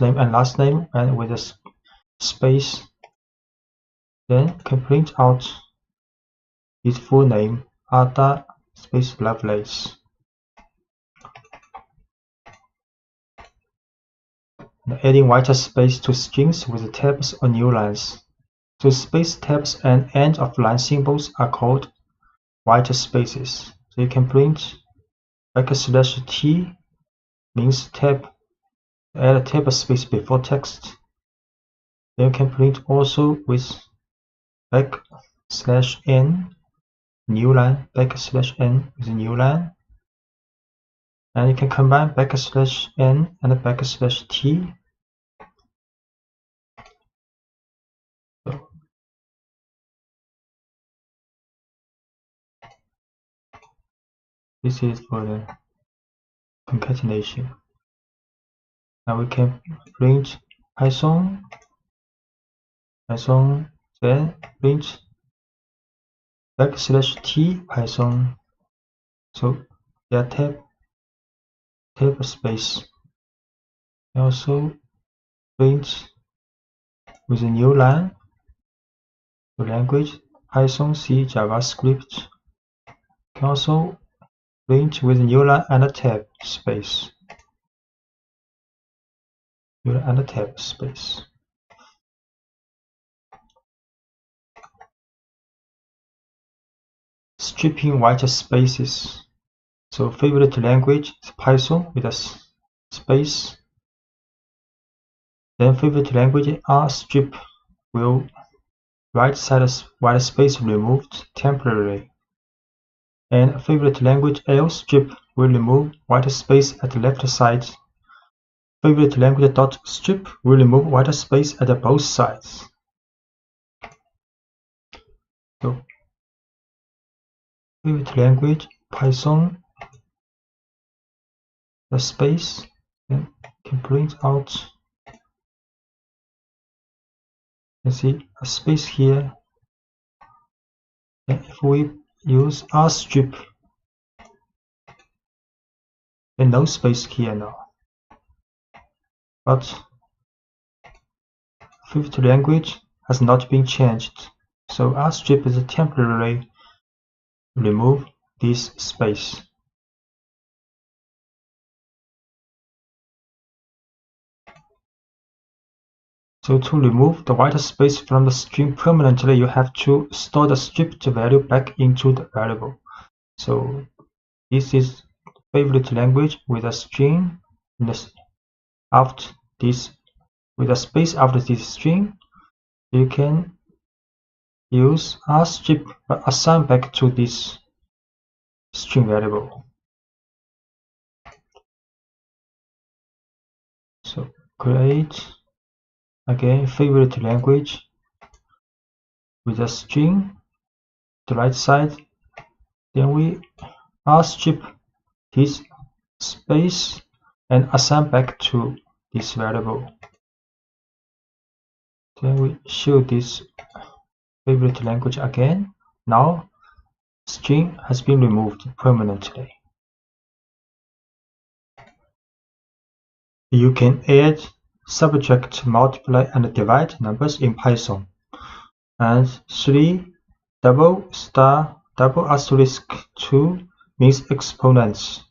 name and last name and with a space. Then can print out his full name, Ada space Lovelace. Adding white space to strings with tabs or new lines. So space tabs and end of line symbols are called white spaces. So you can print \t means tab, add a tab space before text. Then you can print also with \n new line, \n is a new line. And you can combine \n and \t. So this is for the concatenation. Now we can print Python, then print \t Python. So there are tab space. Also print with a new line. The language Python, C, JavaScript. Can also print with a new line and a tab space. New line and a tab space. Stripping white spaces. So favorite language is Python with a space. Then favorite language R strip will right side white space removed temporarily. And favorite language L strip will remove white space at the left side. Favorite language dot strip will remove white space at both sides. So favorite language Python, the space, then can print out. You see a space here. And if we use R strip, then no space here now. But favorite language has not been changed, so R strip is temporarily remove this space. So to remove the white space from the string permanently, you have to store the stripped value back into the variable. So this is favorite language with a string after this, with a space after this string. You can use R strip but assign back to this string variable. So create again favorite language with a string the right side. Then we R strip this space and assign back to this variable. Then we show this favorite language again. Now string has been removed permanently. You can add, subtract, multiply, and divide numbers in Python. And 3 $2 means exponents.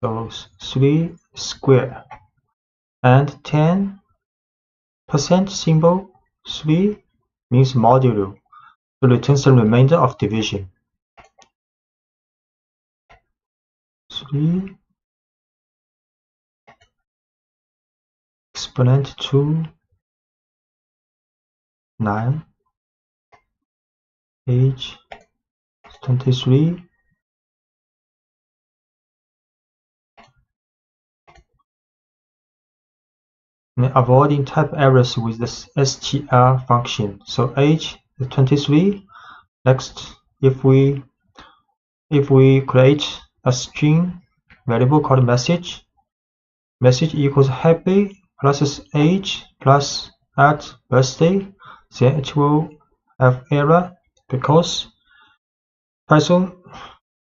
So 3 square. And 10% symbol 3 means modulo. So returns the remainder of division. 3 exponent 2 9 age 23. And avoiding type errors with the str function. So age is 23. Next, if we create a string variable called message equals happy plus age plus add birthday, then it will have error because Python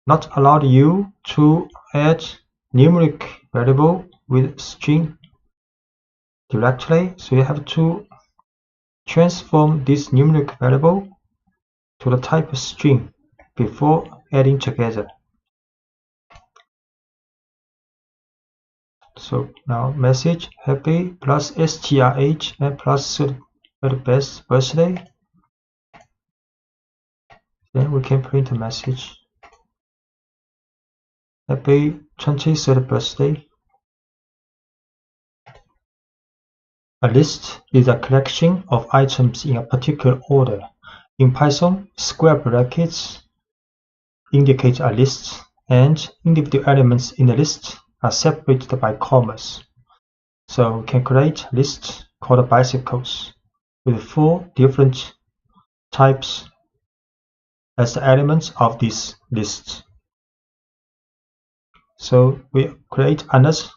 not allowed you to add numeric variable with string directly, so you have to transform this numeric variable to the type of string before adding together. So now message happy plus strh and plus very best birthday. Then we can print a message happy 23rd birthday. A list is a collection of items in a particular order. In Python, square brackets indicate a list, and individual elements in the list are separated by commas. So we can create a list called bicycles with 4 different types as the elements of this list. So we create another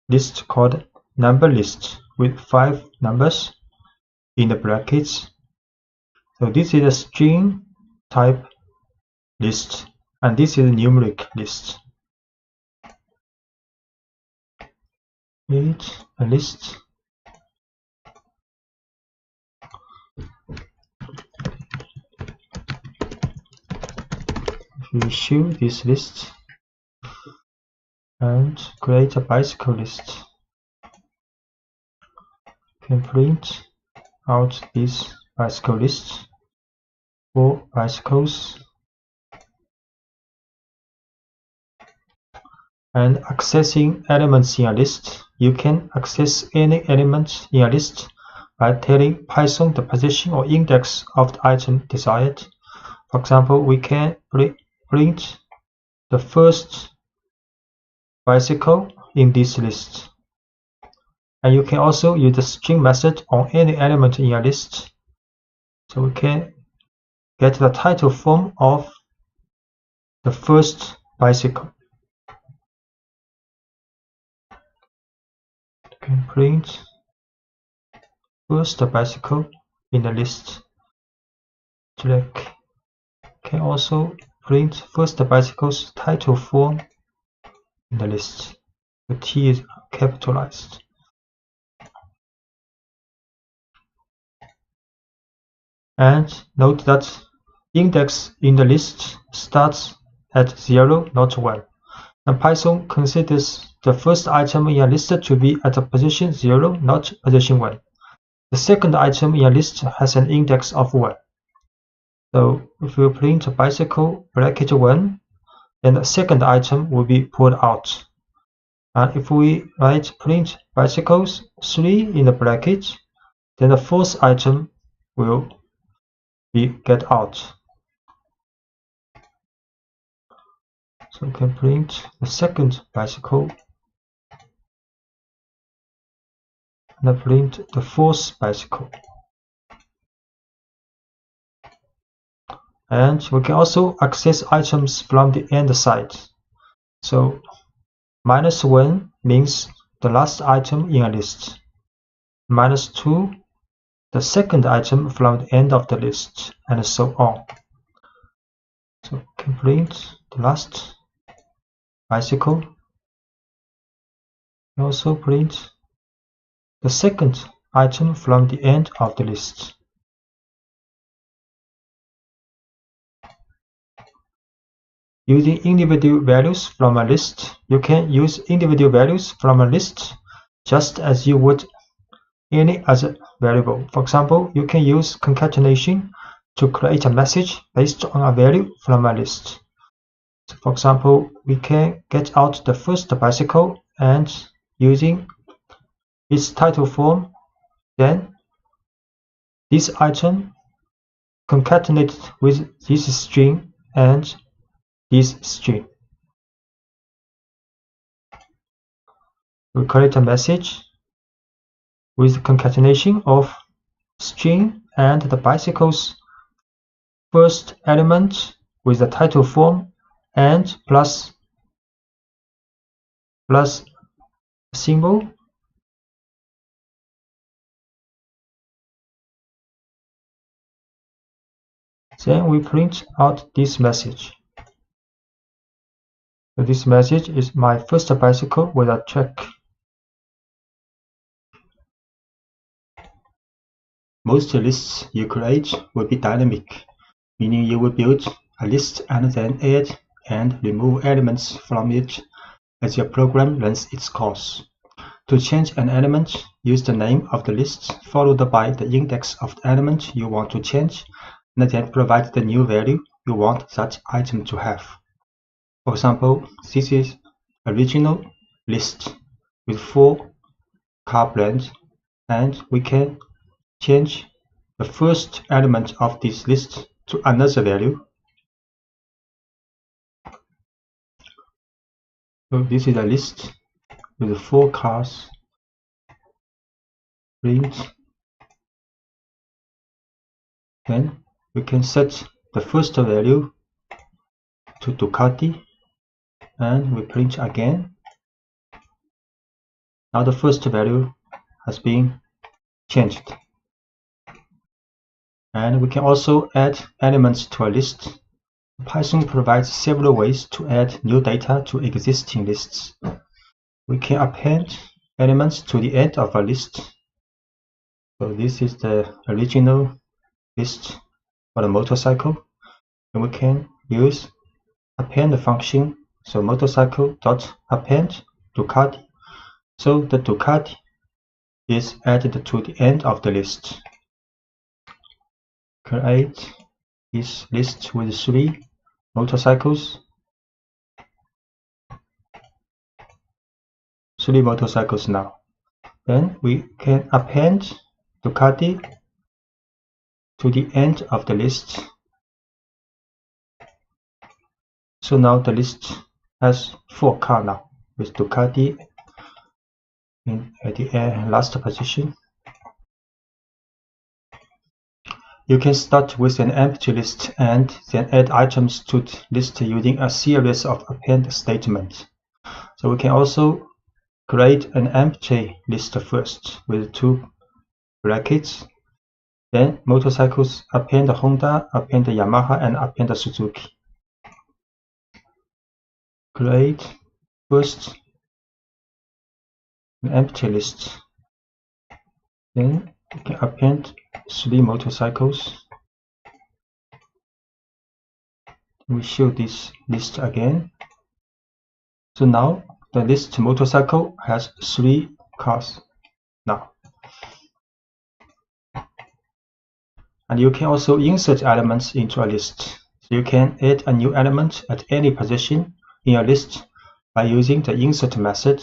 list called number list with 5 numbers in the brackets. So this is a string type list, and this is a numeric list. Create a list. We issue this list and create a bicycle list. You can print out this bicycle list for bicycles, and accessing elements in a list. You can access any element in a list by telling Python the position or index of the item desired. For example, we can print the first bicycle in this list. And you can also use the string method on any element in a list. So we can get the title form of the first bicycle. You can print first bicycle in the list. Select. Can also print first bicycle's title form in the list. The T is capitalized. And note that index in the list starts at 0, not 1. And Python considers the first item in a list to be at a position 0, not position 1. The second item in a list has an index of 1. So if we print bicycle bracket 1, then the second item will be pulled out. And if we write print bicycles 3 in the bracket, then the fourth item will be get out. So we can print the second bicycle and print the fourth bicycle. And we can also access items from the end side. So -1 means the last item in a list. -2, the second item from the end of the list, and so on. So we can print the last bicycle. We also print the second item from the end of the list. Using individual values from a list, you can use individual values from a list just as you would any other variable. For example, you can use concatenation to create a message based on a value from a list. So for example, we can get out the first bicycle and using its title form, then this item concatenated with this string and this string. We create a message with concatenation of string and the bicycle's first element with the title form and plus symbol. Then we print out this message. So this message is my first bicycle with a track. most lists you create will be dynamic, meaning you will build a list and then add and remove elements from it as your program runs its course. To change an element, use the name of the list followed by the index of the element you want to change, and then provide the new value you want that item to have. For example, this is original list with 4 car brands, and we can change the first element of this list to another value. So this is a list with 4 cars brands. Then we can set the first value to Ducati, and we print again. Now the first value has been changed. And we can also add elements to a list. Python provides several ways to add new data to existing lists. We can append elements to the end of a list. So this is the original list for the motorcycle. And we can use append function. So motorcycle.append Ducati. So the Ducati is added to the end of the list. Create this list with 3 motorcycles. 3 motorcycles now. Then we can append Ducati to the end of the list. So now the list has 4 cars now, with Ducati at the last position. You can start with an empty list and then add items to the list using a series of append statements. So we can also create an empty list first with 2 brackets. Then motorcycles append Honda, append Yamaha, and append Suzuki. Create first an empty list. Then we can append 3 motorcycles. We show this list again. So now the list motorcycle has 3 cars now. And you can also insert elements into a list. So you can add a new element at any position in a list by using the insert method.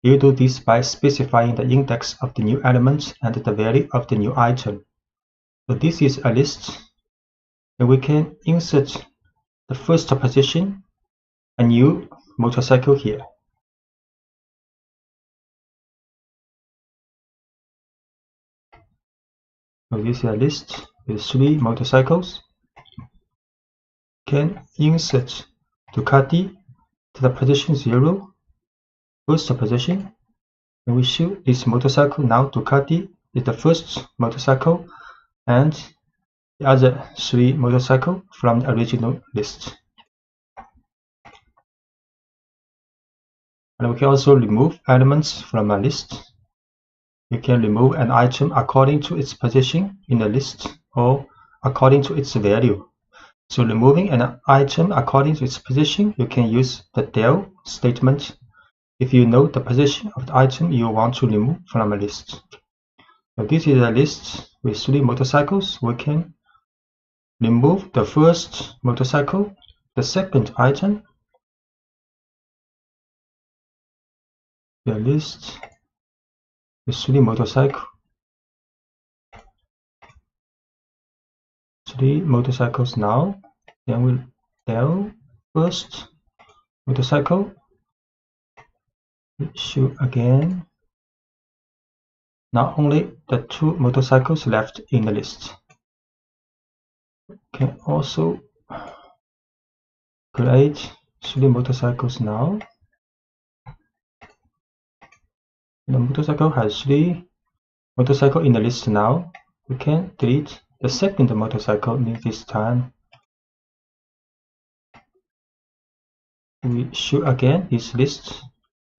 You do this by specifying the index of the new element and the value of the new item. So this is a list, and we can insert the first position, a new motorcycle here. So this is a list with 3 motorcycles. Can insert Ducati to the position 0, first position, and we show this motorcycle. Now Ducati is the first motorcycle and the other 3 motorcycles from the original list. And we can also remove elements from a list. You can remove an item according to its position in the list or according to its value. So removing an item according to its position, you can use the del statement if you know the position of the item you want to remove from a list. So this is a list with 3 motorcycles. We can remove the first motorcycle, the second item, the list with 3 motorcycles. 3 motorcycles now. Then we'll del first motorcycle. Show again. Now only the 2 motorcycles left in the list. Can also create 3 motorcycles now. The motorcycle has 3 motorcycles in the list now. We can delete the second motorcycle this time. We show again this list.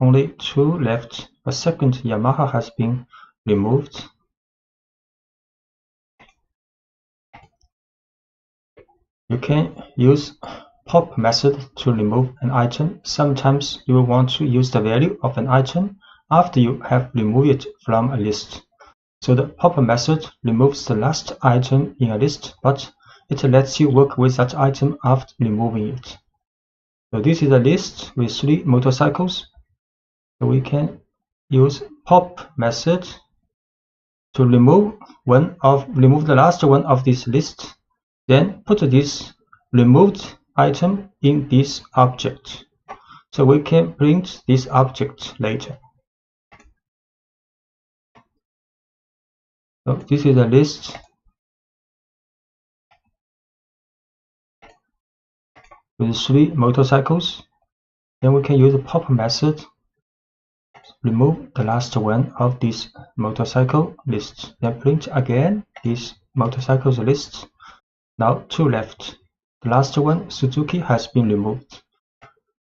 Only 2 left. The second Yamaha has been removed. You can use pop method to remove an item. Sometimes you will want to use the value of an item after you have removed it from a list. So the pop method removes the last item in a list, but it lets you work with that item after removing it. So this is a list with 3 motorcycles. So we can use pop method to remove the last one of this list, then put this removed item in this object. So we can print this object later. So this is a list with 3 motorcycles. Then we can use the pop method, remove the last one of this motorcycle list. Then print again this motorcycles list. Now 2 left. The last one, Suzuki, has been removed.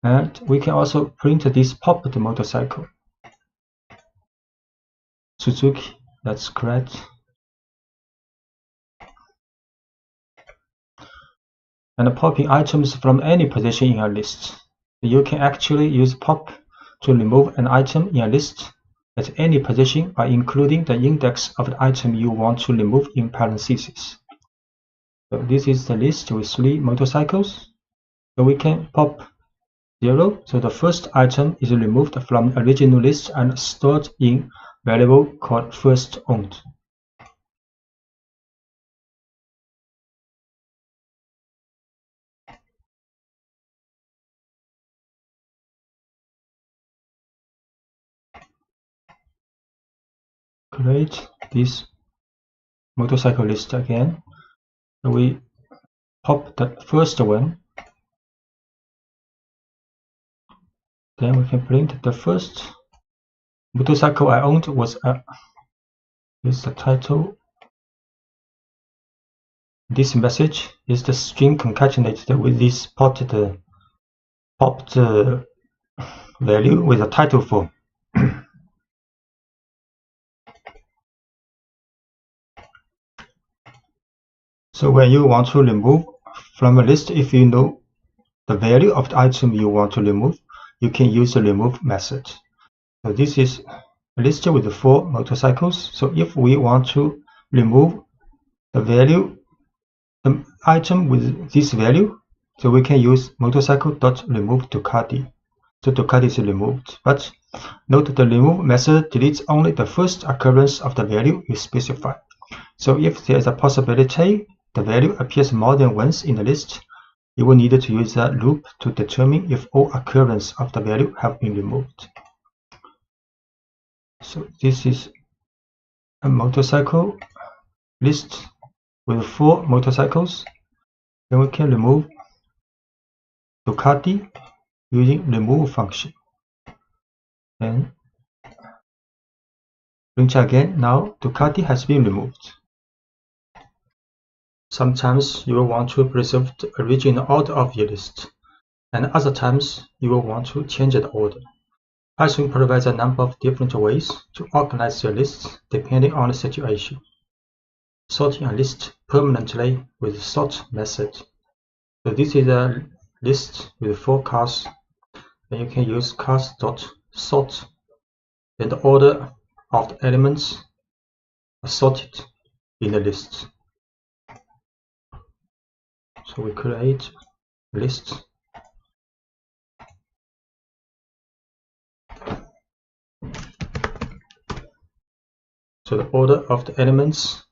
And we can also print this popped motorcycle. Suzuki, that's correct. And popping items from any position in a list. You can actually use pop to remove an item in a list at any position by including the index of the item you want to remove in parentheses. So this is the list with 3 motorcycles. So we can pop 0. So the first item is removed from the original list and stored in variable called first owned. Create this motorcycle list again. So we pop the first one. Then we can print the first motorcycle I owned was is the title. This message is the string concatenated with this popped value with a title form. So when you want to remove from a list, if you know the value of the item you want to remove, you can use the remove method. So this is a list with 4 motorcycles. So if we want to remove the item with this value, so we can use motorcycle.remove Ducati. So Ducati is removed, but note the remove method deletes only the first occurrence of the value you specify. So if there is a possibility the value appears more than once in the list, you will need to use a loop to determine if all occurrences of the value have been removed. So this is a motorcycle list with 4 motorcycles. Then we can remove Ducati using remove function. Then print again. Now Ducati has been removed. Sometimes you will want to preserve the original order of your list, and other times you will want to change the order. Python provides a number of different ways to organize your lists depending on the situation. Sorting a list permanently with the sort method. So this is a list with 4 cars, and you can use cars.sort. Then the order of the elements are sorted in the list. So we create a list. So the order of the elements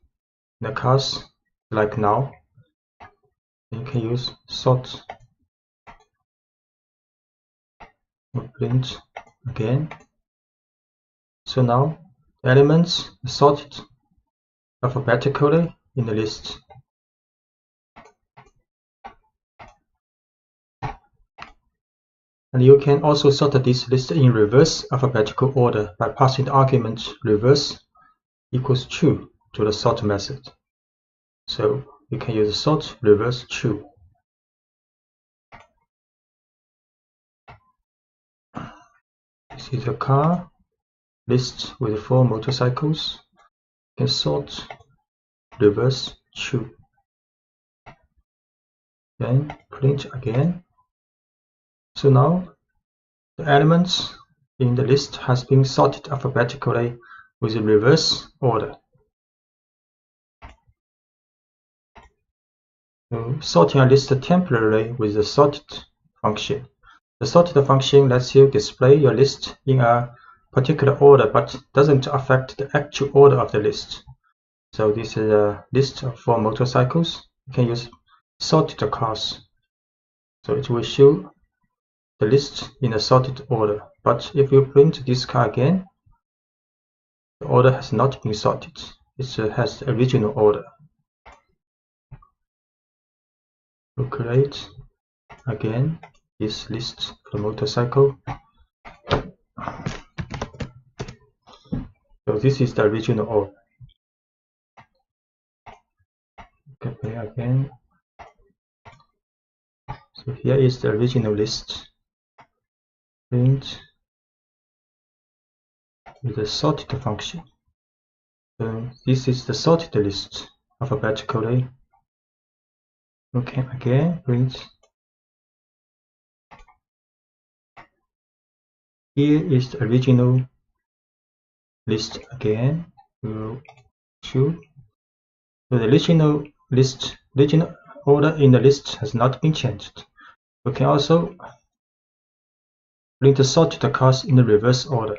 in the cars, like now, you can use sort. We print again. So now the elements are sorted alphabetically in the list. And you can also sort this list in reverse alphabetical order by passing the argument reverse equals true to the sort method. So you can use sort reverse true. This is a car list with 4 motorcycles. You can sort reverse true. then print again. So now the elements in the list has been sorted alphabetically with reverse order. So sorting a list temporarily with the sorted function. The sorted function lets you display your list in a particular order but doesn't affect the actual order of the list. So this is a list for motorcycles. You can use sorted cars. So it will show the list in a sorted order. But if you print this car again, the order has not been sorted. It has the original order. We'll create again this list for the motorcycle. So this is the original order. Okay, play again. So here is the original list. Print with the sorted function. So this is the sorted list alphabetically. Okay, again, print. Here is the original list again. We'll show. So the original order in the list has not been changed. We can also print the sorted cars in the reverse order.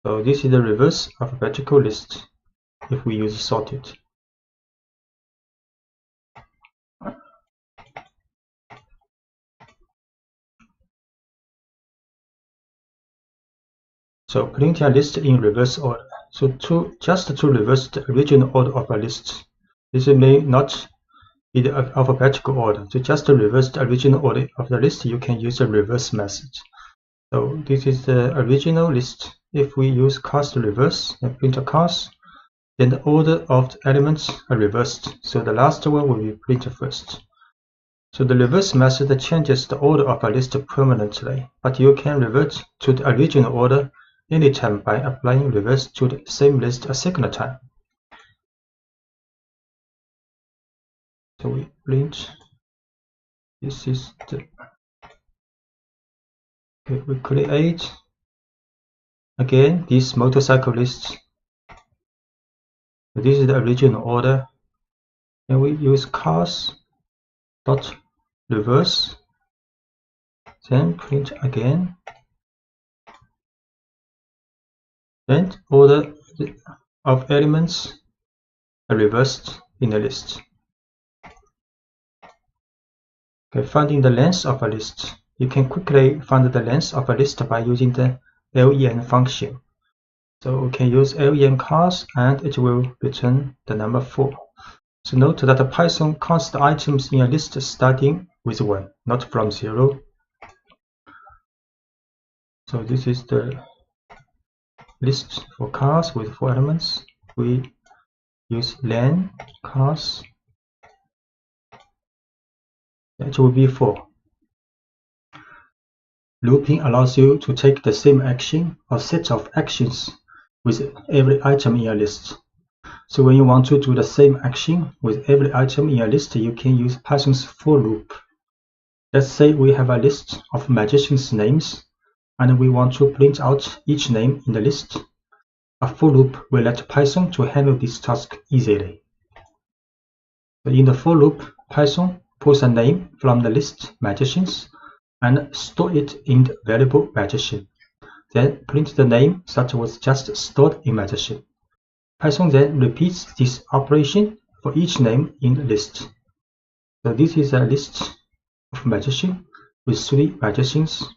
So this is the reverse alphabetical list if we use sorted. So printing a list in reverse order. So just to reverse the original order of a list, this may not be the alphabetical order. So just to reverse the original order of the list, you can use the reverse method. So this is the original list. If we use cast reverse and print a cast, then the order of the elements are reversed. So the last one will be printed first. So the reverse method changes the order of a list permanently, but you can revert to the original order anytime by applying reverse to the same list a second time. So we print. This is the. Okay, we create again this motorcycle list. This is the original order, and we use cars dot reverse, then print again. Then order of elements are reversed in the list. Okay, finding the length of a list. You can quickly find the length of a list by using the len function. So we can use len cars and it will return the number 4. So note that Python counts the items in a list starting with 1, not from 0. So this is the list for cars with 4 elements. We use len cars. That will be 4. Looping allows you to take the same action or set of actions with every item in a list. So when you want to do the same action with every item in a list, you can use Python's for loop. Let's say we have a list of magicians' names and we want to print out each name in the list. A for loop will let Python to handle this task easily. So in the for loop, Python pulls a name from the list magicians and store it in the variable magician. Then print the name that was just stored in magician. Python then repeats this operation for each name in the list. So this is a list of magician with 3 magicians.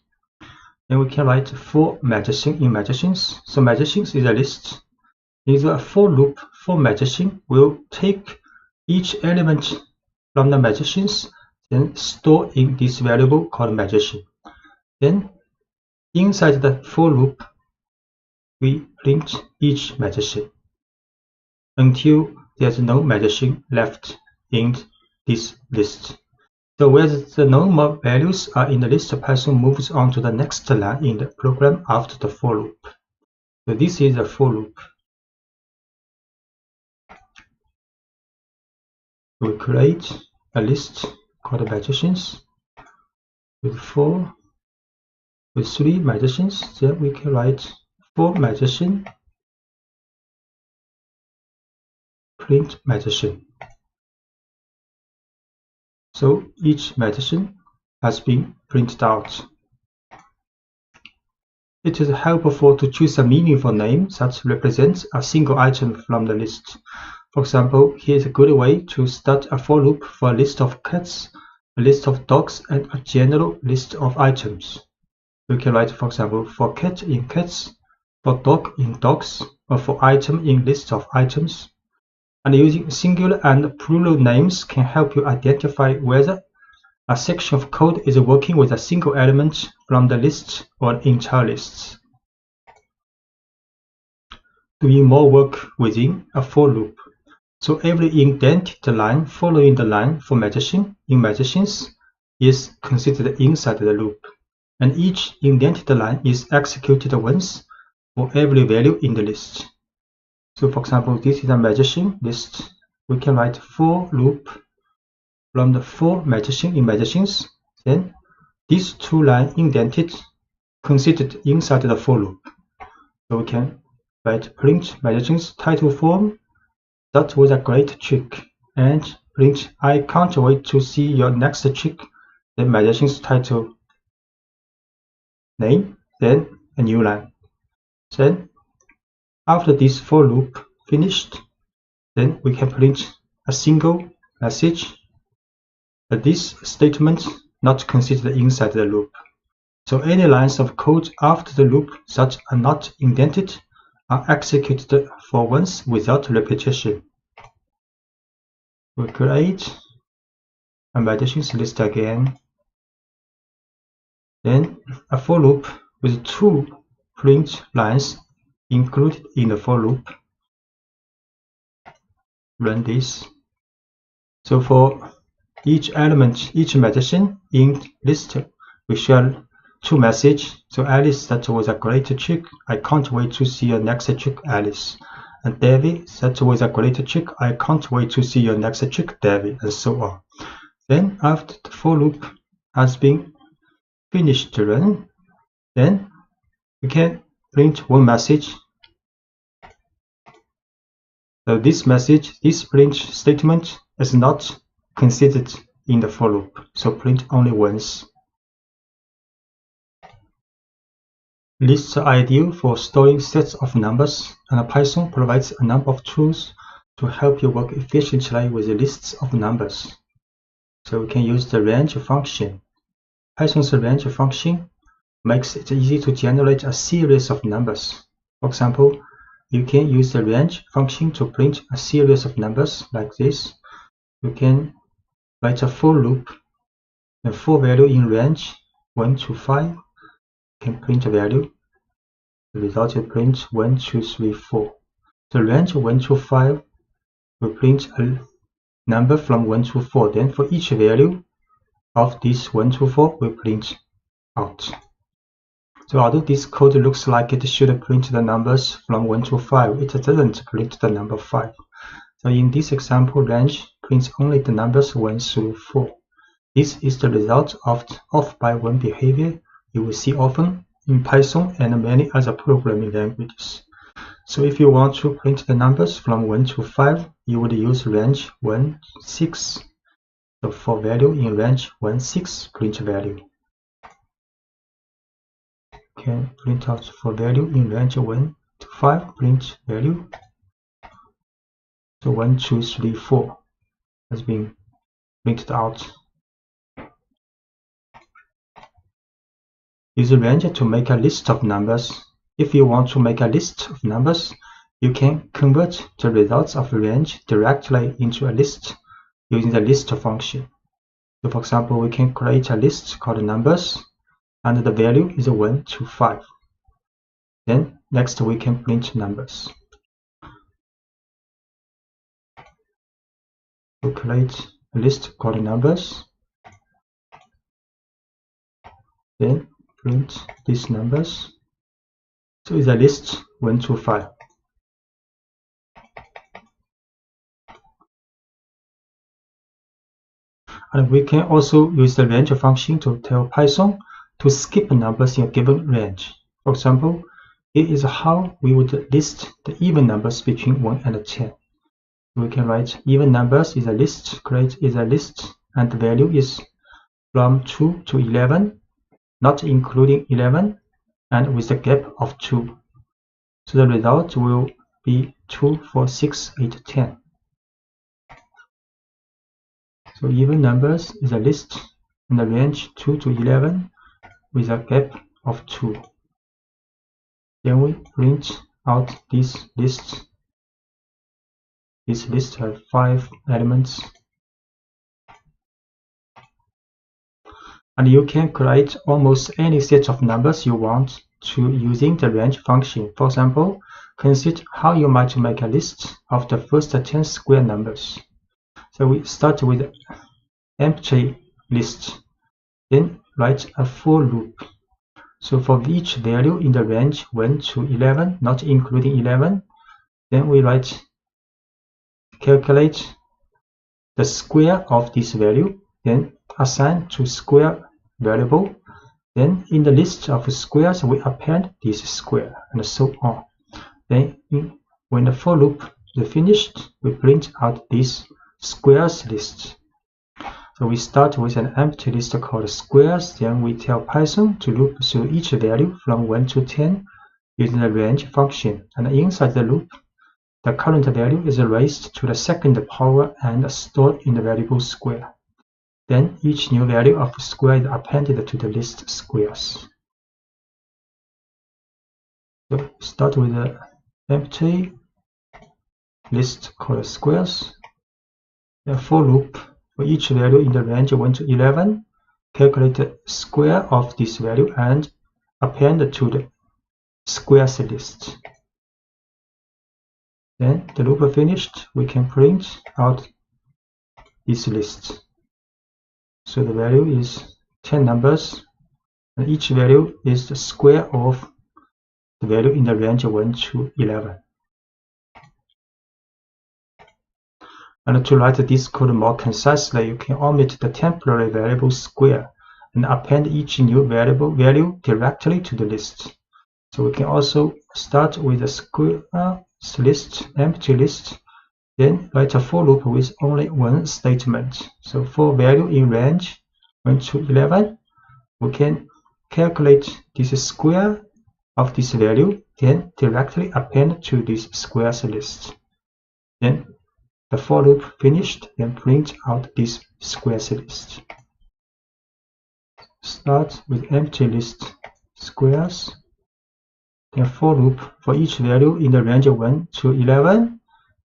Then we can write 4 magician in magicians. So magicians is a list. In the for loop, for magician will take each element from the magicians, then store in this variable called magician. Then inside the for loop, we print each magician until there's no magician left in this list. So where the no more values are in the list, Python moves on to the next line in the program after the for loop. So this is a for loop. We create a list called magicians with 3 magicians. Then we can write 4 magician, print magician. So each magician has been printed out. It is helpful to choose a meaningful name that represents a single item from the list. For example, here is a good way to start a for loop for a list of cats, a list of dogs, and a general list of items. We can write, for example, for cat in cats, for dog in dogs, or for item in list of items. And using singular and plural names can help you identify whether a section of code is working with a single element from the list or an entire list. Doing more work within a for loop. So every indented line following the line for magician in magicians is considered inside the loop, and each indented line is executed once for every value in the list. So for example, this is a magician list. We can write for loop from the for magician in magicians. Then these 2 lines indented considered inside the for loop. So we can write print magicians title form. That was a great trick. And print I can't wait to see your next trick. Then magician's title name. Then a new line. Then after this for loop finished, then we can print a single message that this statement not considered inside the loop. So any lines of code after the loop that are not indented are executed for once without repetition. We create a magicians list again. Then a for loop with 2 print lines included in the for loop. Run this. So for each element, each magician in list, we share 2 messages. So Alice, that was a great trick. I can't wait to see your next trick, Alice. And David, that was a great trick. I can't wait to see your next trick, David, and so on. Then after the for loop has been finished to run, then we can print 1 message. So this message, this print statement is not considered in the for loop, so print only once. Lists are ideal for storing sets of numbers, and Python provides a number of tools to help you work efficiently with lists of numbers. So we can use the range function. Python's range function makes it easy to generate a series of numbers. For example, you can use the range function to print a series of numbers like this. You can write a for loop, and for value in range 1 to 5, can print a value. The result will print 1, 2, 3, 4. The range 1 to 5 will print a number from 1 to 4. Then for each value of this 1 to 4 will print out. So although this code looks like it should print the numbers from 1 to 5, it doesn't print the number 5. So in this example, range prints only the numbers 1 through 4. This is the result of off-by-1 behavior you will see often in Python and many other programming languages. So if you want to print the numbers from 1 to 5, you would use range 1, 6. So for value in range 1, 6, print value. Can print out for value in range 1 to 5, print value. So 1, 2, 3, 4 has been printed out. Use range to make a list of numbers. If you want to make a list of numbers, you can convert the results of range directly into a list using the list function. So for example, we can create a list called numbers, and the value is 1 to 5. Then next we can print numbers. We create a list called numbers, then print these numbers. So it's a list 1 to 5. And we can also use the range function to tell Python to skip numbers in a given range. For example, here is how we would list the even numbers between 1 and 10. We can write even numbers is a list, create is a list, and the value is from 2 to 11, not including 11, and with a gap of 2. So the result will be 2, 4, 6, 8, 10. So even numbers is a list in the range 2 to 11 with a gap of 2. Then we print out this list. This list has 5 elements. And you can create almost any set of numbers you want to using the range function. For example, consider how you might make a list of the first 10 square numbers. So we start with empty list, then write a for loop. So for each value in the range 1 to 11, not including 11, then we calculate the square of this value, then assign to square variable. Then in the list of squares, we append this square, and so on. Then when the for loop is finished, we print out this squares list. So we start with an empty list called squares, then we tell Python to loop through each value from 1 to 10 using the range function. And inside the loop, the current value is raised to the second power and stored in the variable square. Then each new value of square is appended to the list squares. So start with the empty list called squares. The for loop for each value in the range 1 to 11, calculate the square of this value and append to the squares list. Then the loop finished, we can print out this list. So the value is 10 numbers, and each value is the square of the value in the range 1 to 11. And to write this code more concisely, you can omit the temporary variable square and append each new variable value directly to the list. So we can also start with a squares list, empty list, then write a for loop with only one statement. So for value in range 1 to 11, we can calculate this square of this value, then directly append to this squares list. Then the for loop finished, then print out this squares list. Start with empty list squares, then for loop for each value in the range 1 to 11,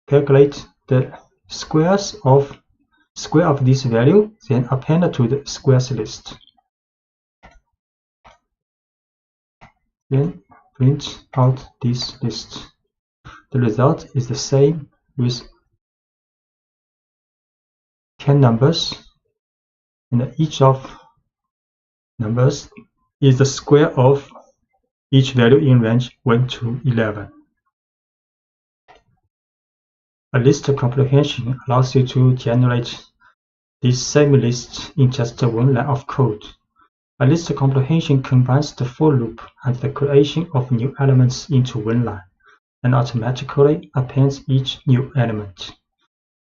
calculate the square of this value, then append to the squares list. Then print out this list. The result is the same with 10 numbers, and each of numbers is the square of each value in range 1 to 11. A list comprehension allows you to generate this same list in just one line of code. A list comprehension combines the for loop and the creation of new elements into one line, and automatically appends each new element.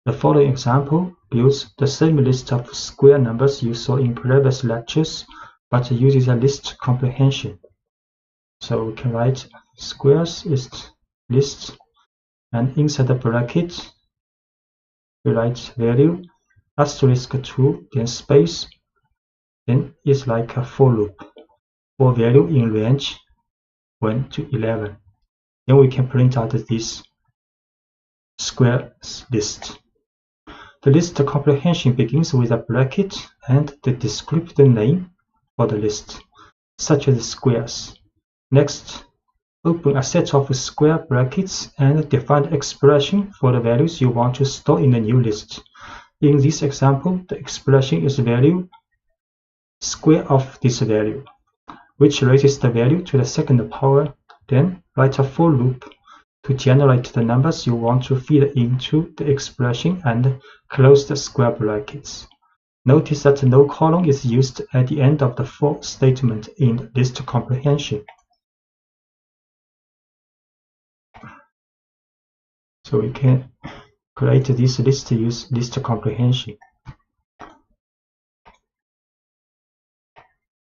The following example builds the same list of square numbers you saw in previous lectures, but uses a list comprehension. So we can write squares is list, and inside the bracket we write value asterisk 2, then space, then it's like a for loop for value in range 1 to 11. Then we can print out this squares list. The list comprehension begins with a bracket and the descriptor name for the list, such as squares. Next, open a set of square brackets and define the expression for the values you want to store in the new list. In this example, the expression is value square of this value, which raises the value to the second power. Then write a for loop to generate the numbers you want to feed into the expression and close the square brackets. Notice that no colon is used at the end of the for statement in list comprehension. So we can create this list to use list comprehension.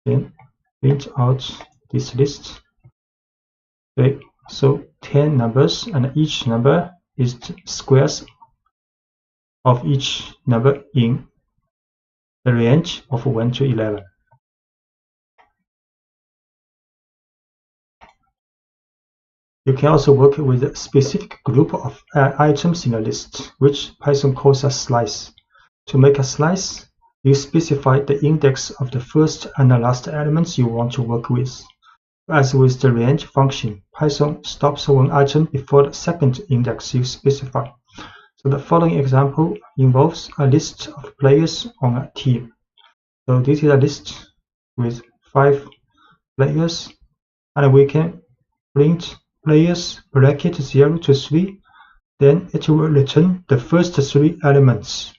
Then print out this list. Okay, so 10 numbers, and each number is squares of each number in the range of 1 to 11. You can also work with a specific group of items in a list, which Python calls a slice. To make a slice, you specify the index of the first and the last elements you want to work with. As with the range function, Python stops one item before the second index you specify. So the following example involves a list of players on a team. So this is a list with 5 players, and we can print players bracket 0 to 3, then it will return the first 3 elements.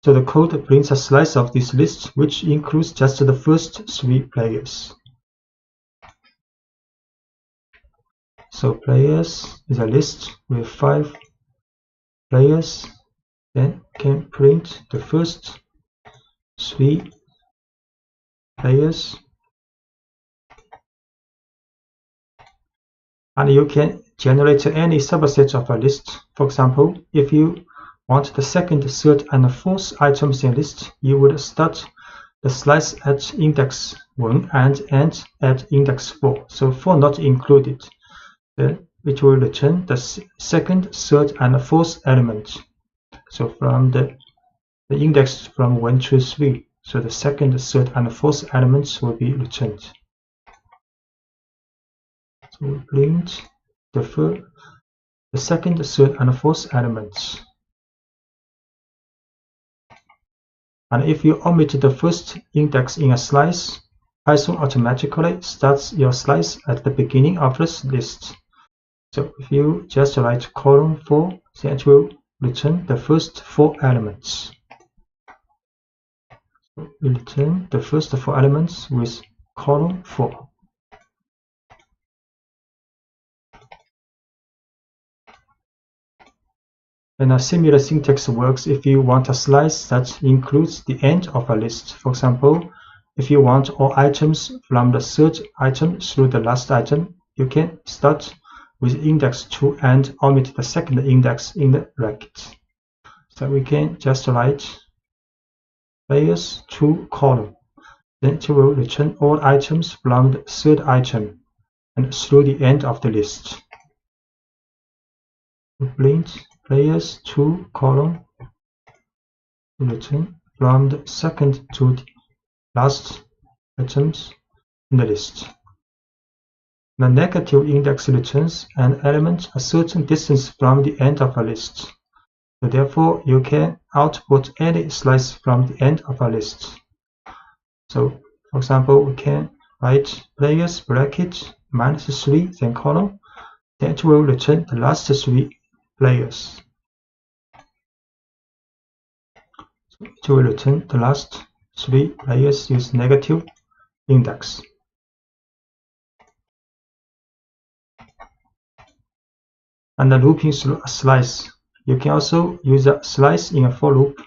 So the code prints a slice of this list, which includes just the first 3 players. So players is a list with 5 players, then can print the first 3 players. And you can generate any subset of a list. For example, if you want the second, third, and fourth items in a list, you would start the slice at index 1 and end at index 4. So 4 not included. Then it will return the second, third, and fourth element. So from the index from 1 to 3. So the second, third, and fourth elements will be returned. So we print the second, third, and fourth elements. And if you omit the first index in a slice, Python automatically starts your slice at the beginning of this list. So if you just write colon 4, then it will return the first 4 elements. So we return the first 4 elements with colon 4. And a similar syntax works if you want a slice that includes the end of a list. For example, if you want all items from the third item through the last item, you can start with index 2 and omit the second index in the bracket. So we can just write players 2 colon. Then it will return all items from the third item and through the end of the list. We print players 2 colon return from the second to the last items in the list. The negative index returns an element a certain distance from the end of a list. So therefore, you can output any slice from the end of a list. So, for example, we can write players bracket -3 then colon. Then it will return the last 3 players. So it will return the last 3 players with negative index. And the looping through a slice. You can also use a slice in a for loop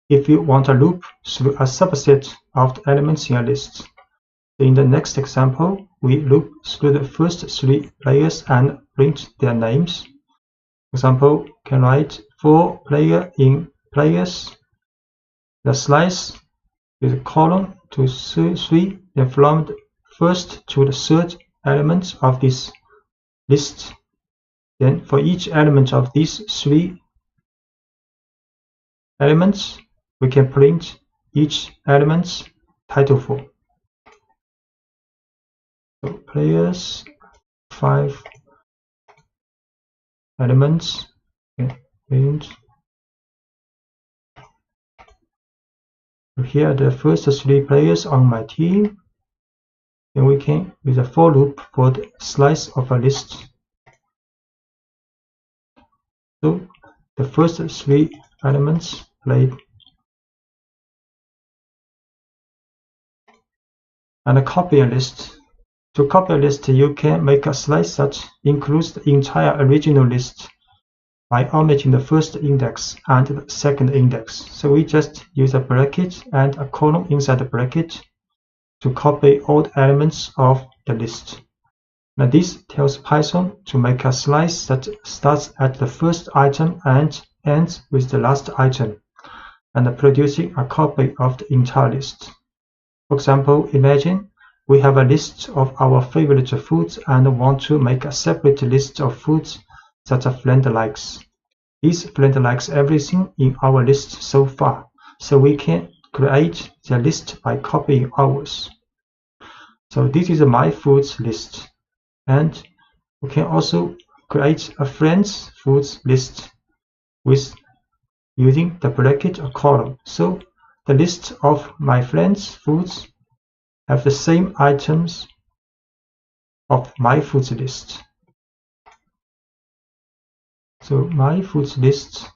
if you want a loop through a subset of the elements in a list. In the next example, we loop through the first 3 players and print their names. For example, can write for player in players. The slice with colon to 3, then from the first to the third element of this list. Then for each element of these 3 elements, we can print each element's title for. So players 5 elements, okay, print. So here are the first 3 players on my team. Then we can use a for loop for the slice of a list. So the first 3 elements plate, and copy a list. To copy a list, you can make a slice that includes the entire original list by omitting the first index and the second index. So we just use a bracket and a colon inside the bracket to copy all the elements of the list. Now this tells Python to make a slice that starts at the first item and ends with the last item, and producing a copy of the entire list. For example, imagine we have a list of our favorite foods and want to make a separate list of foods that a friend likes. This friend likes everything in our list so far, so we can create the list by copying ours. So this is my foods list, and we can also create a friend's foods list with using the bracket or column. So the list of my friend's foods have the same items of my foods list. So my foods list,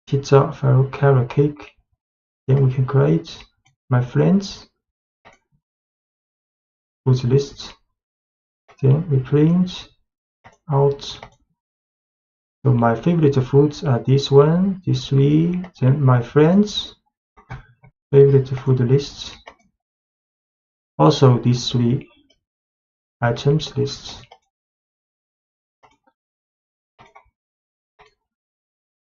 pizza, farro, carrot cake. Then we can create my friends foods list. Then we print out. So my favorite foods are this one, these three. Then my friends favorite food list. Also these three items lists.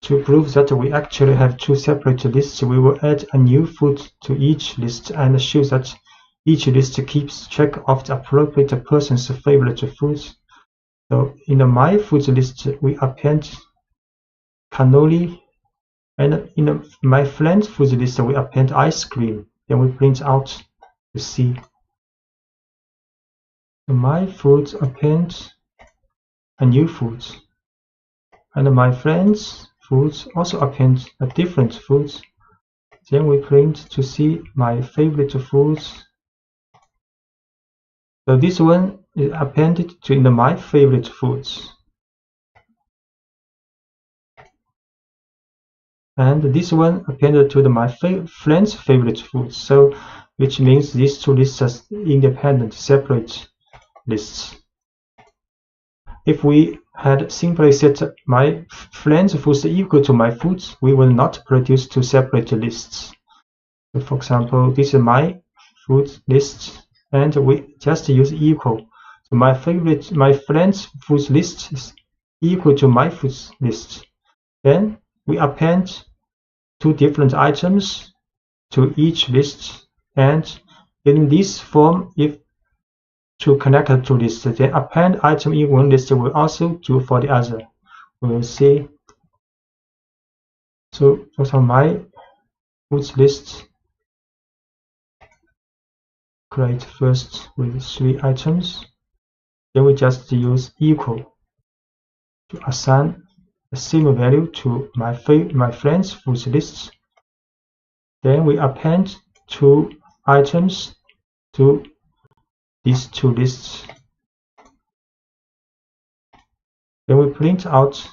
To prove that we actually have two separate lists, we will add a new food to each list and show that each list keeps track of the appropriate person's favorite foods. So in the my foods list, we append cannoli, and in the my friend's foods list, we append ice cream. Then we print out to see. The my foods append a new food, and my friend's foods also append a different foods. Then we print to see my favorite foods. So this one is appended to in the my favorite foods, and this one appended to the my friend's favorite foods. So which means these two lists are independent, separate lists. If we had simply set my friend's foods equal to my foods, we will not produce two separate lists. So for example, this is my food list, and we just use equal. So my friend's foods list is equal to my foods list. Then we append two different items to each list, and in this form, if to connect the two lists, then append item in one list will also do for the other. We will see. So for example, my foods list, create first with three items. Then we just use equal to assign the same value to my friend's foods list. Then we append two items to these two lists. Then we print out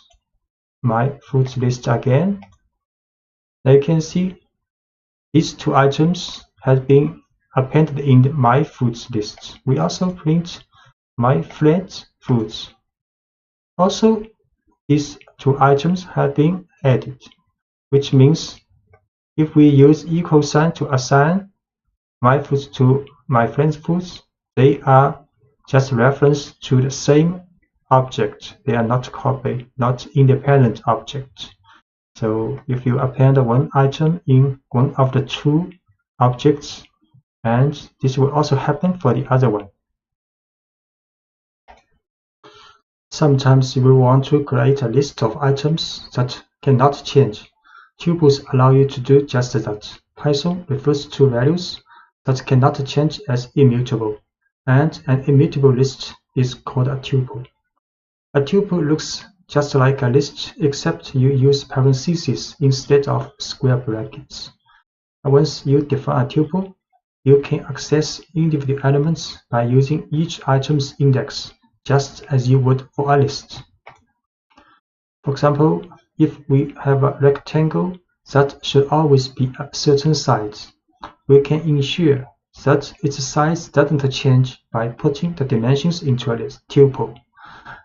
my foods list again. Now you can see these two items have been appended in my foods list. We also print my friend's foods. Also, these two items have been added, which means if we use equal sign to assign my foods to my friend's foods, they are just reference to the same object. They are not copy, not independent objects. So if you append one item in one of the two objects, and this will also happen for the other one. Sometimes we want to create a list of items that cannot change. Tuples allow you to do just that. Python refers to values that cannot change as immutable, and an immutable list is called a tuple. A tuple looks just like a list, except you use parentheses instead of square brackets. And once you define a tuple, you can access individual elements by using each item's index, just as you would for a list. For example, if we have a rectangle that should always be a certain size, we can ensure that its size doesn't change by putting the dimensions into a tuple.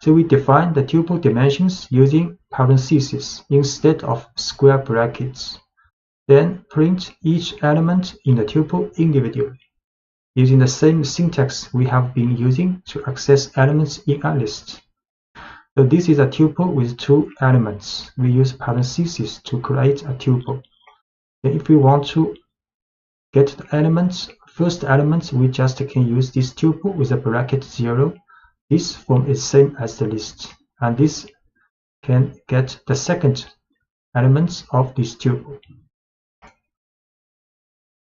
So we define the tuple dimensions using parentheses instead of square brackets. Then print each element in the tuple individually, using the same syntax we have been using to access elements in a list. So this is a tuple with two elements. We use parentheses to create a tuple. Then if we want to get the elements, first elements, we just can use this tuple with a bracket 0. This form is same as the list, and this can get the second elements of this tuple.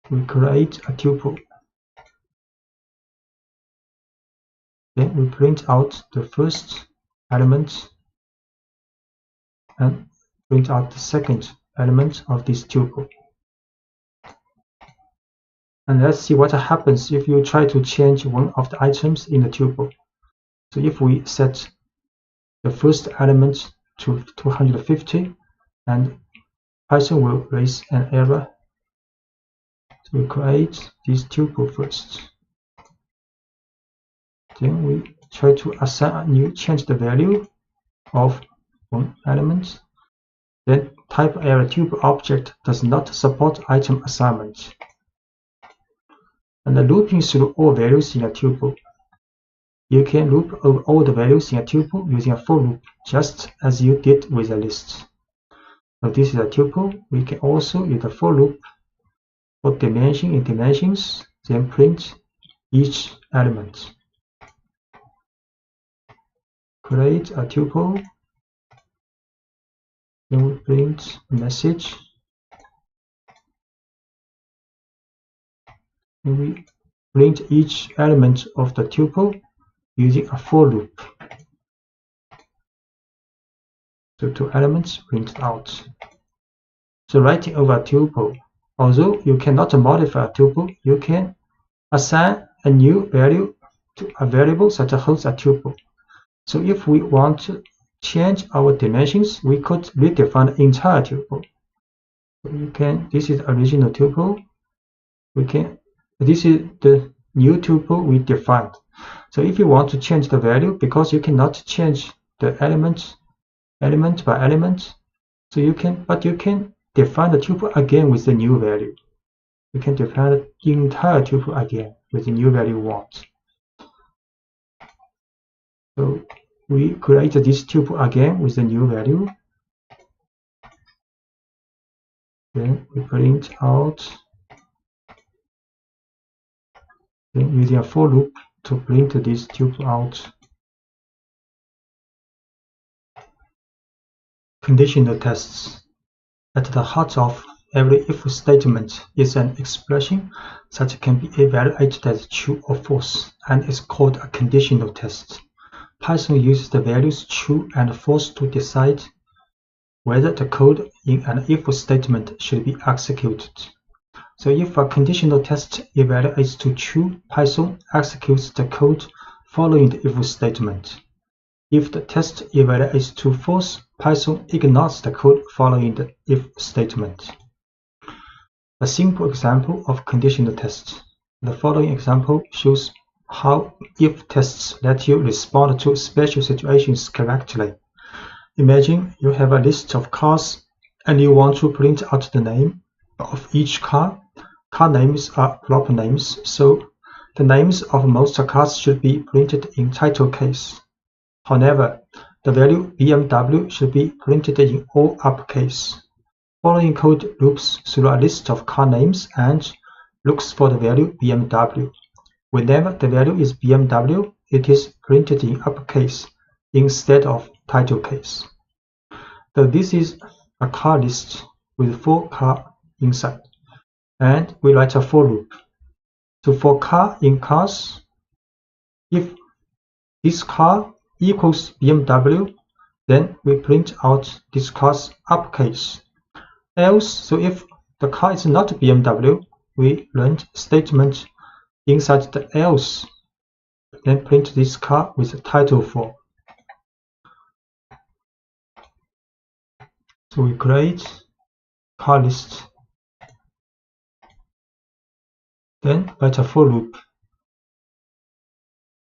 We create a tuple. Then we print out the first element and print out the second element of this tuple. And let's see what happens if you try to change one of the items in the tuple. So if we set the first element to 250, and Python will raise an error. So we create this tuple first. Then we try to assign a new, change the value of one element. Then type error tuple object does not support item assignment. And the looping through all values in a tuple. You can loop over all the values in a tuple using a for loop, just as you did with a list. So this is a tuple. We can also use a for loop for dimension in dimensions, then print each element. Create a tuple. Then we print a message. And we print each element of the tuple using a for loop. So two elements printed out. So writing over a tuple, although you cannot modify a tuple, you can assign a new value to a variable that holds a tuple. So if we want to change our dimensions, we could redefine the entire tuple. So you can, this is the original tuple. This is the new tuple we defined. So if you want to change the value, because you cannot change the element by element, so you can define the tuple again with the new value. You can define the entire tuple again with the new value you want. So we create this tuple again with the new value. Then we print out, then using a for loop to print this tuple out. Conditional tests. At the heart of every if statement is an expression that can be evaluated as true or false, and is called a conditional test. Python uses the values true and false to decide whether the code in an if statement should be executed. So if a conditional test evaluates to true, Python executes the code following the if statement. If the test evaluates to false, Python ignores the code following the if statement. A simple example of conditional tests. The following example shows how if tests let you respond to special situations correctly. Imagine you have a list of cars and you want to print out the name of each car. Car names are proper names, so the names of most cars should be printed in title case. However, the value BMW should be printed in all uppercase. Following code loops through a list of car names and looks for the value BMW. Whenever the value is BMW, it is printed in uppercase instead of title case. So this is a car list with 4 cars inside, and we write a for loop. So for car in cars, if this car equals BMW, then we print out this car's uppercase. Else, so if the car is not BMW, we run statement inside the else, then print this car with title form. So we create car list, then write a for loop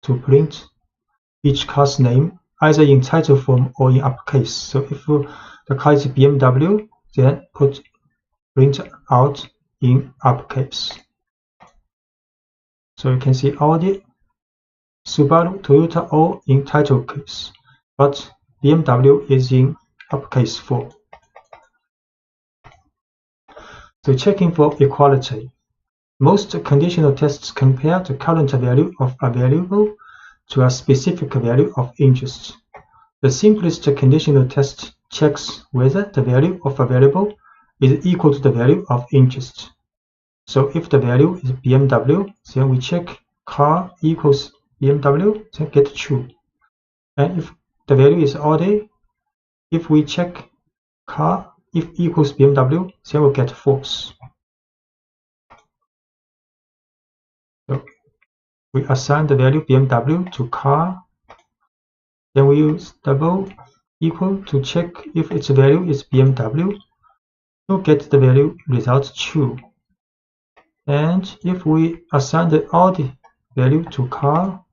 to print each car's name either in title form or in uppercase. So if the car is BMW, then print out in uppercase. So you can see Audi, Subaru, Toyota all in title case, but BMW is in uppercase 4. So checking for equality. Most conditional tests compare the current value of a variable to a specific value of interest. The simplest conditional test checks whether the value of a variable is equal to the value of interest. So if the value is BMW, then we check car equals BMW, then get true. And if the value is Audi, if we check car if equals BMW, then we'll get false. So we assign the value BMW to car, then we use double equal to check if its value is BMW, we'll get the value result true. And if we assign the Audi value to car,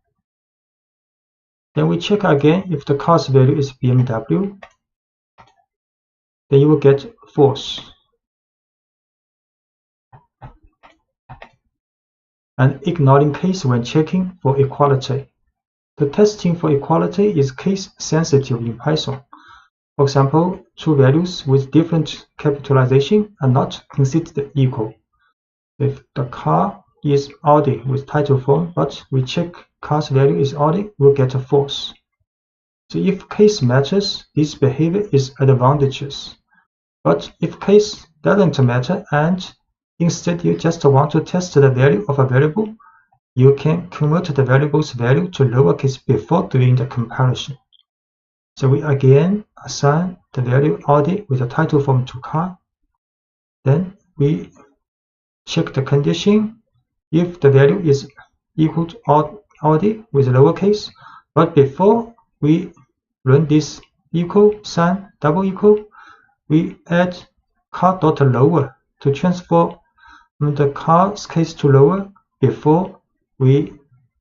then we check again if the car's value is BMW, then you will get false. And ignoring case when checking for equality. The testing for equality is case sensitive in Python. For example, two values with different capitalization are not considered equal. If the car is Audi with title form, but we check car's value is Audi, we'll get a false. So if case matters, this behavior is advantageous. But if case doesn't matter and instead you just want to test the value of a variable, you can convert the variable's value to lowercase before doing the comparison. So we again assign the value Audi with a title form to car. Then we check the condition if the value is equal to Audi with lowercase, but before we run this equal sign double equal, we add car.lower to transform the car's case to lower before we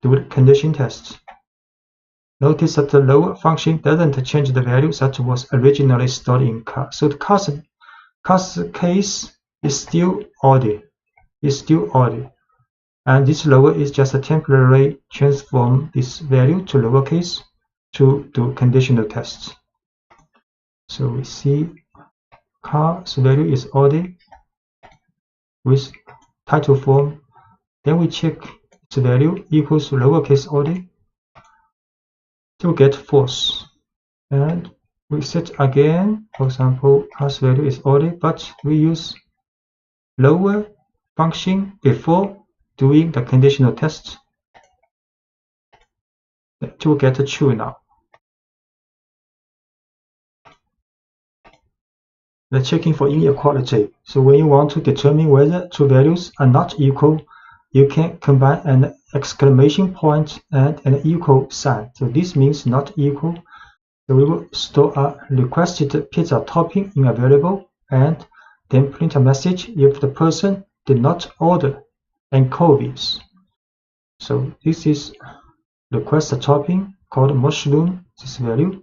do the condition test. Notice that the lower function doesn't change the value that was originally stored in car. So the car's case is still Audi. And this lower is just a temporary transform this value to lowercase to do conditional tests. So we see car's value is Audi with title form. Then we check its value equals lowercase Audi to get false. And we set again, for example, car's value is Audi, but we use lower function before doing the conditional test to get true now. The checking for inequality. So when you want to determine whether two values are not equal, you can combine an exclamation point and an equal sign. So this means not equal. So we will store a requested pizza topping in a variable and then print a message if the person did not order anchovies. So this is request a topping called mushroom, this value.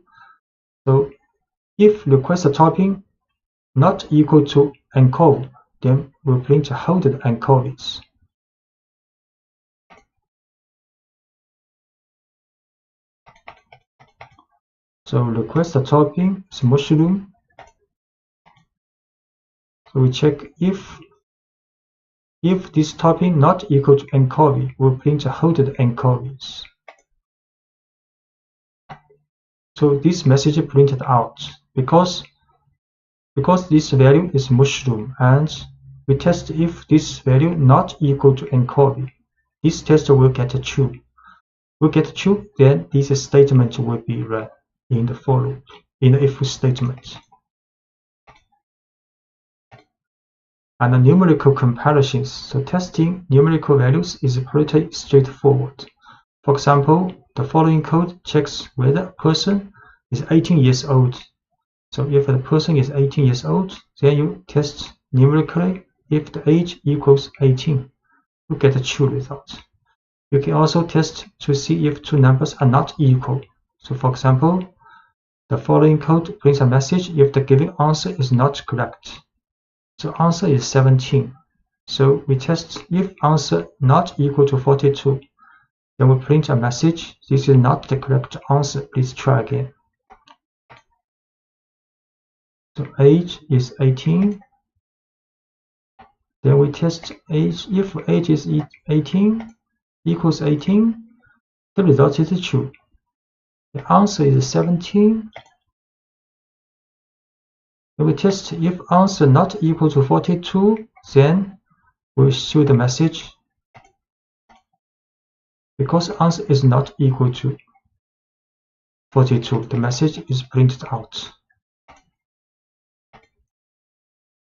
So if request a topping not equal to anchovy, then we'll print holded anchovies. So request a topping is mushroom. So we check if this topping not equal to anchovy, we'll print holded anchovies. So this message printed out because this value is mushroom, and we test if this value not equal to anchovy. This test will get true. Will get true, then this statement will be run in the for loop, in the if statement. And the numerical comparisons. So testing numerical values is pretty straightforward. For example, the following code checks whether a person is 18 years old. So if the person is 18 years old, then you test numerically if the age equals 18. You get a true result. You can also test to see if two numbers are not equal. So for example, the following code brings a message if the given answer is not correct. So answer is 17. So we test if answer not equal to 42. Then we print a message, this is not the correct answer, please try again. So age is 18. Then we test age, if age is 18 equals 18, the result is true. The answer is 17. Then we test if answer not equal to 42, then we show the message because answer is not equal to 42, the message is printed out.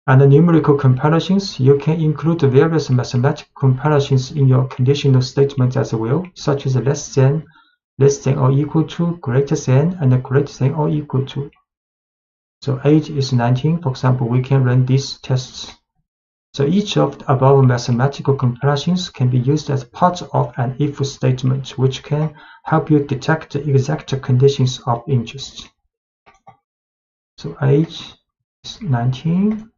And the numerical comparisons, you can include various mathematical comparisons in your conditional statement as well, such as less than or equal to, greater than, and greater than or equal to. So age is 19, for example, we can run these tests. So each of the above mathematical comparisons can be used as part of an if statement, which can help you detect the exact conditions of interest. So age is 19.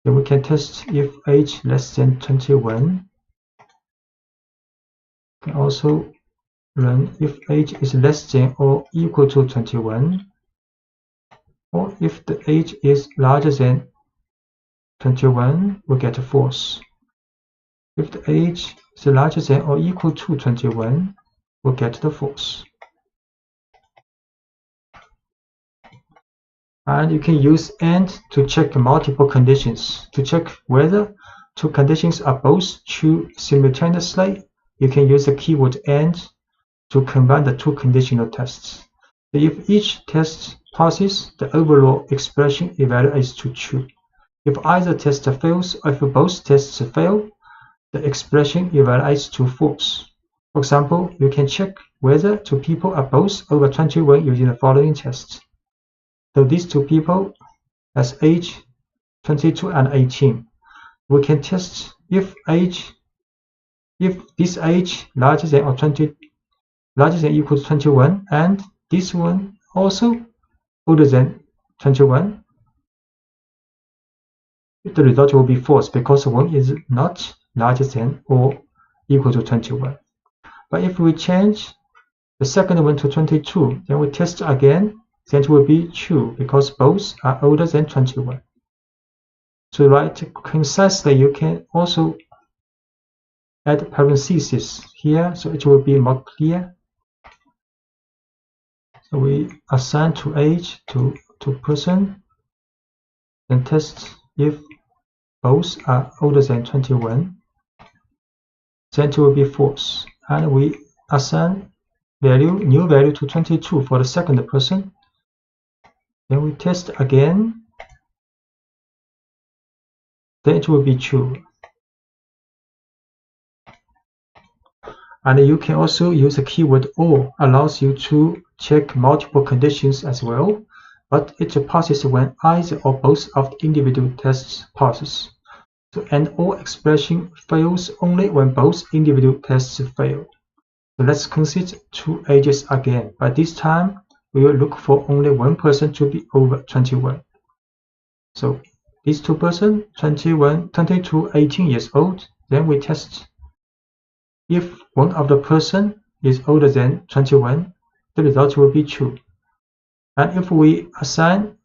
Then we can test if age less than 21. We can also run if age is less than or equal to 21, or if the age is larger than 21, we get false. If the age is larger than or equal to 21, we get the false. And you can use AND to check multiple conditions. To check whether two conditions are both true simultaneously, you can use the keyword AND to combine the two conditional tests. If each test passes, the overall expression evaluates to true. If either test fails or if both tests fail, the expression evaluates to false. For example, you can check whether two people are both over 21 using the following tests. So these two people has age 22 and 18. We can test if this age larger than equal to 21 and this one also older than 21. The result will be false because one is not larger than or equal to 21. But if we change the second one to 22, then we test again, then it will be true because both are older than 21. To write concisely, you can also add parentheses here, so it will be more clear. So we assign to age to person, then test if both are older than 21, then it will be false. And we assign new value to 22 for the second person. Then we test again, then it will be true. And you can also use the keyword OR, allows you to check multiple conditions as well, but it passes when either or both of the individual tests passes. So an OR expression fails only when both individual tests fail. So let's consider two ages again, but this time we will look for only one person to be over 21. So these two persons, 22, 18 years old, then we test if one of the person is older than 21, the result will be true. And if we assign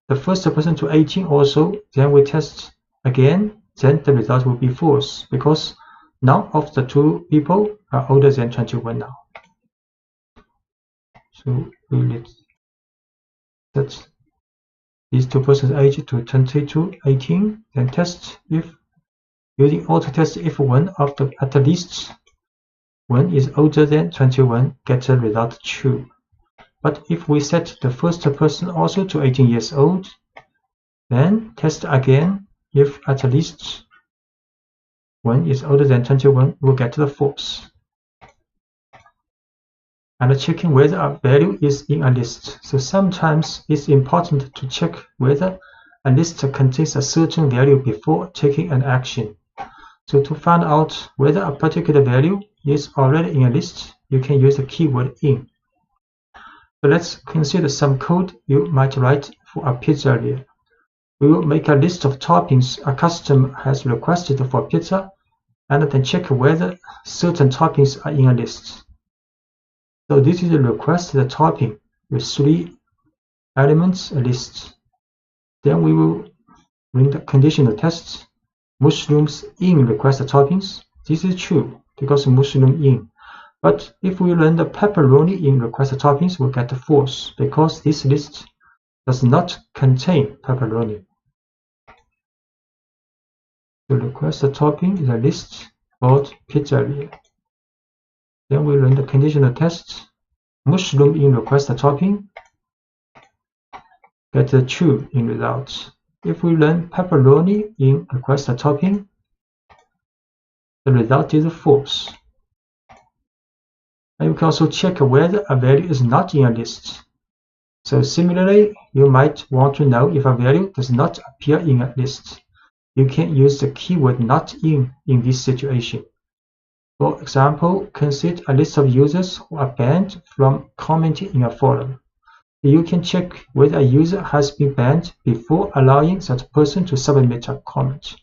the first person to 18 also, then we test again, then the result will be false because none of the two people are older than 21 now. So we need set these two persons' age to 22, 18, then test if using auto test if one of the at least one is older than 21, get the result true. But if we set the first person also to 18 years old, then test again if at least one is older than 21, we'll get the false. and checking whether a value is in a list. So sometimes it's important to check whether a list contains a certain value before taking an action. So to find out whether a particular value is already in a list, you can use the keyword in. So let's consider some code you might write for a pizzeria. We will make a list of toppings a customer has requested for pizza, and then check whether certain toppings are in a list. So this is a requested topping with 3 elements, a list. Then we will run the conditional tests. Mushrooms in requested toppings. This is true because mushroom in. But if we run the pepperoni in requested toppings, we'll get false because this list does not contain pepperoni. The requested topping is a list called pizzeria. Then we run the conditional test. Mushroom in requested topping, get a true in results. If we run pepperoni in requested topping, the result is false. And you can also check whether a value is not in a list. So similarly, you might want to know if a value does not appear in a list. You can use the keyword not in this situation. For example, consider a list of users who are banned from commenting in a forum. You can check whether a user has been banned before allowing that person to submit a comment.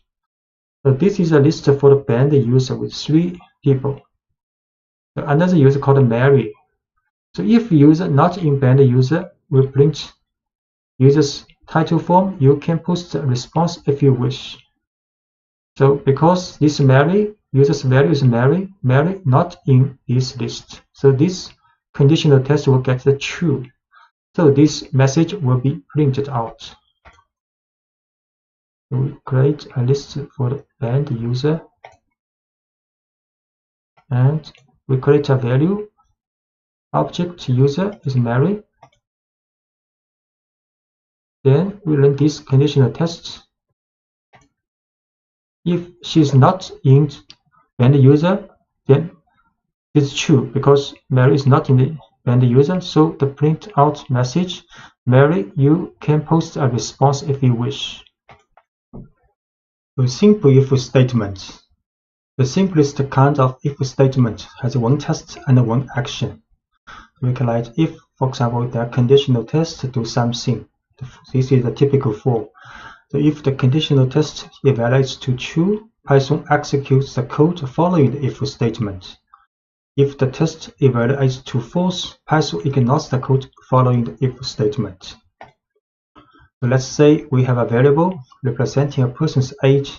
So this is a list for the banned user with 3 people. So another user called Mary. So if user not in banned user will print user's title form, you can post a response if you wish. So because this Mary, user's value is Mary not in this list. So this conditional test will get the true. So this message will be printed out. We create a list for the banned user, and we create a value. Object user is Mary. Then we run this conditional test. If she's not in banned user, then it's true because Mary is not in the banned user. So the print out message, Mary, you can post a response if you wish. A simple if statement. The simplest kind of if statement has one test and one action. We can write if, for example, the conditional test to do something. This is the typical form. So if the conditional test evaluates to true, Python executes the code following the if statement. If the test evaluates to false, Python ignores the code following the if statement. So let's say we have a variable representing a person's age,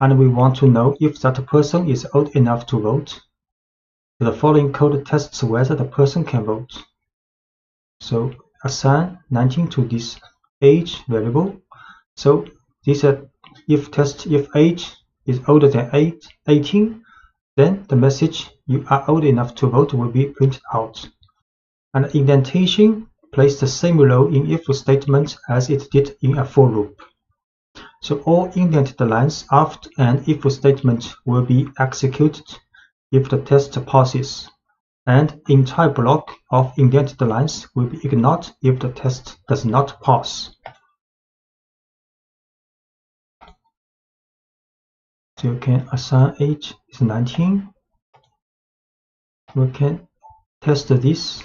and we want to know if that person is old enough to vote. So the following code tests whether the person can vote. So assign 19 to this age variable. So this if test if age is older than 18, then the message you are old enough to vote will be printed out. And indentation plays the same role in if statement as it did in a for loop. So all indented lines after an if statement will be executed if the test passes, and the entire block of indented lines will be ignored if the test does not pass. So you can assign age is 19. We can test this.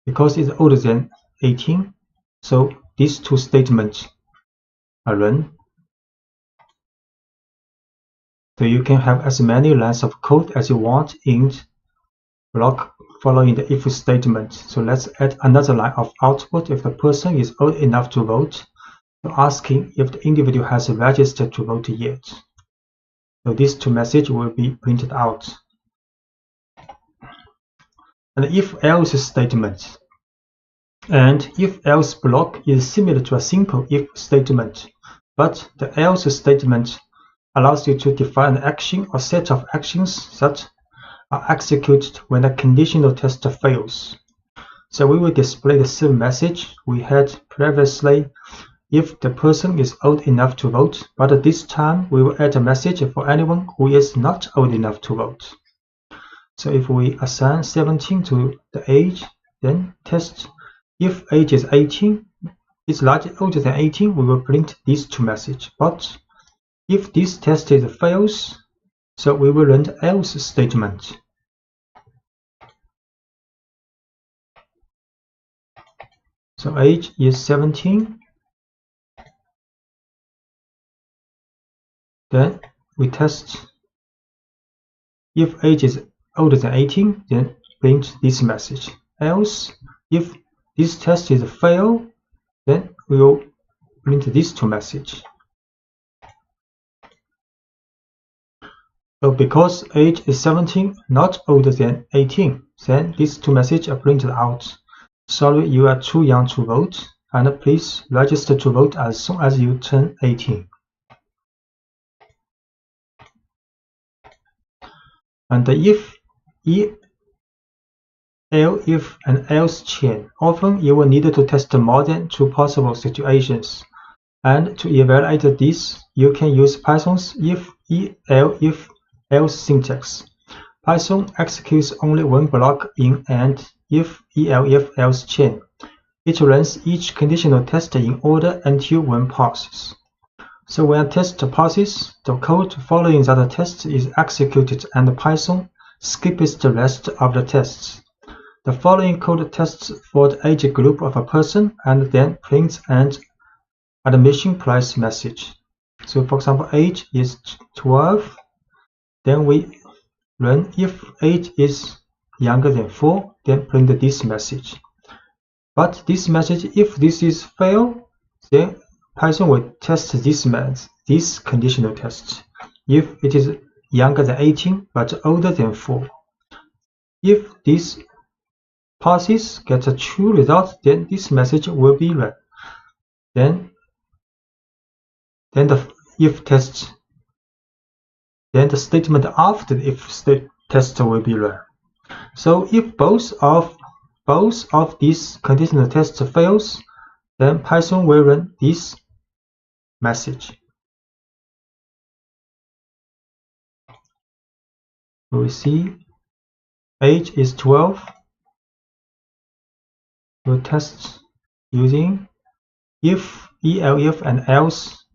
Because it's older than 18, so these 2 statements are run. So you can have as many lines of code as you want in block following the if statement. So let's add another line of output if the person is old enough to vote, so asking if the individual has registered to vote yet. So these 2 messages will be printed out. And if else statement. And if else block is similar to a simple if statement, but the else statement allows you to define an action or set of actions that are executed when a conditional test fails. So we will display the same message we had previously if the person is old enough to vote, but this time we will add a message for anyone who is not old enough to vote. So if we assign 17 to the age, then test if age is 18, is larger older than 18, we will print these two messages. But if this test fails, so we will run the else statement. So age is 17. Then we test if age is older than 18, then print this message. Else, if this test is fail, then we will print these two messages. So because age is 17, not older than 18, then these two messages are printed out. Sorry, you are too young to vote, and please register to vote as soon as you turn 18. And if and else chain, often you will need to test more than two possible situations. And to evaluate this, you can use Python's if else syntax. Python executes only one block in an if else chain. It runs each conditional test in order until one passes. So when a test passes, the code following that test is executed and Python skips the rest of the tests. The following code tests for the age group of a person and then prints an admission price message. So for example, age is 12. Then we run if age is younger than 4, then print this message. But this message, if this is fail, then Python will test this conditional test. If it is younger than 18 but older than 4. If this passes, gets a true result, then this message will be run. Then the if test, then the statement after the if test will be run. So if both of these conditional tests fails, then Python will run this message. We see age is 12. We'll test using if, elif, and else.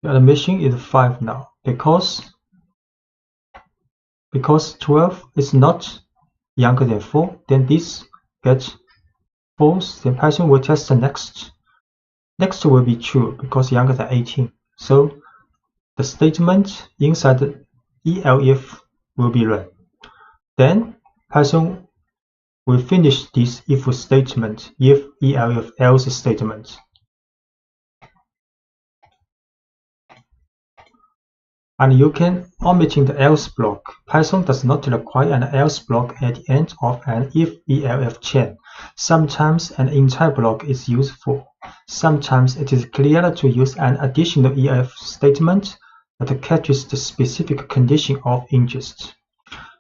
The admission is 5 now because 12 is not younger than 4. Then this gets false. Then Python will test the next. Next will be true because younger than 18. So the statement inside the elif will be run. Then Python will finish this if statement, if, elif, else statement. And you can omitting the else block. Python does not require an else block at the end of an if, elif chain. Sometimes an entire block is useful. Sometimes it is clearer to use an additional if statement that catches the specific condition of interest.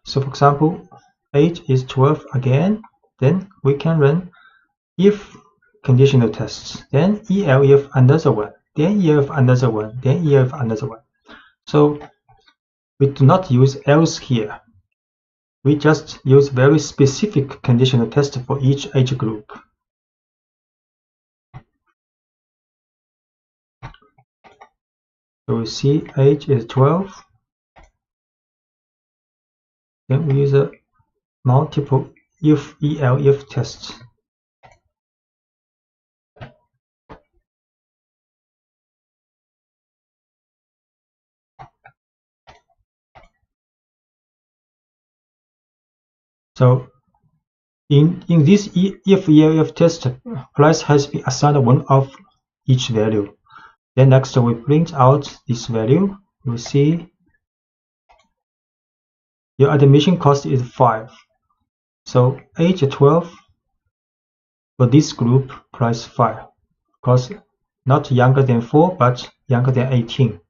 So for example, age is 12 again, then we can run if conditional tests, then elif another one, then elif another one, then elif another one. So we do not use else here. We just use very specific conditional test for each age group. So we see age is 12. Then we use a multiple if, elif tests. So in this if, elif test, price has been assigned one of each value. Then next we print out this value. You see your admission cost is 5. So age 12 for this group, price 5, because not younger than 4 but younger than 18.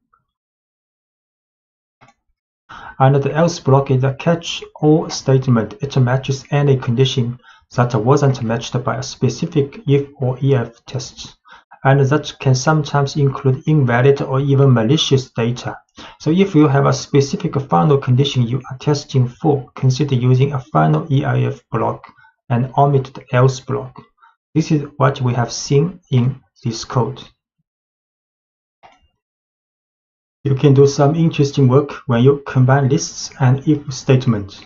And the else block is a catch-all statement. It matches any condition that wasn't matched by a specific if or if test, and that can sometimes include invalid or even malicious data. So if you have a specific final condition you are testing for, consider using a final if block and omit the else block. This is what we have seen in this code. You can do some interesting work when you combine lists and if statements.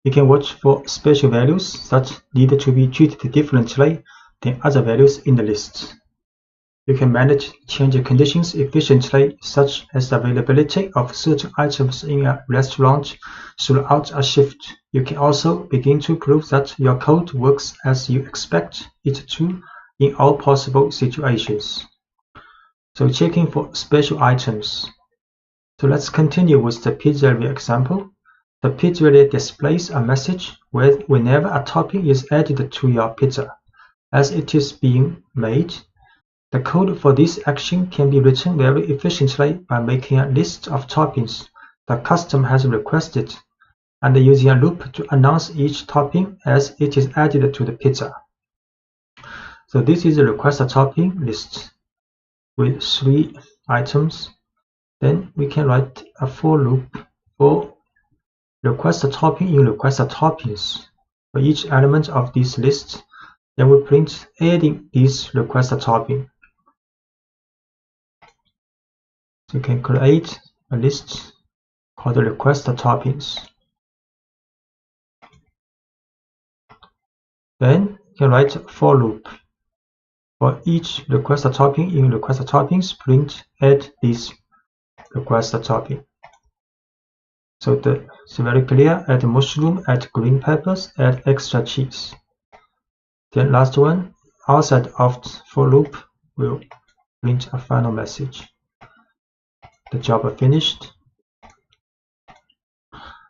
You can watch for special values that need to be treated differently than other values in the list. You can manage change conditions efficiently, such as the availability of certain items in a restaurant throughout a shift. You can also begin to prove that your code works as you expect it to in all possible situations. So checking for special items. So let's continue with the pizzeria example. The pizzeria displays a message whenever a topping is added to your pizza. As it is being made, the code for this action can be written very efficiently by making a list of toppings the customer has requested and using a loop to announce each topping as it is added to the pizza. So this is a request a topping list with 3 items. Then we can write a for loop for request a topping in request a toppings for each element of this list. Then we print adding this request a topping. So you can create a list called request toppings. Then you can write a for loop for each request topping in request toppings. Print add this request topping. So it's very clear. Add mushroom, add green peppers, add extra cheese. Then last one, outside of the for loop will print a final message. The job finished.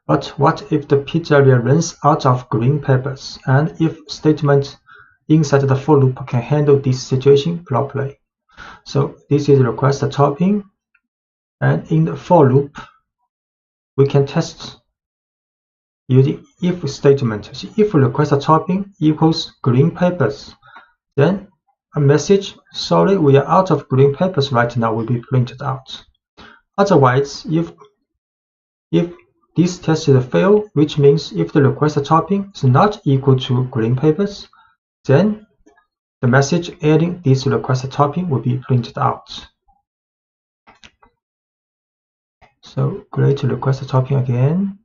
But what if the pizzeria runs out of green peppers, and if statement inside the for loop can handle this situation properly? So this is request a topping, and in the for loop we can test using if statement. So if request a topping equals green peppers, then a message, sorry, we are out of green peppers right now, will be printed out. Otherwise, if this test is a fail, which means if the request topping is not equal to green peppers, then the message adding this request topping will be printed out. So create a request topping again.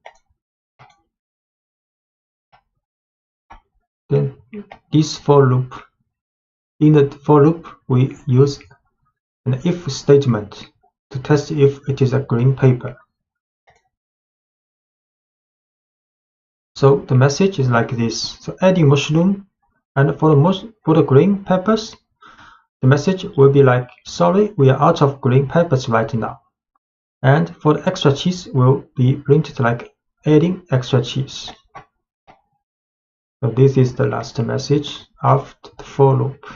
Then this for loop. In the for loop, we use an if statement to test if it is a green pepper. So the message is like this. So adding mushroom, and for the green peppers, the message will be like, sorry, we are out of green peppers right now. And for the extra cheese will be printed like adding extra cheese. So this is the last message of the for loop.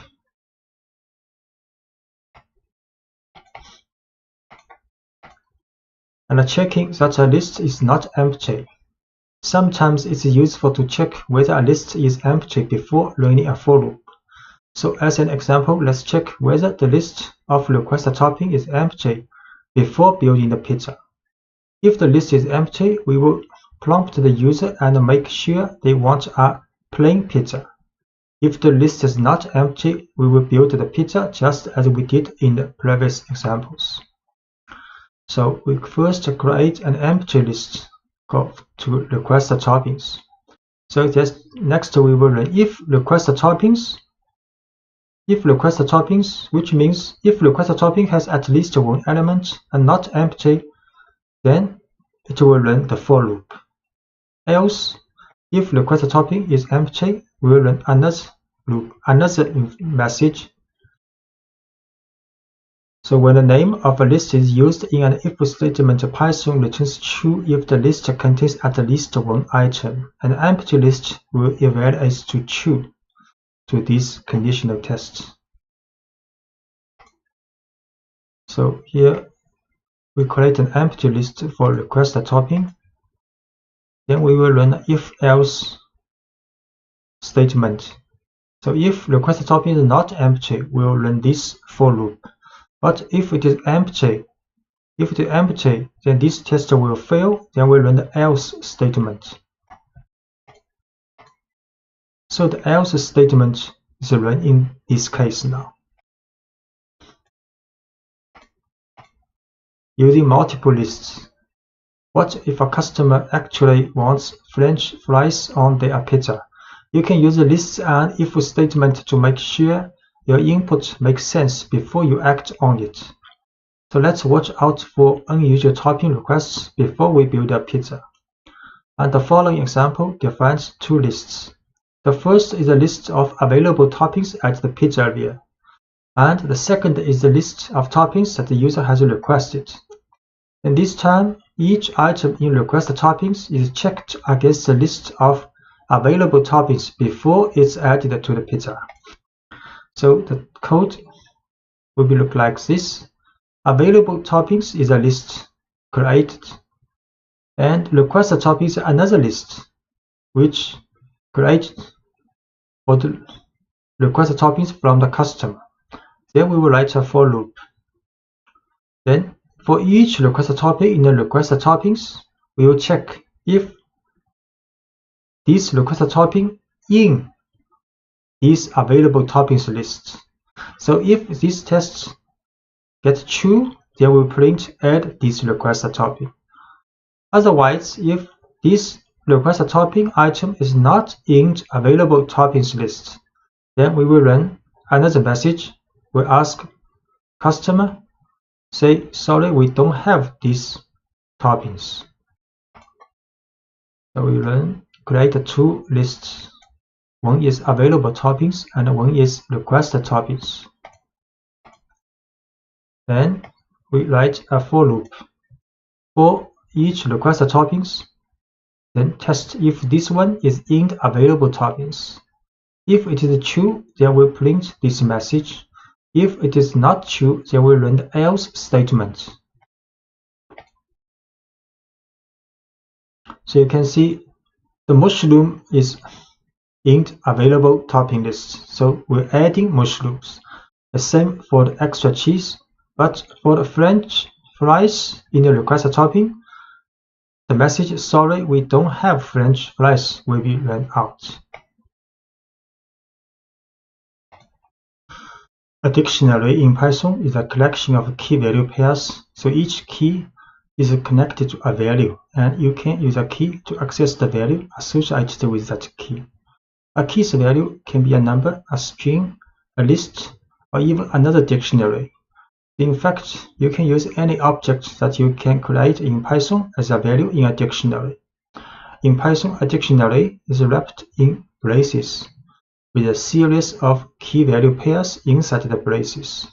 And checking that a list is not empty. Sometimes it's useful to check whether a list is empty before running a for loop. So as an example, let's check whether the list of request topping is empty before building the pizza. If the list is empty, we will prompt the user and make sure they want a plain pizza. If the list is not empty, we will build the pizza just as we did in the previous examples. So we first create an empty list to request toppings. So next we will run if request toppings, which means if request topping has at least one element and not empty, then it will run the for loop. Else, if request topping is empty, we will run another message. So when the name of a list is used in an if statement, Python returns true if the list contains at least one item. An empty list will evaluate to true to this conditional test. So here we create an empty list for request topping. Then we will run if else statement. So if request topic is not empty, we'll run this for loop. But if it is empty, then this test will fail, then we run the else statement. So the else statement is run in this case now. Using multiple lists. What if a customer actually wants French fries on their pizza? You can use the lists and if statement to make sure your input makes sense before you act on it. So let's watch out for unusual topping requests before we build a pizza. And the following example defines two lists. The first is a list of available toppings at the pizzeria, and the second is the list of toppings that the user has requested. And this time, each item in request toppings is checked against the list of available toppings before it's added to the pizza. So the code will look like this. Available toppings is a list created, and request toppings is another list which created for the request toppings from the customer. Then we will write a for loop. Then for each request topic in the request toppings, we will check if this request topic in this available toppings list. So if this test gets true, then we will print add this request topic. Otherwise, if this request topping item is not in available toppings list, then we will run another message. We ask customer, say, sorry, we don't have these toppings. So we run create two lists. One is available toppings and one is request toppings. Then we write a for loop for each request toppings. Then test if this one is in available toppings. If it is true, then we print this message. If it is not true, then we run the else statement. So you can see the mushroom is in available topping list. So we're adding mushrooms. The same for the extra cheese, but for the French fries in the request topping, the message, sorry, we don't have French fries, will be run out. A dictionary in Python is a collection of key-value pairs, so each key is connected to a value, and you can use a key to access the value associated with that key. A key's value can be a number, a string, a list, or even another dictionary. In fact, you can use any object that you can create in Python as a value in a dictionary. In Python, a dictionary is wrapped in braces, with a series of key-value pairs inside the braces.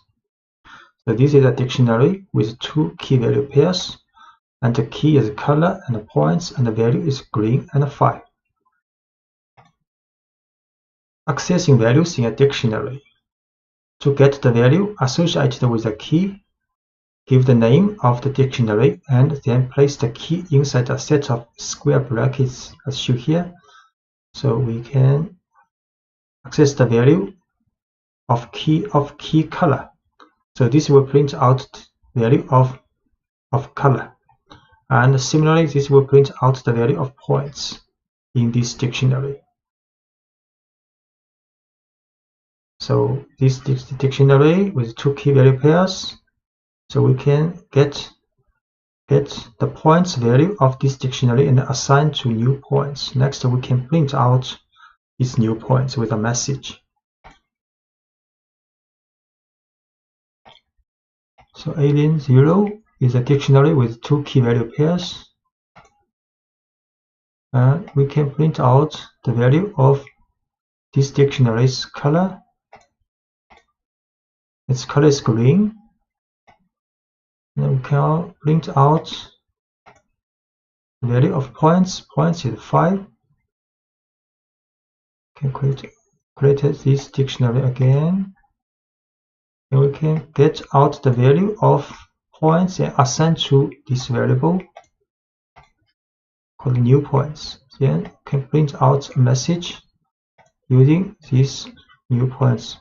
So this is a dictionary with two key-value pairs, and the key is color and points, and the value is green and 5. Accessing values in a dictionary. To get the value associated with the key, give the name of the dictionary, and then place the key inside a set of square brackets as shown here. So we can access the value of key color. So this will print out the value of color. And similarly, this will print out the value of points in this dictionary. So this dictionary with two key-value pairs. So we can get the points value of this dictionary and assign to new points. Next, we can print out these new points with a message. So alien 0 is a dictionary with two key-value pairs. And we can print out the value of this dictionary's color. Its color is green. Then we can print out the value of points. Points is 5. Can create this dictionary again. And we can get out the value of points and assign to this variable called new points. Then we can print out a message. using these new points.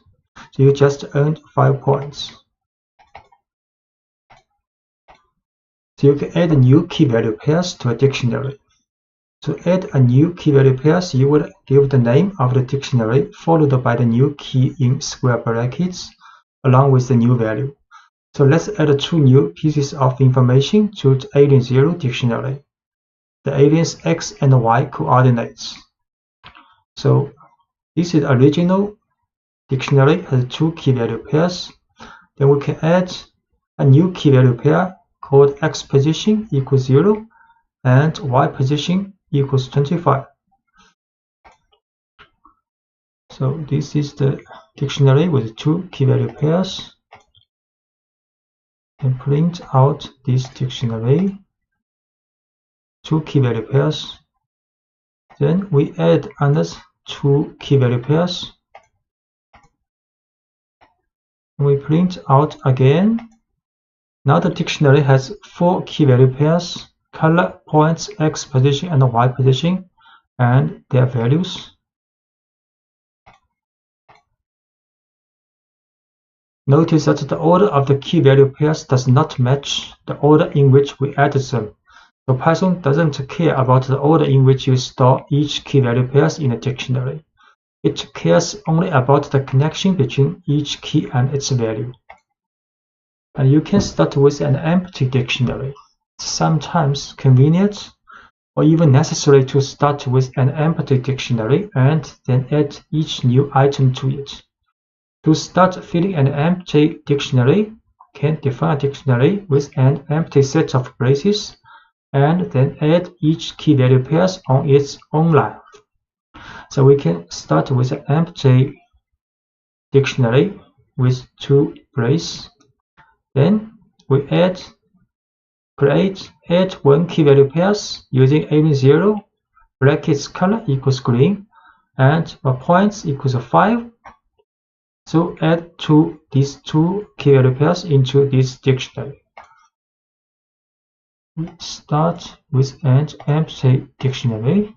So you just earned 5 points. So you can add new key value pairs to a dictionary. To add a new key value pairs, you would give the name of the dictionary followed by the new key in square brackets along with the new value. So let's add 2 new pieces of information to the alien0 dictionary. The alien's x and y coordinates. So this is original dictionary has 2 key value pairs. Then we can add a new key value pair called x position equals 0 and y position equals 25. So this is the dictionary with 2 key value pairs. And print out this dictionary, 2 key value pairs. Then we add another 2 key value pairs. And we print out again. Now the dictionary has 4 key value pairs, color, points, x position and y position, and their values. Notice that the order of the key value pairs does not match the order in which we added them. So Python doesn't care about the order in which you store each key value pairs in a dictionary. It cares only about the connection between each key and its value. And you can start with an empty dictionary. It's sometimes convenient or even necessary to start with an empty dictionary and then add each new item to it. To start filling an empty dictionary, you can define a dictionary with an empty set of braces and then add each key value pairs on its own line. So we can start with an empty dictionary with 2 braces. Then we add 1 key value pairs using alien0 brackets color equals green and points equals 5. So add these 2 key value pairs into this dictionary. We start with an empty dictionary.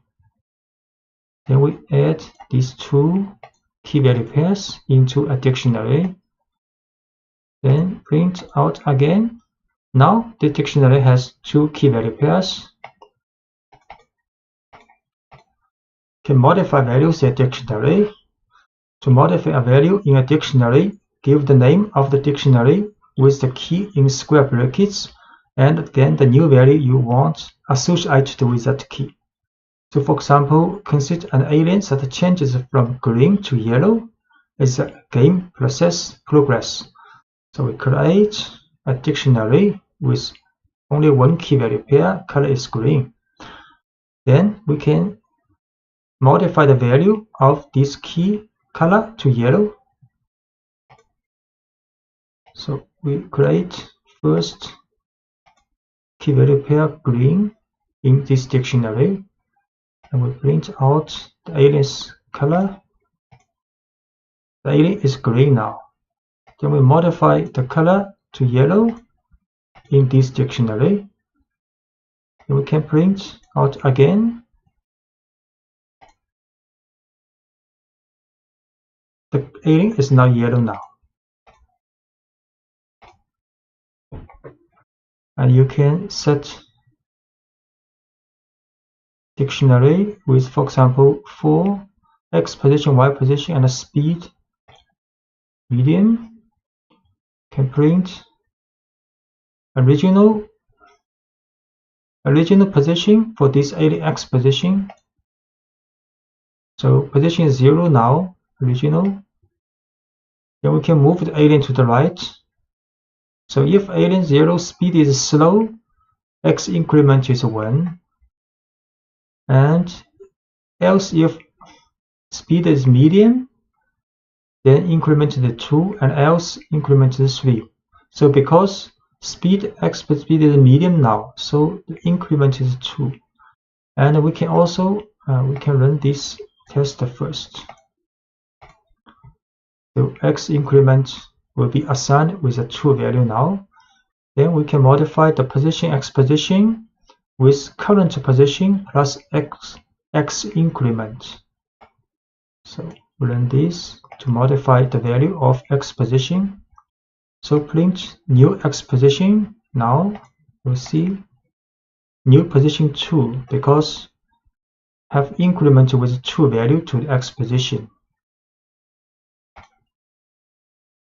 Then we add these 2 key value pairs into a dictionary. Then print out again. Now the dictionary has 2 key value pairs. Can modify values in a dictionary. To modify a value in a dictionary, give the name of the dictionary with the key in square brackets and then the new value you want associated with that key. So for example, consider an alien that changes from green to yellow as a game process progress. So we create a dictionary with only 1 key value pair, color is green. Then we can modify the value of this key color to yellow. So we create first key value pair green in this dictionary and we print out the alien's color. The alien is green now. Then we modify the color to yellow in this dictionary. And we can print out again. The alien is now yellow now. And you can set dictionary with, for example, 4 x position, y position, and a speed medium. Can print original position for this alien x position. So position is 0 now, original. Then we can move the alien to the right. So if alien 0 speed is slow, x increment is 1. And else if speed is medium, then increment is 2 and else increment is 3. So because x speed is medium now, so the increment is 2. And we can also we can run this test first. So x increment will be assigned with a 2 value now. Then we can modify the position x position with current position plus x increment. So run this to modify the value of x position. So print new x position. Now you'll see new position 2 because have increment with 2 value to the x position.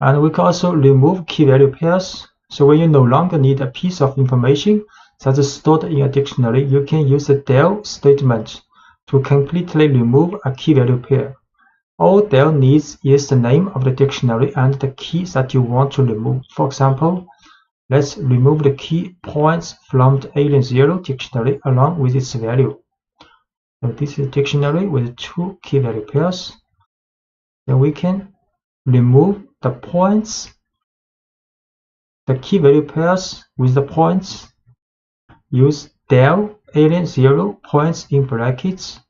And we can also remove key value pairs. So when you no longer need a piece of information that is stored in a dictionary, you can use the del statement to completely remove a key value pair. All del needs is the name of the dictionary and the key that you want to remove. For example, let's remove the key points from the alien 0 dictionary along with its value. So this is a dictionary with 2 key value pairs. Then we can remove the points, the key value pairs with the points. Use del alien 0 points in brackets.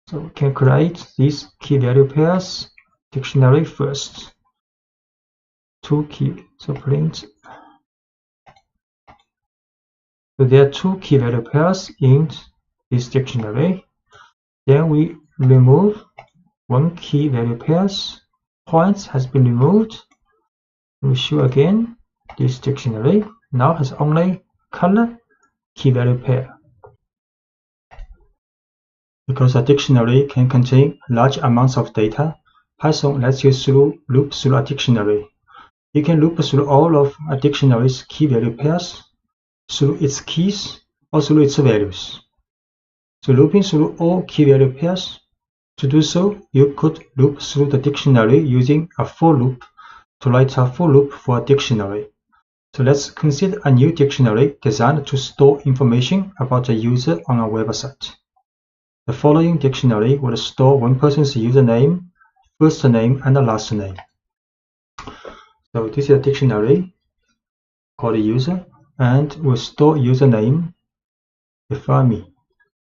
So we can create these key value pairs dictionary first. 2 key, so print. So there are 2 key value pairs in this dictionary. Then we remove 1 key value pairs. Points has been removed. We show again this dictionary now has only color key value pair. Because a dictionary can contain large amounts of data, Python lets you loop through a dictionary. You can loop through all of a dictionary's key value pairs, through its keys, or through its values. So looping through all key value pairs, to do so, you could loop through the dictionary using a for loop to write a for loop for a dictionary. So let's consider a new dictionary designed to store information about a user on a website. The following dictionary will store one person's username, first name, and last name. So this is a dictionary called user, and will store username Fermi,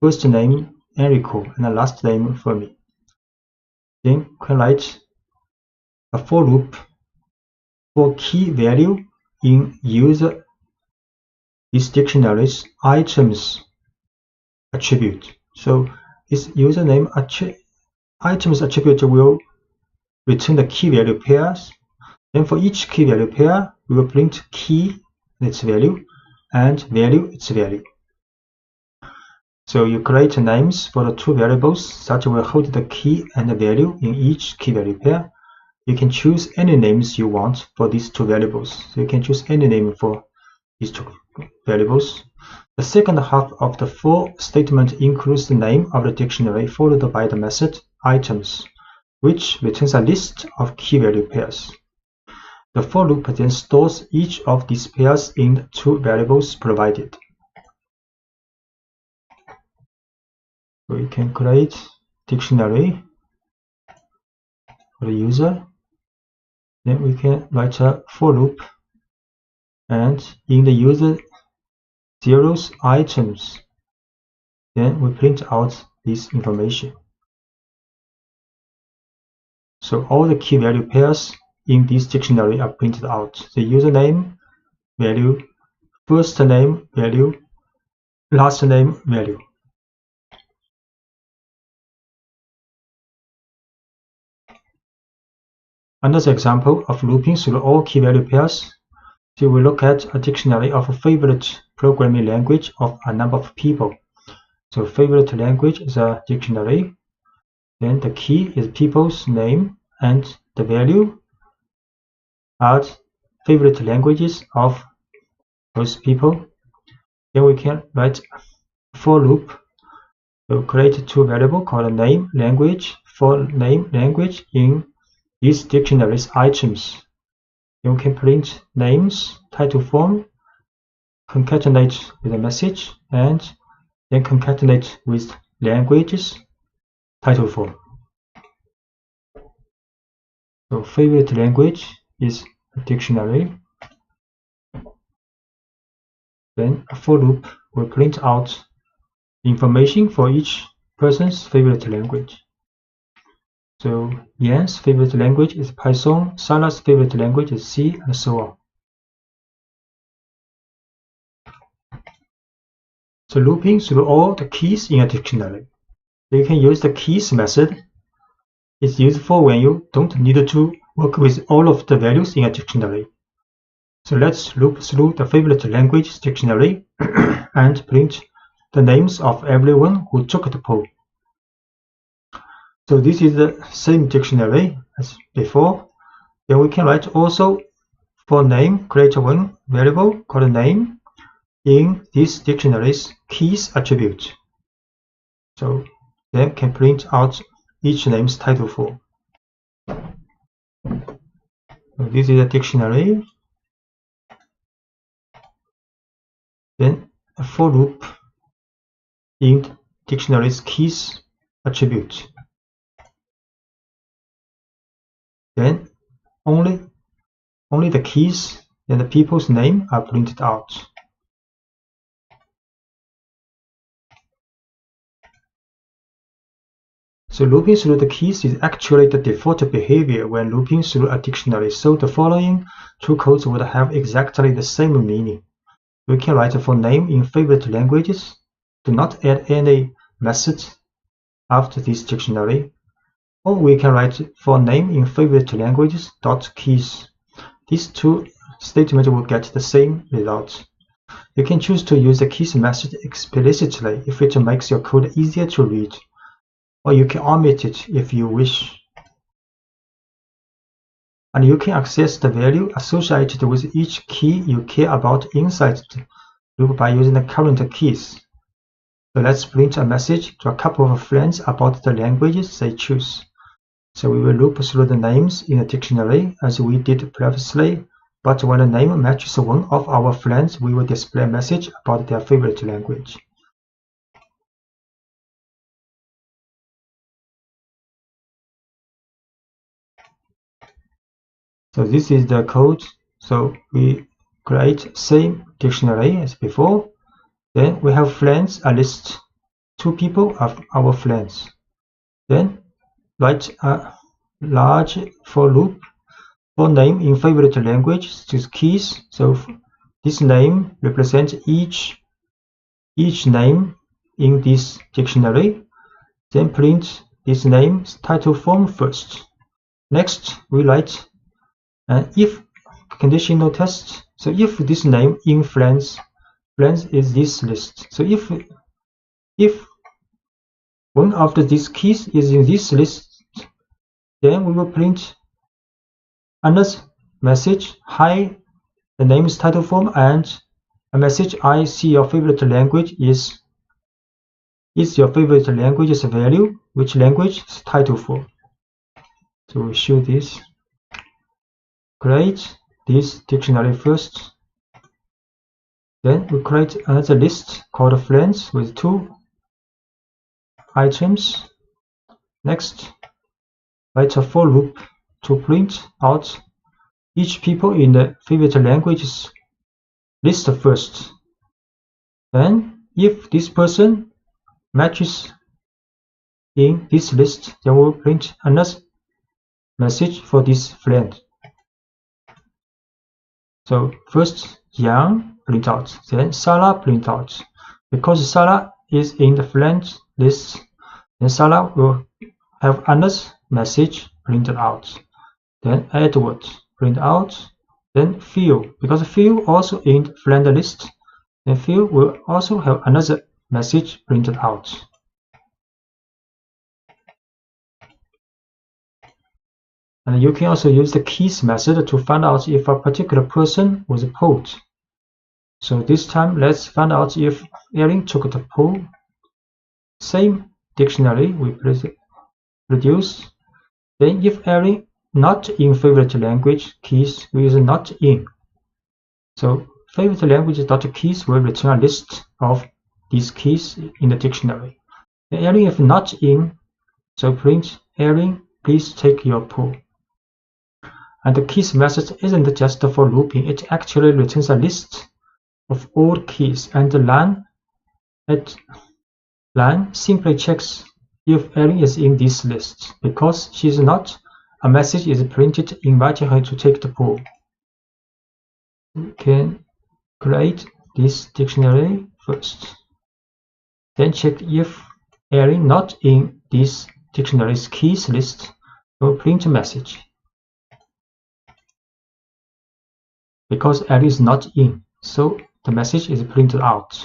first name Enrico, and last name Fermi. Then can write a for loop for key value in user this dictionary's items attribute. So this username items attribute will return the key value pairs. Then for each key value pair, we will print key its value and value its value. So you create names for the 2 variables that will hold the key and the value in each key value pair. You can choose any names you want for these 2 variables. So you can choose any name for these 2 variables. The second half of the for statement includes the name of the dictionary followed by the method items, which returns a list of key value pairs. The for loop then stores each of these pairs in the 2 variables provided. So we can create dictionary for the user. Then we can write a for loop, and in the user zeros items, then we print out this information. So all the key value pairs in this dictionary are printed out. The username value, first name value, last name value. Another example of looping through all key value pairs. So we look at a dictionary of a favorite programming language of a number of people. So favorite language is a dictionary. Then the key is people's name, and the value are favorite languages of those people. Then we can write for loop. We'll create 2 variables called name language for name language in these dictionaries items. Then we can print names title form, concatenate with a message, and then concatenate with languages title form. So favorite language is a dictionary. Then a for loop will print out information for each person's favorite language. So Yan's favorite language is Python, Sarah's favorite language is C, and so on. So looping through all the keys in a dictionary. So you can use the keys method. It's useful when you don't need to work with all of the values in a dictionary. So let's loop through the favorite language dictionary and print the names of everyone who took the poll. So this is the same dictionary as before. Then we can write also for name, create one variable called name in this dictionary's keys attribute. So then can print out each name's title form. So this is a dictionary. Then a for loop in dictionary's keys attribute. Then only the keys and the people's name are printed out. So looping through the keys is actually the default behavior when looping through a dictionary. So the following two codes would have exactly the same meaning. We can write for name in favorite languages. Do not add any methods after this dictionary. Or we can write for name in favorite languages dot keys. These two statements will get the same result. You can choose to use the keys method explicitly if it makes your code easier to read, or you can omit it if you wish. And you can access the value associated with each key you care about inside the loop by using the current keys. So let's print a message to a couple of friends about the languages they choose. So we will loop through the names in the dictionary as we did previously, but when a name matches one of our friends, we will display a message about their favorite language. So this is the code. So we create same dictionary as before. Then we have friends, a list, 2 people of our friends. Then write a large for loop for name in favorite language to keys. So this name represents each name in this dictionary. Then print this name's title form first. Next, we write an if conditional test. So if this name in friends is this list. So if one of these keys is in this list, then we will print another message, hi, the name's title form, and a message, I see your favorite language is your favorite language's value, which language is title form. So we show this. Create this dictionary first. Then we create another list called friends with 2 items. Next, write a for loop to print out each people in the favorite languages list first. Then, if this person matches in this list, then we'll print another message for this friend. So first, Yang print out, then Sarah print out. Because Sarah is in the friend list, then Sarah will have another message printed out. Then Edward print out. Then Phil, because Phil also in the friend list, then Phil will also have another message printed out. And you can also use the keys method to find out if a particular person was polled. So this time, let's find out if Erin took the poll. Same dictionary we produce. Then if Erin not in favorite language keys, we use not in. So favorite language.keys will return a list of these keys in the dictionary. Erin if not in, so print Erin, please take your poll. And the keys method isn't just for looping, it actually returns a list of all keys, and the line simply checks if Erin is in this list. Because she is not, a message is printed inviting her to take the poll. We can create this dictionary first. Then check if alien not in this dictionary's keys list, we'll print a message. Because alien is not in, so the message is printed out.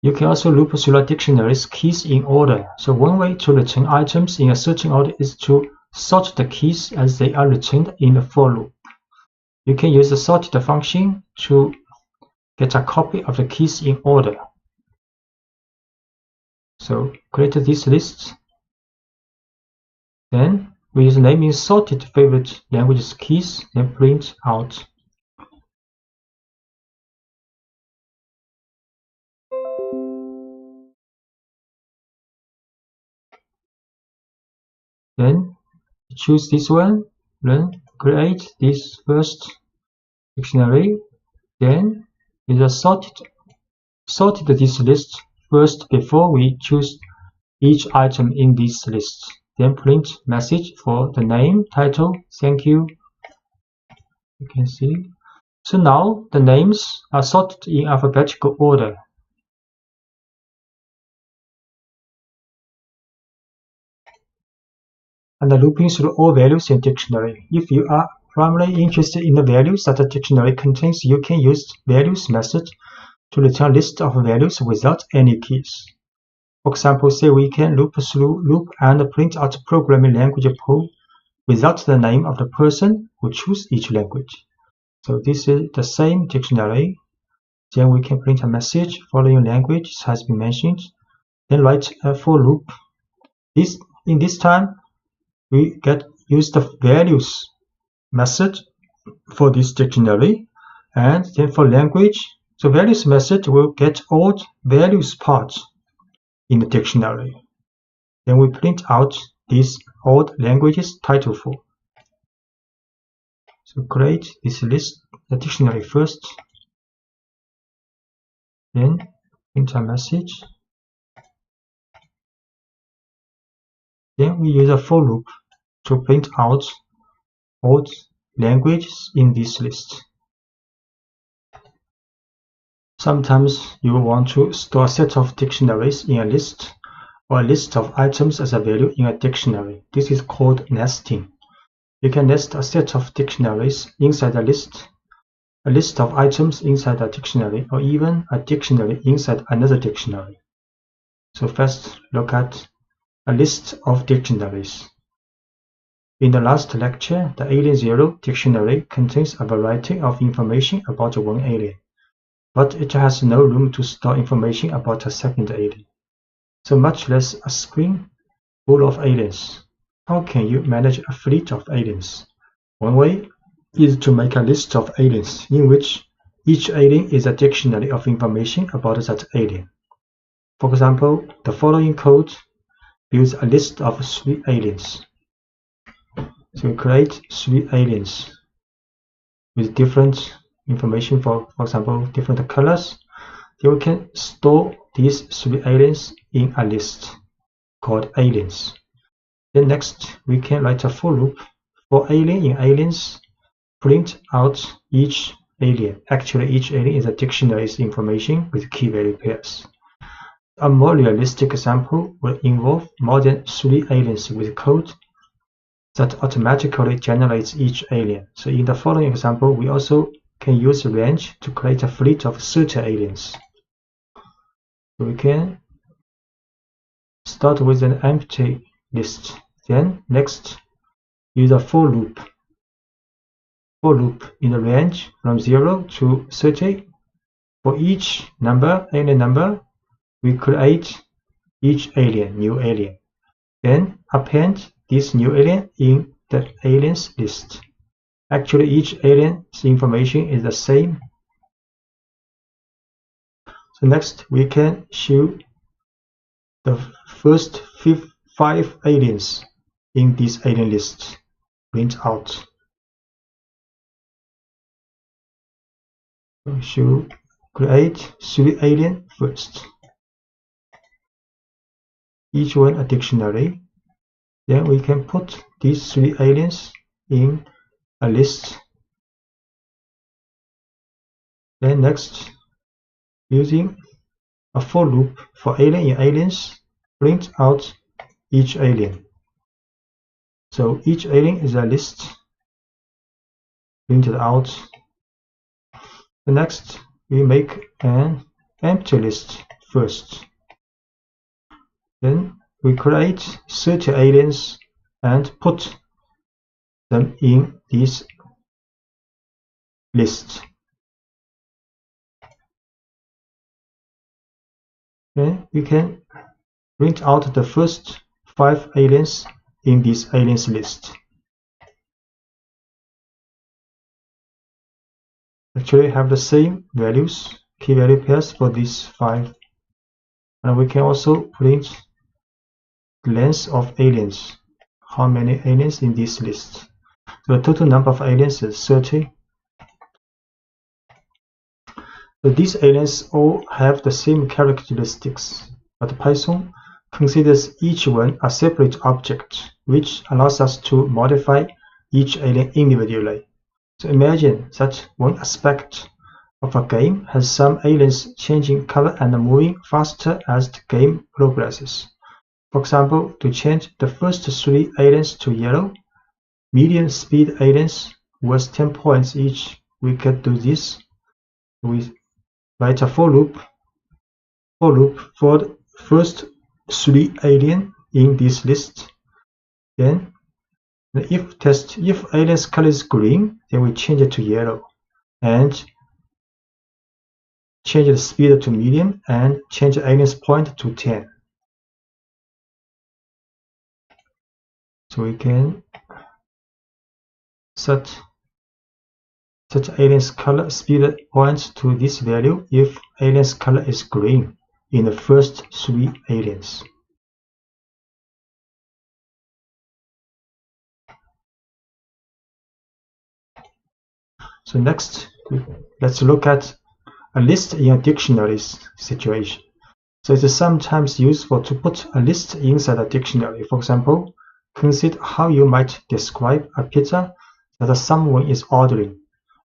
You can also loop through a dictionary's keys in order. So one way to return items in a certain order is to sort the keys as they are returned in a for loop. You can use the sorted function to get a copy of the keys in order. So create this list. Then we use naming sorted favorite languages keys, then print out. Then choose this one, then create this first dictionary, then use a sorted this list first before we choose each item in this list. Then print message for the name, title, thank you. You can see. So now the names are sorted in alphabetical order. And looping through all values in dictionary. If you are primarily interested in the values that the dictionary contains, you can use values method to return a list of values without any keys. For example, say we can loop through loop and print out programming language pool without the name of the person who chose each language. So this is the same dictionary. Then we can print a message following language has been mentioned. Then write a for loop. In this time, we use the values method for this dictionary, and then for language, the values method will get all values parts in the dictionary. Then we print out these old languages title for. So create this list, the dictionary first, then print a message. Then we use a for loop to print out all languages in this list. Sometimes you want to store a set of dictionaries in a list or a list of items as a value in a dictionary. This is called nesting. You can nest a set of dictionaries inside a list of items inside a dictionary, or even a dictionary inside another dictionary. So first look at a list of dictionaries. In the last lecture, the Alien Zero dictionary contains a variety of information about one alien, but it has no room to store information about a second alien, so much less a screen full of aliens. How can you manage a fleet of aliens? One way is to make a list of aliens in which each alien is a dictionary of information about that alien. For example, the following code builds a list of 3 aliens. So we create 3 aliens with different information, for example, different colors. Then we can store these 3 aliens in a list called aliens. Then next, we can write a for loop for alien in aliens, print out each alien. Actually, each alien is a dictionary's information with key value pairs. A more realistic example will involve more than 3 aliens with code that automatically generates each alien. So in the following example, we also can use range to create a fleet of 30 aliens. So we can start with an empty list. Then next, use a for loop. For loop in the range from 0 to 30. For each alien number, we create each alien, new alien. Then append this new alien in the aliens list. Actually, each alien's information is the same. So next, we can show the first 5 aliens in this alien list. Print out. We should create 3 aliens first. Each one a dictionary. Then we can put these 3 aliens in a list Then next, using a for loop for alien in aliens, print out each alien. So each alien is a list printed out. The next, we make an empty list first. Then we create 30 aliens and put them in this list. Then we can print out the first 5 aliens in this aliens list. Actually have the same values, key value pairs for these 5. And we can also print the length of aliens, how many aliens in this list. So the total number of aliens is 30. So these aliens all have the same characteristics, but Python considers each one a separate object, which allows us to modify each alien individually. So imagine that one aspect of a game has some aliens changing color and moving faster as the game progresses. For example, to change the first 3 aliens to yellow, medium speed aliens worth 10 points each. We could do this. We write a for loop for the first 3 alien in this list. Then the if test, if alien's color is green, then we change it to yellow, and change the speed to medium, and change the alien's point to 10. So we can set alien's color speed point to this value if alien's color is green in the first 3 aliens. So next, let's look at a list in a dictionaries situation. So it is sometimes useful to put a list inside a dictionary. For example, consider how you might describe a pizza that someone is ordering.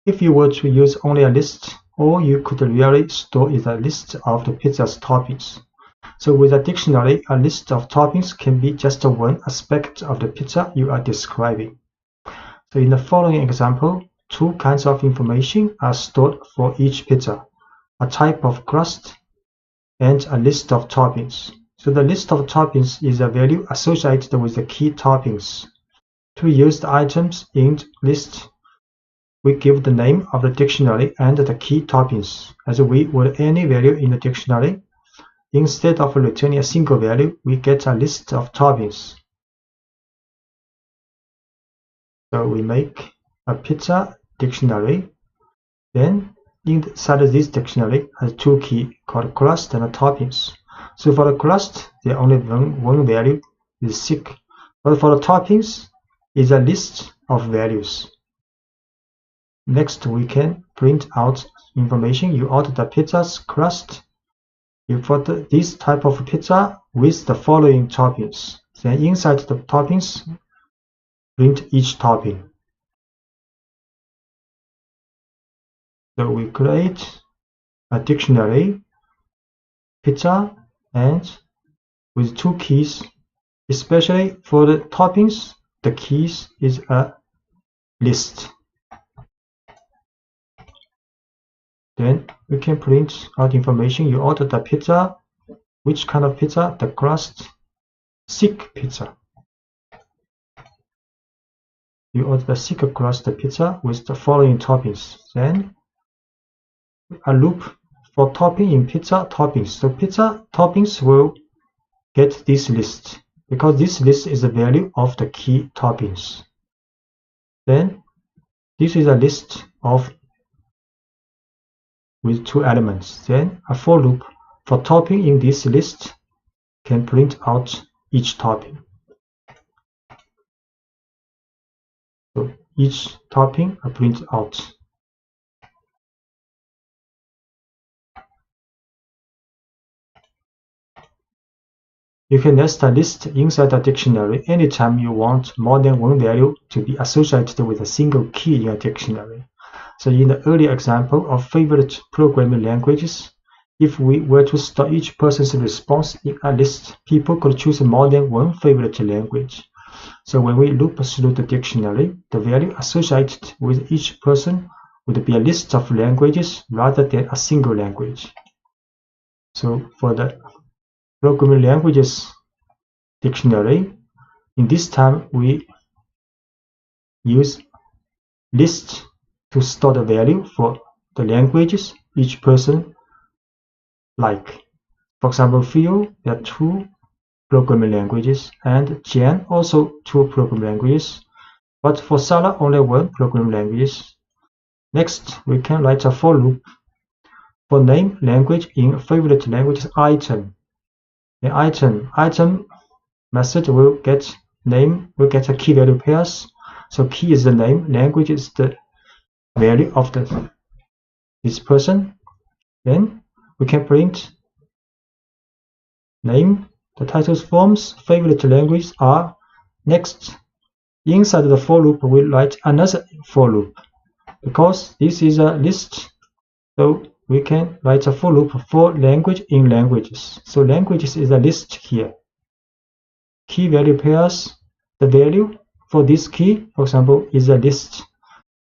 If you were to use only a list, all you could really store is a list of the pizza's toppings. So with a dictionary, a list of toppings can be just one aspect of the pizza you are describing. So in the following example, 2 kinds of information are stored for each pizza: a type of crust and a list of toppings. So the list of toppings is a value associated with the key toppings. To use the items in the list, we give the name of the dictionary and the key toppings as we would any value in the dictionary. Instead of returning a single value, we get a list of toppings. So we make a pizza dictionary. Then inside this dictionary has 2 keys called crust and toppings. So for the crust, there only one value is 6. But for the toppings, is a list of values. Next, we can print out information. You order the pizza's crust. You put this type of pizza with the following toppings. Then inside the toppings, print each topping. So we create a dictionary, pizza, and with 2 keys, especially for the toppings, the keys is a list. Then we can print out information. You order the pizza. Which kind of pizza? The crust, thick pizza. You order the thick crust pizza with the following toppings. Then a loop for topping in pizza toppings. So pizza toppings will get this list because this list is the value of the key toppings. Then this is a list of with 2 elements. Then a for loop for topping in this list can print out each topping. So each topping are printed out. You can nest a list inside a dictionary anytime you want more than one value to be associated with a single key in a dictionary. So in the earlier example of favorite programming languages, if we were to store each person's response in a list, people could choose more than one favorite language. So when we loop through the dictionary, the value associated with each person would be a list of languages rather than a single language. So for the programming languages dictionary, in this time we use list to store the value for the languages each person like. For example, Phil, there are 2 programming languages, and Jen also 2 programming languages, but for Sarah only 1 programming language. Next, we can write a for loop for name language in favorite languages item. An item method will get a key value pairs. So key is the name, language is the value of this person. Then we can print name, the titles forms, favorite languages are. Next, inside the for loop, we'll write another for loop. Because this is a list, so we can write a for loop for language in languages. So languages is a list here. Key value pairs, the value for this key, for example, is a list.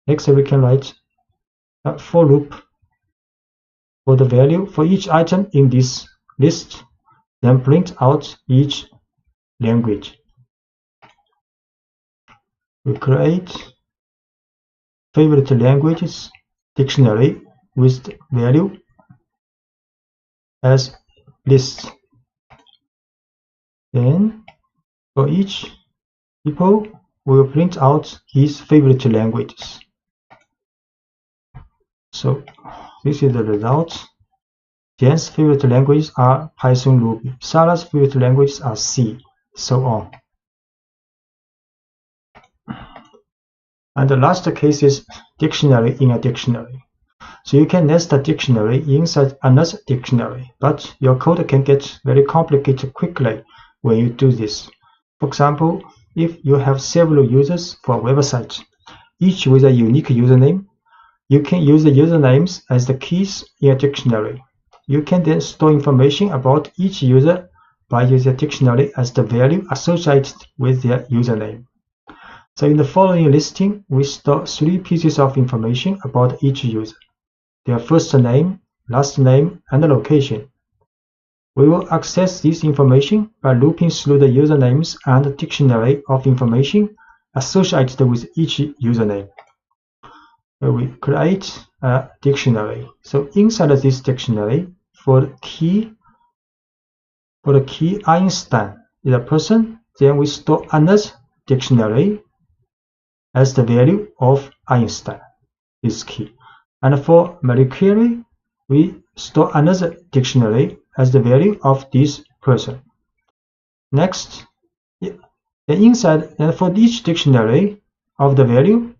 Next, we can write a for loop for the value for each item in this list, then print out each language. We create favorite languages dictionary with value as list. Then for each people, we will print out his favorite languages. So this is the result. Jen's favorite languages are Python, Ruby. Sarah's favorite languages are C, so on. And the last case is dictionary in a dictionary. So you can nest a dictionary inside another dictionary, but your code can get very complicated quickly when you do this. For example, if you have several users for a website, each with a unique username, you can use the usernames as the keys in a dictionary. You can then store information about each user by using a dictionary as the value associated with their username. So in the following listing, we store 3 pieces of information about each user: their first name, last name, and the location. We will access this information by looping through the usernames and the dictionary of information associated with each username. So we create a dictionary. So inside of this dictionary, for the key Einstein is a person, then we store another dictionary as the value of Einstein, this key. And for Marie Curie, we store another dictionary as the value of this person. Next, inside, and for each dictionary of the value,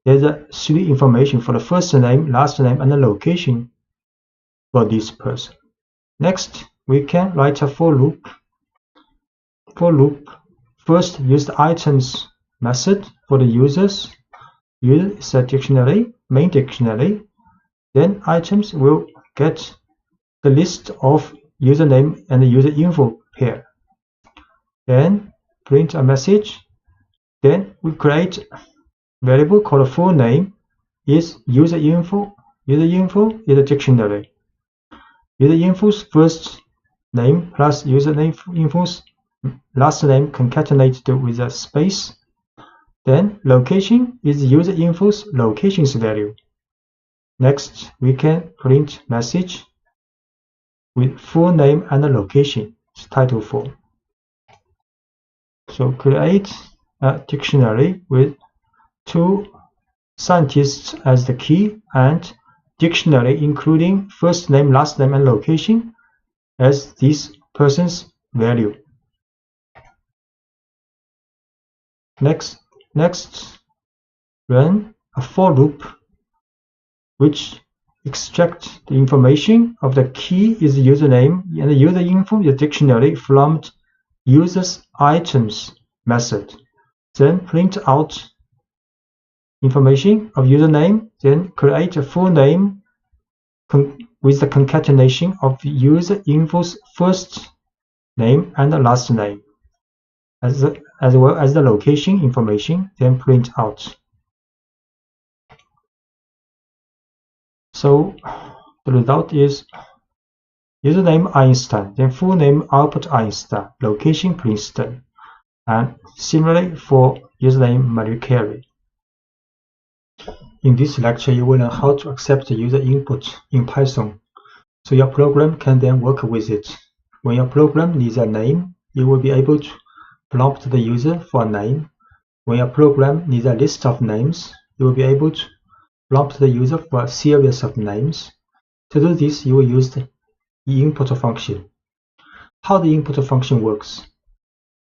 there's 3 information for the first name, last name, and the location for this person. Next, we can write a for loop. For loop, first use the items method for the users. User is a dictionary, main dictionary. Then items will get the list of username and the user info pair. Then print a message. Then we create a variable called full name is user info. User info is a dictionary. User info's first name plus user info's last name concatenated with a space. Then location is user info's location's value. Next, we can print message with full name and the location, title form. So create a dictionary with 2 scientists as the key and dictionary including first name, last name, and location as this person's value. Next, run a for loop which extracts the information of the key is the username and the user info, the dictionary, from user's items method. Then print out information of username, then create a full name with the concatenation of user info's first name and the last name, as well as the location information, then print out. So the result is username Einstein, then full name Albert Einstein, location Princeton, and similarly for username Marie Curie. In this lecture, you will learn how to accept the user input in Python, so your program can then work with it. When your program needs a name, you will be able to prompt the user for a name. When your program needs a list of names, you will be able to prompt the user for a series of names. To do this, you will use the input function. How the input function works?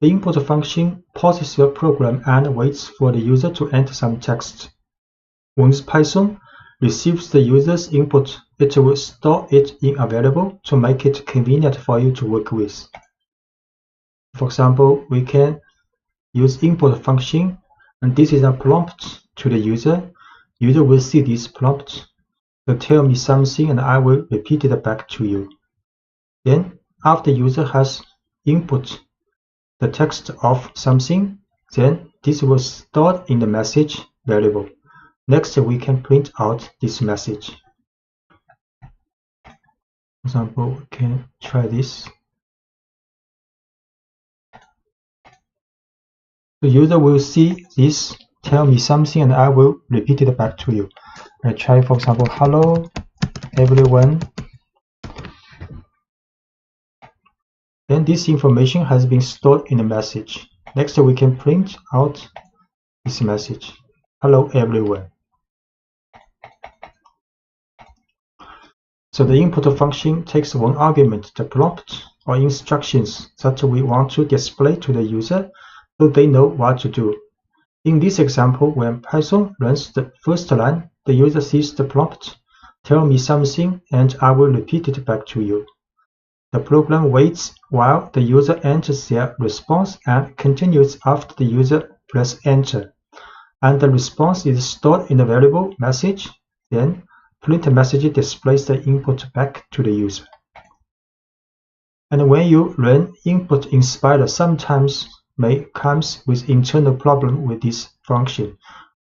The input function pauses your program and waits for the user to enter some text. Once Python receives the user's input, it will store it in a variable to make it convenient for you to work with. For example, we can use input function, and this is a prompt to the user. User will see this prompt. So tell me something and I will repeat it back to you. Then, after user has input the text of something, then this will store in the message variable. Next, we can print out this message. For example, we can try this. The user will see this, tell me something, and I will repeat it back to you. I try, for example, hello everyone. Then this information has been stored in the message. Next, we can print out this message. Hello everyone. So the input function takes one argument, the prompt or instructions that we want to display to the user so they know what to do. In this example, when Python runs the first line, the user sees the prompt, tell me something, and I will repeat it back to you. The program waits while the user enters their response and continues after the user presses enter. And the response is stored in the variable message, then print message displays the input back to the user. And when you run input in Spider, sometimes may comes with internal problem with this function.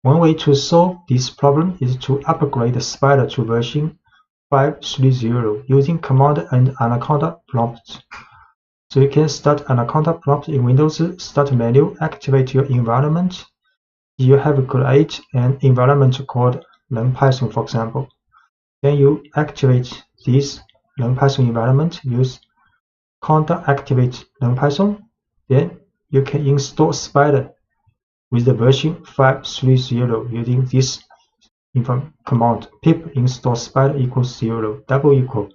One way to solve this problem is to upgrade the Spider to version 5.3.0 using command and Anaconda prompt. So you can start Anaconda prompt in Windows Start menu, activate your environment. You have create an environment called NumPy, for example. Then you activate this NumPy environment, use conda activate NumPy. Then you can install Spider with the version 5.3.0 using this command pip install spider equals 0 double equal.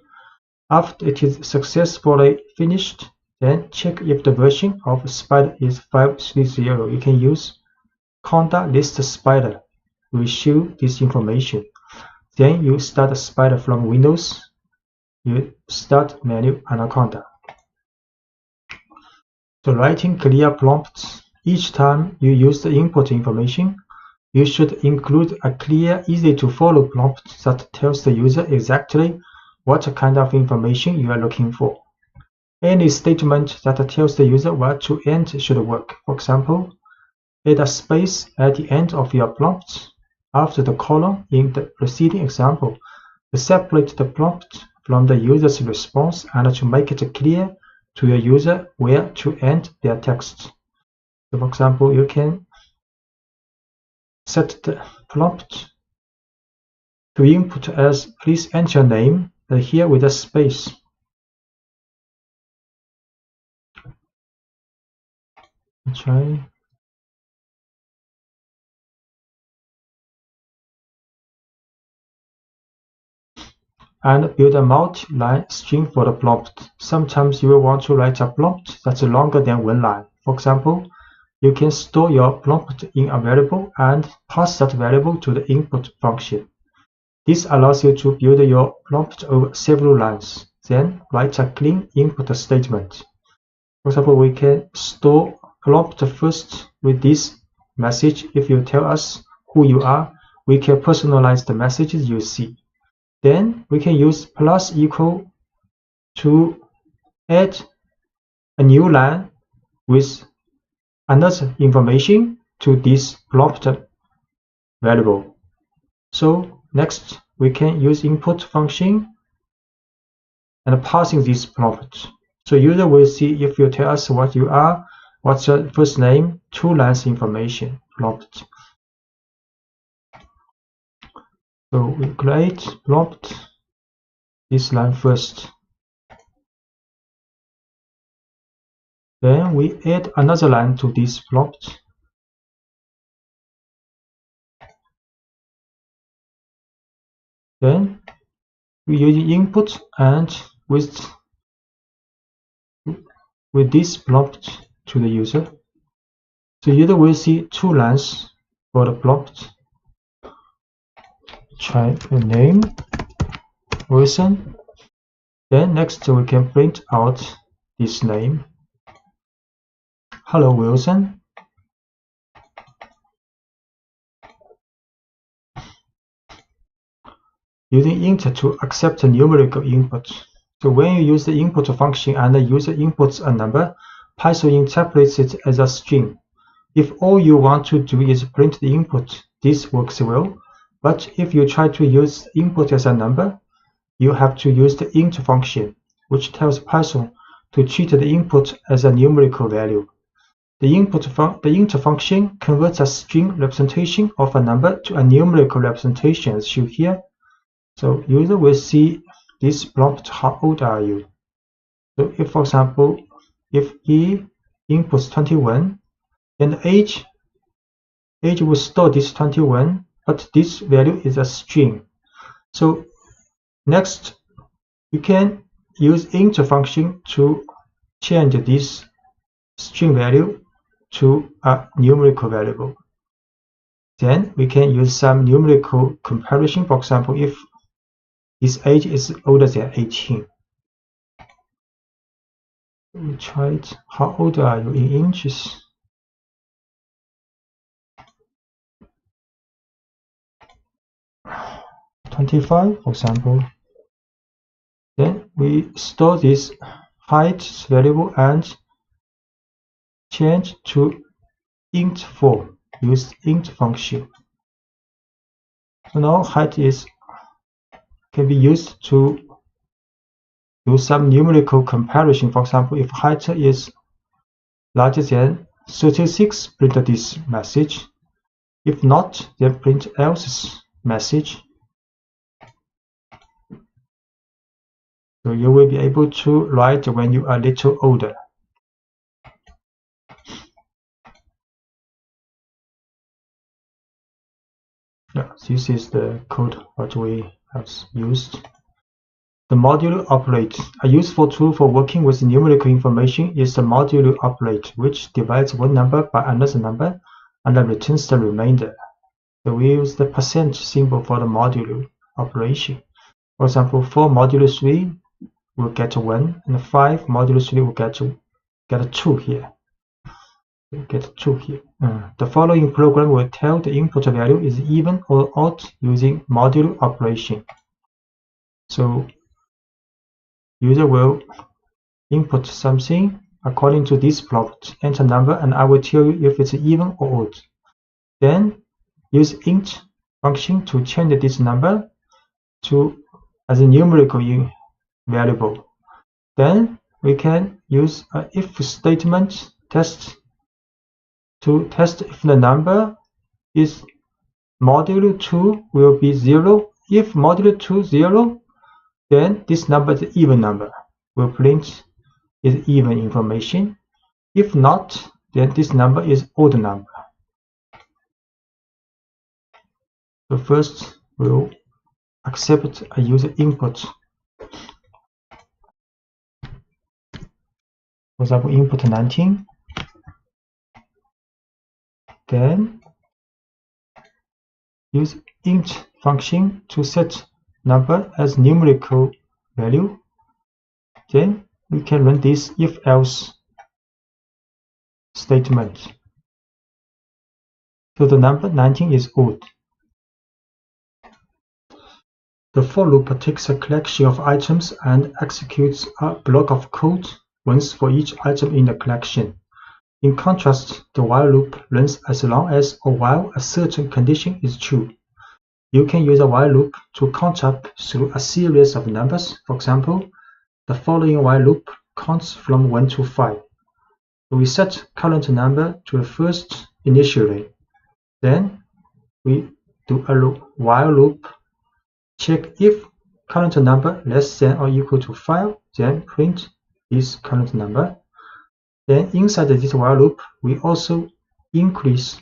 After it is successfully finished, then check if the version of Spider is 5.3.0. You can use conda list Spider will show this information. Then you start Spider from Windows. You start menu Anaconda. So writing clear prompts. Each time you use the input information, you should include a clear, easy to follow prompt that tells the user exactly what kind of information you are looking for. Any statement that tells the user what to enter should work. For example, add a space at the end of your prompt after the colon in the preceding example to separate the prompt from the user's response and to make it clear to your user where to enter their text. So for example, you can set the prompt to input as please enter your name, and here with a space. Try. And build a multi-line string for the prompt. Sometimes you will want to write a prompt that's longer than one line. For example, you can store your prompt in a variable and pass that variable to the input function. This allows you to build your prompt over several lines. Then write a clean input statement. For example, we can store prompt first with this message if you tell us who you are, we can personalize the messages you see. Then we can use plus equal to add a new line with another information to this prompt variable. So next we can use input function and passing this prompt. So user will see if you tell us what you are, what's your first name, 2 lines information prompt. So we create prompt this line first. Then we add another line to this prompt. Then we use input and with this prompt to the user. So user will see 2 lines for the prompt. Try the name Wilson. Then next we can print out this name. Hello Wilson. Using int to accept a numerical input. So when you use the input function and the user inputs a number, Python interprets it as a string. If all you want to do is print the input, this works well. But if you try to use input as a number, you have to use the int function, which tells Python to treat the input as a numerical value. The int function converts a string representation of a number to a numerical representation as shown here. So user will see this prompt, how old are you? So if, for example, if he inputs 21, then the age will store this 21, but this value is a string. So next, you can use int function to change this string value to a numerical variable. Then we can use some numerical comparison. For example, if his age is older than 18. We try it. How old are you in inches? $25, for example. Then we store this height variable and change to int form. Use int function. So now height can be used to do some numerical comparison. For example, if height is larger than 36, print this message. If not, then print else message. So you will be able to write when you are a little older. Yeah, this is the code what we have used. The modulo operator. A useful tool for working with numerical information is the modulo operator, which divides one number by another number and then returns the remainder. So we use the percent symbol for the modulo operation. For example, 4 modulo 3 will get 1, and 5 modulo 3 will get 2 here. We'll get 2 here. The following program will tell the input value is even or odd using modulo operation. So user will input something according to this prompt, enter number, and I will tell you if it's even or odd. Then use int function to change this number as a numerical variable. Then we can use an if statement test to test if the number is modulo 2 will be 0. If modulo 2 0, then this number is an even number. We'll print is even information. If not, then this number is odd number. So first we'll accept a user input. For example, input 19. Then use int function to set number as numerical value. Then we can run this if-else statement. So the number 19 is odd. The for loop takes a collection of items and executes a block of code once for each item in the collection. In contrast, the while loop runs as long as or while a certain condition is true. You can use a while loop to count up through a series of numbers. For example, the following while loop counts from 1 to 5. We set current number to the first initially. Then we do a while loop, check if current number less than or equal to 5, then print this current number. Then inside this while loop, we also increase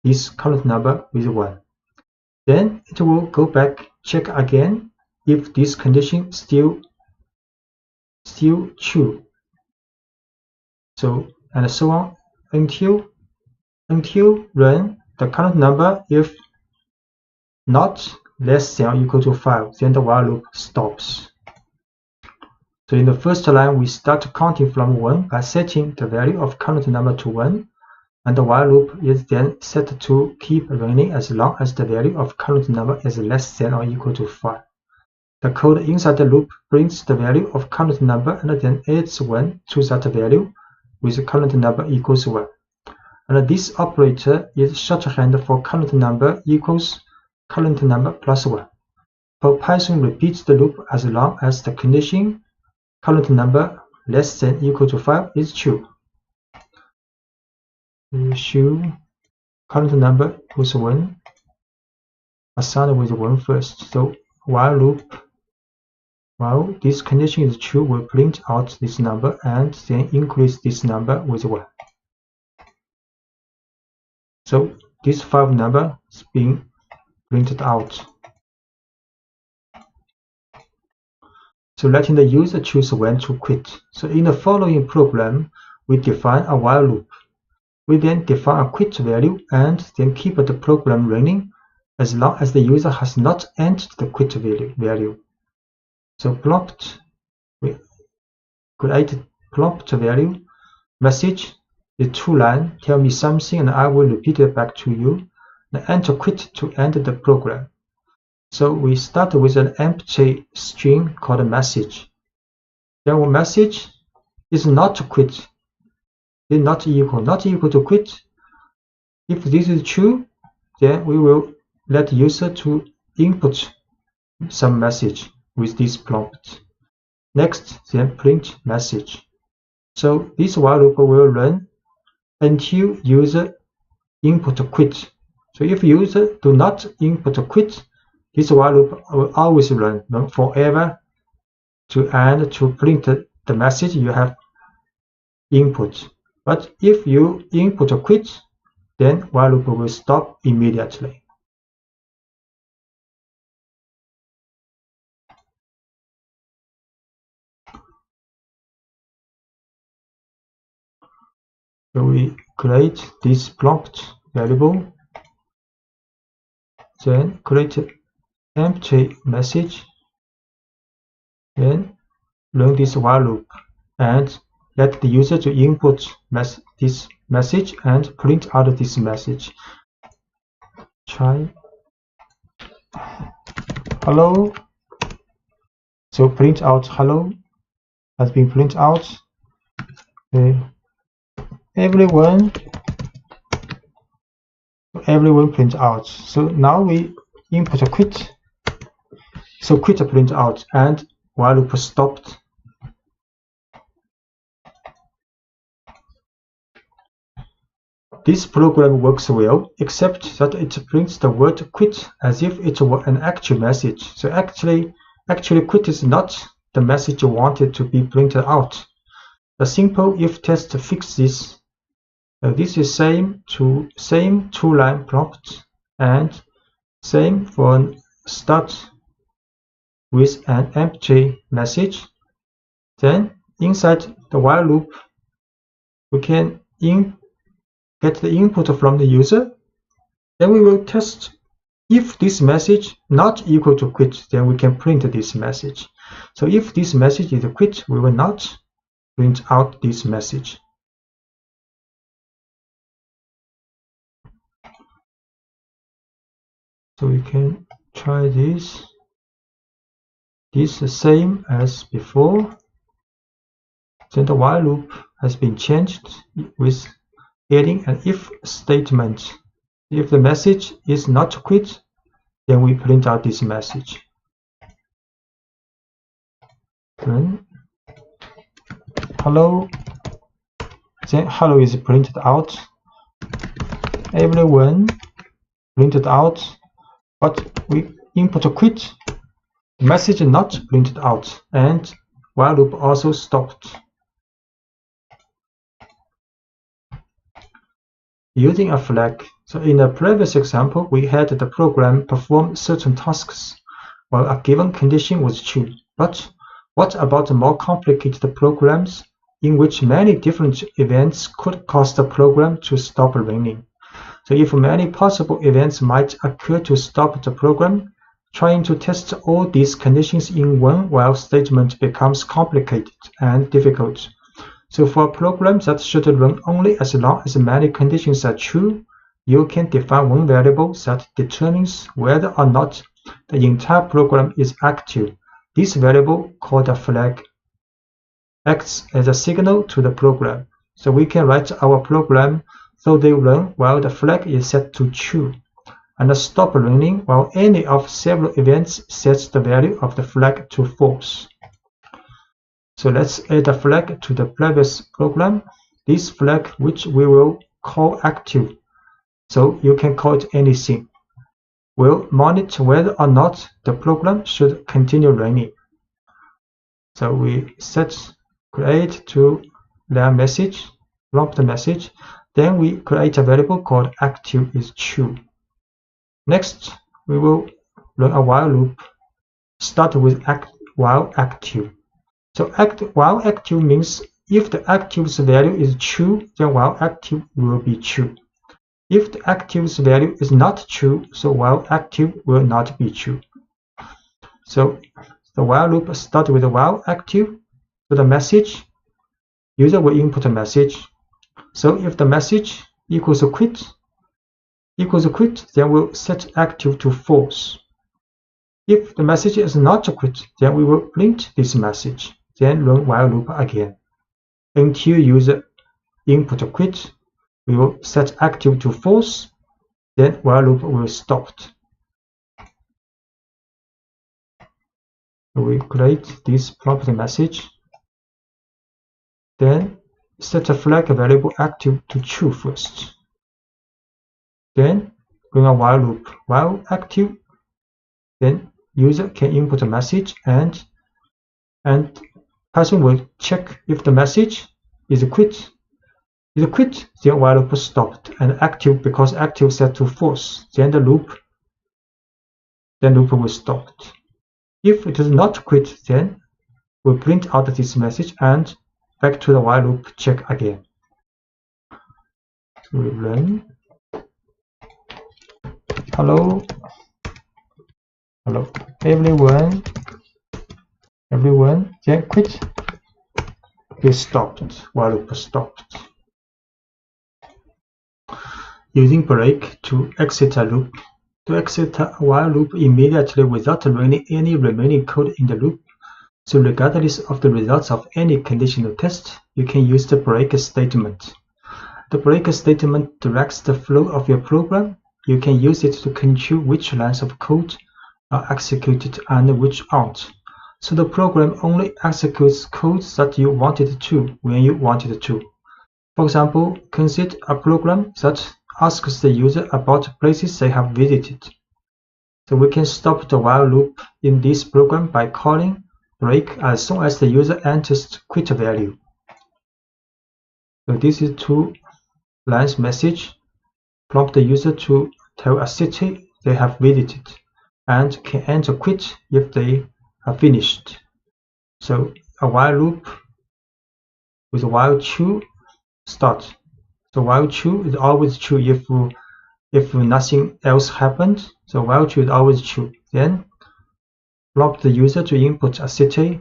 this current number with 1. Then it will go back, check again if this condition still true. So and so on until run the current number if not less than or equal to 5, then the while loop stops. So in the first line, we start counting from 1 by setting the value of current number to 1, and the while loop is then set to keep running as long as the value of current number is less than or equal to 5. The code inside the loop brings the value of current number and then adds 1 to that value with current number equals 1. And this operator is shorthand for current number equals current number plus 1. For Python repeats the loop as long as the condition current number less than equal to 5 is true. We show current number equals 1, assigned with 1 first. So while loop, while this condition is true, will print out this number and then increase this number with 1. So this 5 number is being printed out. So letting the user choose when to quit. So in the following program, we define a while loop. We then define a quit value and then keep the program running as long as the user has not entered the quit value. So prompt, we create prompt value message, the 2-line, tell me something and I will repeat it back to you. And enter quit to end the program. So we start with an empty string called message. Then our message is not quit, is not equal to quit. If this is true, then we will let user to input some message with this prompt. Next, then print message. So this while loop will run until user input quit. So if user do not input quit, this while loop will always run forever to end to print the message you have input. But if you input quit, then while loop will stop immediately. So we create this prompt variable, then create empty message, then run this while loop and let the user to input this message and print out this message. Try hello. So print out hello has been printed out. Everyone print out. So now we input a quit. So quit print out and while loop stopped. This program works well, except that it prints the word quit as if it were an actual message. So actually quit is not the message you wanted to be printed out. The simple if test fixes this. This is same 2-line prompt and same for start with an empty message. Then inside the while loop, we can get the input from the user. Then we will test if this message not equal to quit, then we can print this message. So if this message is quit, we will not print out this message. So we can try this. This is the same as before. Then the while loop has been changed with adding an if statement. If the message is not quit, then we print out this message. Then hello. Then hello is printed out. Everyone printed out, but we input a quit. The message is not printed out, and while loop also stopped. Using a flag. So in the previous example, we had the program perform certain tasks while a given condition was true. But what about the more complicated programs in which many different events could cause the program to stop running? So if many possible events might occur to stop the program, trying to test all these conditions in one while statement becomes complicated and difficult. So for a program that should run only as long as many conditions are true, you can define one variable that determines whether or not the entire program is active. This variable, called a flag, acts as a signal to the program. So we can write our program so they run while the flag is set to true, and stop running while any of several events sets the value of the flag to false. So let's add a flag to the previous program. This flag, which we will call active, so you can call it anything, will monitor whether or not the program should continue running. So we set create to line message, prompt message. Then we create a variable called active is true. Next, we will run a while loop. Start with while active. So while active means if the active's value is true, then while active will be true. If the active's value is not true, so while active will not be true. So the while loop starts with while active. So the message, user will input a message. So if the message equals quit, then we'll set active to false. If the message is not quit, then we will print this message. Then run while loop again. Until user input quit, we will set active to false, then while loop will stop. We create this prompt message. Then set a flag variable active to true first. Then run a while loop. While active, then user can input a message and Python will check if the message is quit. If quit, then while loop stopped, and active, because active set to false, then the loop will stop. If it is not quit, then we'll print out this message and back to the while loop check again. So we run. Hello, everyone, then quit. It stopped, while loop stopped. Using break to exit a loop. To exit a while loop immediately without running any remaining code in the loop. So regardless of the results of any conditional test, you can use the break statement. The break statement directs the flow of your program. You can use it to control which lines of code are executed and which aren't. So the program only executes code that you want it to when you want it to. For example, consider a program that asks the user about places they have visited. So we can stop the while loop in this program by calling break as soon as the user enters the quit value. So this is 2 lines message. Prompt the user to tell a city they have visited and can enter quit if they are finished. So a while loop with while true start. So while true is always true if nothing else happened. So while true is always true. Then prompt the user to input a city.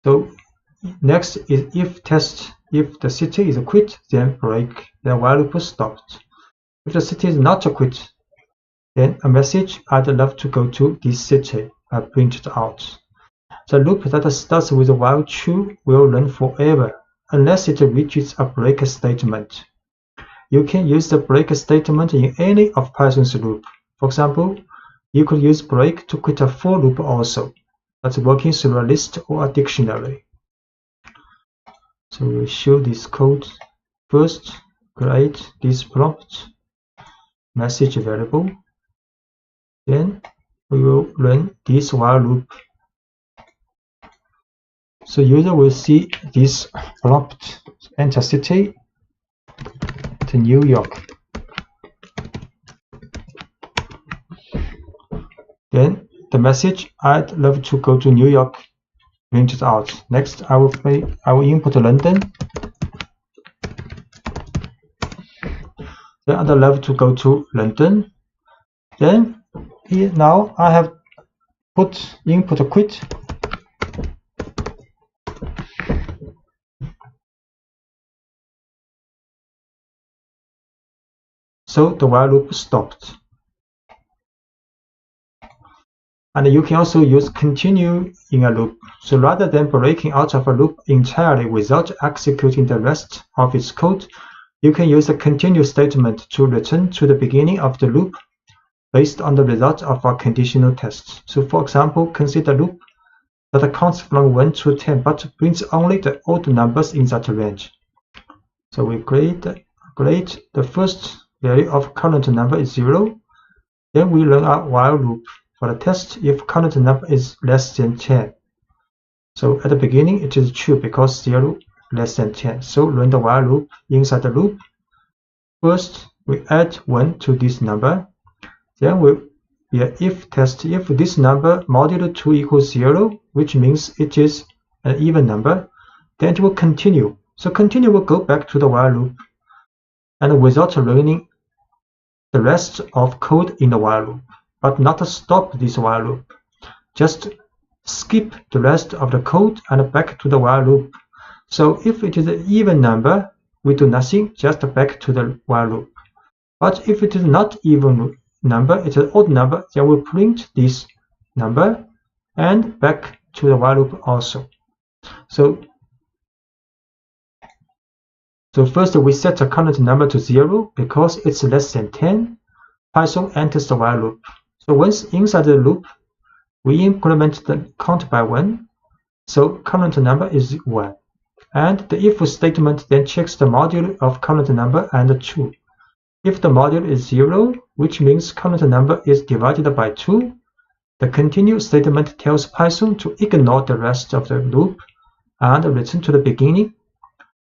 So next is if test. If the city is quit, then break. Then while loop stopped. If the city is not quit, Then a message, I'd love to go to this city, are printed out. The loop that starts with while true will run forever, unless it reaches a break statement. You can use the break statement in any of Python's loop. For example, you could use break to quit a for loop also. That's working through a list or a dictionary. So we'll show this code. First, create this prompt message variable. Then we will run this while loop. So user will see this prompt, enter city to New York. Then the message, I'd love to go to New York, printed out. Next, I will input London. Then I'd love to go to London. Then here now I have put input quit. So the while loop stopped. And you can also use continue in a loop. So rather than breaking out of a loop entirely without executing the rest of its code, you can use a continue statement to return to the beginning of the loop based on the result of our conditional test. So for example, consider a loop that counts from 1 to 10 but prints only the odd numbers in that range. So we create the first value of current number is 0. Then we run a while loop for the test if current number is less than 10. So at the beginning it is true because 0 less than 10. So run the while loop inside the loop. First we add 1 to this number. Then we if test if this number modulo 2 equals 0, which means it is an even number, then it will continue. So continue will go back to the while loop and without running the rest of code in the while loop, but not stop this while loop. Just skip the rest of the code and back to the while loop. So if it is an even number, we do nothing, just back to the while loop. But if it is not even number, it's an odd number, then we print this number and back to the while loop also. So first we set the current number to 0 because it's less than 10. Python enters the while loop. So once inside the loop, we increment the count by 1. So current number is 1. And the if statement then checks the modulo of current number and 2. If the modulo is 0, which means current number is divided by 2, the continue statement tells Python to ignore the rest of the loop and return to the beginning.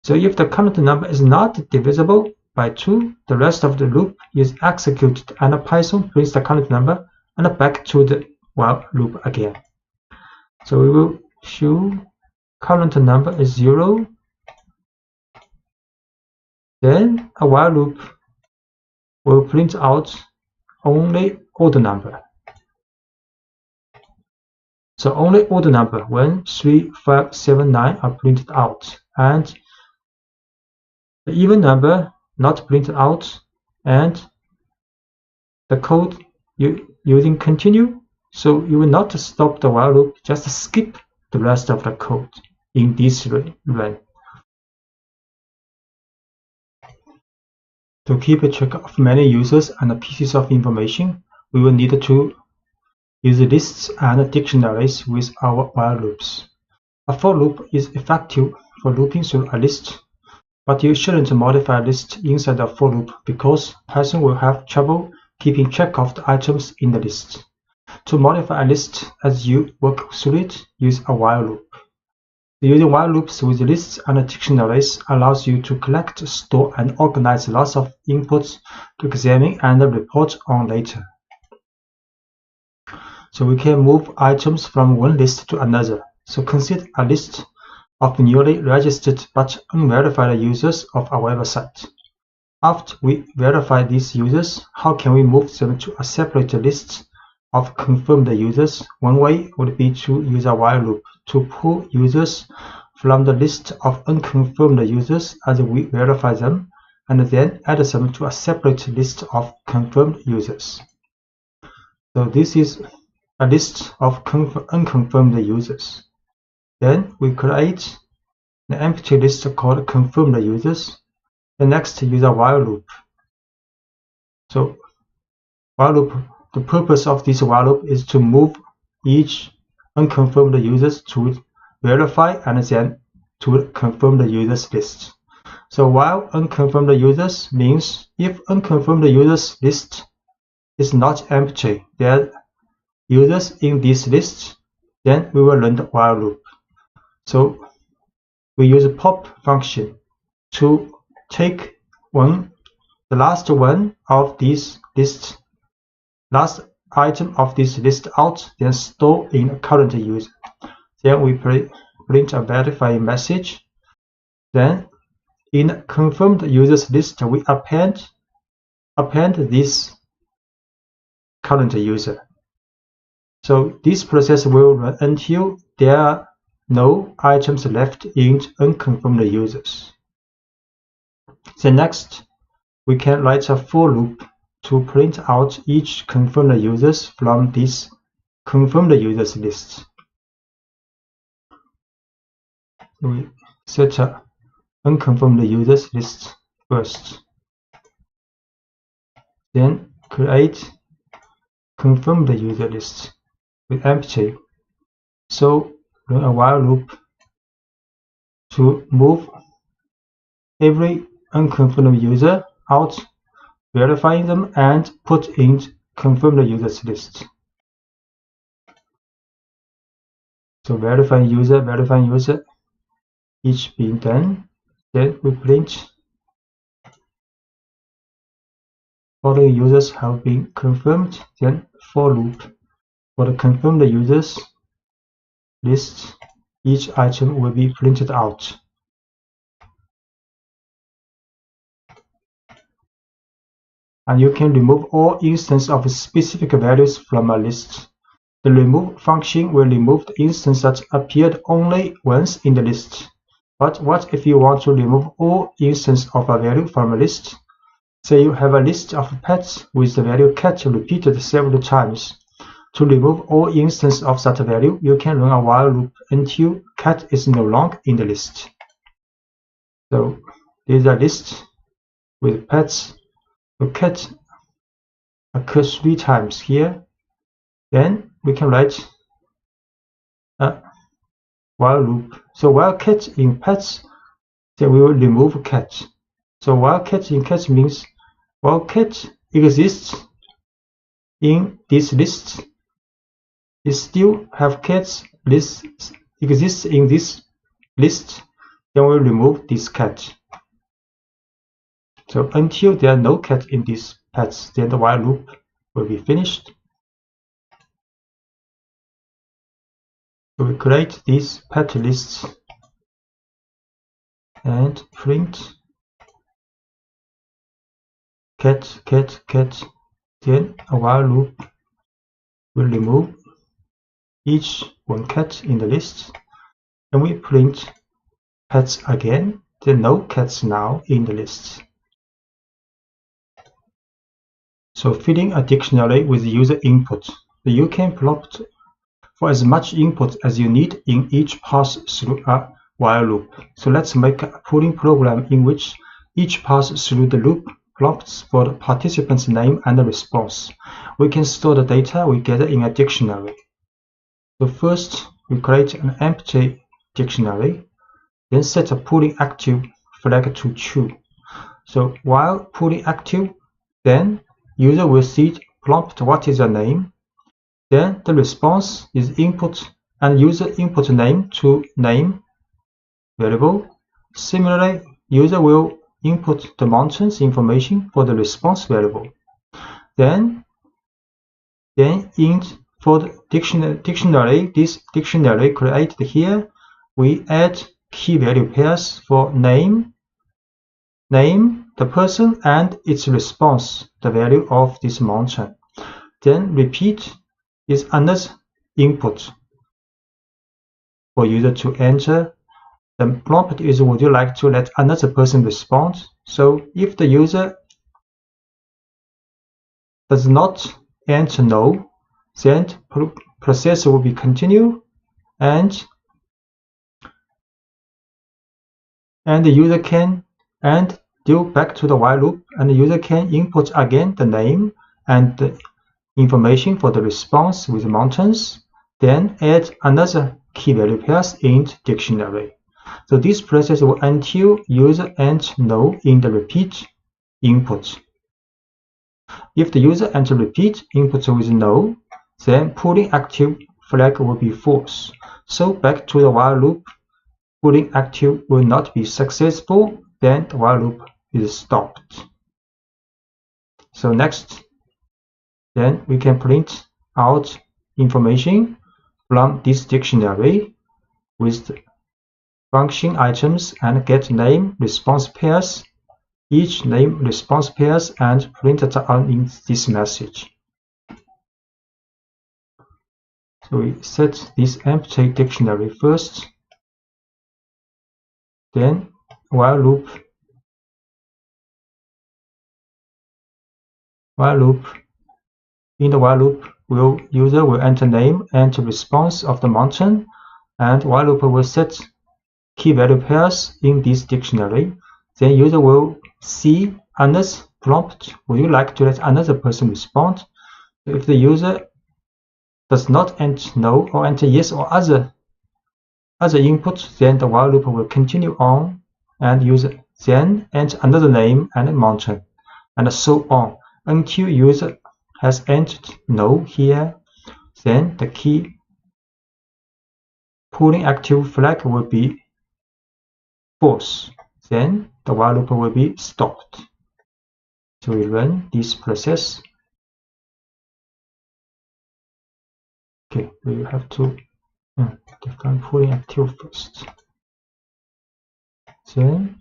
So if the current number is not divisible by 2, the rest of the loop is executed and Python prints the current number and back to the while loop again. So we will show current number is 0. Then a while loop will print out only odd number. So only odd number 1, 3, 5, 7, 9 are printed out, and the even number not printed out, and the code using continue. So you will not stop the while loop, just skip the rest of the code in this run. To keep a track of many users and pieces of information, we will need to use lists and dictionaries with our while loops. A for loop is effective for looping through a list, but you shouldn't modify a list inside a for loop because Python will have trouble keeping track of the items in the list. To modify a list as you work through it, use a while loop. Using while loops with lists and dictionaries allows you to collect, store, and organize lots of inputs to examine and report on later. So we can move items from one list to another. So consider a list of newly registered but unverified users of our website. After we verify these users, how can we move them to a separate list of confirmed users? One way would be to use a while loop to pull users from the list of unconfirmed users as we verify them, and then add them to a separate list of confirmed users. So this is a list of unconfirmed users. Then we create an empty list called confirmed users. The next use a while loop. So while loop, the purpose of this while loop is to move each unconfirmed users to verify and then to confirm the users list. So while unconfirmed users means if unconfirmed users list is not empty, there are users in this list, then we will run the while loop. So we use a pop function to take the last one of this list, last item of this list out, then store in a current user. Then we print a verifying message. Then in confirmed users list, we append this current user. So this process will run until there are no items left in unconfirmed users. Then next, we can write a for loop to print out each confirmed users from this confirmed users list. We set a unconfirmed users list first. Then create confirmed user list with empty. So run a while loop to move every unconfirmed user out, verifying them and put in confirmed users list. So verifying user, each being done. Then we print following users have been confirmed. Then for loop for the confirmed users list, each item will be printed out. And you can remove all instances of specific values from a list. The remove function will remove the instance that appeared only once in the list. But what if you want to remove all instances of a value from a list? Say you have a list of pets with the value cat repeated several times. To remove all instances of that value, you can run a while loop until cat is no longer in the list. So there's a list with pets. The cat occurs 3 times here. Then we can write a while loop. So while cat in pets, then we will remove cat. So while cat in cat means while cat exists in this list, it still have cats list exists in this list, then we'll remove this cat. So until there are no cat in these pets, then the while loop will be finished. So we create these pet lists and print cat, cat, cat. Then a while loop will remove each one cat in the list, and we print pets again. There are no cats now in the list. So filling a dictionary with user input. You can prompt for as much input as you need in each pass through a while loop. So let's make a pooling program in which each pass through the loop prompts for the participant's name and the response. We can store the data we gather in a dictionary. So first, we create an empty dictionary, then set a pooling active flag to true. So while pooling active, then user will see prompt what is your name. Then the response is input and user input name to name variable. Similarly, user will input the mountains information for the response variable. Then for the dictionary, this dictionary created here, we add key value pairs for name, the person, and its response, the value of this mountain. Then repeat is another input for user to enter. The prompt is would you like to let another person respond? So if the user does not enter no, then process will be continue, and the user can due back to the while loop, and the user can input again the name and the information for the response with mountains, then add another key value pairs in the dictionary. So this process will until user enter no in the repeat input. If the user enter repeat input with no, then pooling active flag will be false. So back to the while loop, pooling active will not be successful, then the while loop is stopped. So next, then we can print out information from this dictionary with the function items and get name response pairs, each name response pairs, and print it out in this message. So we set this empty dictionary first, then while loop. In the while loop, user will enter name and response of the mountain, and while loop will set key value pairs in this dictionary. Then user will see another prompt. Would you like to let another person respond? If the user does not enter no or enter yes or other input, then the while loop will continue on, and user then enter another name and mountain, and so on until user has entered no here. Then the key pooling active flag will be false. Then the while loop will be stopped. So we run this process. Okay, we have to define pooling active first. Then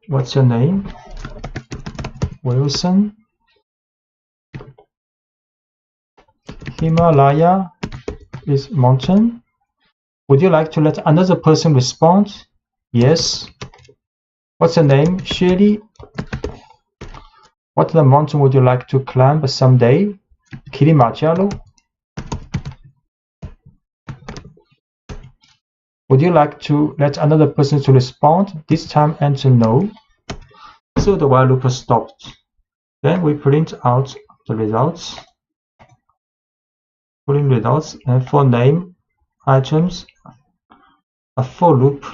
what's your name? Wilson. Himalaya is mountain. Would you like to let another person respond? Yes. What's your name? Shirley. What the mountain would you like to climb someday? Kilimanjaro. Would you like to let another person to respond? This time enter no. So the while loop stopped. Then we print out the results. Pulling results, and for name items, a for loop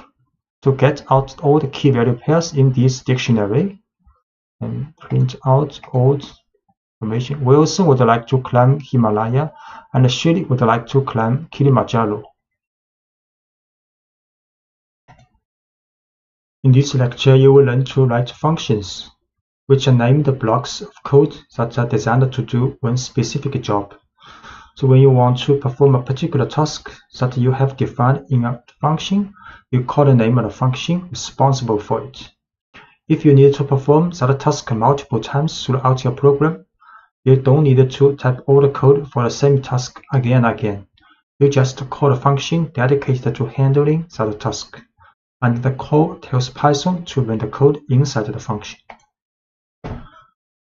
to get out all the key value pairs in this dictionary, and print out all information. Wilson would like to climb Himalaya, and Shirley would like to climb Kilimanjaro. In this lecture, you will learn to write functions, which are named blocks of code that are designed to do one specific job. So when you want to perform a particular task that you have defined in a function, you call the name of the function responsible for it. If you need to perform that task multiple times throughout your program, you don't need to type all the code for the same task again and again. You just call a function dedicated to handling that task, and the code tells Python to run the code inside the function.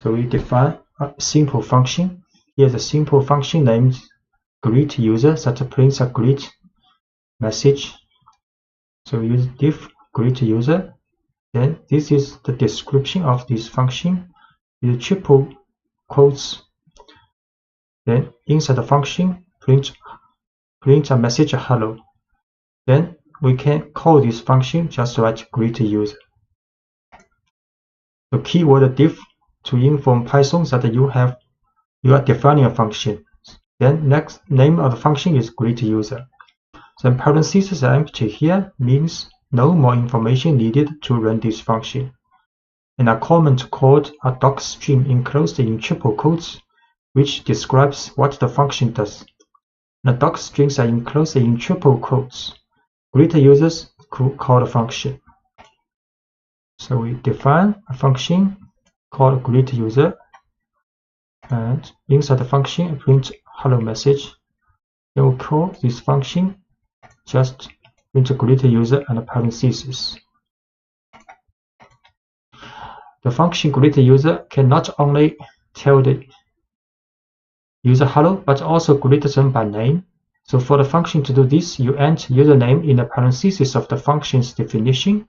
So we define a simple function. Here's a simple function named greet user that prints a greet message. So we use diff greet user. Then this is the description of this function. Use triple quotes. Then inside the function, print a message hello. Then we can call this function just write greet user. The keyword diff to inform Python that you are defining a function. Then next name of the function is greet user. Then parentheses are empty here, means no more information needed to run this function. And a comment called a docstring enclosed in triple quotes, which describes what the function does. And the docstrings are enclosed in triple quotes. Greet users call the function. So we define a function called greet user, and inside the function print hello message. Then we'll call this function just print greet user and parentheses. the function greet user can not only tell the user hello, but also greet them by name. So for the function to do this, you enter username in the parentheses of the function's definition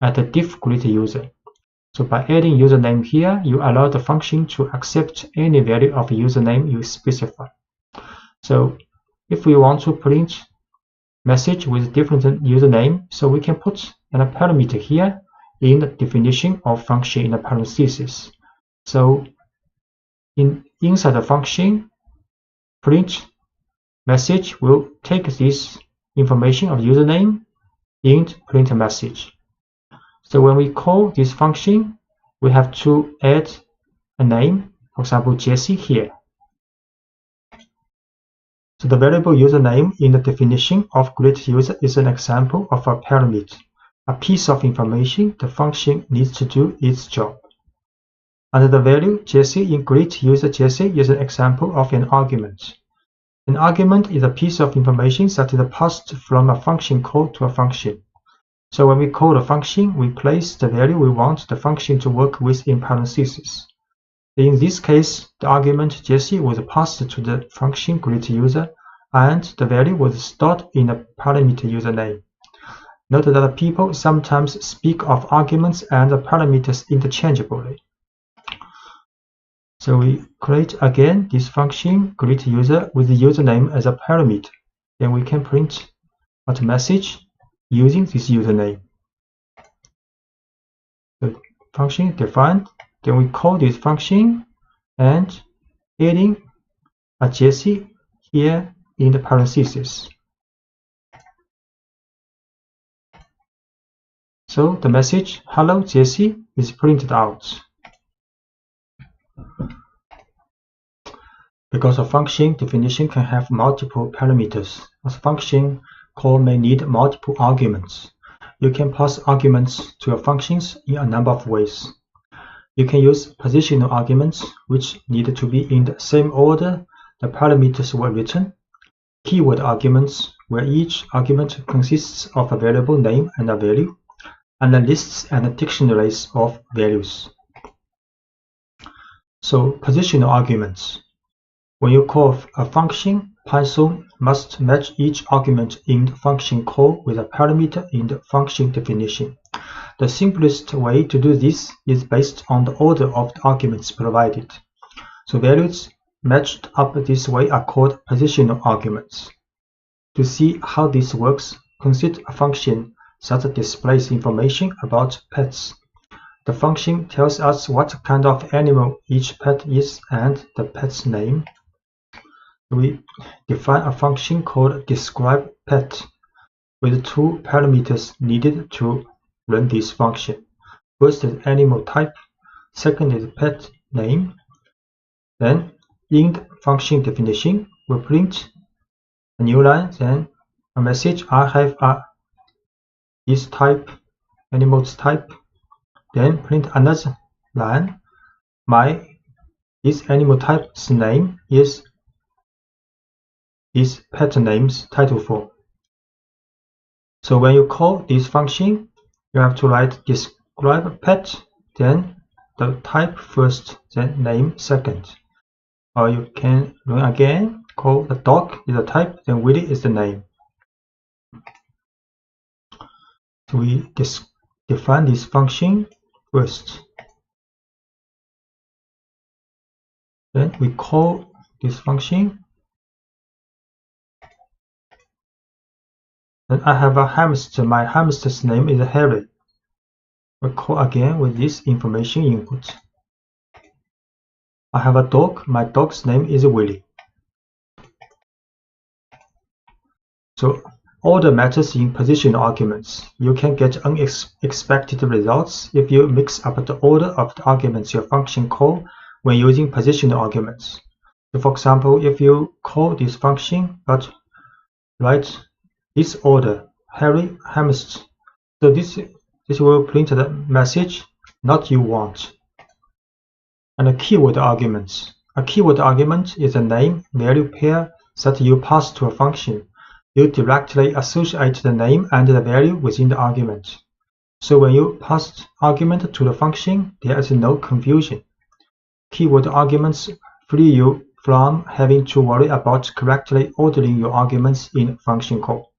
at the diff greet user. So by adding username here, you allow the function to accept any value of username you specify. So if we want to print message with different username, so we can put a parameter here in the definition of function in the parentheses. So inside the function, print message will take this information of username and print a message. So when we call this function, we have to add a name, for example, Jesse here. So the variable username in the definition of greet user is an example of a parameter, a piece of information the function needs to do its job. And the value Jesse in greet user Jesse is an example of an argument. An argument is a piece of information that is passed from a function call to a function. So when we call a function, we place the value we want the function to work with in parentheses. In this case, the argument Jesse was passed to the function greet user, and the value was stored in a parameter username. Note that people sometimes speak of arguments and parameters interchangeably. So we create again this function greet user with the username as a parameter. Then we can print out a message using this username. The function defined. Then we call this function and adding a Jesse here in the parentheses. So the message hello Jesse is printed out. Because a function definition can have multiple parameters, a function call may need multiple arguments. You can pass arguments to your functions in a number of ways. You can use positional arguments, which need to be in the same order the parameters were written. Keyword arguments, where each argument consists of a variable name and a value, and then lists and dictionaries of values. So positional arguments. When you call a function, Python must match each argument in the function call with a parameter in the function definition. The simplest way to do this is based on the order of the arguments provided. So values matched up this way are called positional arguments. To see how this works, consider a function that displays information about pets. The function tells us what kind of animal each pet is and the pet's name. We define a function called DescribePet with two parameters needed to run this function. First is animal type, second is pet name. Then in the function definition, we print a new line, then a message I have this type, animal's type. Then print another line, this animal type's name is this pet name's title form. So when you call this function, you have to write DescribePet, then the type first, then name second. Or you can run again, call the dog is the type, then Willy is the name. So we define this function first. Then we call this function. Then I have a hamster. My hamster's name is Harry. We call again with this information input. I have a dog. My dog's name is Willy. So order matters in positional arguments. You can get unexpected results if you mix up the order of the arguments your function call when using positional arguments. So for example, if you call this function but write this order, Harry hamster, so this will print the message not you want. And a keyword arguments. A keyword argument is a name value pair that you pass to a function. You directly associate the name and the value within the argument. So when you pass argument to the function, there is no confusion. Keyword arguments free you from having to worry about correctly ordering your arguments in function call.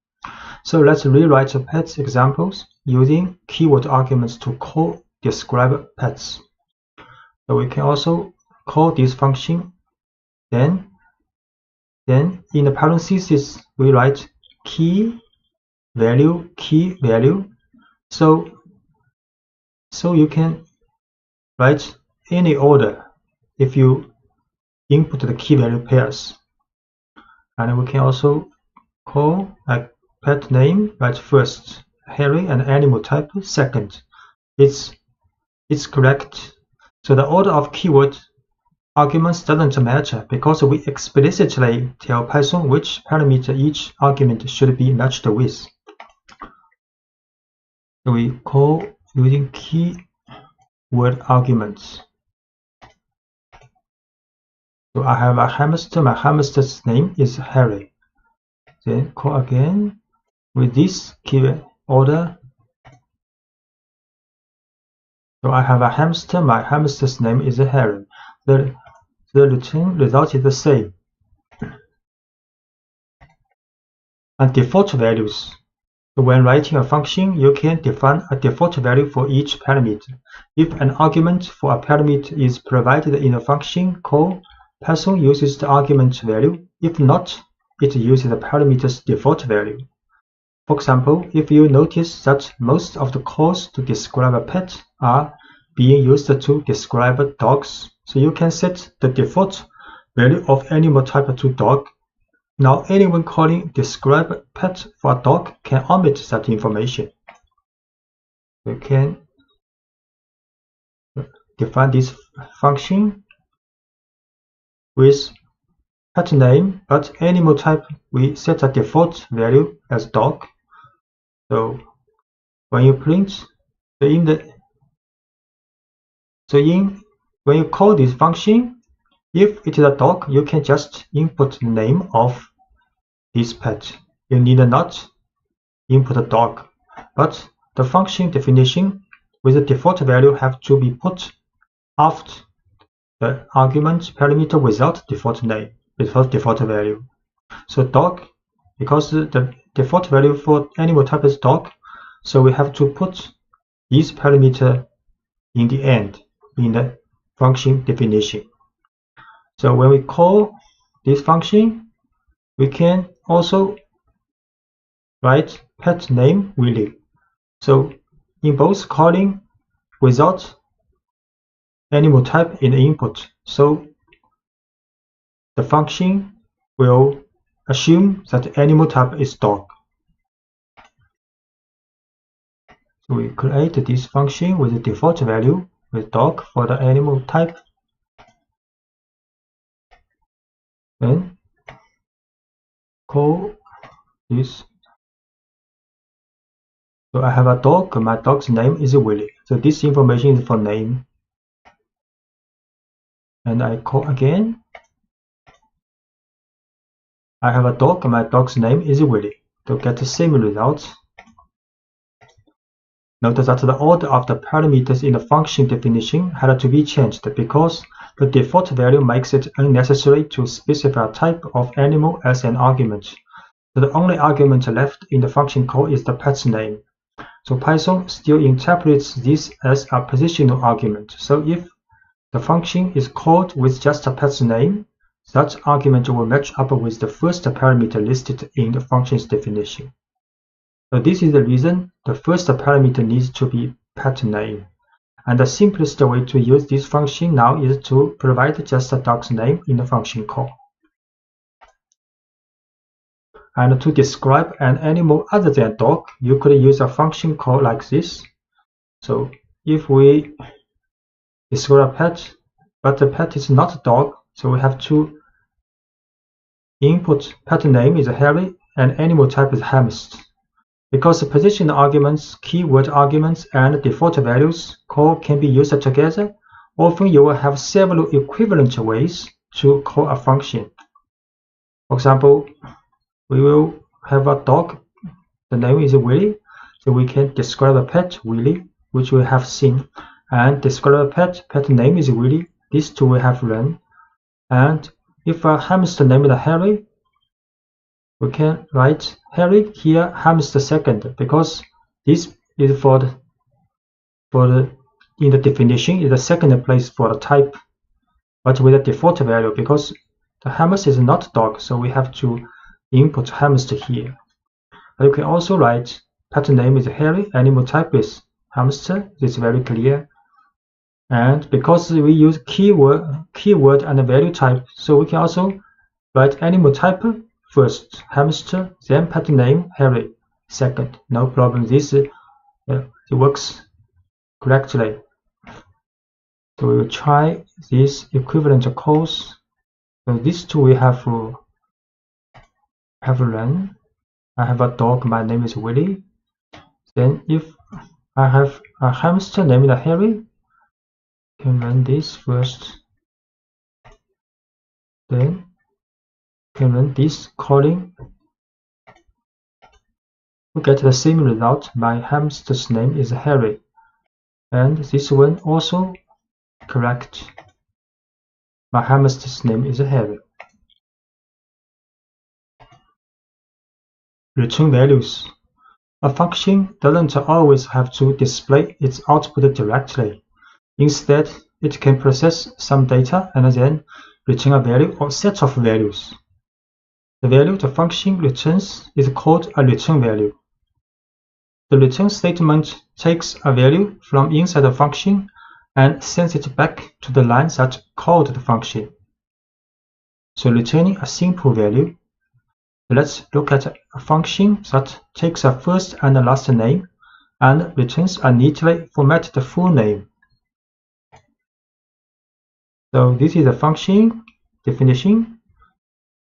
So let's rewrite pets examples using keyword arguments to call describe pets. So we can also call this function. Then in the parentheses we write key value. So you can write any order if you input the key value pairs. And we can also call a pet name, right? First Harry, and animal type second. It's correct. So the order of keyword arguments doesn't matter because we explicitly tell Python which parameter each argument should be matched with. So we call using keyword arguments. So I have a hamster. My hamster's name is Harry. Then call again with this keyword order. So I have a hamster. My hamster's name is Harry. The return result is the same. And default values. So when writing a function, you can define a default value for each parameter. If an argument for a parameter is provided in a function call, Python uses the argument value. If not, it uses the parameter's default value. For example, if you notice that most of the calls to describe a pet are being used to describe dogs, so you can set the default value of animal type to dog. Now anyone calling describe pet for a dog can omit that information. We can define this function with pet name, but animal type we set a default value as dog. So when you print, when you call this function, if it is a dog, you can just input the name of this pet. You need not input a dog, but the function definition with the default value have to be put after the argument parameter without default name, without default value. So dog, because the default value for animal type is dog, so we have to put this parameter in the end in the function definition. So when we call this function, we can also write pet name Willie. So in both calling without animal type in the input, so the function will assume that animal type is dog. So we create this function with the default value with dog for the animal type. Then call this. So I have a dog. My dog's name is Willie. So this information is for name. And I call again. I have a dog. My dog's name is Willie. To get the same result. Note that the order of the parameters in the function definition had to be changed because the default value makes it unnecessary to specify a type of animal as an argument. So the only argument left in the function call is the pet's name. So Python still interprets this as a positional argument. So if the function is called with just a pet's name, that argument will match up with the first parameter listed in the function's definition. So this is the reason the first parameter needs to be pet name. And the simplest way to use this function now is to provide just a dog's name in the function call. And to describe an animal other than dog, you could use a function call like this. So if we describe a pet, but the pet is not a dog, so we have to input pet name is Harry and animal type is hamster. Because the position arguments, keyword arguments, and default values call can be used together, often you will have several equivalent ways to call a function. For example, we will have a dog, the name is Willie. So we can describe a pet, Willy, which we have seen, and describe a pet name is Willy. These two we have learned. And if a hamster named Harry, we can write Harry here, hamster second, because this is in the definition is the second place for the type, but with a default value, because the hamster is not dog, so we have to input hamster here. But you can also write pet name is Harry, animal type is hamster. This is very clear. And because we use keyword and value type, so we can also write animal type first, hamster, then pet name Harry second. No problem. This it works correctly. So we will try this equivalent course. So these two we have run. I have a dog. My name is Willy. Then if I have a hamster named Harry, I can run this first. Then can run this calling. We get the same result. My hamster's name is Harry, and this one also correct. My hamster's name is Harry. Return values. A function doesn't always have to display its output directly. Instead, it can process some data and then return a value or set of values. The value the function returns is called a return value. The return statement takes a value from inside the function and sends it back to the line that called the function. So returning a simple value. Let's look at a function that takes a first and a last name and returns a neatly formatted full name. So this is a function definition.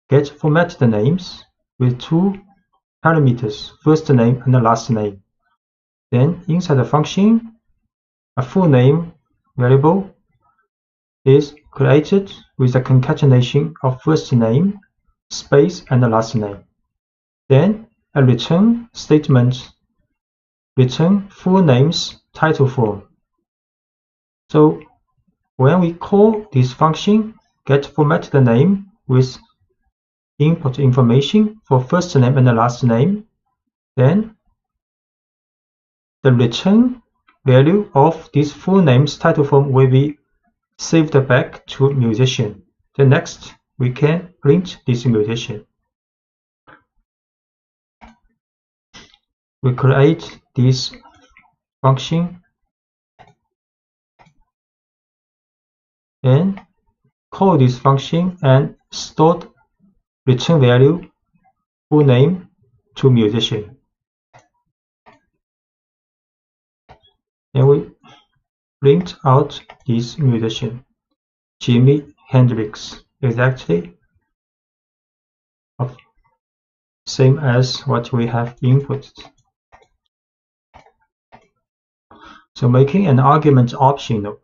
Get formatted names with two parameters, first name and last name. Then inside the function, a full name variable is created with a concatenation of first name, space, and last name. Then a return statement, return full name's title form. So when we call this function, get formatted name with input information for first name and last name, then the return value of this full name's title form will be saved back to musician. Then next, we can print this musician. We create this function and call this function and store return value full name to musician. And we print out this musician, Jimi Hendrix, exactly same as what we have inputted. So making an argument optional.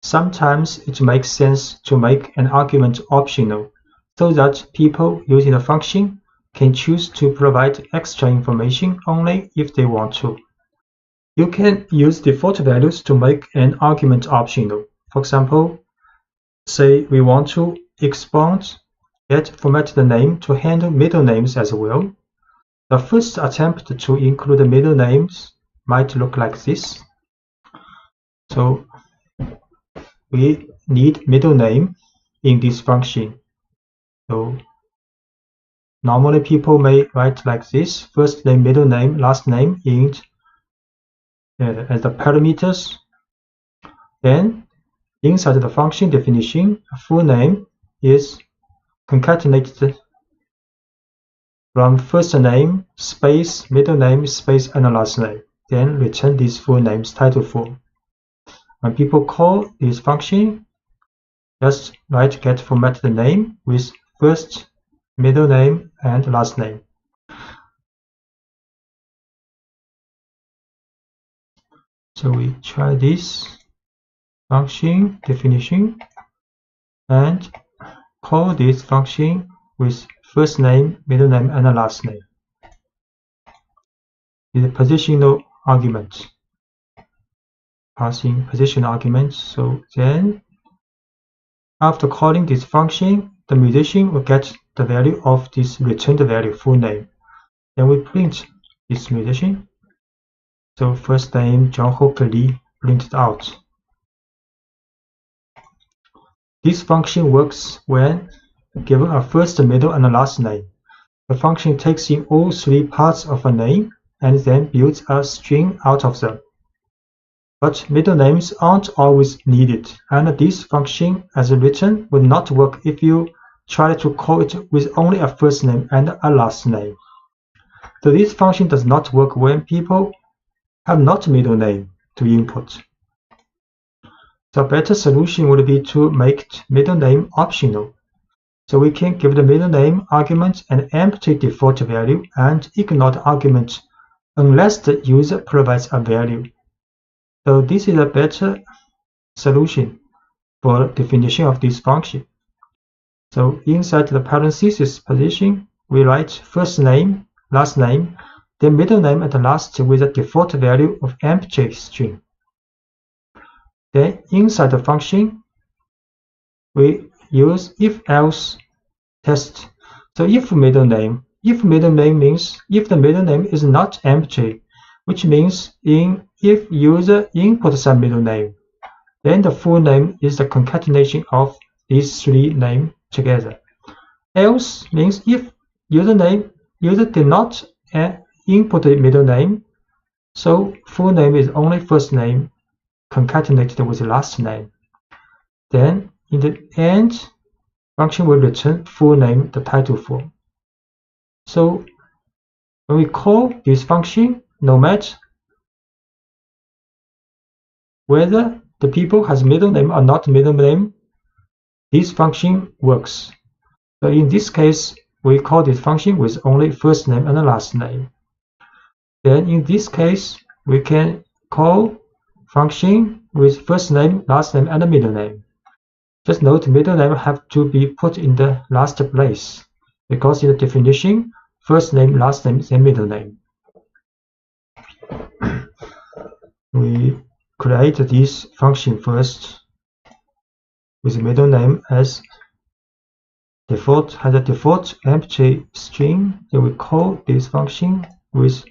Sometimes it makes sense to make an argument optional so that people using the function can choose to provide extra information only if they want to. You can use default values to make an argument optional. For example, say we want to expand get formatted name to handle middle names as well. The first attempt to include middle names might look like this. So we need middle name in this function. So normally people may write like this: first name, middle name, last name in as the parameters. Then inside the function definition, a full name is concatenated from first name, space, middle name, space, and last name. Then return this full name's title form. When people call this function, just write get formatted name with first, middle name, and last name. So we try this function definition and call this function with first name, middle name, and last name. is a positional argument, passing positional arguments. So then after calling this function, the musician will get the value of this returned value, full name. Then we print this musician. So first name John Hockley printed out. This function works when given a first, middle, and a last name. The function takes in all three parts of a name and then builds a string out of them. But middle names aren't always needed, and this function as written would not work if you try to call it with only a first name and a last name. So this function does not work when people have not middle name to input. The better solution would be to make middle name optional. So we can give the middle name argument an empty default value and ignore the argument unless the user provides a value. So this is a better solution for definition of this function. So inside the parenthesis position, we write first name, last name, then middle name at the last with a default value of empty string. Then inside the function, we use if-else test. So if middle name means if the middle name is not empty, which means if user inputs a middle name, then the full name is the concatenation of these three names together. Else means if user did not input the middle name, so full name is only first name concatenated with last name. Then in the end, function will return full name, the title form. So when we call this function, no matter whether the people has middle name or not middle name, this function works. So in this case, we call this function with only first name and last name. Then in this case, we can call function with first name, last name, and middle name. Just note middle name have to be put in the last place because in the definition, first name, last name, then middle name. We create this function first with middle name as default, has a default empty string. Then we call this function with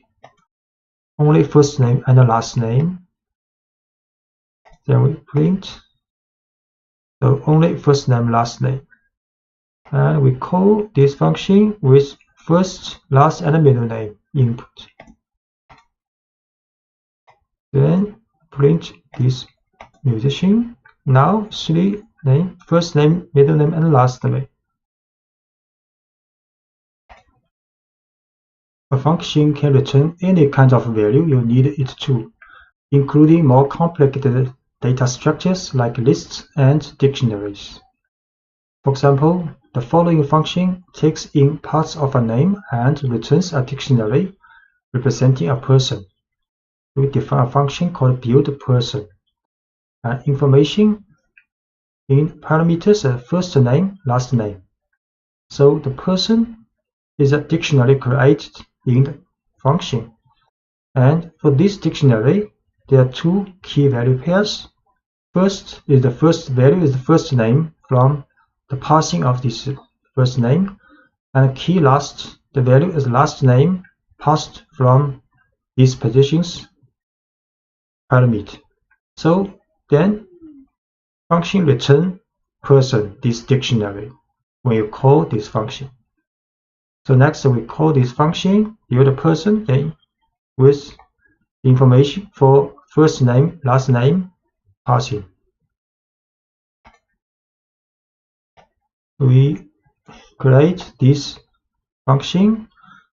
only first name and the last name. Then we print so only first name, last name. And we call this function with first, last, and middle name input. Then print this musician. Now three name, first name, middle name, and last name. A function can return any kind of value you need it to, including more complicated data structures like lists and dictionaries. For example, the following function takes in parts of a name and returns a dictionary representing a person. We define a function called buildPerson. Information in parameters are first name, last name. So the person is a dictionary created in the function. And for this dictionary, there are two key value pairs. First is the first value is the first name from the parsing of this first name, and key last, the value is last name passed from these positions parameter. So then function return person, this dictionary, when you call this function. So next we call this function buildPerson then with information for first name, last name, passing. We create this function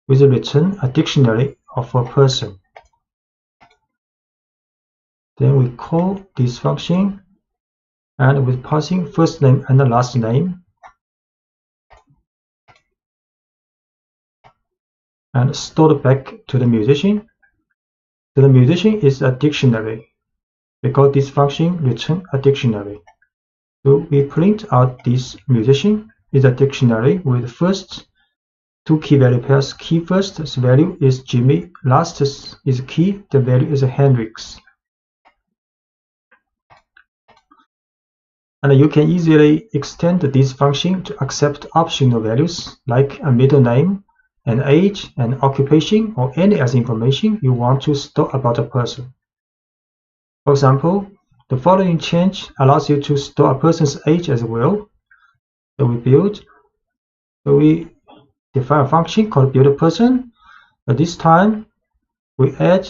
with a return a dictionary of a person. Then we call this function and with passing first name and the last name and stored back to the musician. So the musician is a dictionary because this function returns a dictionary. So we print out this musician is a dictionary with first two key value pairs. Key first, its value is Jimmy. Last is key, the value is Hendrix. And you can easily extend this function to accept optional values like a middle name, an age, an occupation, or any other information you want to store about a person. For example, the following change allows you to store a person's age as well. So we define a function called buildPerson, but this time we add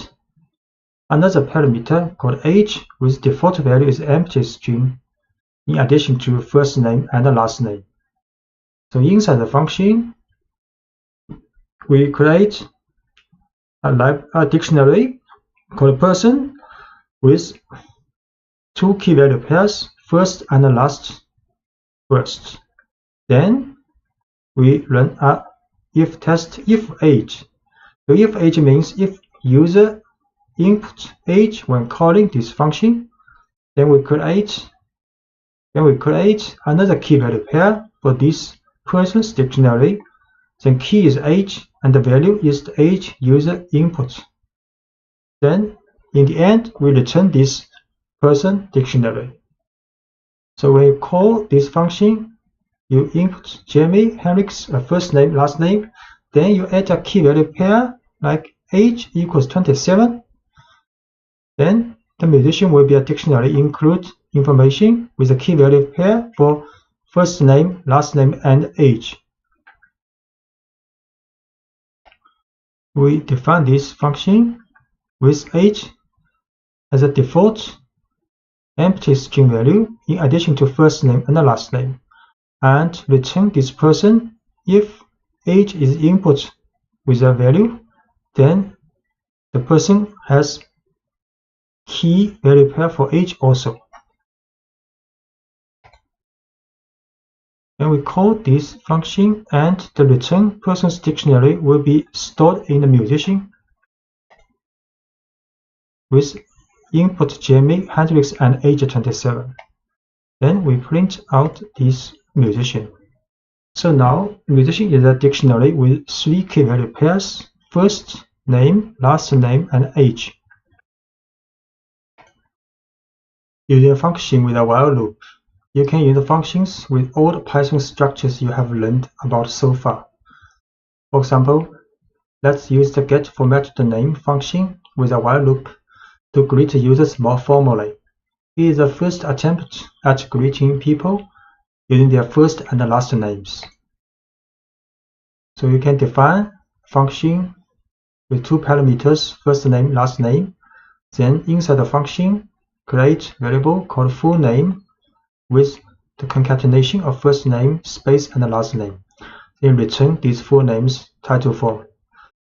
another parameter called age, with default value is empty string, in addition to first name and last name. So inside the function, we create a dictionary called person with two key value pairs, first and last first. Then we run a if test if age. So if age means if user input age when calling this function, then we create another key value pair for this person's dictionary. Then key is age and the value is the age user input. Then in the end, we return this person dictionary. So when you call this function, you input Jamie, Henrik's first name, last name, then you add a key value pair like age equals 27. Then the musician will be a dictionary include information with a key value pair for first name, last name, and age. We define this function with age as a default empty string value in addition to first name and last name, and return this person if age is input with a value, then the person has key value pair for age also. And we call this function, and the return person's dictionary will be stored in the musician with input Jamie, Hendrix, and age 27. Then we print out this musician. So now musician is a dictionary with three key value pairs: first name, last name, and age. Using a function with a while loop. You can use functions with all the Python structures you have learned about so far. For example, let's use the getFormatTheName function with a while loop to greet users more formally. It is the first attempt at greeting people using their first and last names. So you can define a function with two parameters, first name, last name. Then inside the function, create variable called full name with the concatenation of first name, space, and last name. Then return these full names title form.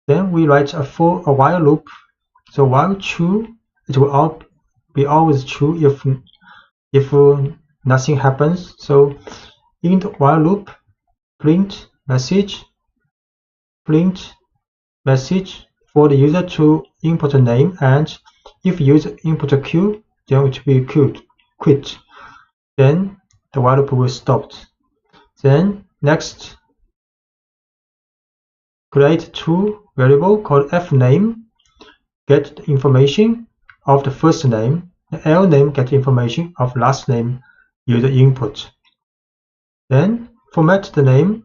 Then we write a while loop. So while true, it will be always true if nothing happens. So in the while loop, print message for the user to input a name, and if user input a Q, then it will be quit. Then the while loop will stop. Then next, create two variable called fName, get the information of the first name, the LName get information of last name user input. Then format the name,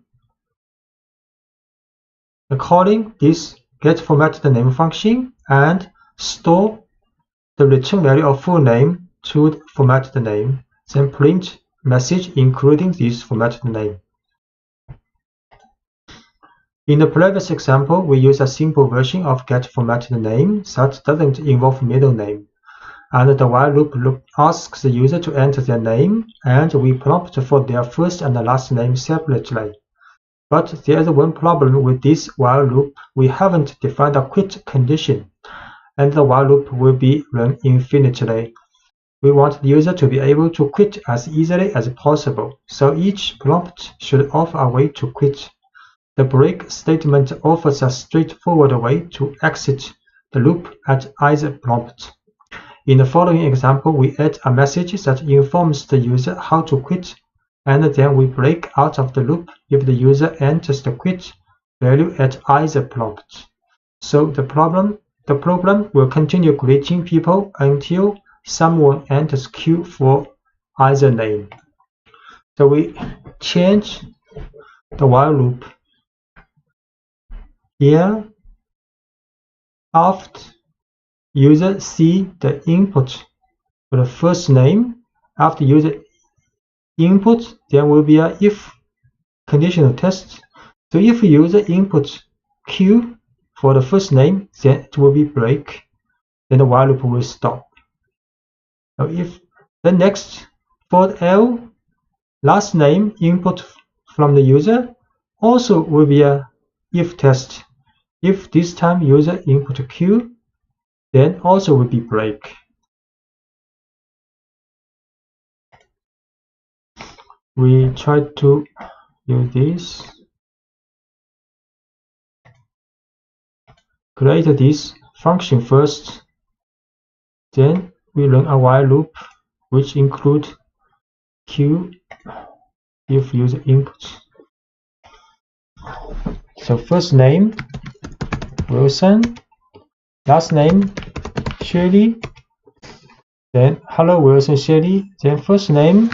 calling this getFormatTheName function, and store the return value of full name to format the name. Then print message including this formatted name. In the previous example, we use a simple version of getFormatTheName that doesn't involve middle name, and the while loop asks the user to enter their name, and we prompt for their first and last name separately. But there is one problem with this while loop. We haven't defined a quit condition, and the while loop will be run infinitely. We want the user to be able to quit as easily as possible, so each prompt should offer a way to quit. The break statement offers a straightforward way to exit the loop at either prompt. In the following example, we add a message that informs the user how to quit, and then we break out of the loop if the user enters the quit value at either prompt. So the program will continue greeting people until someone enters queue for either name. So we change the while loop here. After user see the input for the first name, after user input, there will be a if conditional test. So if user input Q for the first name, then it will be break, then the while loop will stop. Now if the next for L last name input from the user also will be a if test. If this time user input Q, then also will be break. We try to use this. Create this function first, then we run a while loop which include Q if user inputs. So first name Wilson, last name Shirley, then hello Wilson Shirley, then first name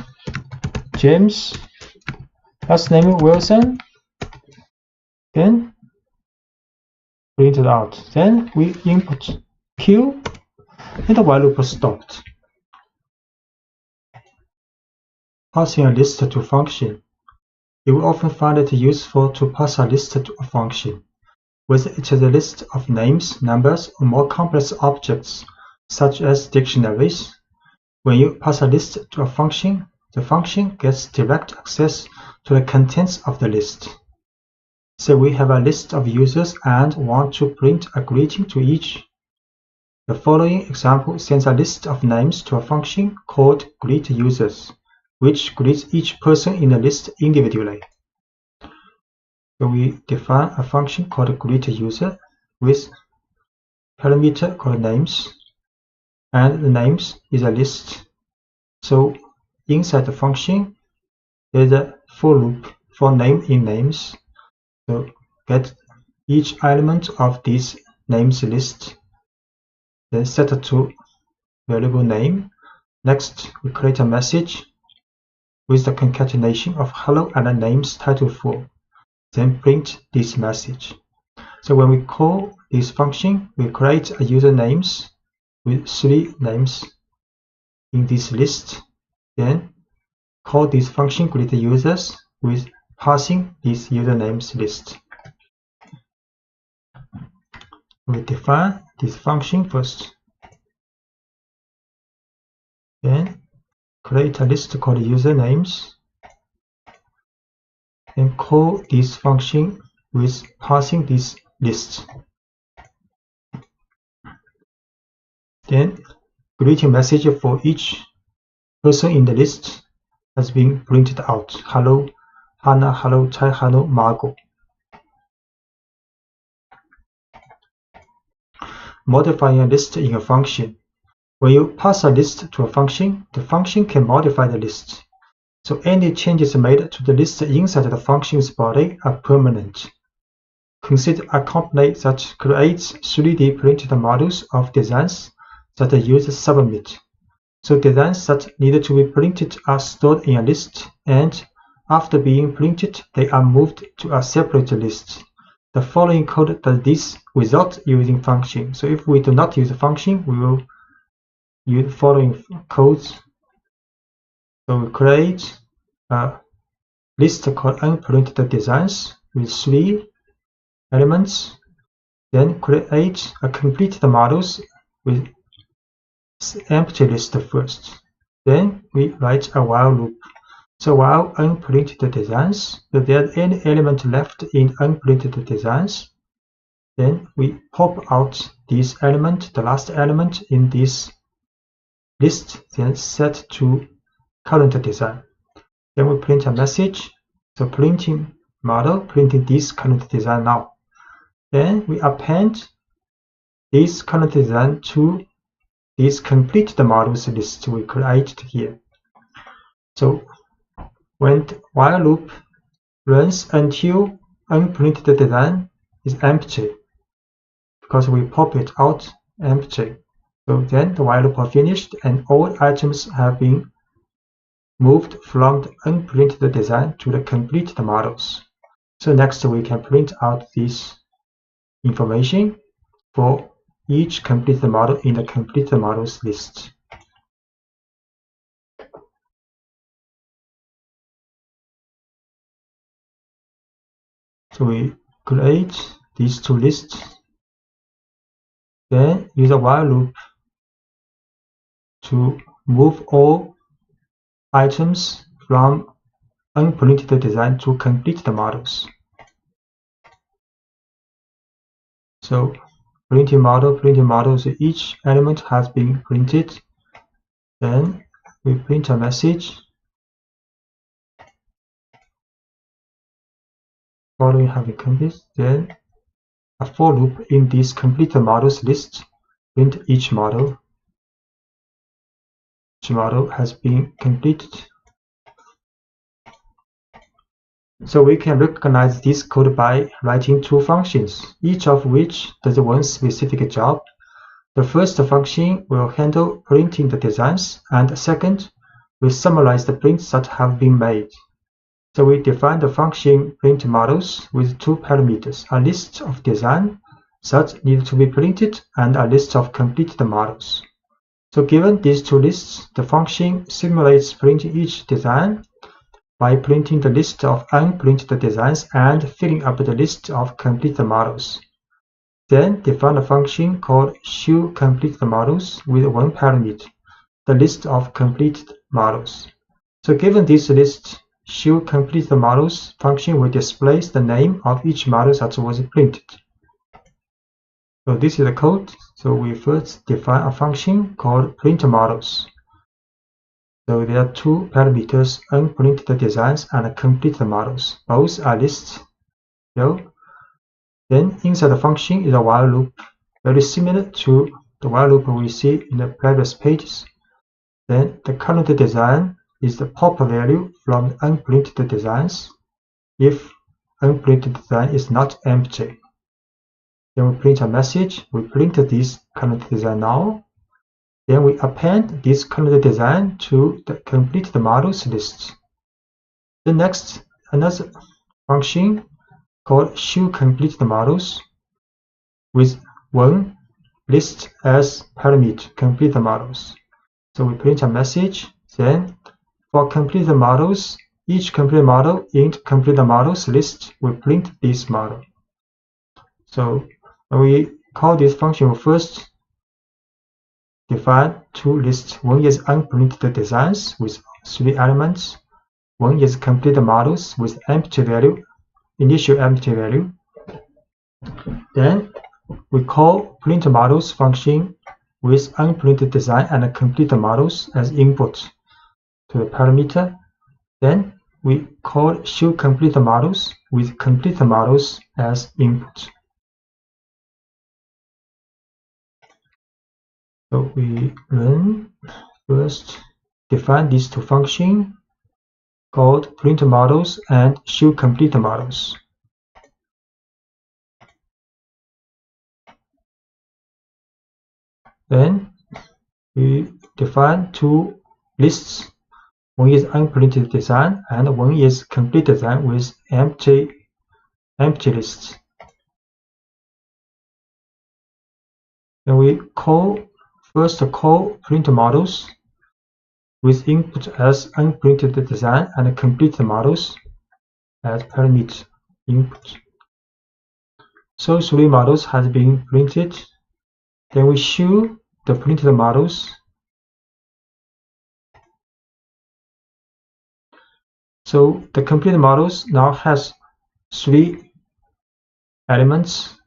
James, last name Wilson, then print it out. Then we input Q and the while loop stopped. Passing a list to function. You will often find it useful to pass a list to a function, whether it is a list of names, numbers, or more complex objects, such as dictionaries. When you pass a list to a function, the function gets direct access to the contents of the list. Say we have a list of users and want to print a greeting to each. The following example sends a list of names to a function called greetUsers, which greets each person in the list individually. So we define a function called greetUser with parameter called names, and the names is a list. So inside the function, there's a for loop for name in names. So get each element of this names list, then set it to variable name. Next, we create a message with the concatenation of hello and the names title for, then print this message. So when we call this function, we create a user names with 3 names in this list, then call this function greetUsers with passing this user names list. We define this function first, then create a list called usernames, and call this function with passing this list. Then greeting message for each person in the list has been printed out. Hello Hannah, hello Chai, hello Margot. Modifying a list in a function. When you pass a list to a function, the function can modify the list. So any changes made to the list inside the function's body are permanent. Consider a company that creates 3D printed models of designs that the users submit. So designs that need to be printed are stored in a list, and after being printed, they are moved to a separate list. The following code does this without using function. So if we do not use a function, we will use the following codes. So we create a list called unprinted designs with 3 elements, then create a completed models with empty list first. Then we write a while loop. So while unprinted designs, if there are any element left in unprinted designs, then we pop out this element, the last element in this list, then set to current design. Then we print a message. So printing model, printing this current design now. Then we append this current design to this completed models list we created here. So when while loop runs until unprinted design is empty because we pop it out empty. So then the while loop are finished and all items have been moved from the unprinted design to the completed models. So next we can print out this information for each completed model in the completed models list. So we create these two lists, then use a while loop to move all items from unprinted design to completed models. So printing model, so each element has been printed. Then we print a message following having completed. Then a for loop in this completed models list. Print each model. Each model has been completed. So we can recognize this code by writing two functions, each of which does one specific job. The first function will handle printing the designs, and the second will summarize the prints that have been made. So we define the function print models with two parameters, a list of design that need to be printed and a list of completed models. So given these two lists, the function simulates printing each design by printing the list of unprinted designs and filling up the list of completed models. Then define a function called showCompleted with one parameter, the list of completed models. So given this list, showCompleted function will display the name of each model that was printed. So this is the code. So we first define a function called printModels. So there are two parameters, unprinted designs and completed models. Both are lists. So then inside the function is a while loop, very similar to the while loop we see in the previous pages. Then the current design is the pop value from the unprinted designs if unprinted design is not empty. Then we print a message. We print this current design now. Then we append this current design to the completed models list. The next, another function called showCompleted with one list as parameter, completed models. So we print a message. Then for completed models, each completed model in the completed models list, we print this model. So when we call this function, we first define two lists. One is unprinted designs with 3 elements. One is completed models with empty value, initial empty value. Then we call printModels function with unprinted design and completed models as input to the parameter. Then we call showCompleted with completed models as input. So we run first define these two functions called printModels and showCompleted. Then we define two lists. One is unprinted design and one is complete design with empty lists. Then we first call printModels with input as unprinted design and completed models as parameter input. So 3 models has been printed. Then we show the printed models. So the completed models now has 3 elements.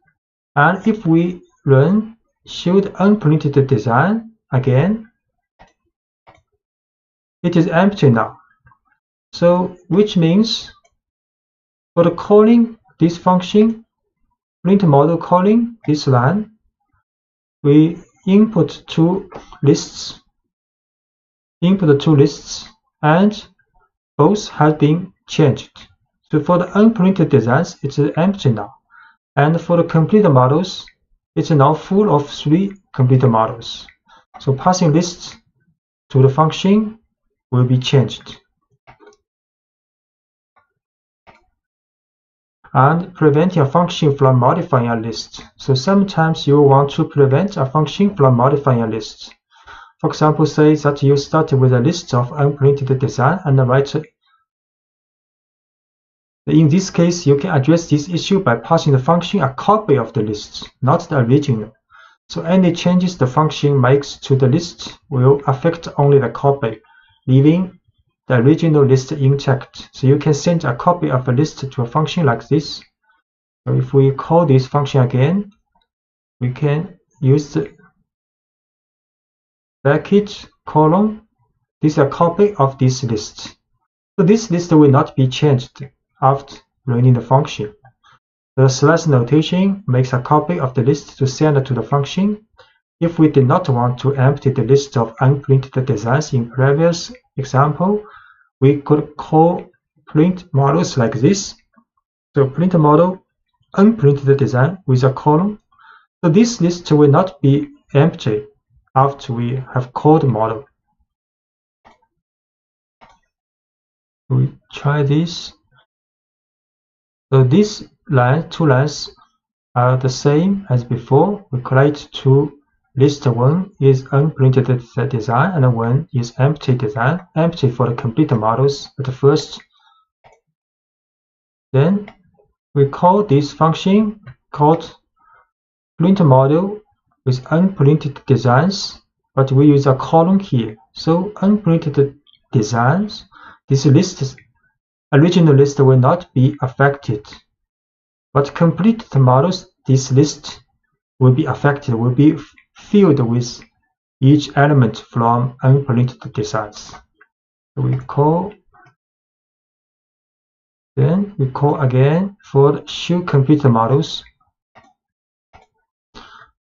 And if we run show the unprinted design again, it is empty now. So which means for the calling this function, printModel calling this line, we input two lists, and both have been changed. So for the unprinted designs, it's empty now. And for the complete models, it's now full of 3 complete models. So passing lists to the function will be changed. And preventing a function from modifying a list. So sometimes you want to prevent a function from modifying a list. For example, say that you start with a list of unprinted design and write. In this case, you can address this issue by passing the function a copy of the list, not the original. So any changes the function makes to the list will affect only the copy, leaving the original list intact. So you can send a copy of a list to a function like this. So if we call this function again, we can use the bracket colon. This is a copy of this list. So this list will not be changed after running the function. The slash notation makes a copy of the list to send to the function. If we did not want to empty the list of unprinted designs in previous example, we could call print models like this. So print model unprinted design with a colon. So this list will not be empty after we have called model. We try this. So these two lines are the same as before. We create two lists. One is unprinted design and one is empty design. Empty for the complete models at first. Then we call this function called print model with unprinted designs, but we use a colon here. So unprinted designs, this list, original list will not be affected. But complete models, this list will be affected, will be filled with each element from unprinted designs. So we call, then we call again for the show complete models.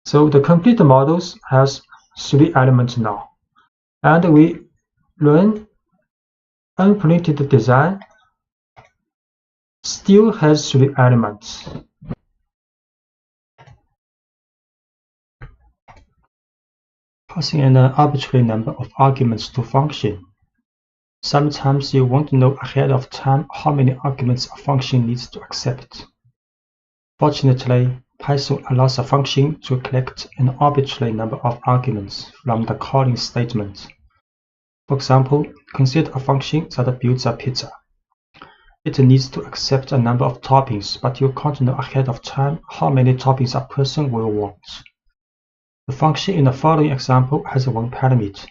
So the complete models has 3 elements now. And we run unprinted design still has 3 elements. Passing an arbitrary number of arguments to function. Sometimes you want to know ahead of time how many arguments a function needs to accept. Fortunately, Python allows a function to collect an arbitrary number of arguments from the calling statement. For example, consider a function that builds a pizza. It needs to accept a number of toppings, but you can't know ahead of time how many toppings a person will want. The function in the following example has one parameter,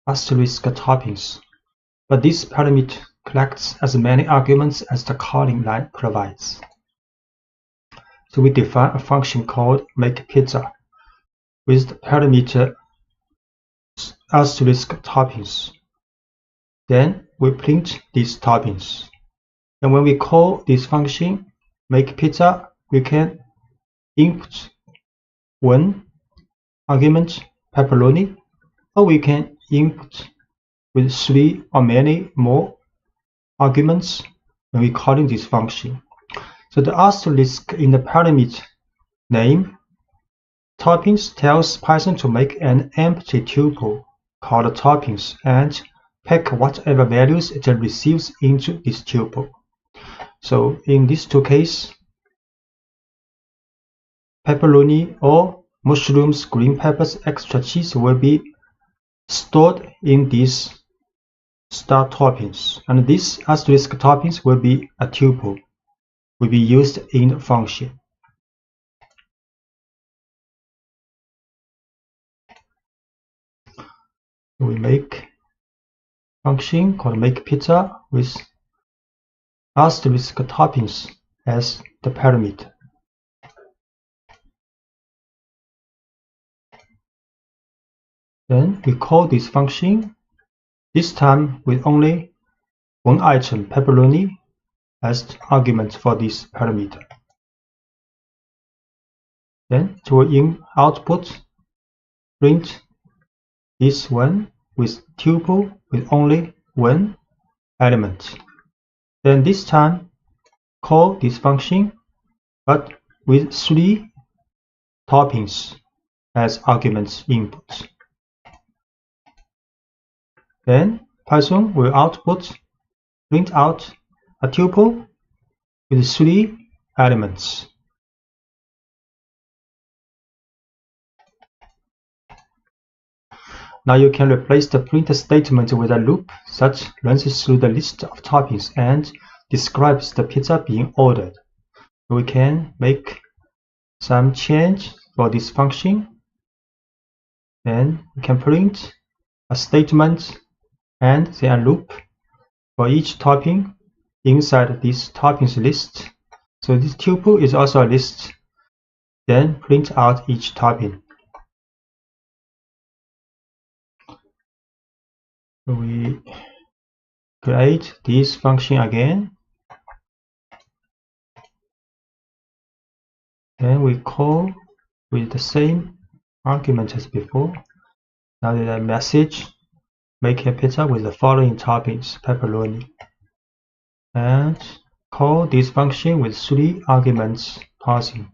asterisk toppings, but this parameter collects as many arguments as the calling line provides. So we define a function called makePizza with the parameter asterisk toppings. Then we print these toppings. And when we call this function makePizza, we can input one argument pepperoni, or we can input with 3 or many more arguments when we calling this function. So the asterisk in the parameter name toppings tells Python to make an empty tuple called toppings and pack whatever values it receives into this tuple. So in these 2 cases, pepperoni or mushrooms, green peppers, extra cheese will be stored in these star toppings, and this asterisk toppings will be a tuple, will be used in the function. We make function called makePizza with asterisk toppings as the parameter. Then we call this function, this time with only one item, pepperoni, as the argument for this parameter. Then it will in output print this one with tuple with only one element. Then this time call this function, but with 3 toppings as arguments input. Then Python will print out a tuple with 3 elements. Now you can replace the print statement with a loop that runs through the list of toppings and describes the pizza being ordered. We can make some change for this function. Then we can print a statement and then a loop for each topping inside this toppings list. So this tuple is also a list. Then print out each topping. We create this function again. Then we call with the same argument as before. Now the message, make a pizza with the following toppings, pepperoni. And call this function with 3 arguments passing.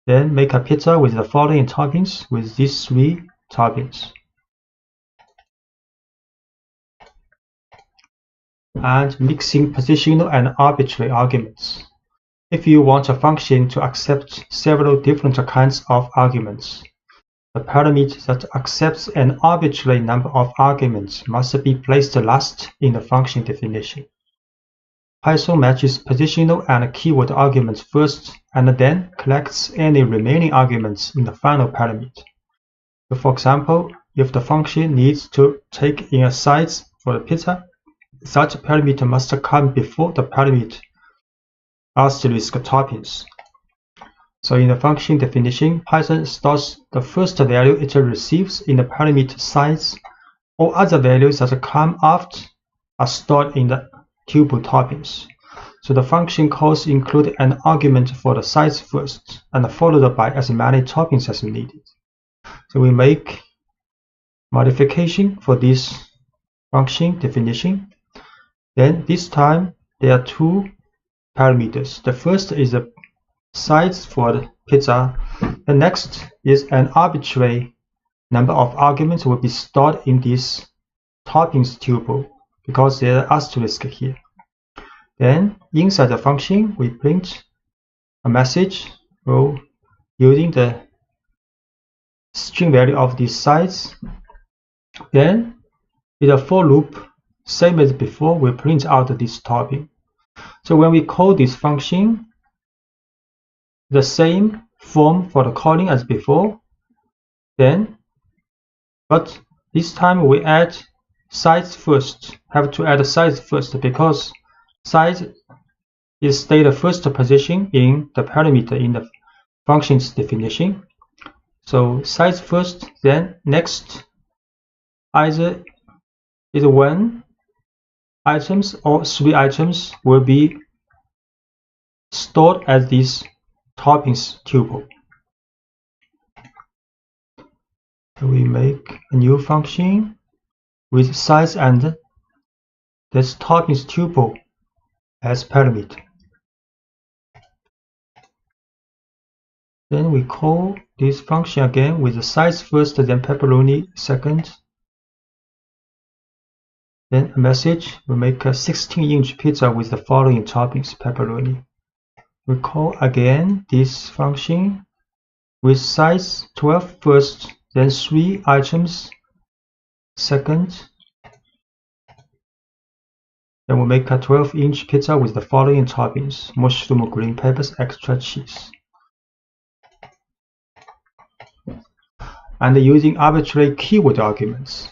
Then make a pizza with the following toppings with these 3 toppings. And mixing positional and arbitrary arguments. If you want a function to accept several different kinds of arguments, the parameter that accepts an arbitrary number of arguments must be placed last in the function definition. Python matches positional and keyword arguments first and then collects any remaining arguments in the final parameter. So for example, if the function needs to take in a size for the pizza, such parameter must come before the parameter asterisk toppings. So in the function definition, Python stores the first value it receives in the parameter size. All other values that come after are stored in the tuple toppings. So the function calls include an argument for the size first, and followed by as many toppings as needed. So we make modification for this function definition. Then this time there are 2 parameters. The first is the size for the pizza. The next is an arbitrary number of arguments will be stored in this toppings tuple because there are asterisk here. Then inside the function we print a message using the string value of this size. Then in a for loop, same as before, we print out this topping. So when we call this function, the same form for the calling as before, but this time we add size first. Have to add size first because size is stay the first position in the parameter in the function's definition. So size first, then next either is 1 items or 3 items will be stored as this toppings tuple. So we make a new function with size and this toppings tuple as parameter. Then we call this function again with the size first, then pepperoni second. Then a message, we make a 16-inch pizza with the following toppings, pepperoni. We call again this function with size 12 first, then 3 items second. Then we make a 12-inch pizza with the following toppings, mushroom, green peppers, extra cheese. And using arbitrary keyword arguments.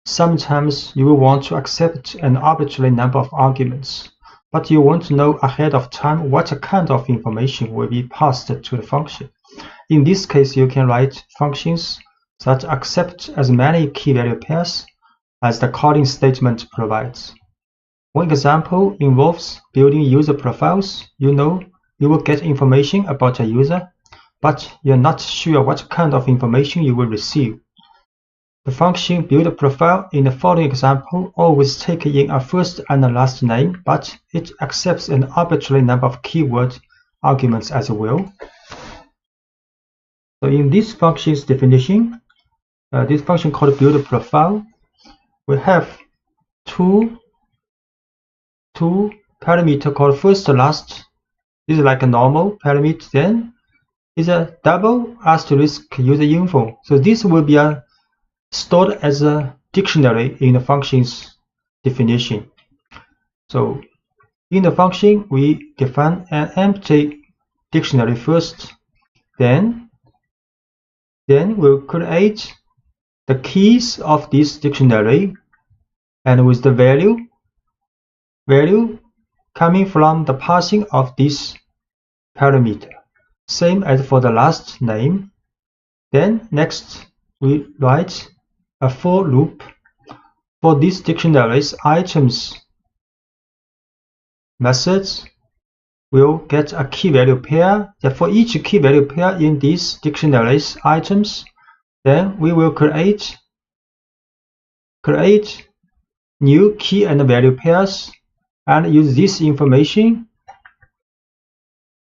Sometimes you will want to accept an arbitrary number of arguments, but you want to know ahead of time what kind of information will be passed to the function. In this case, you can write functions that accept as many key value pairs as the calling statement provides. One example involves building user profiles. You know you will get information about a user, but you're not sure what kind of information you will receive. The function build profile in the following example always takes in a first and a last name, but it accepts an arbitrary number of keyword arguments as well. So in this function's definition, this function called build profile, we have two parameter called first last. This is like a normal parameter. Then is a double asterisk user info. So this will be stored as a dictionary in the function's definition. So in the function, we define an empty dictionary first. Then we'll create the keys of this dictionary, and with the value coming from the parsing of this parameter. Same as for the last name. Then next we write a for loop for this dictionary's items. Methods will get a key value pair. That for each key value pair in this dictionary's items, then we will create new key and value pairs and use this information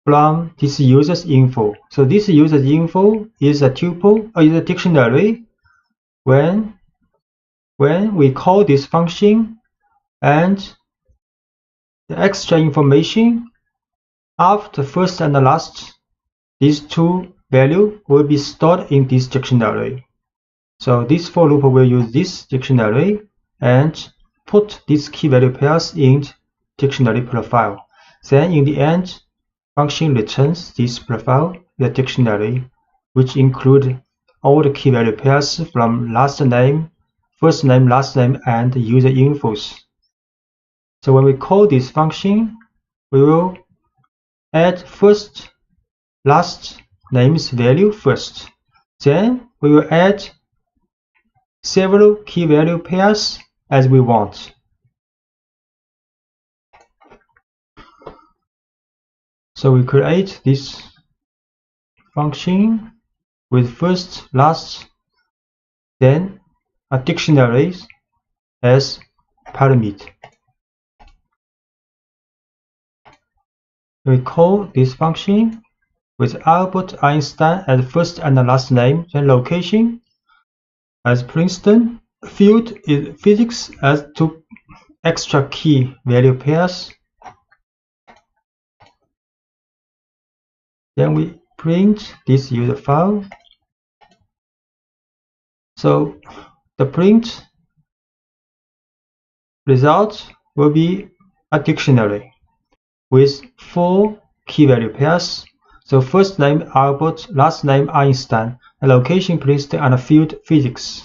from this user's info. So this user's info is a tuple or is a dictionary when we call this function, and the extra information after first and last, these two values will be stored in this dictionary. So this for loop will use this dictionary and put these key value pairs in dictionary profile. Then in the end, function returns this profile, the dictionary, which include all the key value pairs from last name, first name, last name, and user infos. So when we call this function, we will add first, last name's value first. Then we will add several key value pairs as we want. So we create this function with first, last, then a dictionary as parameter. We call this function with Albert Einstein as first and last name, then location as Princeton, field is physics as two extra key value pairs. Then we print this user file. So the print result will be a dictionary with 4 key value pairs. So first name Albert, last name Einstein, and location Princeton, and field physics.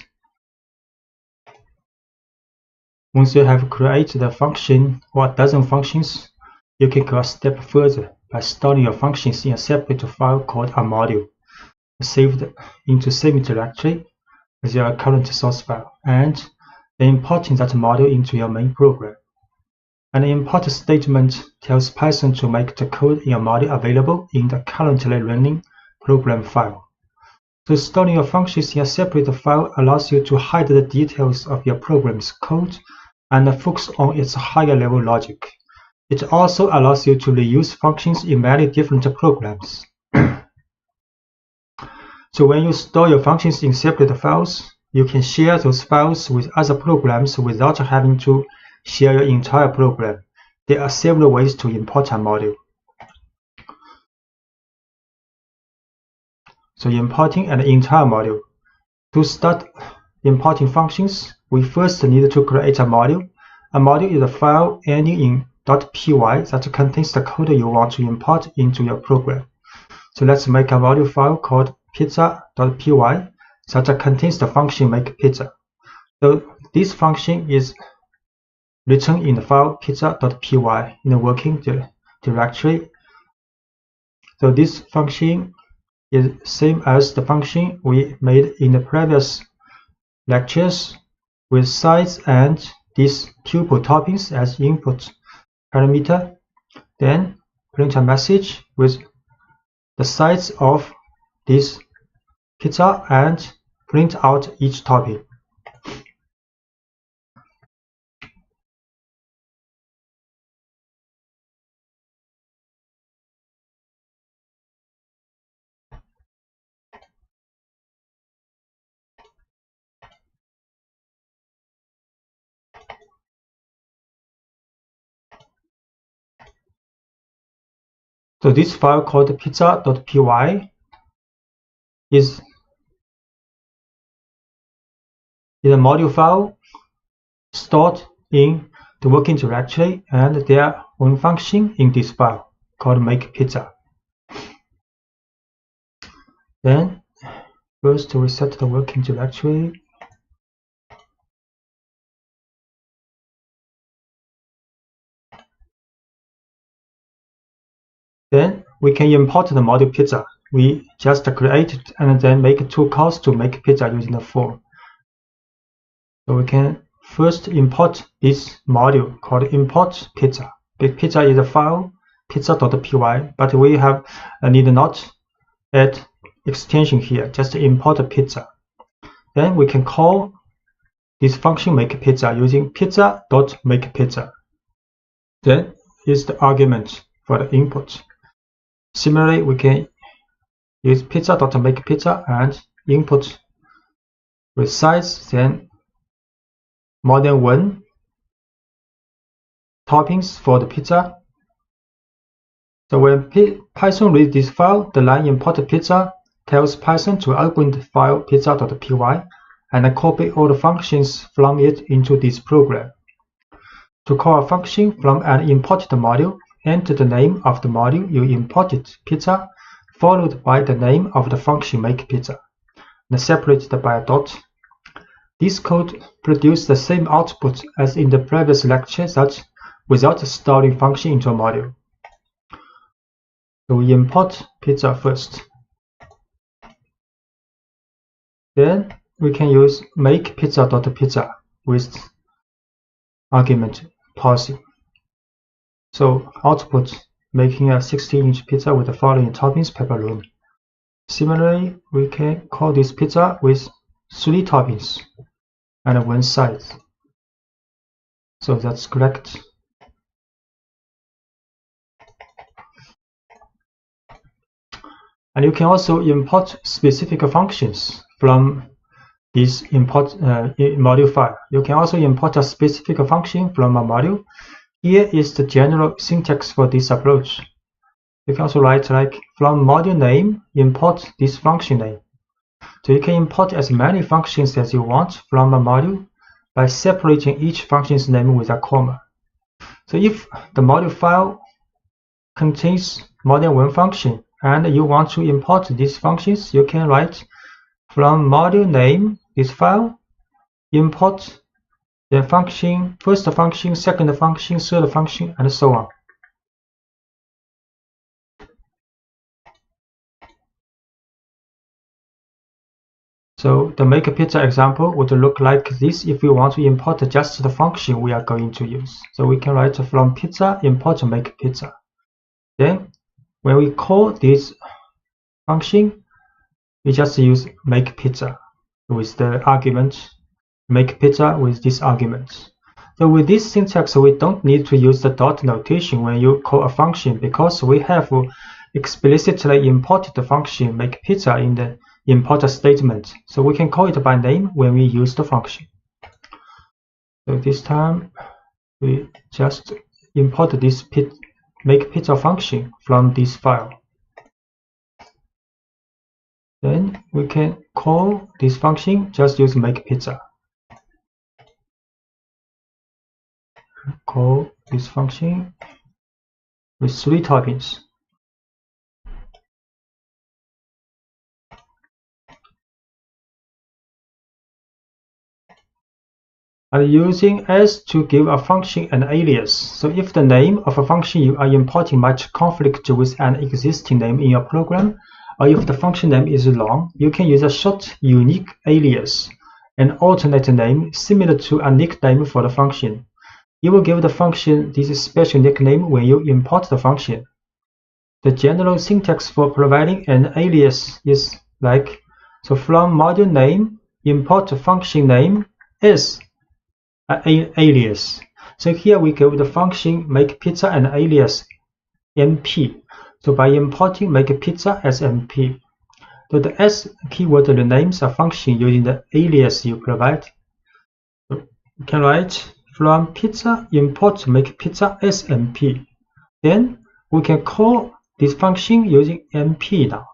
Once you have created a function or a dozen functions, you can go a step further by storing your functions in a separate file called a module, saved into same directory as your current source file, and then importing that module into your main program. An import statement tells Python to make the code in your module available in the currently running program file. So storing your functions in a separate file allows you to hide the details of your program's code and focus on its higher level logic. It also allows you to reuse functions in many different programs. So when you store your functions in separate files, you can share those files with other programs without having to share your entire program. There are several ways to import a module. So importing an entire module. To start importing functions, we first need to create a module. A module is a file ending in .py that contains the code you want to import into your program. So let's make a module file called pizza.py that contains the function make pizza. So this function is written in the file pizza.py in the working directory. So this function is same as the function we made in the previous lectures with size and these tuple toppings as input parameter. Then print a message with the size of this pizza and print out each topping. So this file called pizza.py is a module file stored in the working directory, and their own function in this file called make pizza. Then first we set the working directory. Then we can import the module pizza. We just create it and then make 2 calls to make pizza using the form. So we can first import this module called import pizza. Pizza is a file pizza.py, but we need not add extension here, just import pizza. Then we can call this function make pizza using pizza.makePizza. Then is the argument for the input. Similarly, we can use pizza.makePizza and input with size, then more than 1 toppings for the pizza. So when Python reads this file, the line import pizza tells Python to open the file pizza.py and copy all the functions from it into this program. To call a function from an imported module, enter the name of the module you imported, pizza, followed by the name of the function make pizza, and separated by a dot. This code produces the same output as in the previous lecture, such without storing function into a module. So we import pizza first. Then we can use make pizza.pizza with argument parsing. So output making a 16-inch pizza with the following toppings: pepperoni. Similarly, we can call this pizza with 3 toppings and 1 side. So that's correct. And you can also import specific functions from this import module file. You can also import a specific function from a module. Here is the general syntax for this approach. You can also write like from module name, import this function name. So you can import as many functions as you want from a module by separating each function's name with a comma. So if the module file contains more than 1 function and you want to import these functions, you can write from module name, this file, import the function, first function, second function, third function, and so on. So the make pizza example would look like this if we want to import just the function we are going to use. So we can write from pizza import make pizza. Then when we call this function, we just use make pizza with the argument make pizza with this argument. So with this syntax, we don't need to use the dot notation when you call a function, because we have explicitly imported the function make pizza in the import statement. So we can call it by name when we use the function. So this time we just import this make pizza function from this file. Then we can call this function, just use make pizza. Call this function with 3 toppings. And using s to give a function an alias. So if the name of a function you are importing might conflict with an existing name in your program, or if the function name is long, you can use a short unique alias, an alternate name similar to a nickname for the function. You will give the function this special nickname when you import the function. The general syntax for providing an alias is like, so from module name, import function name is an alias. So here we give the function make pizza an alias mp. So by importing make pizza as mp, so the s keyword renames a function using the alias you provide. So you can write from pizza import make pizza as mp. Then we can call this function using NP now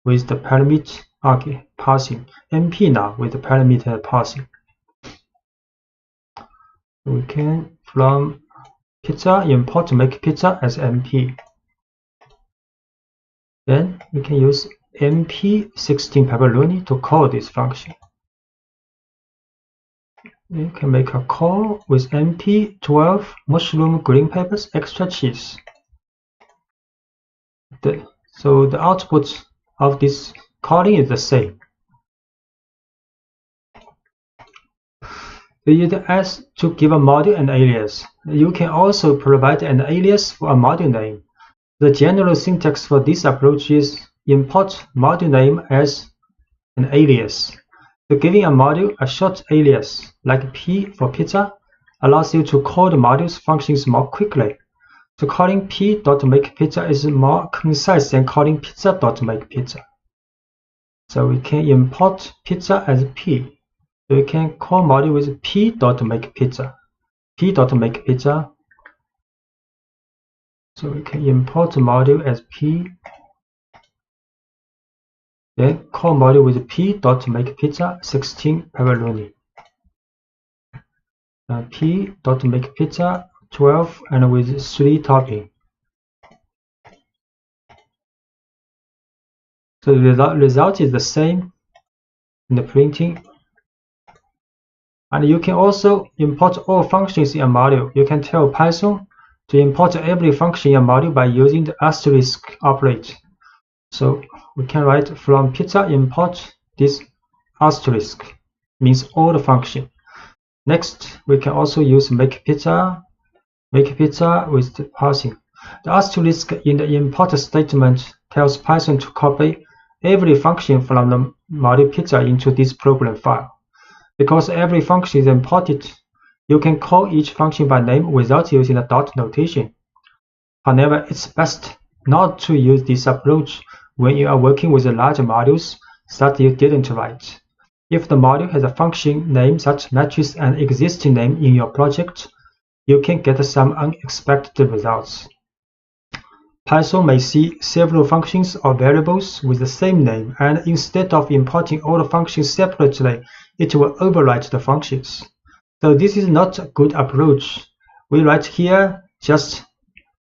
with the parameter parsing. NP now with the parameter parsing. We can from pizza import make pizza as NP. Then we can use NP16 pepperoni to call this function. You can make a call with NP12 mushroom green peppers extra cheese. So the output of this calling is the same. We use S to give a module an alias. You can also provide an alias for a module name. The general syntax for this approach is import module name as an alias. So giving a module a short alias, like P for pizza, allows you to call the module's functions more quickly. So calling p.makePizza is more concise than calling pizza.makePizza. So we can import pizza as P. So we can call module with p.makePizza. p.makePizza. So we can import module as P. Then call module with p.makePizza 16 pepperoni. P.makePizza 12 and with 3 topping. So the result is the same in the printing. And you can also import all functions in a module. You can tell Python to import every function in a module by using the asterisk operator. So we can write from pizza import this asterisk, means all the function. Next, we can also use make pizza with the parsing. The asterisk in the import statement tells Python to copy every function from the module pizza into this program file. Because every function is imported, you can call each function by name without using a dot notation. However, it's best not to use this approach when you are working with large modules that you didn't write. If the module has a function name that matches an existing name in your project, you can get some unexpected results. Python may see several functions or variables with the same name, and instead of importing all the functions separately, it will overwrite the functions. So this is not a good approach. We write here just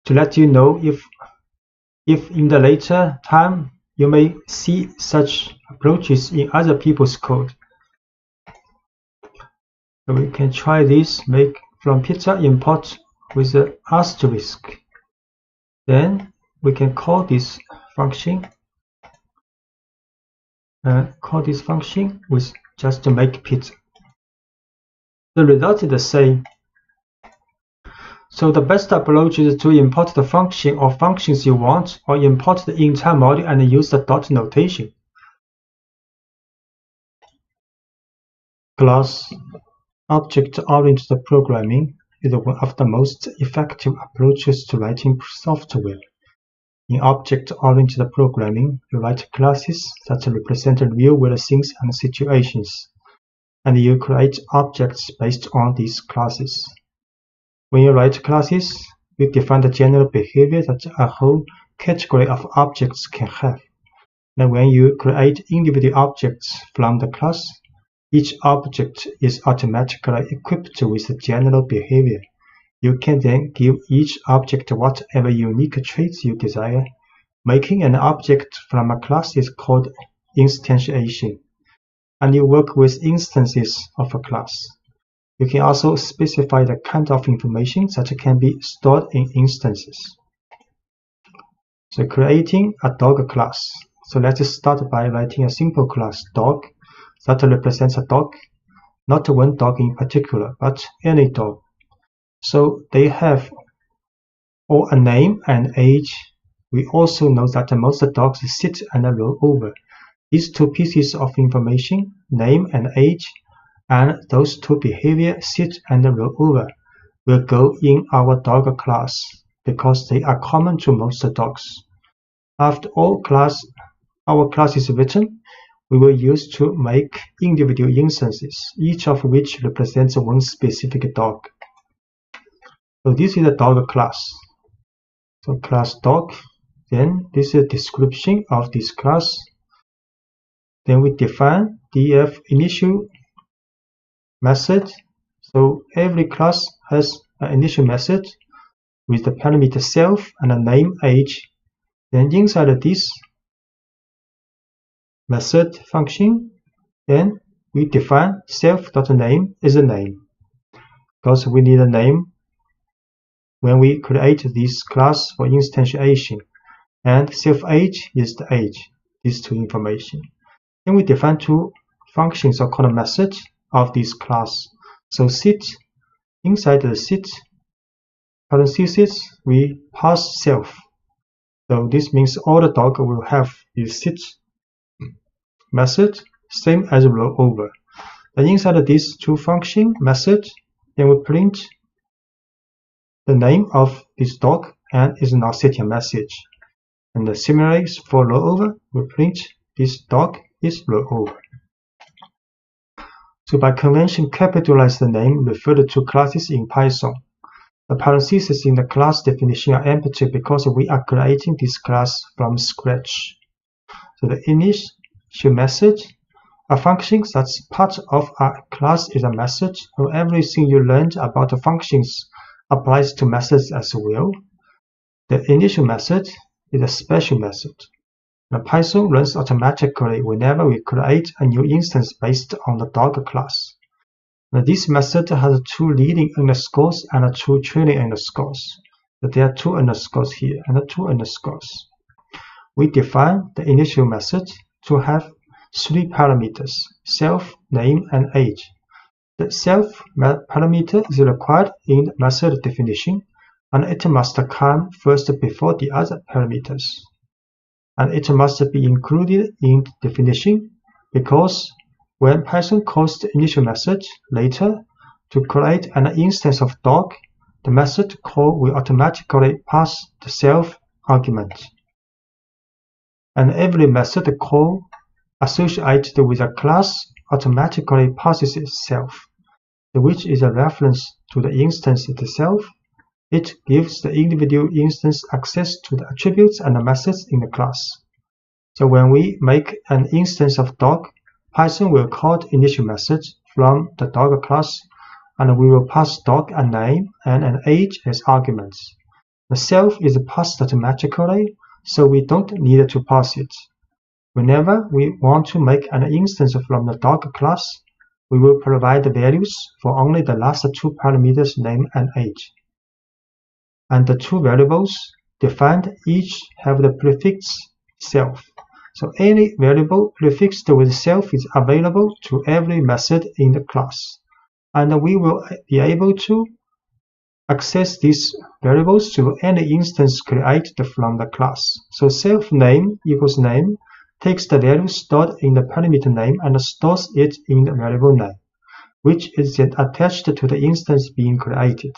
to let you know if in the later time you may see such approaches in other people's code. So we can try this, make from pizza import with the asterisk. Then we can call this function with just to make pizza. The result is the same. So the best approach is to import the function or functions you want, or import the entire module and use the dot notation. Class object-oriented programming is one of the most effective approaches to writing software. In object-oriented programming, you write classes that represent real-world things and situations, and you create objects based on these classes. When you write classes, you define the general behavior that a whole category of objects can have. And when you create individual objects from the class, each object is automatically equipped with the general behavior. You can then give each object whatever unique traits you desire. Making an object from a class is called instantiation, and you work with instances of a class. You can also specify the kind of information that can be stored in instances. So creating a dog class. So let's start by writing a simple class, dog, that represents a dog, not one dog in particular, but any dog. So they have all a name and age. We also know that most dogs sit and roll over. These two pieces of information, name and age, and those two behaviors, sit and roll over, will go in our dog class because they are common to most dogs. After our class is written, we will use to make individual instances, each of which represents one specific dog. So this is a dog class. So class dog, Then this is a description of this class. Then we define df initial method. So every class has an initial method with the parameter self and a name age. Then inside of this method function, then we define self.name is a name, because we need a name when we create this class for instantiation, and self-age is the age, these two information. Then we define two functions or called methods of this class. So sit, inside the sit parentheses, we pass self. So this means all the dog will have this sit method, same as rollover. Then inside of these two function method, then we print the name of this dog and is now setting a message. And similarly for rollover, we print this dog is rollover. So by convention, capitalize the name referred to classes in Python. The parentheses in the class definition are empty because we are creating this class from scratch. So the initial method, a function that's part of a class is a method, so everything you learned about the functions applies to methods as well. The initial method is a special method. The Python runs automatically whenever we create a new instance based on the dog class. Now, this method has two leading underscores and two trailing underscores. So there are two underscores here and two underscores. We define the initial method to have three parameters: self, name, and age. The self parameter is required in the method definition, and it must come first before the other parameters. And it must be included in the definition, because when Python calls the initial method later to create an instance of dog, the method call will automatically pass the self argument. And every method call associated with a class automatically passes itself, which is a reference to the instance itself. It gives the individual instance access to the attributes and the methods in the class. So when we make an instance of dog, Python will call the initial method from the dog class, and we will pass dog a name and an age as arguments. The self is passed automatically, so we don't need to pass it. Whenever we want to make an instance from the dog class, we will provide the values for only the last two parameters, name and age. And the two variables defined each have the prefix self. So any variable prefixed with self is available to every method in the class. And we will be able to access these variables through any instance created from the class. So self name equals name takes the value stored in the parameter name and stores it in the variable name, which is then attached to the instance being created.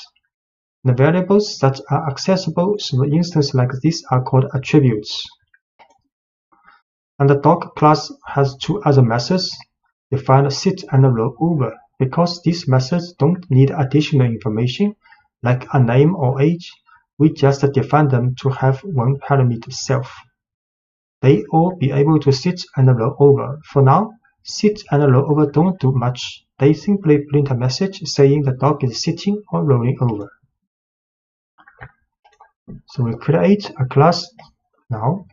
The variables that are accessible through an instance like this are called attributes. And the dog class has two other methods, defined sit and rollover, because these methods don't need additional information like a name or age. We just define them to have one parameter self. They all be able to sit and roll over. For now, sit and roll over don't do much. They simply print a message saying the dog is sitting or rolling over. So we create a class now.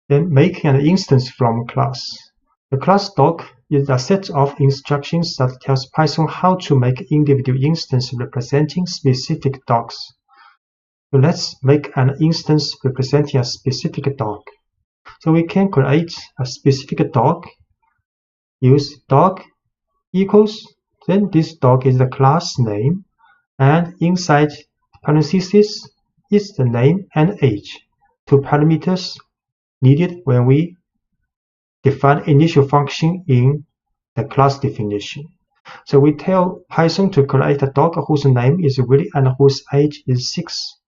Then making an instance from class. The class dog is a set of instructions that tells Python how to make individual instances representing specific dogs. So let's make an instance representing a specific dog. So we can create a specific dog, use dog equals, then this dog is the class name, and inside parentheses is the name and age, two parameters needed when we define initial function in the class definition. So we tell Python to create a dog whose name is Willy and whose age is 6.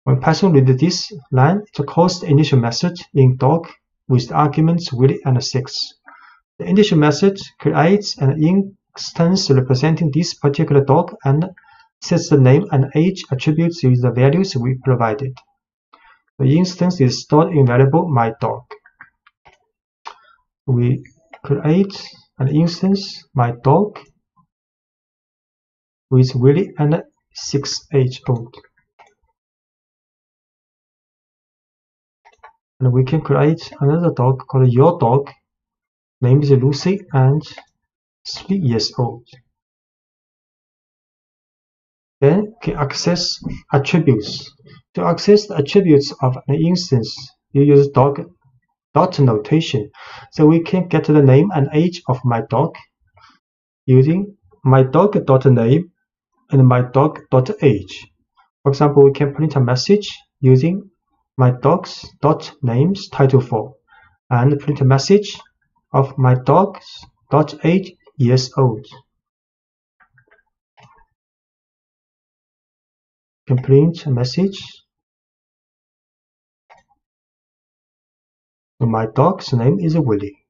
When Python reads this line, it calls the initial method in dog with the arguments Willy and 6. The initial method creates an instance representing this particular dog and sets the name and age attributes with the values we provided. The instance is stored in variable mydog. We create an instance mydog with Willie and 6-age-old. And we can create another dog called your dog, named Lucy and 3 years old. Then we can access attributes. To access the attributes of an instance, you use dot notation. So we can get the name and age of my dog using mydog.name and mydog.age. For example, we can print a message using mydog's.names title4 and print a message of my dog's.age years old. You can print a message. So my dog's name is Willie.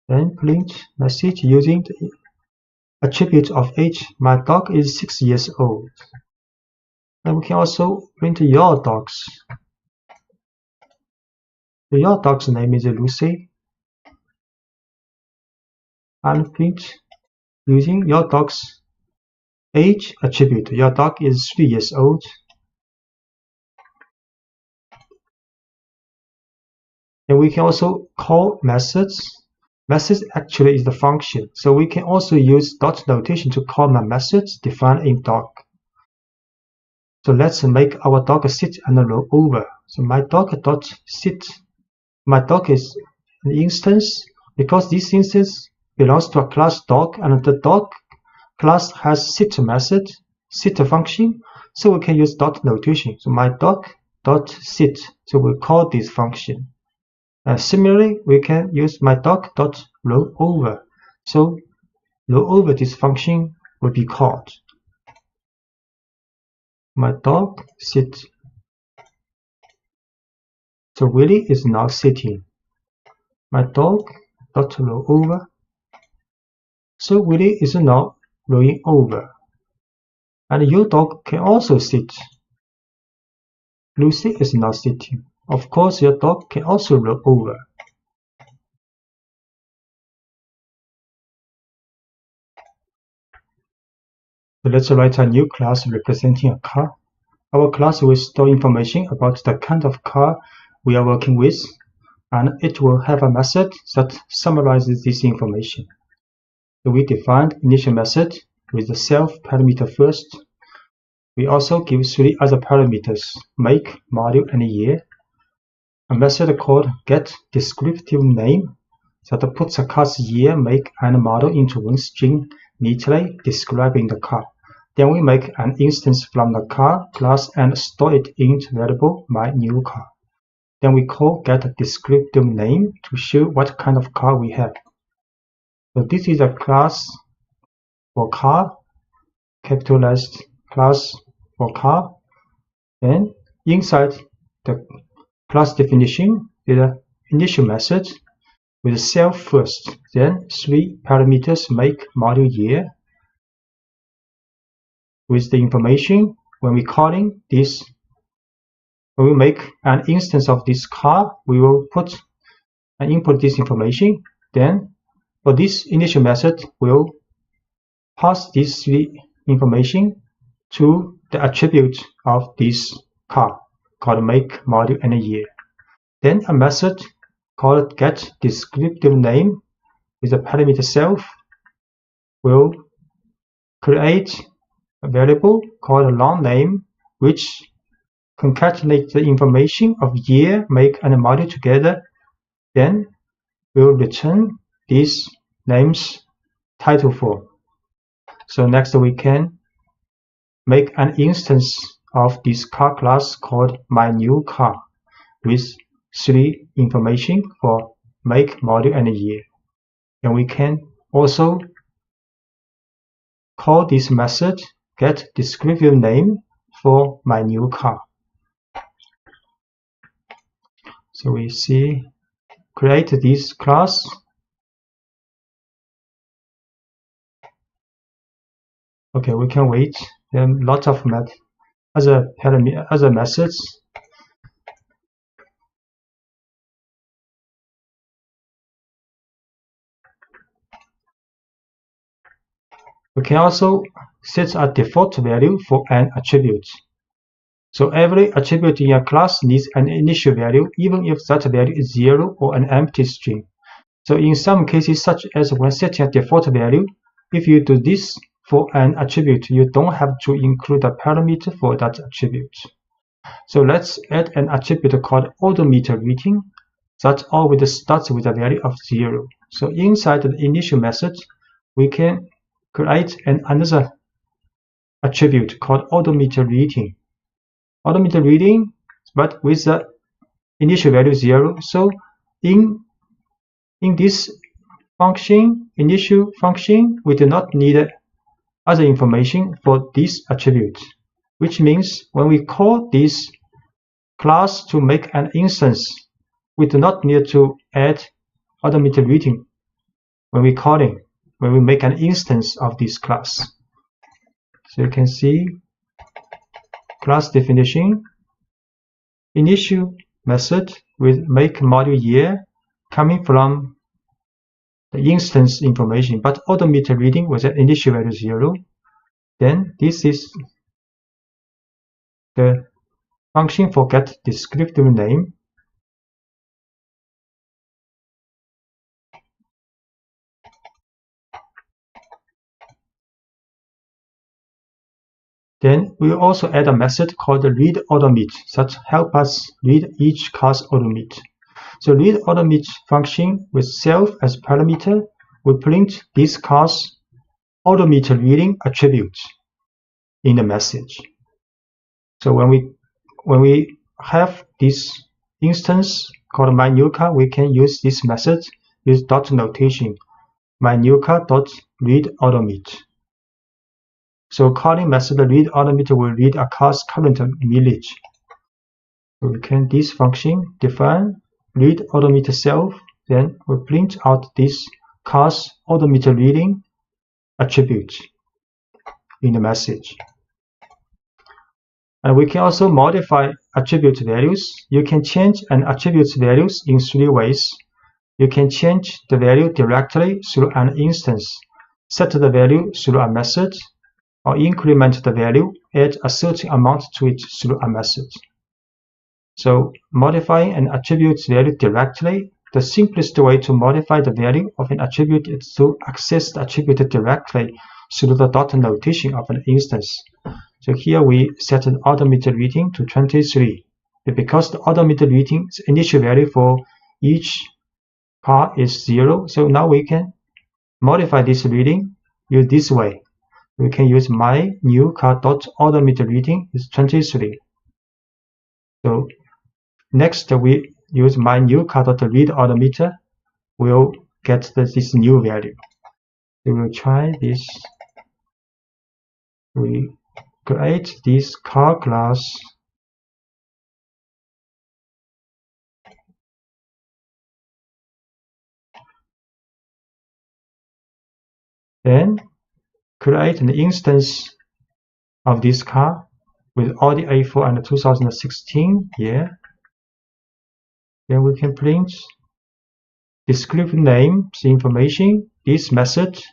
Then print message using the attribute of age. My dog is 6 years old. And we can also print your dog's. So your dog's name is Lucy. And print using your dog's age attribute. Your dog is 3 years old. And we can also call methods. Methods actually is the function. So we can also use dot notation to call my methods defined in dog. So let's make our dog sit and roll over. So my dog.sit. My dog is an instance because this instance belongs to a class dog, and the dog class has sit method, sit function. So we can use dot notation. So my dog.sit. So we call this function. Similarly, we can use my dog.rollover. So rollover this function will be called. My dog sit. So Willie is now sitting. My dog.rollover. So Willie is now rolling over. And your dog can also sit. Lucy is now sitting. Of course, your dog can also roll over. So let's write a new class representing a car. Our class will store information about the kind of car we are working with, and it will have a method that summarizes this information. So we defined initial method with the self parameter first. We also give 3 other parameters: make, model, and year. A method called getDescriptiveName that puts a car's year, make, and model into one string neatly describing the car. Then we make an instance from the car class and store it in the variable myNewCar. Then we call getDescriptiveName to show what kind of car we have. So this is a class for car, capitalized class for car. Then inside the class definition is an initial method with self first, then 3 parameters: make, model, year. With the information, when we calling this, when we make an instance of this car, we will put and input this information. Then for this initial method, we'll pass these 3 information to the attribute of this car called make, model, and year. Then a method called getDescriptiveName with the parameter self will create a variable called longName, which concatenates the information of year, make, and model together. Then we'll return these names title4. So next we can make an instance of this car class called myNewCar with 3 information for make, model, and year. And we can also call this method getDescriptiveName for myNewCar. So we see create this class. Okay, we can wait. There are lots of other methods. We can also set a default value for an attribute. So every attribute in a class needs an initial value, even if that value is 0 or an empty string. So in some cases, such as when setting a default value, if you do this for an attribute, you don't have to include a parameter for that attribute. So let's add an attribute called odometer reading that always starts with a value of 0. So inside the initial method, we can create another attribute called odometer reading. Odometer reading, but with the initial value 0. So in this function, initial function, we do not need other information for this attribute, which means when we call this class to make an instance, we do not need to add odometer reading when we make an instance of this class. So you can see class definition, initial method with make module year coming from the instance information, but odometer reading with an initial value 0. Then this is the function for get descriptive name. Then we also add a method called read odometer that help us read each class odometer. So read odometer function with self as parameter will print this class odometer reading attribute in the message. So when we have this instance called myNewCar, we can use this method, use dot notation, myNewCar.read odometer. So calling method read odometer will read a car's current mileage. So we can this function define read odometer self, then we print out this car's odometer reading attribute in the message. And we can also modify attribute values. You can change an attribute's values in 3 ways. You can change the value directly through an instance, set the value through a method, or increment the value, add a certain amount to it through a method. So modifying an attribute's value directly, the simplest way to modify the value of an attribute is to access the attribute directly through the dot notation of an instance. So here we set an odometer reading to 23. Because the odometer reading's initial value for each car is 0, so now we can modify this reading use this way. We can use myNewCar.odometer reading is 23. So next we use myNewCar.read odometer will get this new value. We will try this. We create this car class. Then create an instance of this car with all the A4 and the 2016 year. Then we can print descriptive names information. This method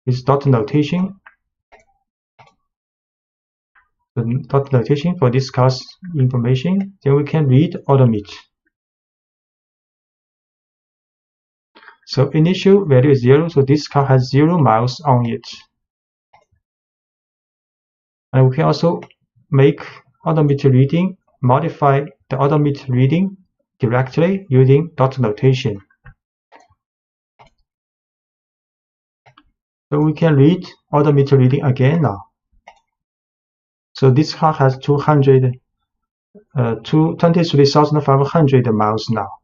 is dot notation. The dot notation for this car's information. Then we can read odometer. So initial value is 0, so this car has 0 miles on it. And we can also make odometer reading, modify the odometer reading directly using dot notation. So we can read odometer reading again now. So this car has 23,500 miles now.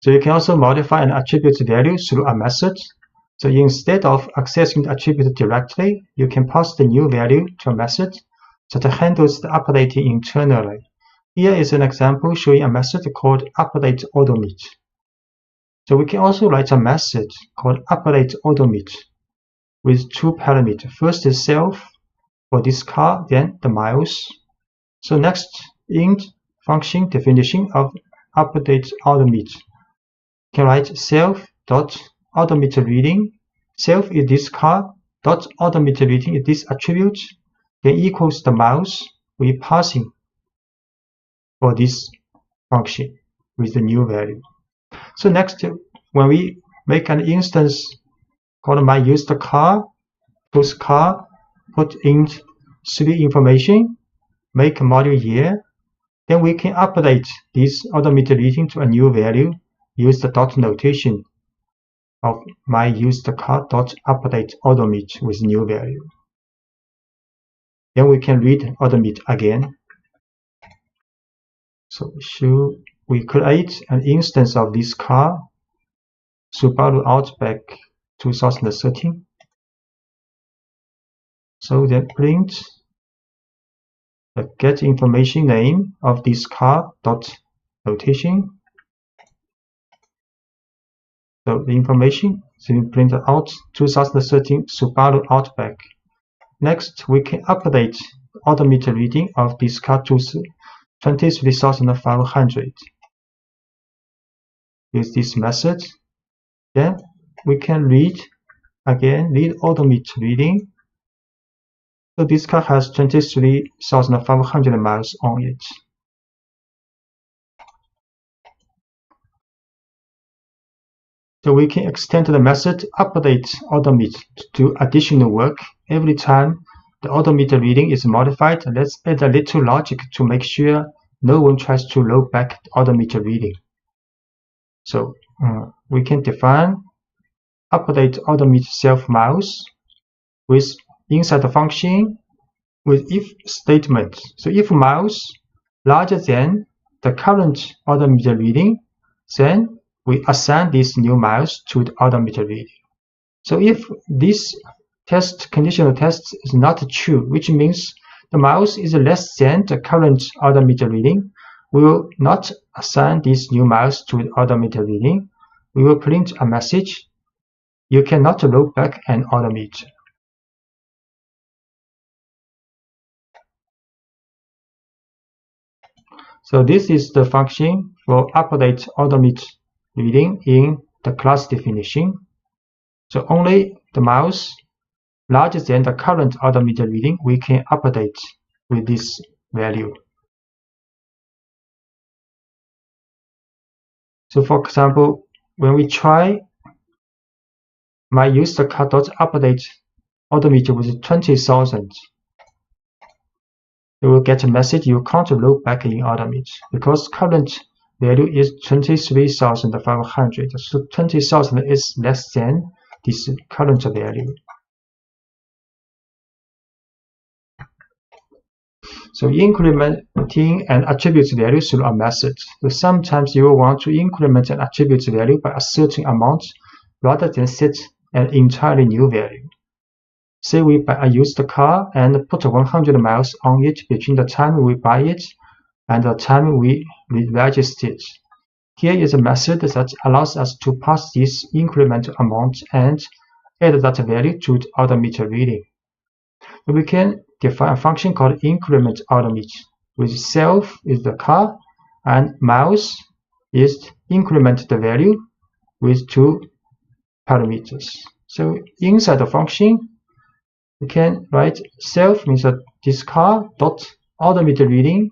So you can also modify an attribute value through a method. So instead of accessing the attribute directly, you can pass the new value to a method. that handles the updating internally. Here is an example showing a method called update odomit. So we can also write a method called update odomit with two parameters. First is self for this car, then the miles. So next, int function definition of update odomit. Can write self dot odomit reading. Self is this car dot odomit reading is this attribute, then equals the miles we passing for this function with the new value. So next, when we make an instance called my used car, post car, put in 3 information, make module year, then we can update this odomit reading to a new value, use the dot notation of my used car dot update odomit with new value. Then we can read odomit again. So we create an instance of this car, Subaru Outback 2013. So then print the get information name of this car dot notation. So the information is printed out 2013 Subaru Outback. Next, we can update the odomit reading of this car to 23,500. Use this method. Then we can read odomit reading. So this car has 23,500 miles on it. So we can extend the method update odomit to do additional work. Every time the odomit reading is modified, let's add a little logic to make sure no one tries to roll back the odomit reading. So we can define update odomit self miles with inside the function with if statement. So if miles larger than the current odomit reading, then we assign these new miles to the odomit reading. So if this conditional test is not true, which means the miles is less than the current odomit reading, we will not assign these new miles to the odomit reading. We will print a message: you cannot roll back an odomit. So this is the function for update odomit reading in the class definition. So only the miles larger than the current odomit reading we can update with this value. So for example, when we try my used car dot update odomit with 20,000, you will get a message you can't roll back in odomit because current value is 23,500. So 20,000 is less than this current value. So incrementing an attribute value through a method. So sometimes you will want to increment an attribute value by a certain amount rather than set an entirely new value. Say we buy a used car and put 100 miles on it between the time we buy it and the time we register it. Here is a method that allows us to pass this incremental amount and add that value to the odomit reading. We can define a function called increment odomit, with self is the car and miles is increment the value with 2 parameters. So inside the function, we can write self means that this car dot odomit reading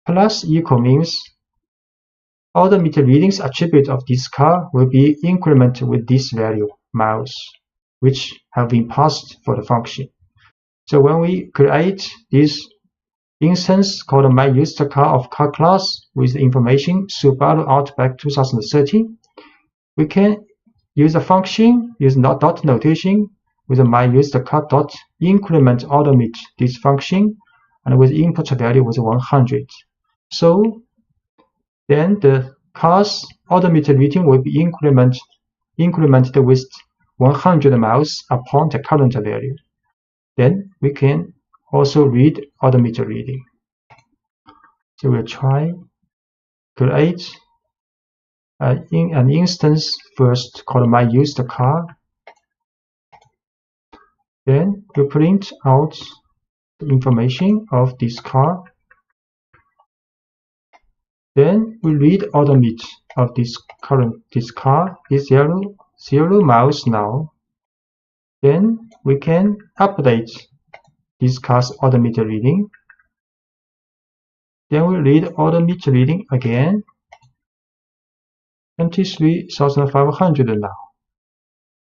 plus equal means odomit readings attribute of this car will be incremented with this value miles, which have been passed for the function. So when we create this instance called my used car of car class with the information Subaru Outback 2013, we can use a function, use dot notation with my used car dot increment odomit this function, and with input value was 100. So then the car's odomit reading will be incremented with 100 miles upon the current value. Then we can also read automated reading. So we'll try create an instance first called myUsedCar. Then we print out the information of this car. Then we read automate of this car is 0 miles now. Then we can update this car's automated reading. Then we read automated reading again. 23,500 now.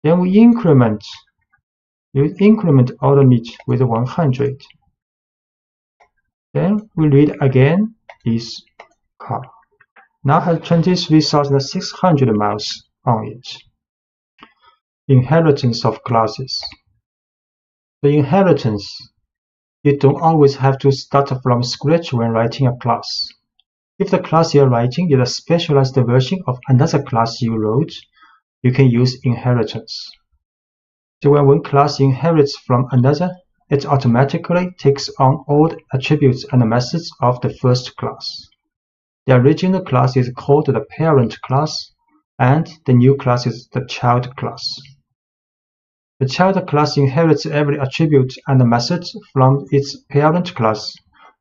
Then we increment automate with 100. Then we read again this car. Now has 23,600 miles on it. Inheritance of classes. The inheritance, you don't always have to start from scratch when writing a class. If the class you're writing is a specialized version of another class you wrote, you can use inheritance. So when one class inherits from another, it automatically takes on all the attributes and methods of the first class. The original class is called the parent class, and the new class is the child class. The child class inherits every attribute and method from its parent class,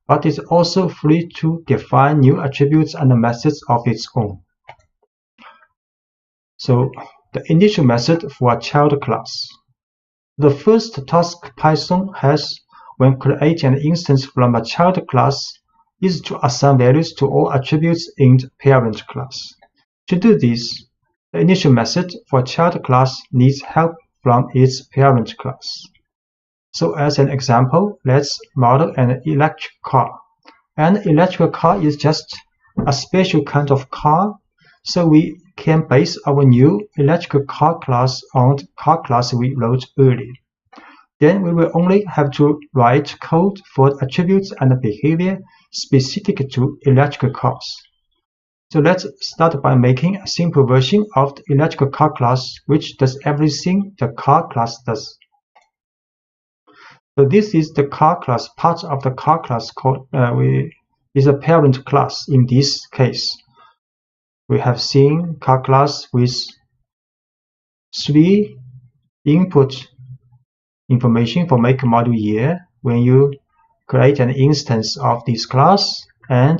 but is also free to define new attributes and methods of its own. So, the initial method for a child class. The first task Python has when creating an instance from a child class is to assign values to all attributes in the parent class. To do this, the initial method for a child class needs help from its parent class. So as an example, let's model an electric car. An electric car is just a special kind of car, so we can base our new electric car class on the car class we wrote earlier. Then we will only have to write code for attributes and behavior specific to electric cars. So let's start by making a simple version of the electric car class which does everything the car class does. So this is the car class. Part of the car class called is a parent class in this case. We have seen car class with 3 input information for make, model, year when you create an instance of this class, and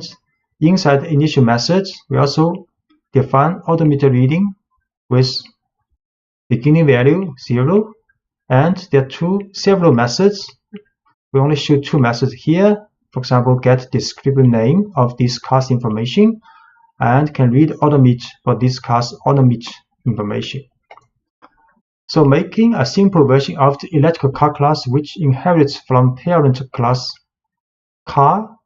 inside the initial method we also define automated reading with beginning value 0, and there are several methods. We only show 2 methods here. For example, get descriptive name of this class information, and can read automate for this class automate information. So making a simple version of the electric car class which inherits from parent class car,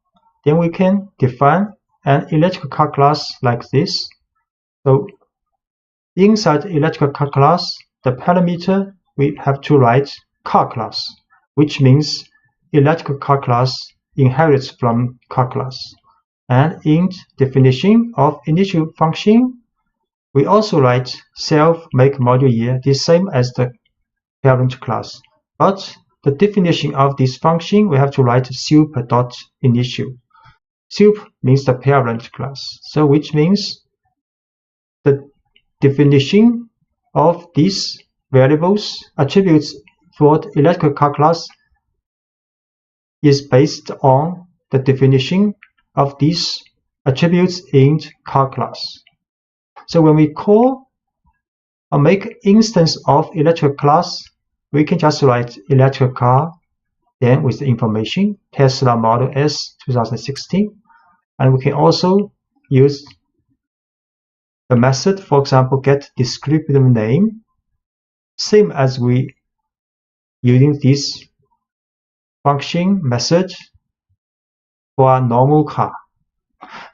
then we can define an electric car class like this. So inside the electric car class, the parameter we have to write car class, which means electric car class inherits from car class. And in definition of initial function, we also write self, make, model, year, the same as the parent class. But the definition of this function, we have to write sup.initial. Sup means the parent class. So which means the definition of these variables, attributes for the electric car class is based on the definition of these attributes in car class. So when we call or make instance of electric class, we can just write electric car, then with the information Tesla Model S 2016, and we can also use the method, for example, get descriptive name, same as we using this function method for a normal car.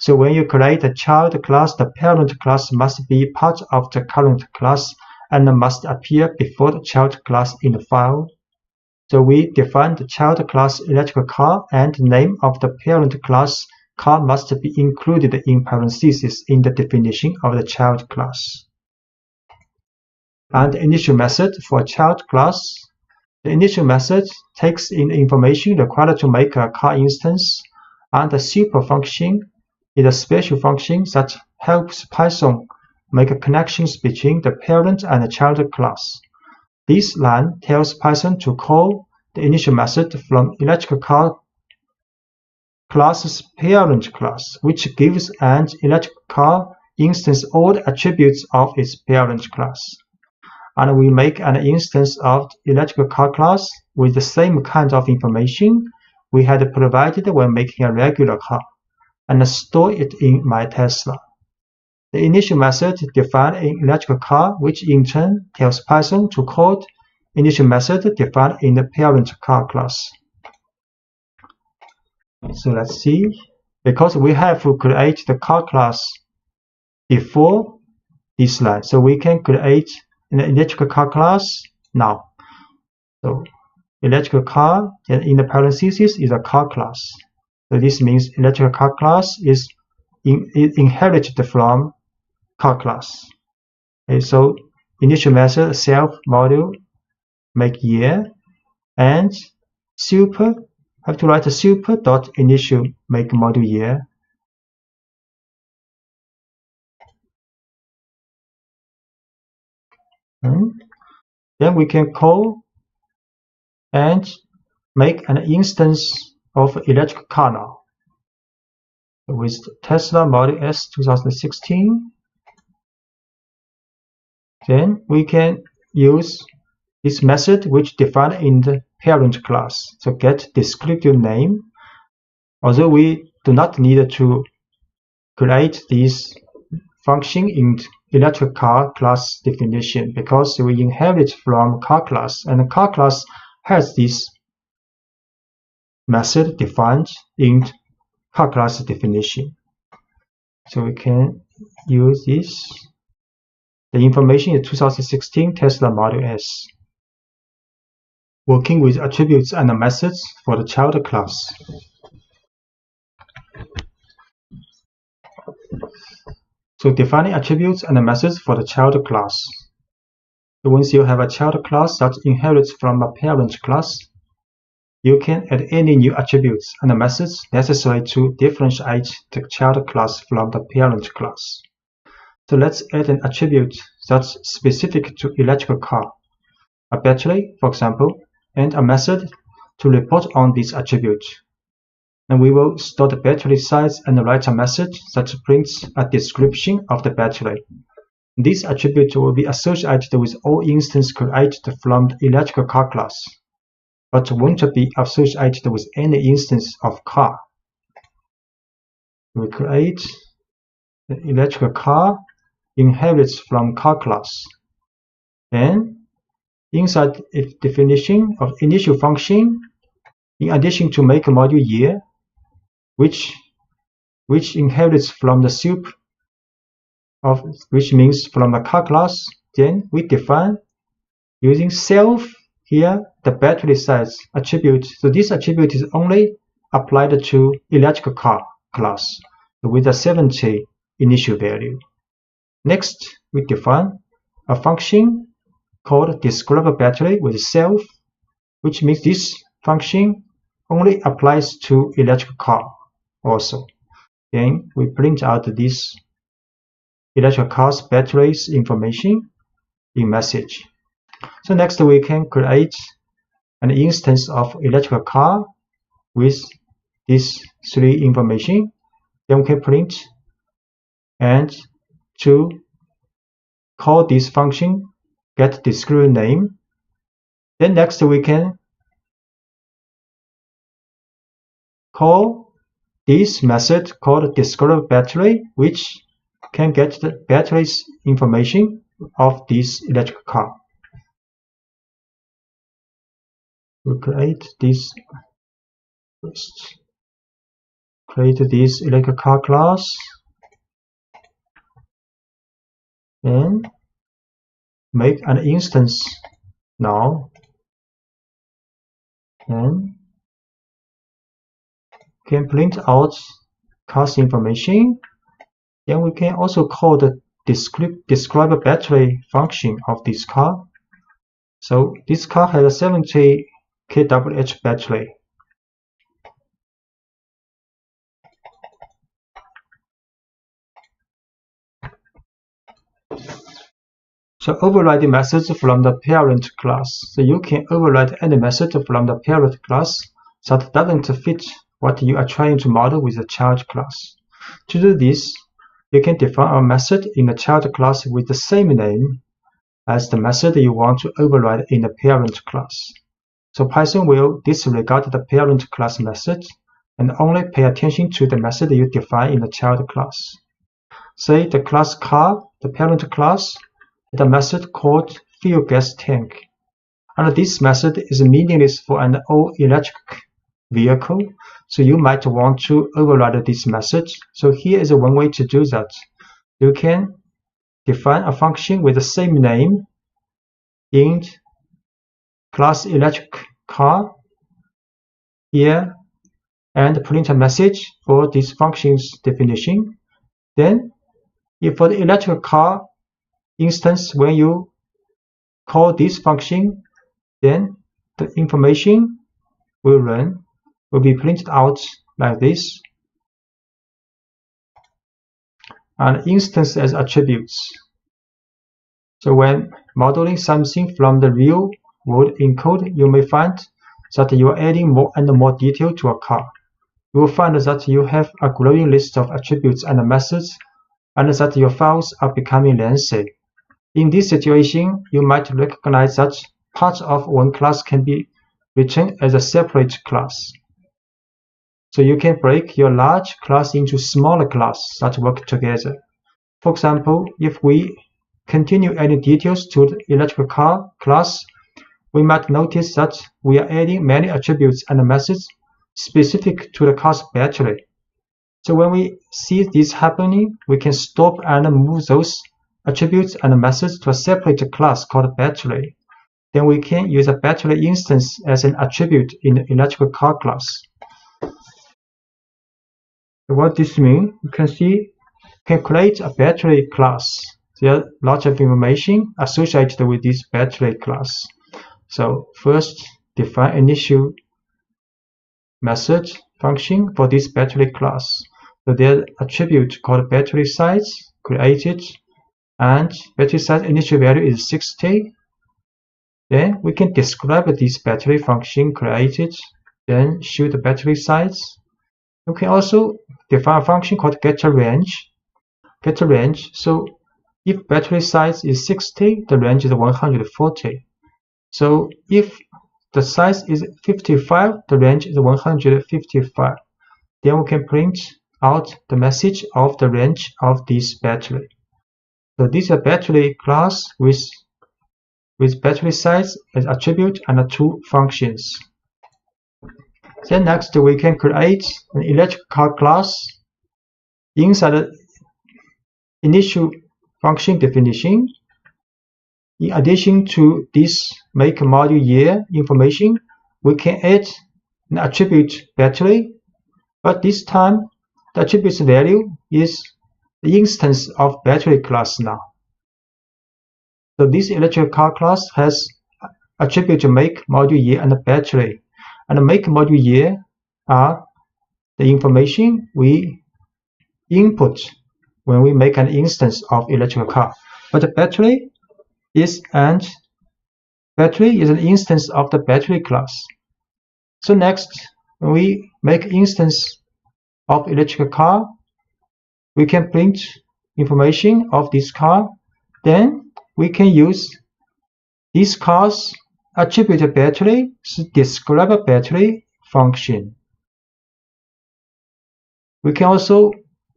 So when you create a child class, the parent class must be part of the current class and must appear before the child class in the file. So we define the child class electric car, and the name of the parent class car must be included in parentheses in the definition of the child class. And the initial method for child class, The initial method takes in the information required to make a car instance, and the super function is a special function that helps Python make connections between the parent and the child class. This line tells Python to call the initial method from electric car class's parent class, which gives an electric car instance all the attributes of its parent class. And we make an instance of the electric car class with the same kind of information we had provided when making a regular car, and store it in my Tesla. The initial method defined in electric car, which in turn tells Python to call the initial method defined in the parent car class. So let's see. Because we have to create the car class before this line, so we can create an electric car class now. So electric car, and in the parentheses is a car class. So this means electric car class is inherited from car class. Okay, so initial method self module make year, and super have to write a super dot initial make module year. Then we can call and make an instance of electric car now with Tesla Model S 2016. Then we can use this method which defined in the parent class. So get descriptive name. Although we do not need to create this function in electric car class definition because we inherit from car class, and the car class has this method defined in car class definition. So we can use this. The information is 2016 Tesla Model S. Working with attributes and methods for the child class. So defining attributes and methods for the child class. So once you have a child class that inherits from a parent class, you can add any new attributes and methods necessary to differentiate the child class from the parent class. So let's add an attribute that's specific to electric car, a battery, for example, and a method to report on this attribute. And we will store the battery size and write a method that prints a description of the battery. This attribute will be associated with all instances created from the electric car class, but won't be associated with any instance of car. We create the electric car inherits from car class. Then inside its definition of initial function, in addition to make module year, which inherits from the soup of which means from the car class, then we define using self here the battery size attribute. So this attribute is only applied to electric car class with a 70 initial value. Next, we define a function called describe battery with self, which means this function only applies to electric car also. Then we print out this electric car's batteries information in message. So next we can create an instance of electric car with these three information. Then we can print and to call this function get descriptive name. Then next we can call this method called describe battery, which can get the battery's information of this electric car. We create this first. Create this electric car class. Then make an instance now. And can print out car's information. Then we can also call the describe battery function of this car. So this car has a 70 kWh battery. So overriding methods from the parent class. So you can override any method from the parent class that doesn't fit what you are trying to model with the child class. To do this, you can define a method in the child class with the same name as the method you want to override in the parent class. So Python will disregard the parent class method and only pay attention to the method you define in the child class. Say the class car, the parent class, the method called fuel gas tank, and this method is meaningless for an all-electric vehicle, so you might want to override this method. So here is one way to do that. You can define a function with the same name in class electric car here and print a message for this function's definition. Then, if for the electric car instance, when you call this function, then the information will be printed out like this, and instance as attributes. So when modeling something from the real world in code, you may find that you are adding more and more detail to a car. You will find that you have a growing list of attributes and methods, and that your files are becoming lengthy. In this situation, you might recognize that part of one class can be written as a separate class. So you can break your large class into smaller classes that work together. For example, if we continue adding details to the electric car class, we might notice that we are adding many attributes and methods specific to the car's battery. So when we see this happening, we can stop and move those attributes and methods to a separate class called battery. Then we can use a battery instance as an attribute in the electric car class. So what this means, you can see, you can create a battery class. There are lots of information associated with this battery class. So first, define initial method function for this battery class. So there's attribute called battery size created, and battery size initial value is 60. Then we can describe this battery function created, then show the battery size. You can also define a function called getRange. GetRange. So if battery size is 60, the range is 140. So if the size is 55, the range is 155. Then we can print out the message of the range of this battery. So this is a battery class with battery size as attribute and two functions. Then next we can create an electric car class inside the initial function definition. In addition to this make module year information, we can add an attribute battery, but this time the attribute's value is the instance of battery class now. So this electric car class has attribute make, module year, and battery. And make, module year are the information we input when we make an instance of electric car. But the battery is an instance of the battery class. So next, when we make instance of electric car, we can print information of this car. Then we can use this car's attribute battery to describe a battery function. We can also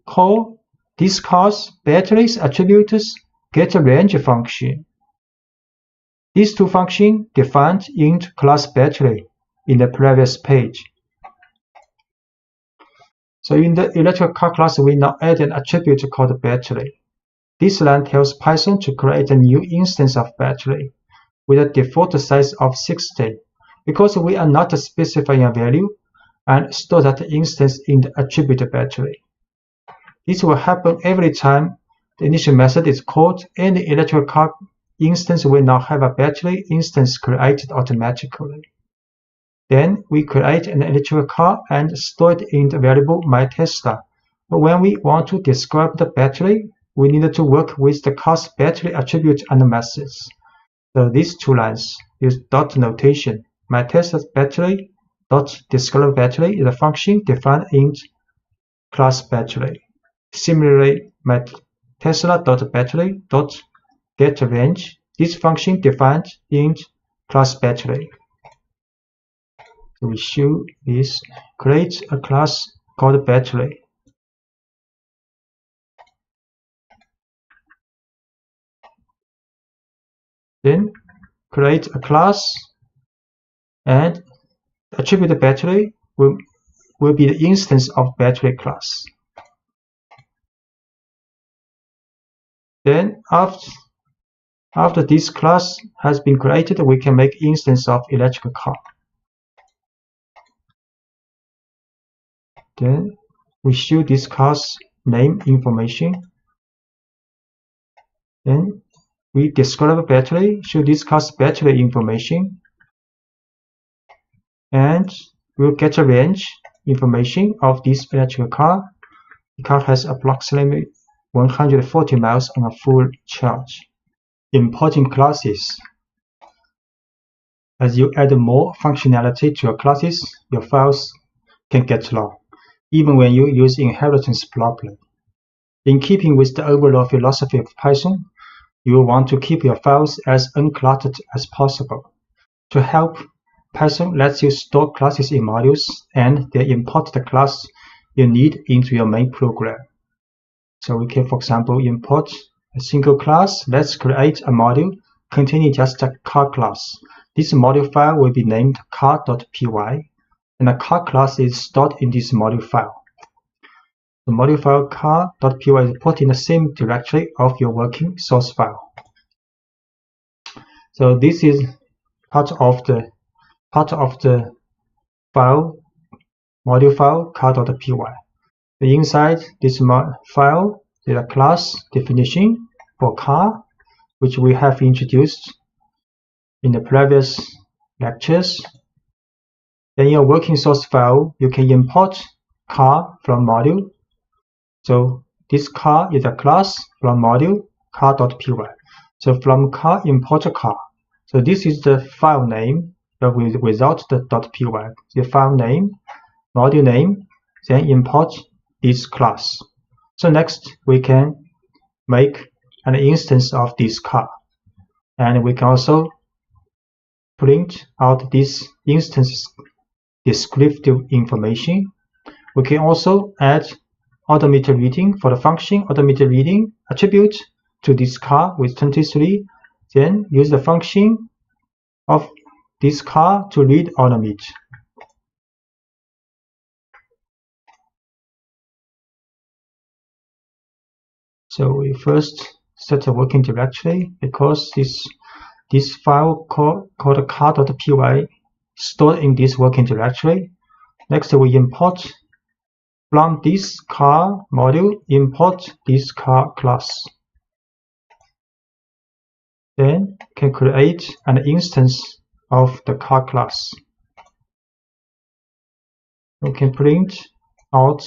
call this car's battery's attributes getRange function. These two functions defined in class battery in the previous page. So in the electric car class, we now add an attribute called battery. This line tells Python to create a new instance of battery with a default size of 60, because we are not specifying a value, and store that instance in the attribute battery. This will happen every time the initial method is called and the electric car instance will not have a battery instance created automatically. Then we create an electrical car and store it in the variable myTesla. But when we want to describe the battery, we need to work with the car's battery attribute and methods. So these two lines use dot notation. MyTesla's battery dot describe battery is a function defined in class battery. Similarly, MyTesla.battery dot get range. This function defined in class battery. So we show this, create a class called battery. Then create a class and attribute battery will be the instance of battery class. Then after this class has been created, we can make instance of electrical car. Then we show this class name information. Then we describe battery, show this class battery information, and we'll get a range information of this electrical car. The car has approximately 140 miles on a full charge. Importing classes. As you add more functionality to your classes, your files can get long, even when you use inheritance properly. In keeping with the overall philosophy of Python, you will want to keep your files as uncluttered as possible. To help, Python lets you store classes in modules and then import the class you need into your main program. So we can, for example, import a single class. Let's create a module containing just a car class. This module file will be named car.py, and the car class is stored in this module file. The module file car.py is put in the same directory of your working source file. So this is part of the file, module file car.py. Inside this file is a class definition for car, which we have introduced in the previous lectures. Then in your working source file, you can import car from module. So this car is a class from module car.py. So from car, import car. So this is the file name, but without the .py. The file name, module name, then import this class. So next we can make an instance of this car, and we can also print out this instance descriptive information. We can also add automated reading for the function automated reading attribute to this car with 23, then use the function of this car to read automate. So we first set a working directory because this file called car.py stored in this working directory. Next we import from this car module, import this car class. Then can create an instance of the car class. We can print out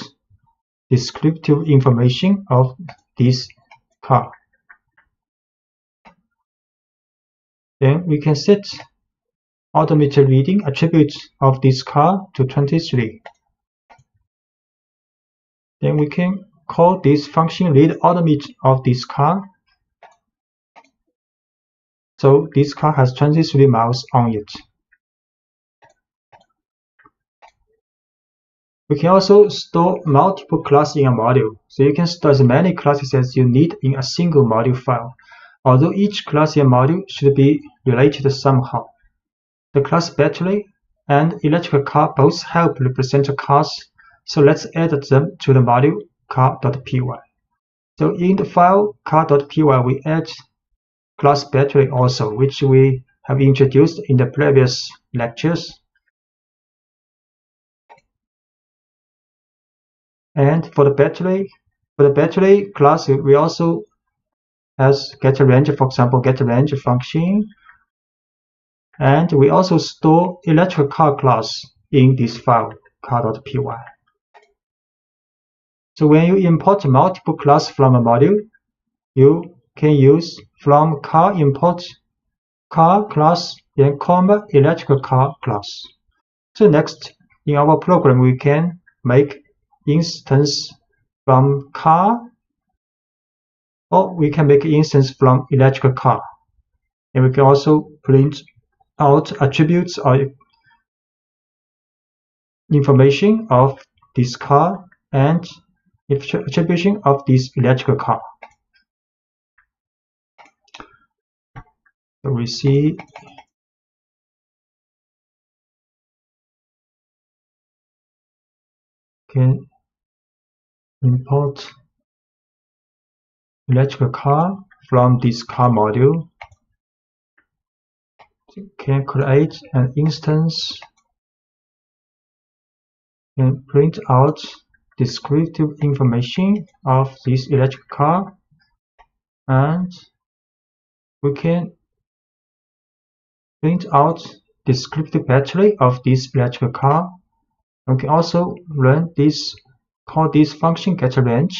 descriptive information of this car. Then we can set automated reading attribute of this car to 23. Then we can call this function read automate of this car. So this car has 23 miles on it. We can also store multiple classes in a module, so you can store as many classes as you need in a single module file, although each class in a module should be related somehow. The class battery and electrical car both help represent cars, so let's add them to the module car.py. So in the file car.py we add class battery also, which we have introduced in the previous lectures. And for the battery class, we also as getRange, for example, getRange function. And we also store electrical car class in this file, car.py. So when you import multiple class from a module, you can use from car import car class, then comma electrical car class. So next, in our program, we can make instance from car, or we can make instance from electrical car. And we can also print out attributes or information of this car and attribution of this electrical car. So we see can import electrical car from this car module. Can create an instance and print out descriptive information of this electric car, and we can print out descriptive battery of this electric car. We can also run this, call this function getRange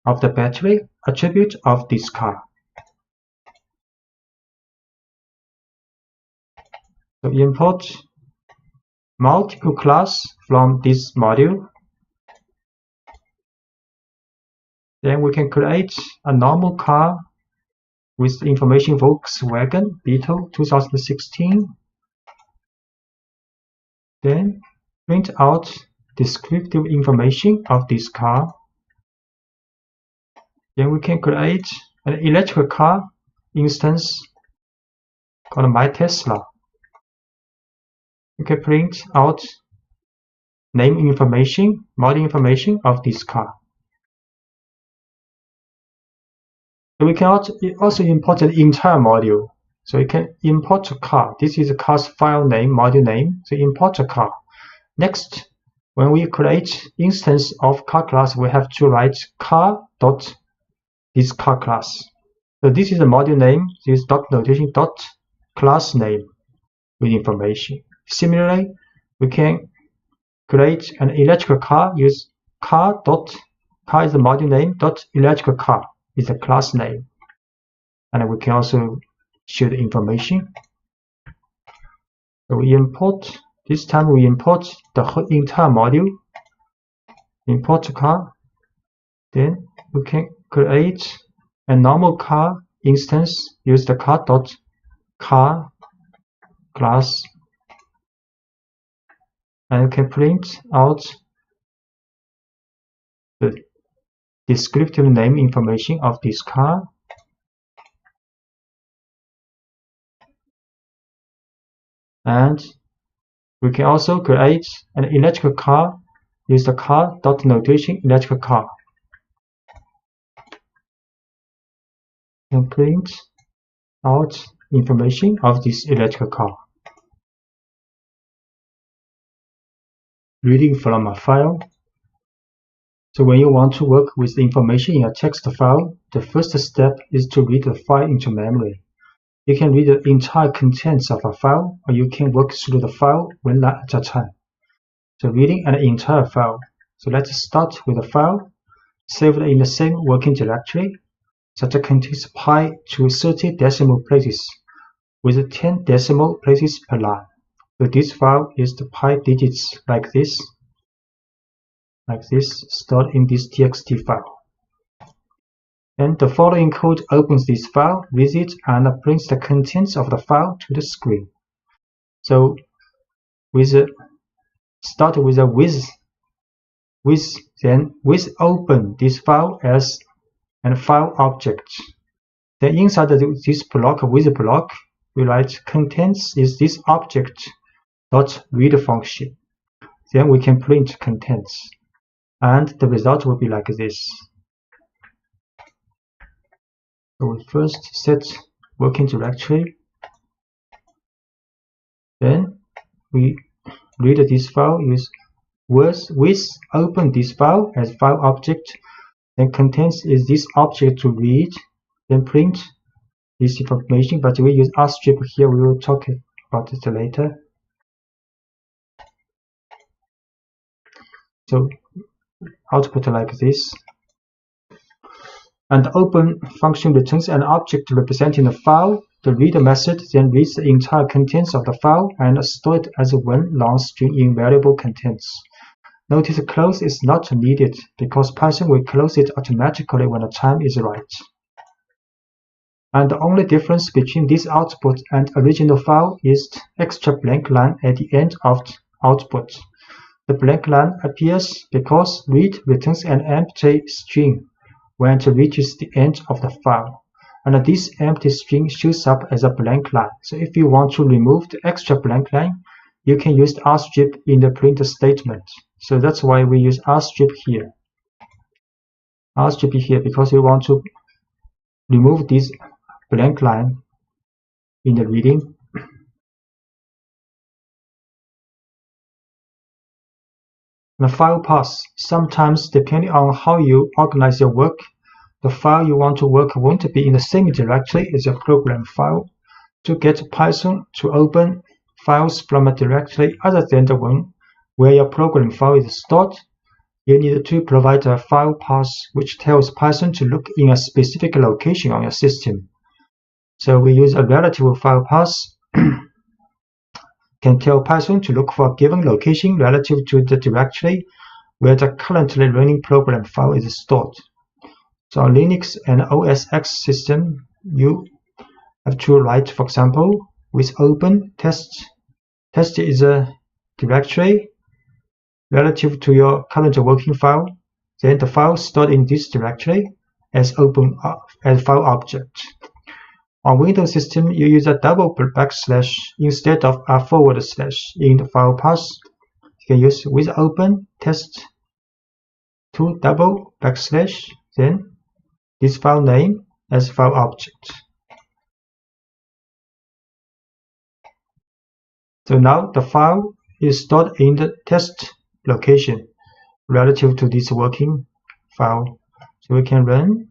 of the battery attribute of this car. So import multiple class from this module. Then we can create a normal car with information Volkswagen Beetle 2016. Then print out descriptive information of this car. Then we can create an electrical car instance called My Tesla. We can print out name information, model information of this car. So we can also import an entire module. So you can import a car. This is a car's file name, module name. So import a car. Next, when we create instance of car class, we have to write car dot this car class. So this is a module name. This dot notation dot class name with information. Similarly, we can create an electrical car. Use car dot car is the module name dot electrical car is the class name, and we can also show the information. So we import. This time we import the whole entire module. Import car. Then we can create a normal car instance. Use the car dot car class, and you can print out the descriptive name information of this car. And we can also create an electrical car. Use the car dot notation electrical car, and print out information of this electrical car. Reading from a file. So when you want to work with the information in a text file, the first step is to read the file into memory. You can read the entire contents of a file, or you can work through the file one line at a time. So reading an entire file. So let's start with a file saved in the same working directory that contains pi to 30 decimal places with 10 decimal places per line. So this file is the pi digits like this, stored in this txt file. And the following code opens this file, reads it, and brings the contents of the file to the screen. So start with a with open this file as a file object. Then inside this block, with block, we write contents is this object dot read function. Then we can print contents, and the result will be like this. So we first set working directory. Then we read this file. Use with open this file as file object. Then contents is this object to read. then print this information, but we use rstrip here. We will talk about it later. So output like this. And the open function returns an object representing the file. The reader method then reads the entire contents of the file and stores it as one long string in variable contents. Notice close is not needed because Python will close it automatically when the time is right. And the only difference between this output and original file is the extra blank line at the end of the output. The blank line appears because read returns an empty string when it reaches the end of the file, and this empty string shows up as a blank line. So if you want to remove the extra blank line, you can use rstrip in the print statement. So that's why we use rstrip here. Rstrip here because we want to remove this blank line in the reading. The file path. Sometimes, depending on how you organize your work, the file you want to work won't be in the same directory as your program file. To get Python to open files from a directory other than the one where your program file is stored, you need to provide a file path which tells Python to look in a specific location on your system. So we use a relative file path can tell Python to look for a given location relative to the directory where the currently running program file is stored. So on Linux and OS X system, you have to write, for example, with open test. Test is a directory relative to your current working file. Then the file stored in this directory as open as file object. On Windows system, you use a double backslash instead of a forward slash in the file path. You can use with open test to double backslash, then this file name as file object. So now the file is stored in the test location relative to this working file. So we can run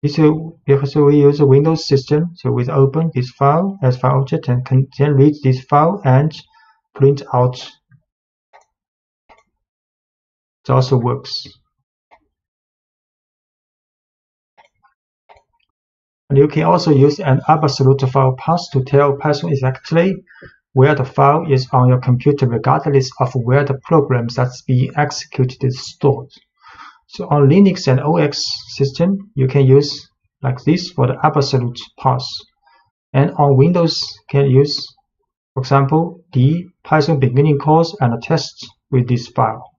this because we use a Windows system. So we open this file as file object and can then read this file and print out. It also works. And you can also use an absolute file path to tell Python exactly where the file is on your computer regardless of where the program that's being executed is stored. So on Linux and OS system, you can use like this for the absolute path. And on Windows, you can use, for example, the Python beginning course and a test with this file.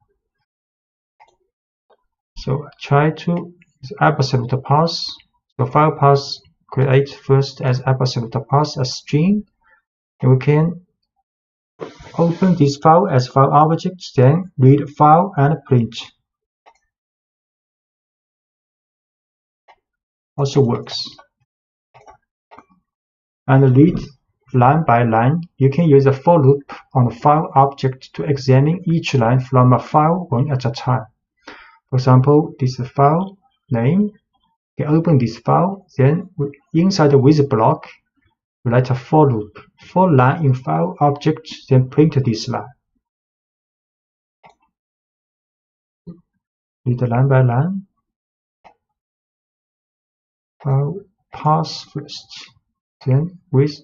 So I try to use absolute path. So file path create first as absolute path a string, and we can open this file as file object, then read file and print. Also works. And read line by line. You can use a for loop on the file object to examine each line from a file one at a time. For example, this is file name. You can open this file, then inside the with block, write a for loop. For line in file object, then print this line. Read line by line. File path first. Then with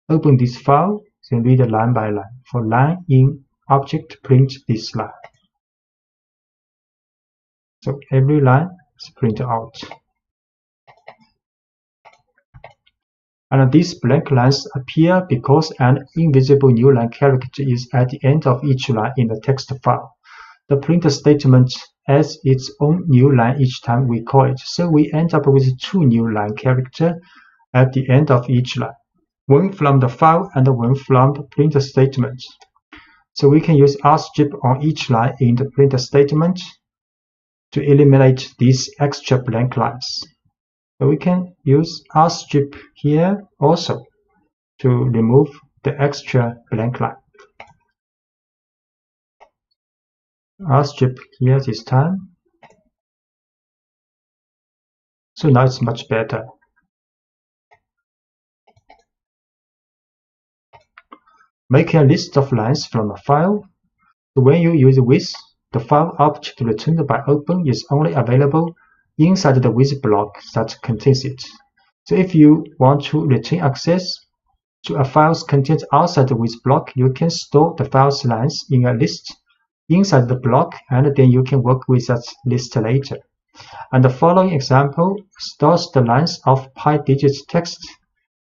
open this file, then read line by line. For line in object, print this line. So every line is printed out. And these blank lines appear because an invisible new line character is at the end of each line in the text file. The print statement adds its own new line each time we call it, so we end up with two new line characters at the end of each line, one from the file and one from the print statement. So we can use rstrip on each line in the print statement to eliminate these extra blank lines. So we can use rstrip here also to remove the extra blank line. Rstrip here this time. So now it's much better. Making a list of lines from a file. So when you use with, the file object returned by open is only available inside the with block that contains it. So if you want to retain access to a file contained outside the with block, you can store the file's lines in a list inside the block, and then you can work with that list later. And the following example stores the lines of pi digits text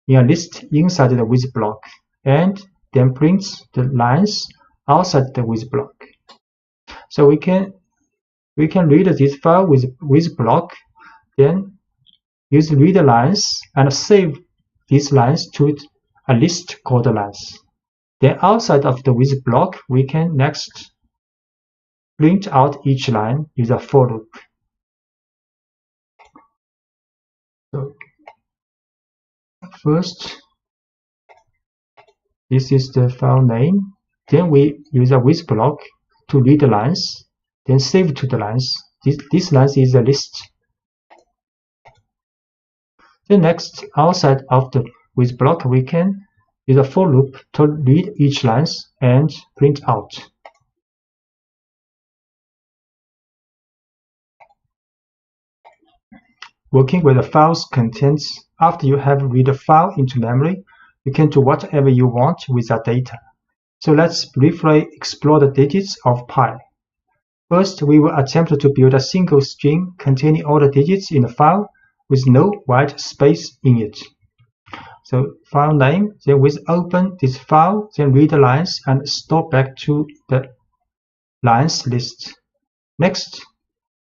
in a list inside the with block, and then prints the lines outside the with block. So we can read this file with block, then use read lines and save these lines to a list called lines. Then outside of the with block, we can next print out each line with a for loop. So first, this is the file name. Then we use a with block to read the lines, then save to the lines. This lines is a list. Then next, outside of the with block, we can use a for loop to read each lines and print out. Working with the file's contents, after you have read the file into memory, you can do whatever you want with that data. So let's briefly explore the digits of pi. First, we will attempt to build a single string containing all the digits in the file with no white space in it. So file name, then we open this file, then read the lines and store back to the lines list. Next,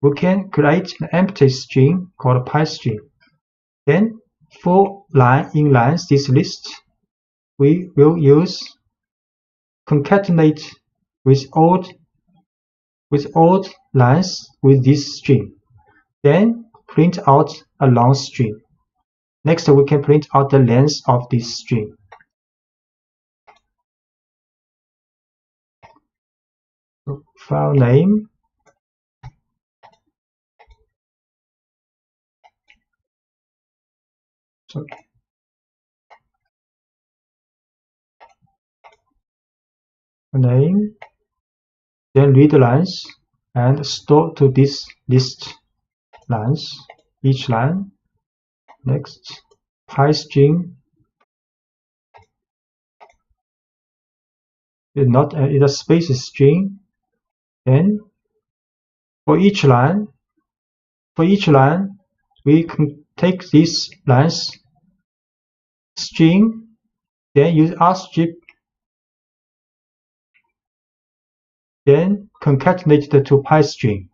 we can create an empty string called pi string. Then for line in lines this list, we will use concatenate with odd lines with this string. Then print out a long string. Next, we can print out the length of this string. So, file name. Name, then read lines and store to this list lines, each line. Next, pi string is not a space string. Then for each line, we can take this lines string, then use rstrip, then concatenate the to pi string.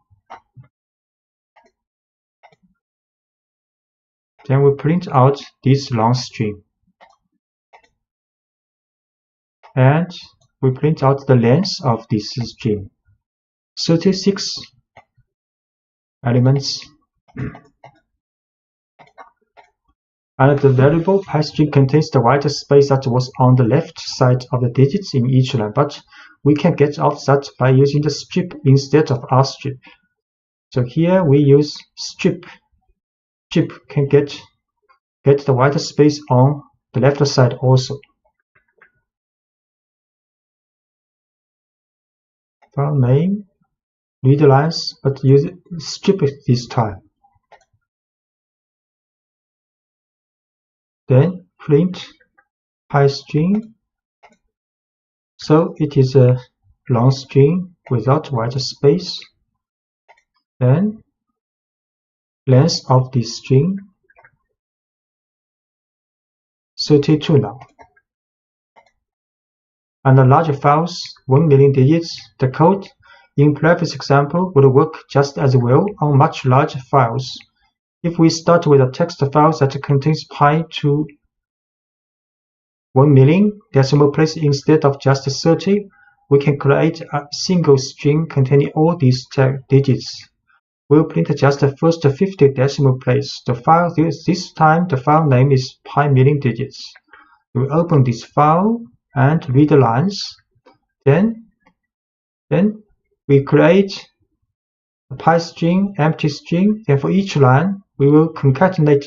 Then we print out this long string. And we print out the length of this string. 36 elements. And the variable pi string contains the white space that was on the left side of the digits in each line, but we can get off that by using the strip instead of rstrip. So here we use strip. Strip can get the white space on the left side also. File name, read lines, but use strip this time. Then print pi string. So it is a long string without white space. Then length of this string 32 now. And the larger files, 1 million digits, the code in previous example would work just as well on much larger files. If we start with a text file that contains pi to 1 million decimal place instead of just 30, we can create a single string containing all these digits. We'll print just the first 50 decimal place. The file this time the file name is pi million digits. We open this file and read the lines. Then we create pi string, empty string. Then for each line, we will concatenate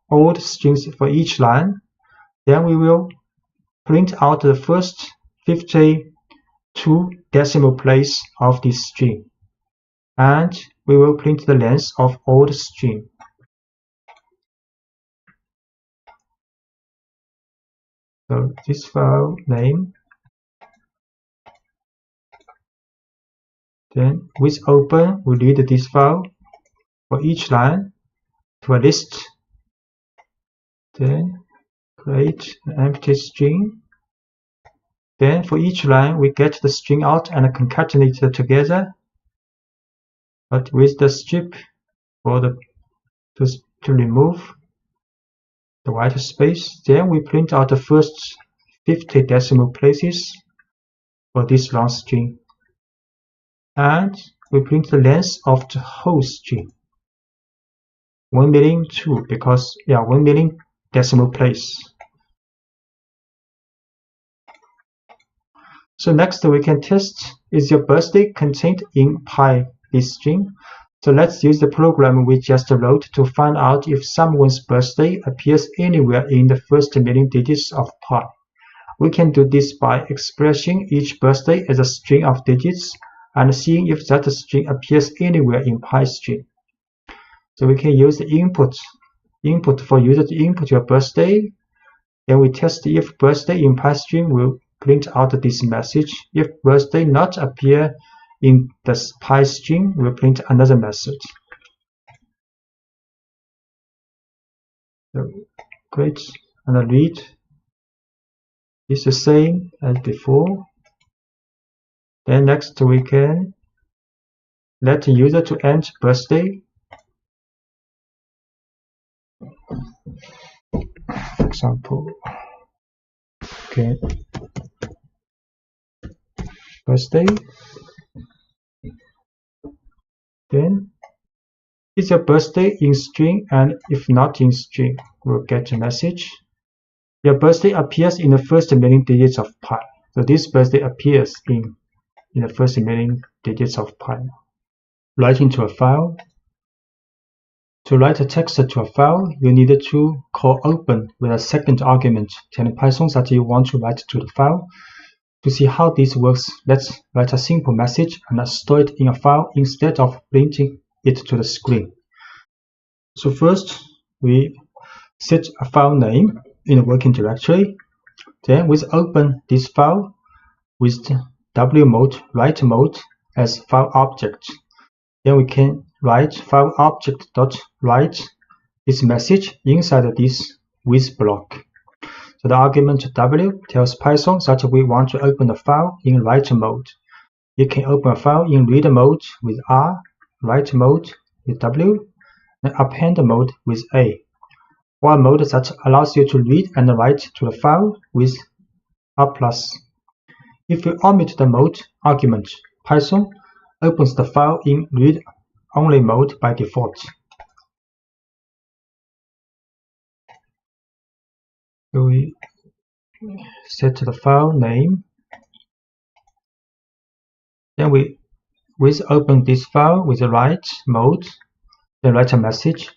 all the strings for each line. Then we will print out the first 52 decimal place of this string. And we will print the length of all the string. So this file name. Then with open, we read this file for each line to a list. Then create an empty string. Then for each line, we get the string out and concatenate it together. But with the strip for to remove the white space, then we print out the first 50 decimal places for this long string. And we print the length of the whole string. 1,000,002 because 1,000,000 decimal place. So next we can test is your birthday contained in pi this string. So let's use the program we just wrote to find out if someone's birthday appears anywhere in the first million digits of pi. We can do this by expressing each birthday as a string of digits and seeing if that string appears anywhere in pi string. So we can use the input for user to input your birthday. Then we test if birthday in pi string will print out this message. If birthday not appear in the pi string, we'll print another message. So create and read. It's the same as before. Then next we can let the user to enter birthday. For example, okay, birthday. Then is your birthday in string, and if not in string, we'll get a message. Your birthday appears in the first million digits of pi. So this birthday appears in the first million digits of pi. Write into a file. To write a text to a file, you need to call open with a second argument, telling Python that you want to write to the file. To see how this works, let's write a simple message and store it in a file instead of printing it to the screen. So first, we set a file name in the working directory. Then we open this file with W mode, write mode as file object. Then we can write file object.write this message inside this with block. So the argument W tells Python that we want to open the file in write mode. You can open a file in read mode with R, write mode with W, and append mode with A. One mode that allows you to read and write to the file with R+. If you omit the mode argument, Python opens the file in read-only mode by default. So we set the file name. Then we open this file with the write mode, then write a message.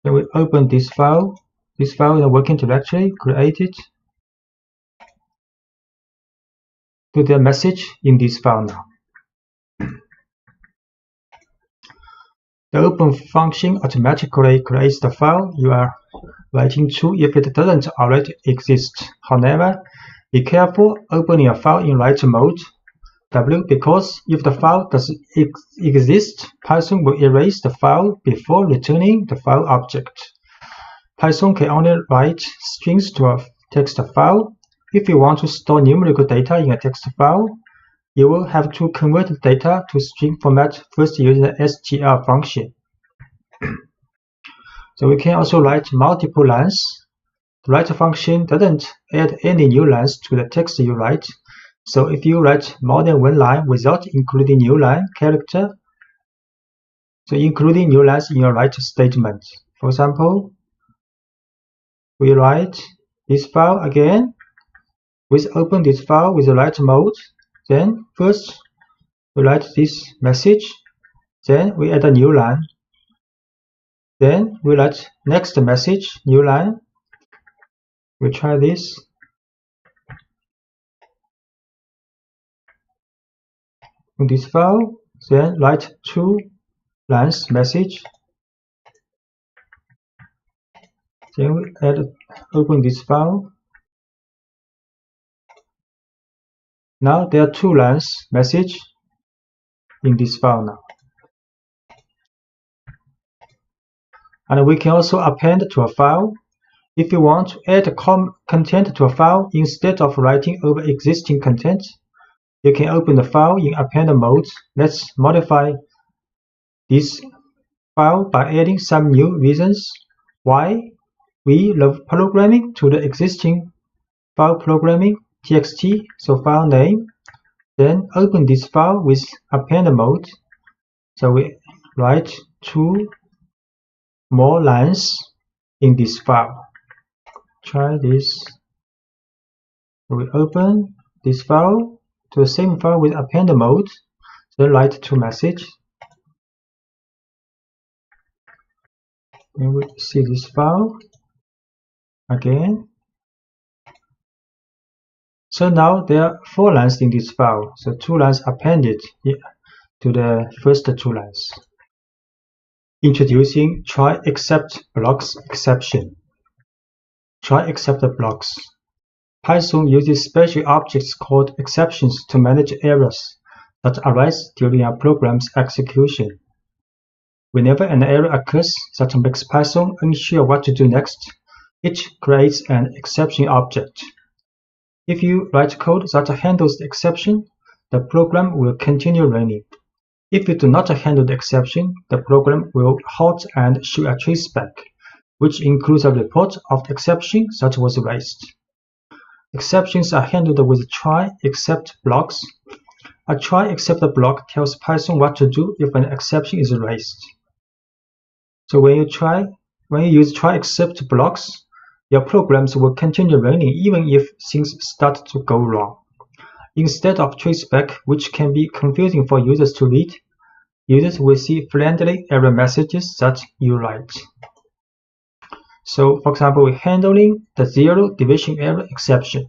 Then we open this file in the working directory, create it. Do the message in this file now. The open function automatically creates the file you are writing to if it doesn't already exist. However, be careful opening a file in write mode W because if the file does exist, Python will erase the file before returning the file object. Python can only write strings to a text file. If you want to store numerical data in a text file, you will have to convert the data to string format first using the str function. So we can also write multiple lines. The write function doesn't add any new lines to the text you write. So if you write more than one line without including new line character, so including new lines in your write statement. For example, we write this file again. We open this file with the write mode. Then first we write this message, then we add a new line, then we write next message, new line. We try this. In this file, then write 2 lines message. Then we open this file. Now there are 2 lines message in this file now. And we can also append to a file. If you want to add content to a file instead of writing over existing content, you can open the file in append mode. Let's modify this file by adding some new reasons why we love programming to the existing file programming txt, so file name. Then open this file with append mode. So we write 2 more lines in this file. Try this. We open this file to the same file with append mode. Then write 2 message. Then we see this file again. So now there are 4 lines in this file. So 2 lines appended to the first 2 lines. Introducing try except blocks exception. Try except blocks. Python uses special objects called exceptions to manage errors that arise during a program's execution. Whenever an error occurs that makes Python unsure what to do next, it creates an exception object. If you write code that handles the exception, the program will continue running. If you do not handle the exception, the program will halt and show a traceback, which includes a report of the exception that was raised. Exceptions are handled with try except blocks. A try except block tells Python what to do if an exception is raised. So when you use try except blocks, your programs will continue running even if things start to go wrong. Instead of traceback, which can be confusing for users to read, users will see friendly error messages that you write. So for example, we're handling the 0 division error exception.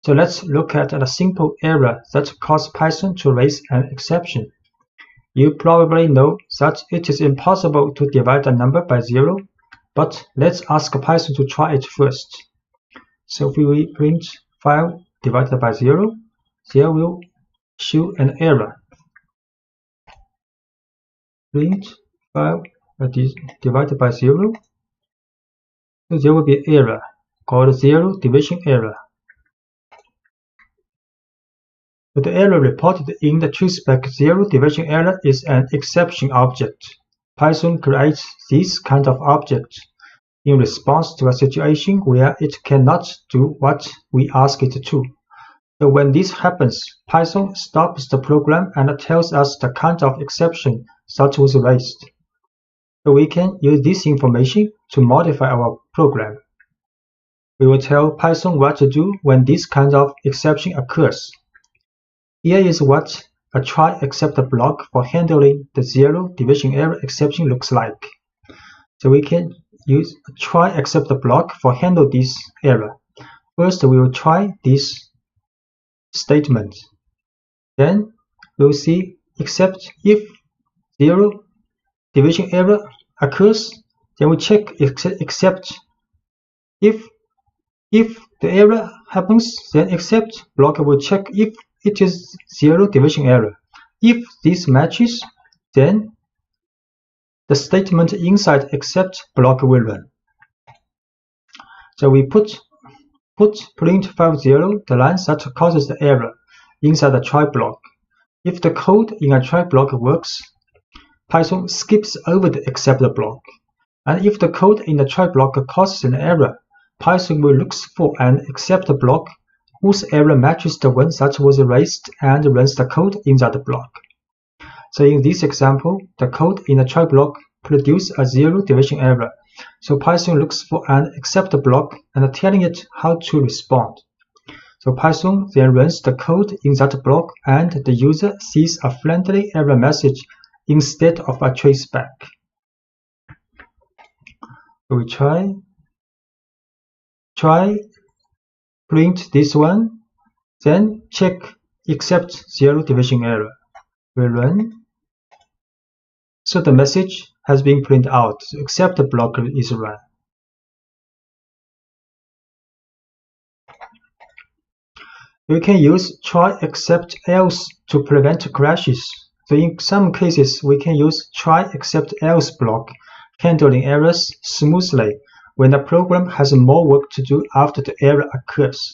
So let's look at a simple error that caused Python to raise an exception. You probably know that it is impossible to divide a number by 0, but let's ask Python to try it first. So if we print file divided by 0, there will show an error. Print file divided by 0. So there will be an error called 0 division error. But the error reported in the traceback 0 division error is an exception object. Python creates this kind of object in response to a situation where it cannot do what we ask it to. So when this happens, Python stops the program and tells us the kind of exception that was raised. So we can use this information to modify our program. We will tell Python what to do when this kind of exception occurs. Here is what a try except block for handling the 0 division error exception looks like. So we can use a try except block for handle this error. First, we will try this statement. Then we'll see except if 0 division error occurs, then we check except if the error happens, then except block will check if it is 0 division error. If this matches, then the statement inside except block will run. So we put print file 0, the line that causes the error, inside the try block. If the code in a try block works, Python skips over the except block. And if the code in the try block causes an error, Python will look for an except block whose error matches the one that was raised and runs the code in that block. So in this example, the code in the try block produces a 0 division error. So Python looks for an except block and telling it how to respond. So So Python then runs the code in that block, and the user sees a friendly error message instead of a traceback. So we try print this one, then check except 0 division error. We run. So the message has been printed out, except the block is run. We can use try except else to prevent crashes. So in some cases, we can use try except else block, handling errors smoothly when the program has more work to do after the error occurs.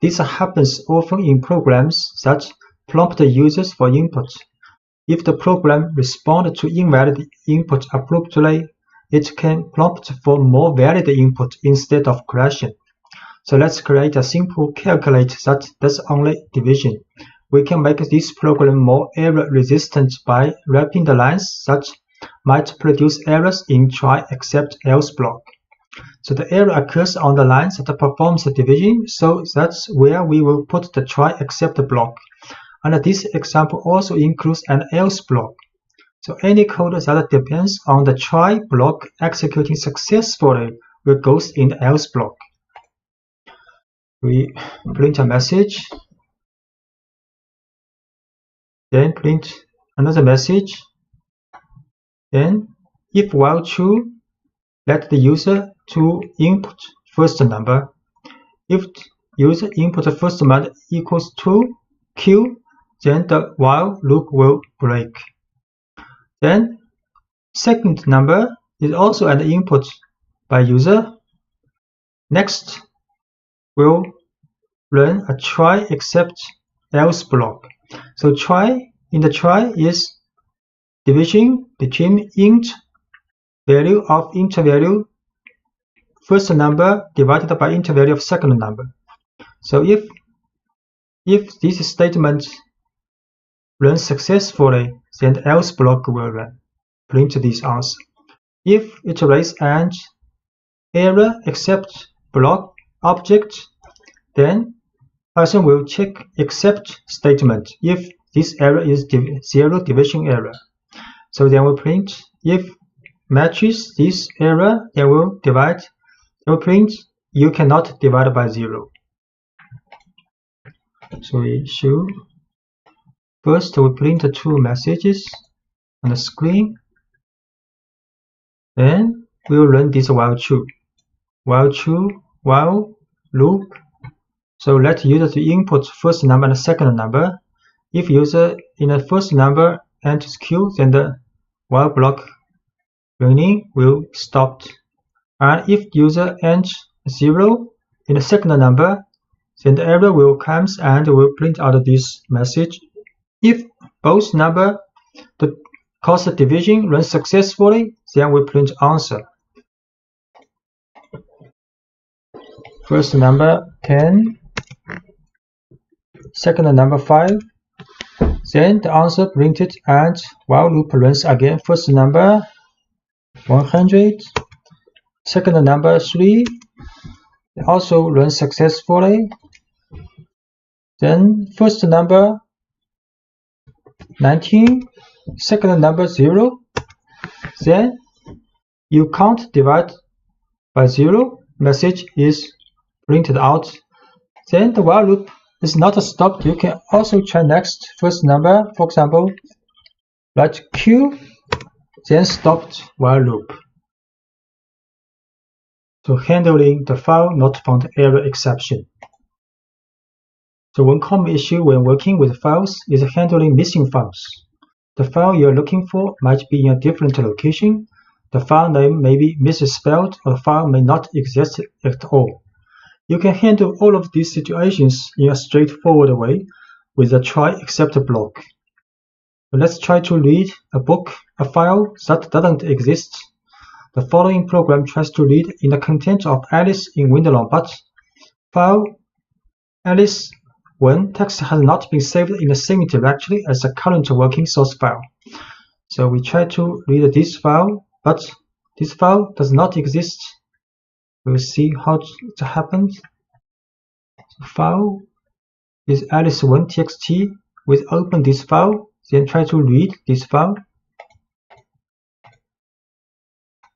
This happens often in programs that prompt the users for input. If the program responds to invalid input abruptly, it can prompt for more valid input instead of crashing. So let's create a simple calculate that does only division. We can make this program more error resistant by wrapping the lines that might produce errors in try except else block. So the error occurs on the lines that performs the division, so that's where we will put the try except block. And this example also includes an else block. So any code that depends on the try block executing successfully will go in the else block. We print a message, then print another message, then if while true, let the user to input first number. If user input first number equals to Q, then the while loop will break. Then second number is also an input by user. Next, we'll run a try except else block. So in the try is division between int value of int value first number divided by int value of second number. So if this statement runs successfully, then the else block will run. Print this answer. If it raise an error except block object, then Python will check except statement if this error is 0 division error. So then we'll print if matches this error, then we'll print you cannot divide by 0. So we should first we print the two messages on the screen. Then we'll run this while true, while loop. So let user to input first number and second number. If user in the first number enters Q, then the while block running will stop. And if user enters 0 in the second number, then the error will come and will print out this message. If both number cause the division runs successfully, then we print answer. First number 10, second number 5. Then the answer printed and while loop runs again. First number 100, second number 3, also runs successfully. Then first number 19, second number 0. Then you can't divide by 0. Message is printed out. Then the while loop is not stopped. You can also try next first number. For example, write Q, then stopped while loop. So handling the file not found error exception. So one common issue when working with files is handling missing files. The file you are looking for might be in a different location. The file name may be misspelled, or the file may not exist at all. You can handle all of these situations in a straightforward way with the try except block. So let's try to read a file that doesn't exist. The following program tries to read in the content of Alice in Wonderland, but file Alice 1 text has not been saved in the same directory as the current working source file. So we try to read this file, but this file does not exist. We'll see how it happens. So file is alice1.txt. We open this file, then try to read this file.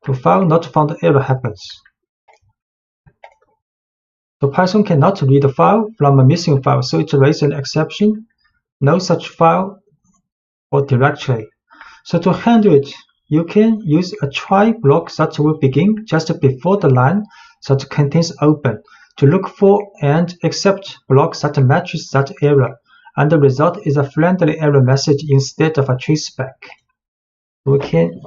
The file not found error happens. So Python cannot read the file from a missing file, so it raises an exception. No such file or directory. So to handle it, you can use a try block that will begin just before the line that contains open to look for and accept blocks that matches that error, and the result is a friendly error message instead of a traceback. We can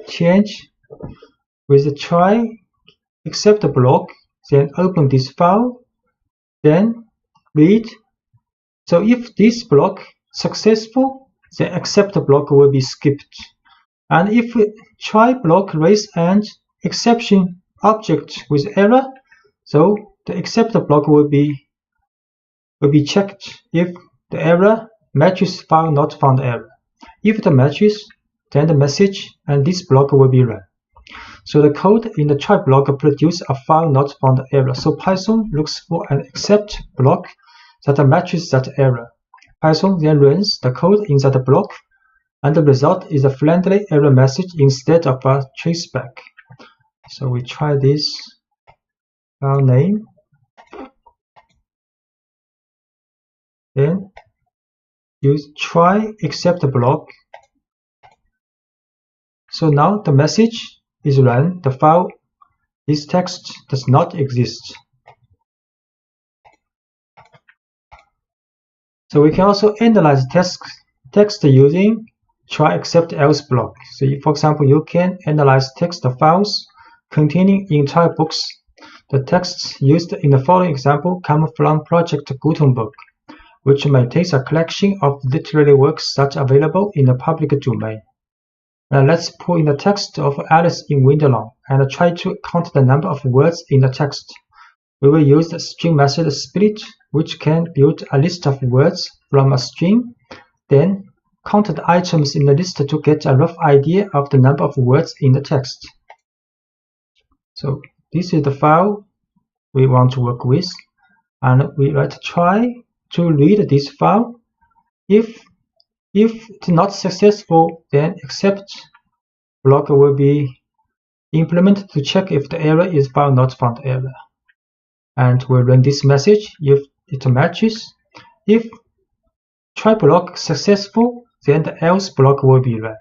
change with the try accept the block, then open this file, then read. So if this block successful, the accept block will be skipped. And if try block raise an exception object with error, so the accept block will be checked if the error matches file not found error. If it matches, then the message and this block will be run. So the code in the try block produces a file not found error. So Python looks for an accept block that matches that error. Python then runs the code in that block, and the result is a friendly error message instead of a traceback. So we try this file name. Then use try accept block. So now the message is run. The file, this text does not exist. So we can also analyze text using try accept else block. So for example, you can analyze text files containing entire books. The texts used in the following example come from Project Gutenberg, which maintains a collection of literary works that are available in the public domain. Now let's pull in the text of Alice in Wonderland and try to count the number of words in the text. We will use the string method split, which can build a list of words from a string, then count the items in the list to get a rough idea of the number of words in the text. So this is the file we want to work with, and we write try to read this file. If it's not successful, then accept block will be implemented to check if the error is file not found error. And we'll run this message if it matches. If try block successful, then the else block will be run.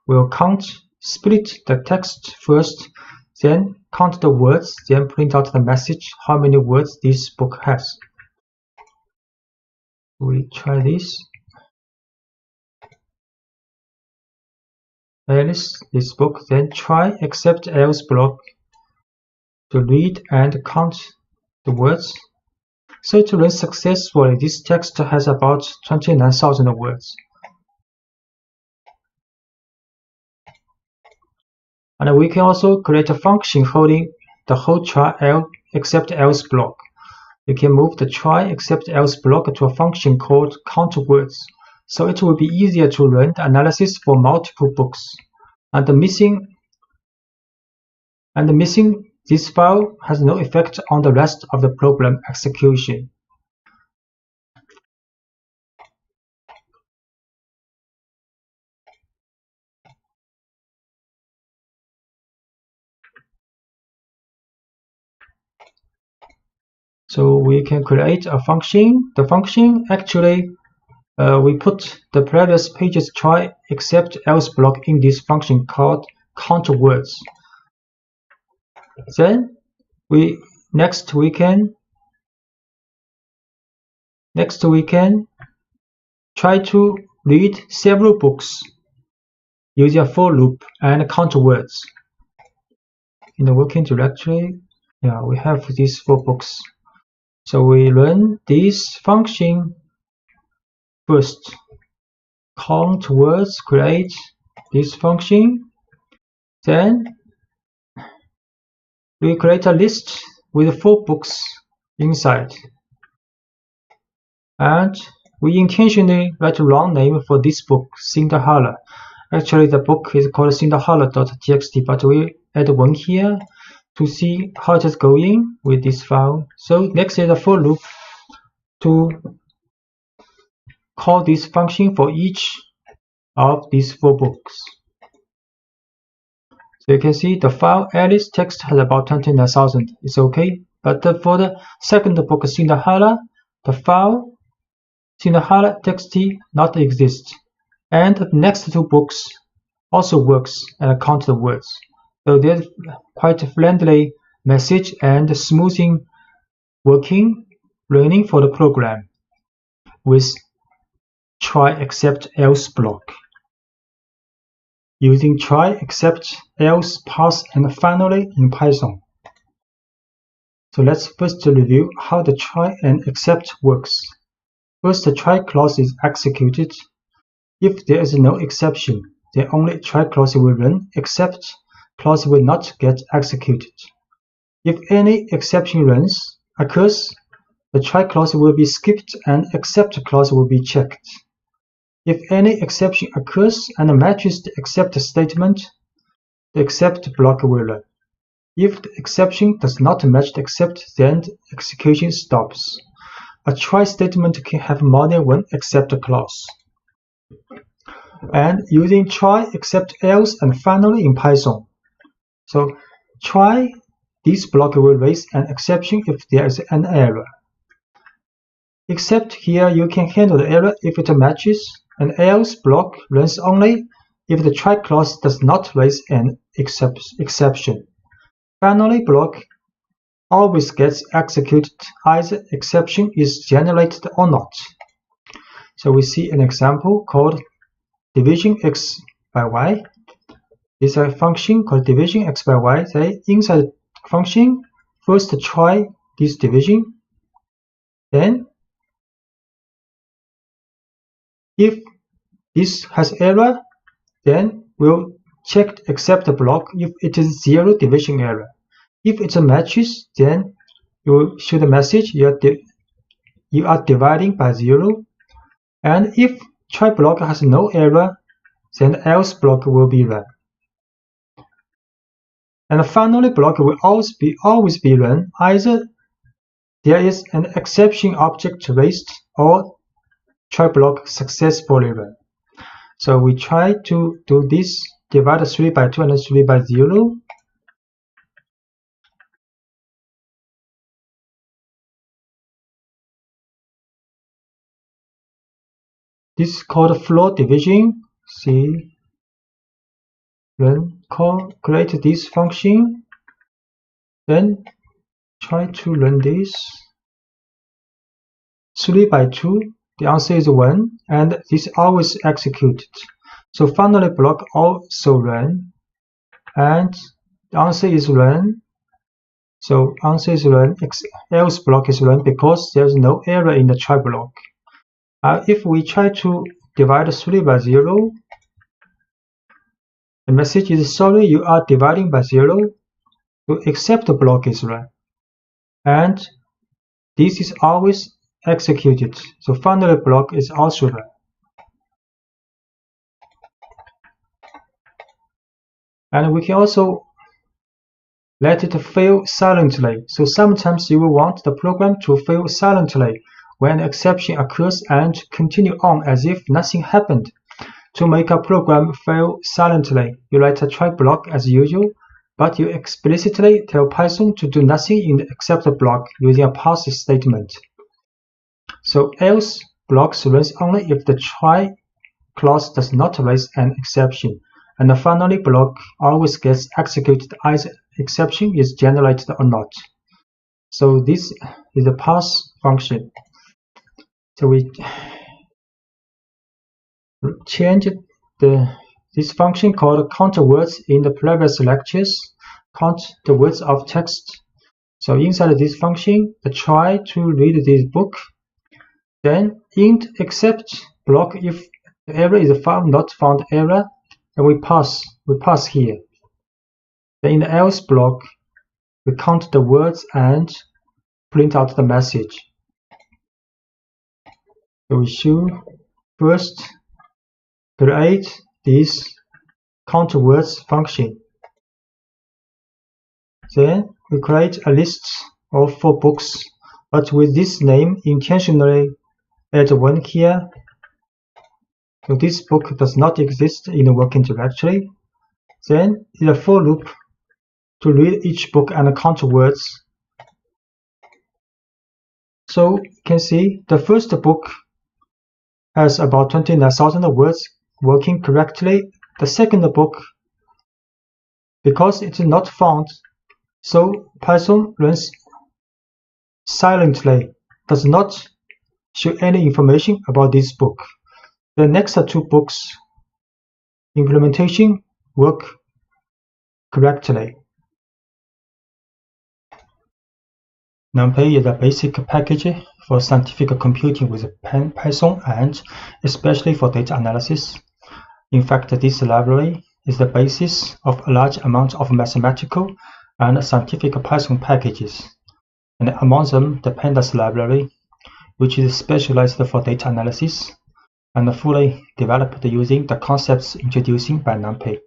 We'll split the text first, then count the words, then print out the message how many words this book has. We try this. Alice, this book, then try accept else block to read and count the words. So to run successfully, this text has about 29,000 words. And we can also create a function holding the whole try accept else block. You can move the try accept else block to a function called count words. So it will be easier to run the analysis for multiple books. And the missing this file has no effect on the rest of the program execution. So we can create a function. The function actually we put the previous page's try accept else block in this function called count words. Then next we can try to read several books using a for loop and count words. In the working directory, we have these 4 books. So we run this function first. Count words, create this function. Then we create a list with 4 books inside. And we intentionally write a wrong name for this book, Cinderella. Actually, the book is called Cinderella.txt, but we add 1 here to see how it is going with this file. So next is a for loop. to call this function for each of these 4 books. So you can see the file Alice text has about 29,000. It's okay. But for the second book, Cinderella, the file Cinderella txt not exist. And the next 2 books also works and count the words. So there's quite a friendly message and smoothing working learning for the program with try except else block. Using try except else pass and finally in Python. So let's first review how the try and except works. First, the try clause is executed. If there is no exception, then only try clause will run, except clause will not get executed. If any exception occurs, the try clause will be skipped and except clause will be checked. If any exception occurs and matches the except statement, the except block will run. If the exception does not match the except, then the execution stops. A try statement can have more than one except clause. And using try, except, else, and finally in Python. So try, this block will raise an exception if there is an error. Except here you can handle the error if it matches. An else block runs only if the try clause does not raise an exception. Finally block always gets executed either exception is generated or not. So we see an example called division x by y. It's a function called division x by y. Say inside the function, first try this division, then if this has error, then we'll check the except block if it is 0 division error. If it matches, then you will show the message you are dividing by 0. And if try block has no error, then else block will be run. And finally block will always be run either there is an exception object raised or try block successfully run. So we try to do this, divide 3 by 2 and 3 by 0. This is called floor division. See, create this function, then try to run this. 3 by 2, the answer is 1, and this always executed. So finally block also run, and the answer is run. So answer is run, else block is run because there is no error in the try block. If we try to divide 3 by 0, the message is sorry you are dividing by 0. So except block is run, and this is always executed. So finally block is also run. And we can also let it fail silently. So sometimes you will want the program to fail silently when an exception occurs and continue on as if nothing happened. To make a program fail silently, you write a try block as usual, but you explicitly tell Python to do nothing in the except block using a pass statement. So else blocks runs only if the try clause does not raise an exception, and the finally block always gets executed either exception is generated or not. So this is the pass function. So we changed this function called count words in the previous lectures. Count the words of text. So inside this function, the try to read this book. Then int except block if the error is found not found error, and we pass here. Then in the else block, we count the words and print out the message. So we should first create this count words function. Then we create a list of 4 books but with this name intentionally add one here. So this book does not exist in the working directory. Then in a for loop to read each book and count words. So you can see the first book has about 29,000 words working correctly. The second book, because it's not found, so Python runs silently, does not show any information about this book. The next two books implementation work correctly. NumPy is a basic package for scientific computing with Python and especially for data analysis. In fact, this library is the basis of a large amount of mathematical and scientific Python packages, and among them the Pandas library, which is specialized for data analysis and fully developed using the concepts introduced by NumPy.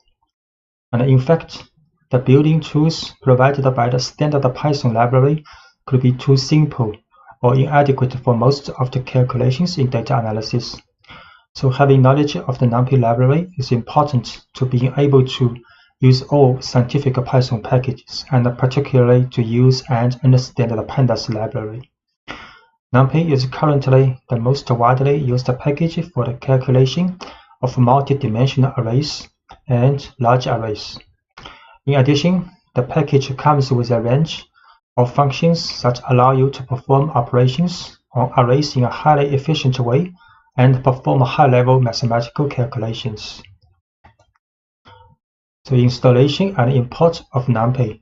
And in fact, the building tools provided by the standard Python library could be too simple or inadequate for most of the calculations in data analysis. So having knowledge of the NumPy library is important to being able to use all scientific Python packages, and particularly to use and understand the Pandas library. NumPy is currently the most widely used package for the calculation of multi-dimensional arrays and large arrays. In addition, the package comes with a range of functions that allow you to perform operations on arrays in a highly efficient way and perform high-level mathematical calculations. So installation and import of NumPy.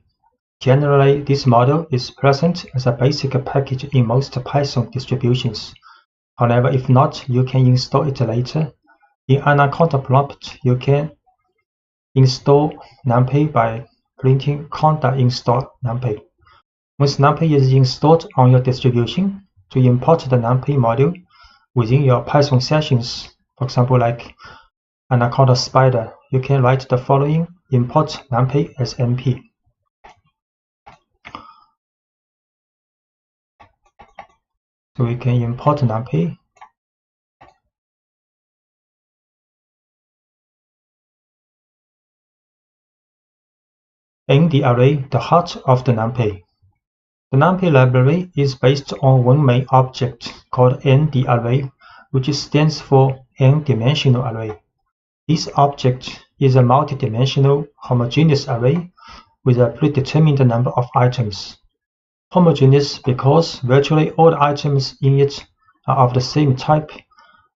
Generally, this model is present as a basic package in most Python distributions. However, if not, you can install it later. In Anaconda prompt, you can install NumPy by printing conda install NumPy. Once NumPy is installed on your distribution, to import the NumPy module within your Python sessions, for example, like Anaconda Spider, you can write the following: import NumPy as np. So we can import NumPy. In the array, the heart of the NumPy. The NumPy library is based on one main object called n_the_array, which stands for n-dimensional array. This object is a multi-dimensional homogeneous array with a predetermined number of items. Homogeneous because virtually all the items in it are of the same type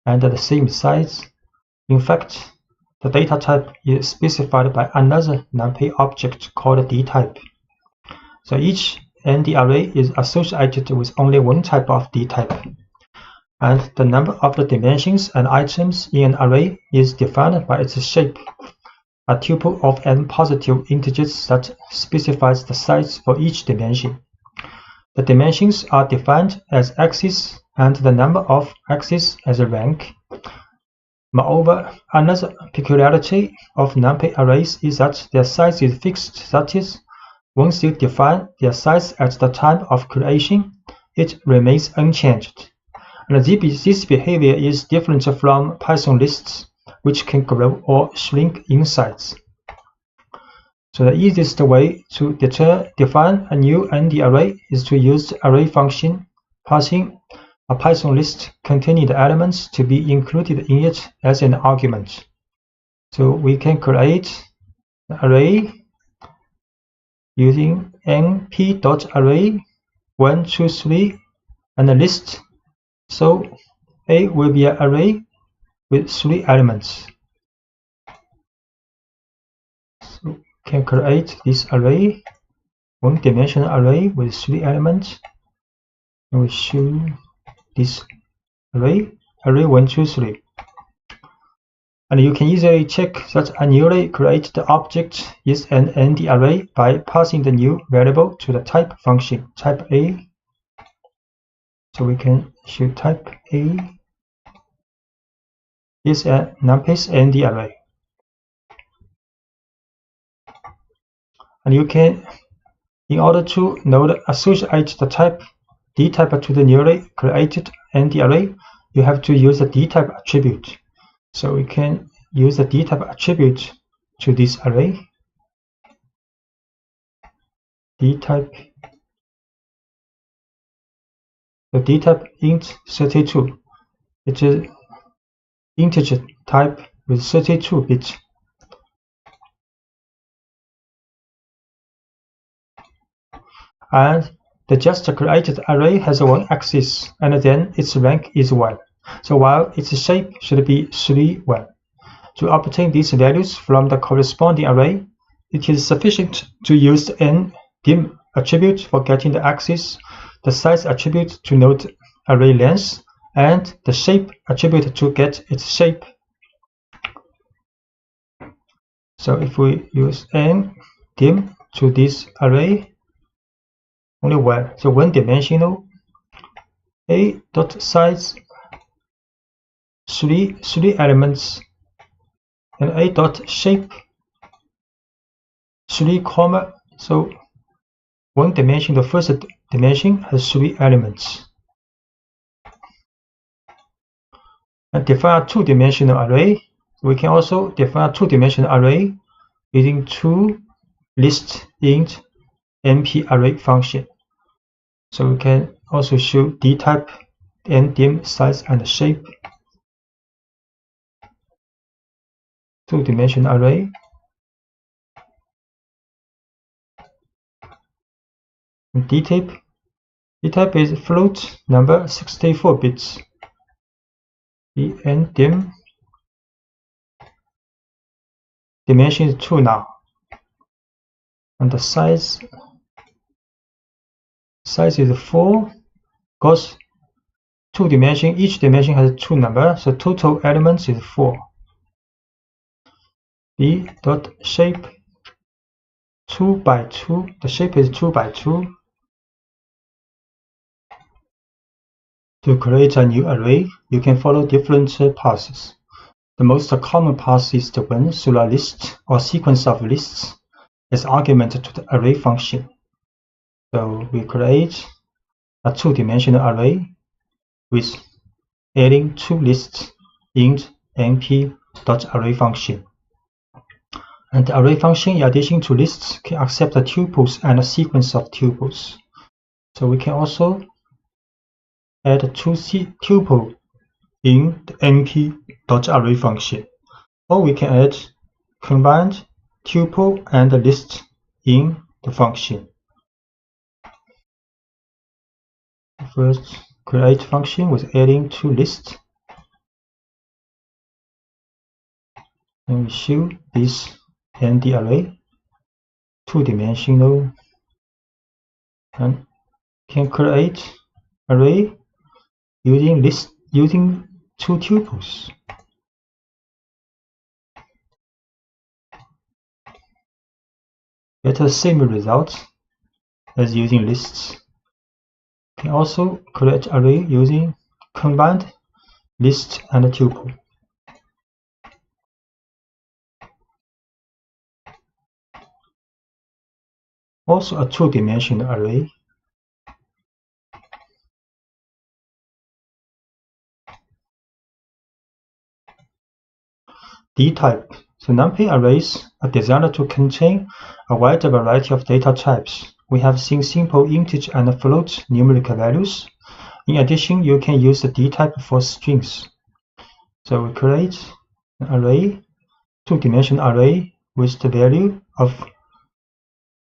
and the same size. In fact, the data type is specified by another NumPy object called dtype. So each n_the_array is associated with only one type of dtype, and the number of the dimensions and items in an array is defined by its shape, a tuple of n positive integers that specifies the size for each dimension. The dimensions are defined as axes and the number of axes as a rank. Moreover, another peculiarity of NumPy arrays is that their size is fixed, that is, once you define their size at the time of creation, it remains unchanged. And this behavior is different from Python lists, which can grow or shrink in size. So the easiest way to define a new n_the_array is to use the array function, passing a Python list containing the elements to be included in it as an argument. So we can create an array using np.array 1, 2, 3 and a list. So A will be an array with 3 elements. So we can create this array, one-dimensional array with 3 elements. And we show this array 1, 2, 3. And you can easily check that a newly created object is an n_the_array by passing the new variable to the type function, type A. So we can show type A is a NumPy's n_the_array. And you can, in order to associate the type, dtype to the newly created ND array, you have to use the dtype attribute. So we can use the dtype attribute to this array. Dtype, the dtype int 32. It is integer type with 32 bits. And the just created array has one axis, and then its rank is 1. So while its shape should be 3, 1. To obtain these values from the corresponding array, it is sufficient to use the ndim attribute for getting the axis, the size attribute to note array length, and the shape attribute to get its shape. So if we use ndim to this array, only one, so one-dimensional a.size 3 elements, and a.shape 3, so one dimension, the first dimension has 3 elements. And define a two-dimensional array. We can also define a two-dimensional array using toListInt NP array function. So we can also show dtype, ndim, size, and shape. Two-dimensional array. And dtype is float number 64 bits. The ndim dimension is 2 now. And the size is 4, because two dimension, each dimension has 2 numbers, so total elements is 4. B.shape 2 by 2, the shape is 2 by 2. To create a new array, you can follow different paths. The most common path is the one through a list or sequence of lists as argument to the array function. So we create a two-dimensional array with adding two lists int np.array function. And the array function, in addition to lists, can accept the tuples and a sequence of tuples. So we can also add two tuple in the np.array function, or we can add combined tuple and list in the function. First, create function with adding two lists, and we show this ND array, two-dimensional, and can create array using two tuples. Get the same result as using lists. Can also create array using combined list and tuple. Also a two-dimensional array. Dtype. So NumPy arrays are designed to contain a wide variety of data types. We have seen simple integer and float numeric values. In addition, you can use the dtype for strings. So we create an array, two-dimensional array with the value of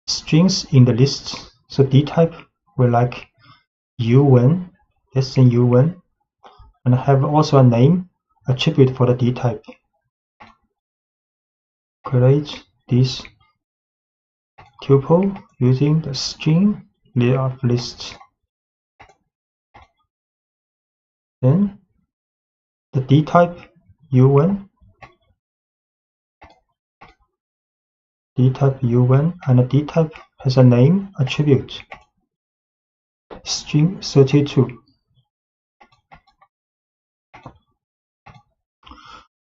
strings in the list. So dtype will like u1, less than u1, and have also a name attribute for the dtype. Create this tuple using the string layer of list. Then the dtype u1, and the dtype has a name attribute, string 32.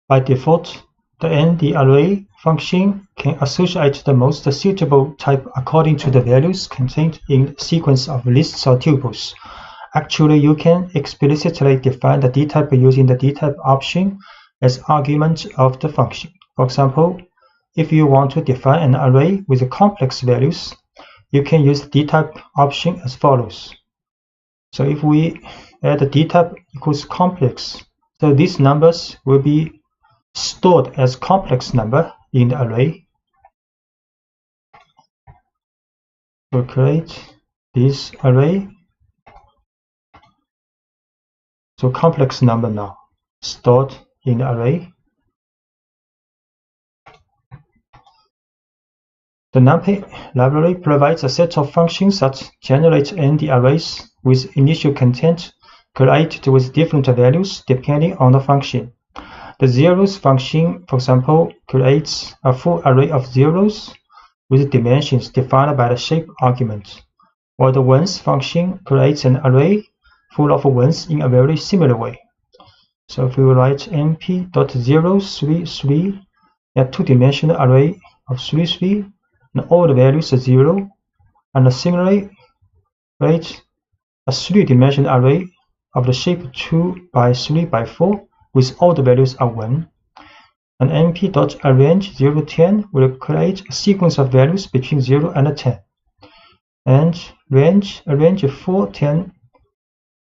By default, the ND array function can associate the most suitable type according to the values contained in the sequence of lists or tuples. Actually, you can explicitly define the dtype using the dtype option as argument of the function. For example, if you want to define an array with complex values, you can use the dtype option as follows. So if we add the dtype equals complex, so these numbers will be stored as complex number in the array. We'll create this array. So complex number now stored in the array. The NumPy library provides a set of functions that generate ND arrays with initial content created with different values depending on the function. The zeros function, for example, creates a full array of zeros with dimensions defined by the shape argument, while the ones function creates an array full of ones in a very similar way. So if we write np.033, a two-dimensional array of 3, and all the values are 0, and similarly write a three-dimensional array of the shape 2 by 3 by 4 with all the values are 1. And np.arrange 010 will create a sequence of values between 0 and 10. And arrange 4, 10.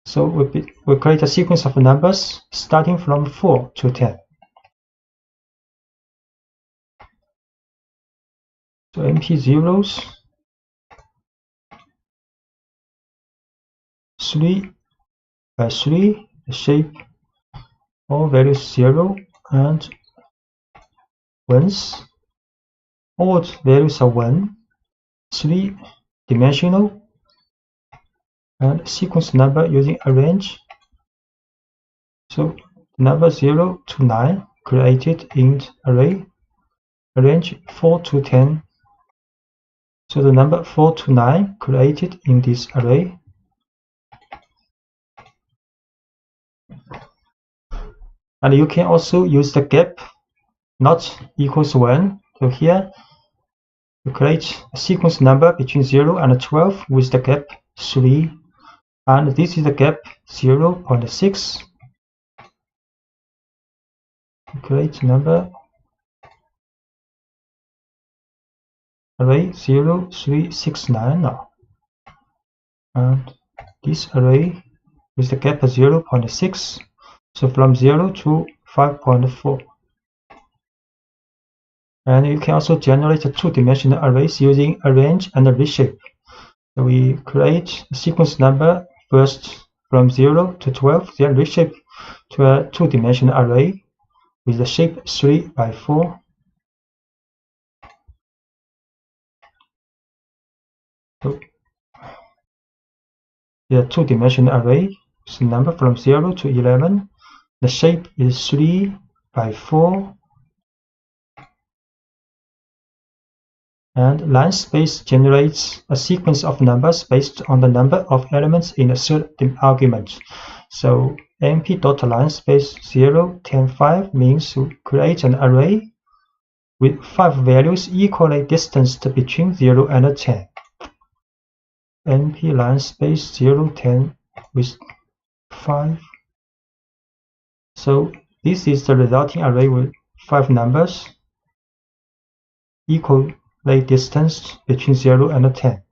So we'll create a sequence of numbers starting from 4 to 10. So np zeros 3 by 3, the shape all values 0 and ones, all values are 1, 3-dimensional, and sequence number using arrange. So number 0 to 9 created in array, arrange 4 to 10. So the number 4 to 9 created in this array. And you can also use the gap not equals 1. So here you create a sequence number between 0 and 12 with the gap 3. And this is the gap 0.6. Create number array 0, 3, 6, 9 now. And this array with the gap 0.6. So from 0 to 5.4. And you can also generate two-dimensional arrays using arrange and reshape. So we create a sequence number first from 0 to 12, then reshape to a two-dimensional array with the shape 3 by 4. So the two-dimensional array is a number from 0 to 11. The shape is 3 by 4. And line space generates a sequence of numbers based on the number of elements in a certain argument. So np.linespace 0, 10, 5 means to create an array with 5 values equally distanced between 0 and 10. np linespace 0, 10 with 5. So this is the resulting array with 5 numbers equally distanced between 0 and 10.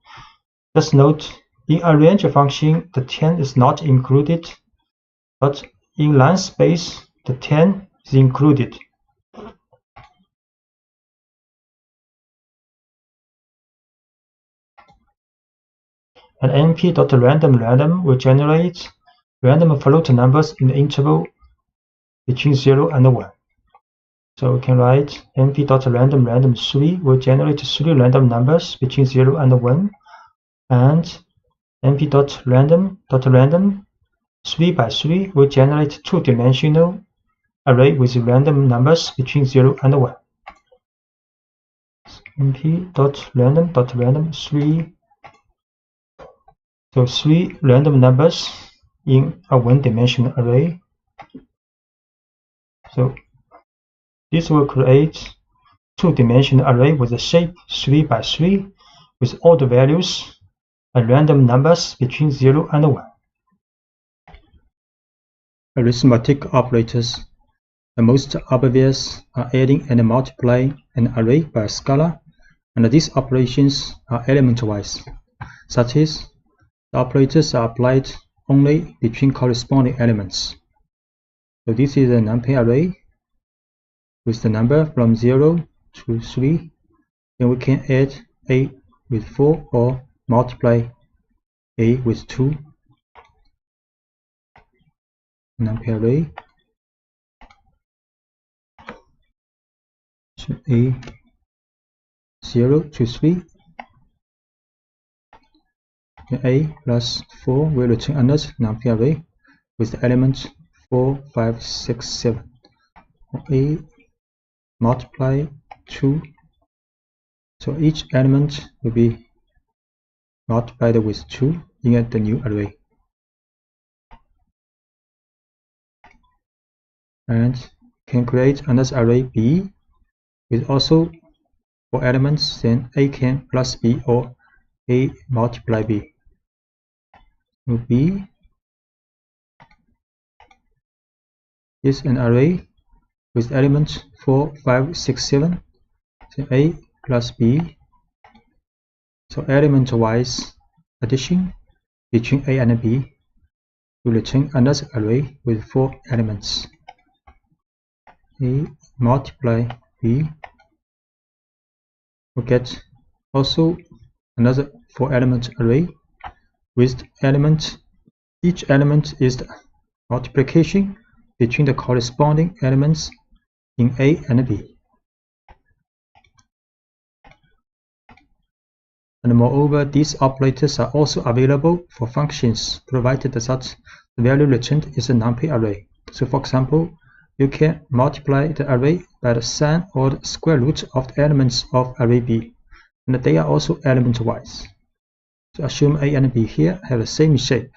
Just note, in arrange function, the 10 is not included, but in line space, the 10 is included. And np.random will generate random float numbers in the interval between 0 and 1. So we can write np.random3 will generate 3 random numbers between 0 and 1, and np.random 3 by 3 will generate two-dimensional array with random numbers between 0 and 1. np.random3, so 3 random numbers in a one-dimensional array. So this will create two-dimensional array with a shape 3 by 3 with all the values and random numbers between 0 and 1. arithmetic operators. The most obvious are adding and multiplying an array by a scalar, and these operations are element-wise. Such as, the operators are applied only between corresponding elements. So this is a NumPy array with the number from 0 to 3. Then we can add a with 4 or multiply a with 2. NumPy array. So a 0 to 3. A plus 4 will return another NumPy array with the elements 4, 5, 6, 7. A multiply 2. So each element will be multiplied with 2 in the new array. And can create another array B with also 4 elements, then A can plus B or A multiply B. So B is an array with elements 4, 5, 6, 7. So A plus B. So element-wise addition between A and B will return another array with 4 elements. A multiply B will get also another 4 element array with element. Each element is the multiplication between the corresponding elements in A and B. And moreover, these operators are also available for functions provided that the value returned is a NumPy array. So for example, you can multiply the array by the sum or the square root of the elements of array B, and they are also element-wise. So assume A and B here have the same shape.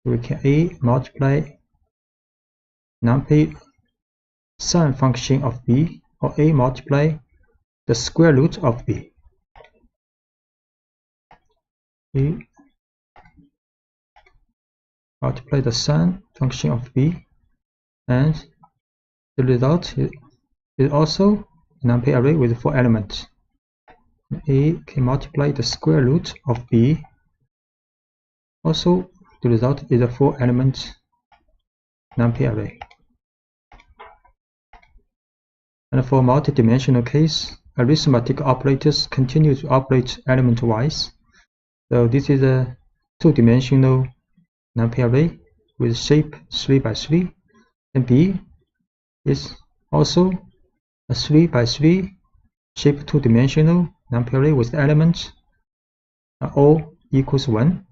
So we can A multiply NumPy sum function of B, or A multiply the square root of B. A multiply the sum function of B, and the result is also a NumPy array with 4 elements. A can multiply the square root of B. Also, the result is a 4 element NumPy array. And for multi-dimensional case, arithmetic operators continue to operate element-wise. So this is a 2-dimensional NumPy array with shape 3 by 3, and B is also a 3 by 3 shape 2-dimensional NumPy array with elements all equals 1.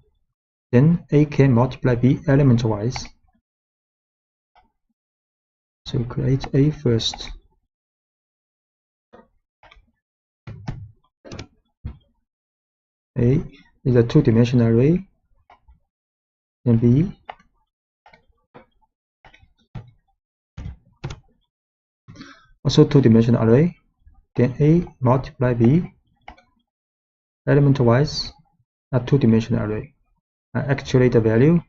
Then A can multiply B element-wise. So create A first. A is a 2-dimensional array, and B also 2-dimensional array. Then A multiply B element-wise a 2-dimensional array. Actually, the value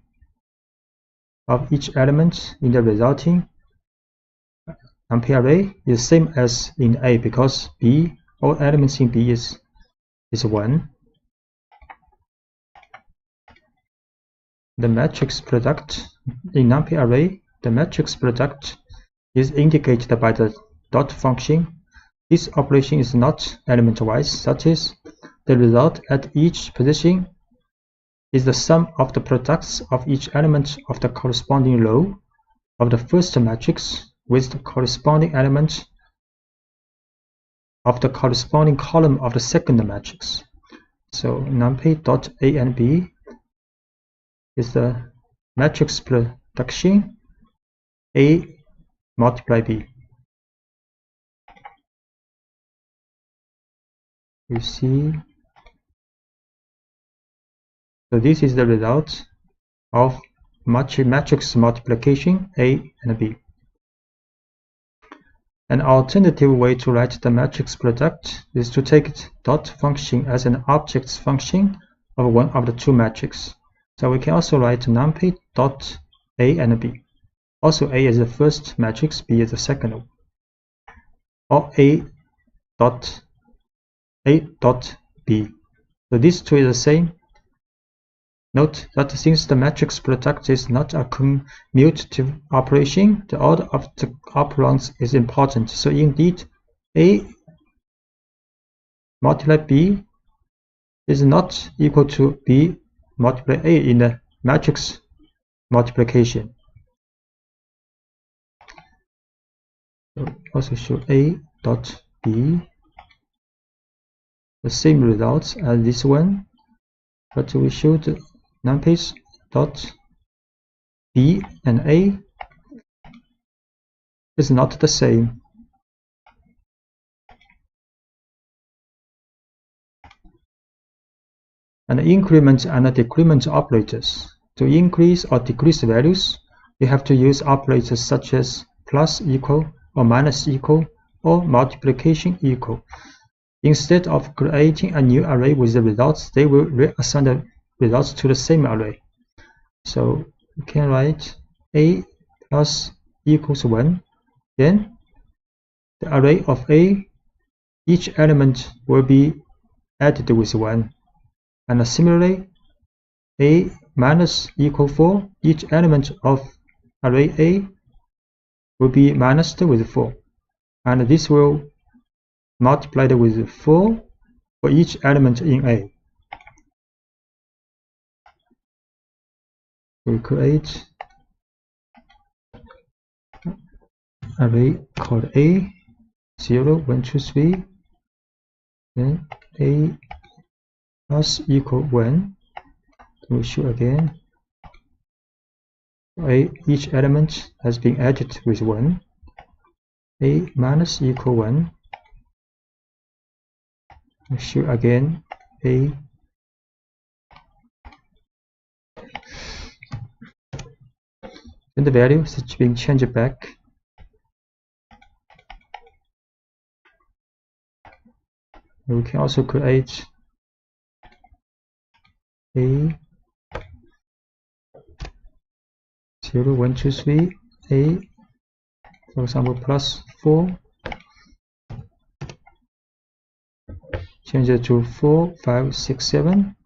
of each element in the resulting NumPy array is same as in A, because B, all elements in B is 1. The matrix product in NumPy array, the matrix product is indicated by the dot function. This operation is not element-wise, such as the result at each position is the sum of the products of each element of the corresponding row of the first matrix with the corresponding element of the corresponding column of the second matrix. So NumPy dot A and B is the matrix production A multiply B. You see, so this is the result of matrix multiplication A and B. An alternative way to write the matrix product is to take dot function as an object function of one of the two matrices. So we can also write NumPy dot A and B. Also, A is the first matrix, B is the second one. Or A dot B. So these two is the same. Note that since the matrix product is not a commutative operation, the order of the operands is important. So indeed, A multiply B is not equal to B multiply A in the matrix multiplication. So also show A dot B the same results as this one, but we show the NumPy dot B and A is not the same. And increment and decrement operators. To increase or decrease values, we have to use operators such as plus equal or minus equal or multiplication equal. Instead of creating a new array with the results, they will reassign the results to the same array. So we can write A plus equals 1. Then the array of A, each element will be added with 1. And similarly, A minus equal 4, each element of array A will be minused with 4. And this will multiply with 4 for each element in A. We create array called A 0, 1, 2, 3. Then A plus equal 1. We show again A, each element has been added with 1. A minus equal 1. We show again A then the value is being changed back. We can also create A 0, 1, 2, 3, A, for example, plus 4, change it to 4, 5, 6, 7,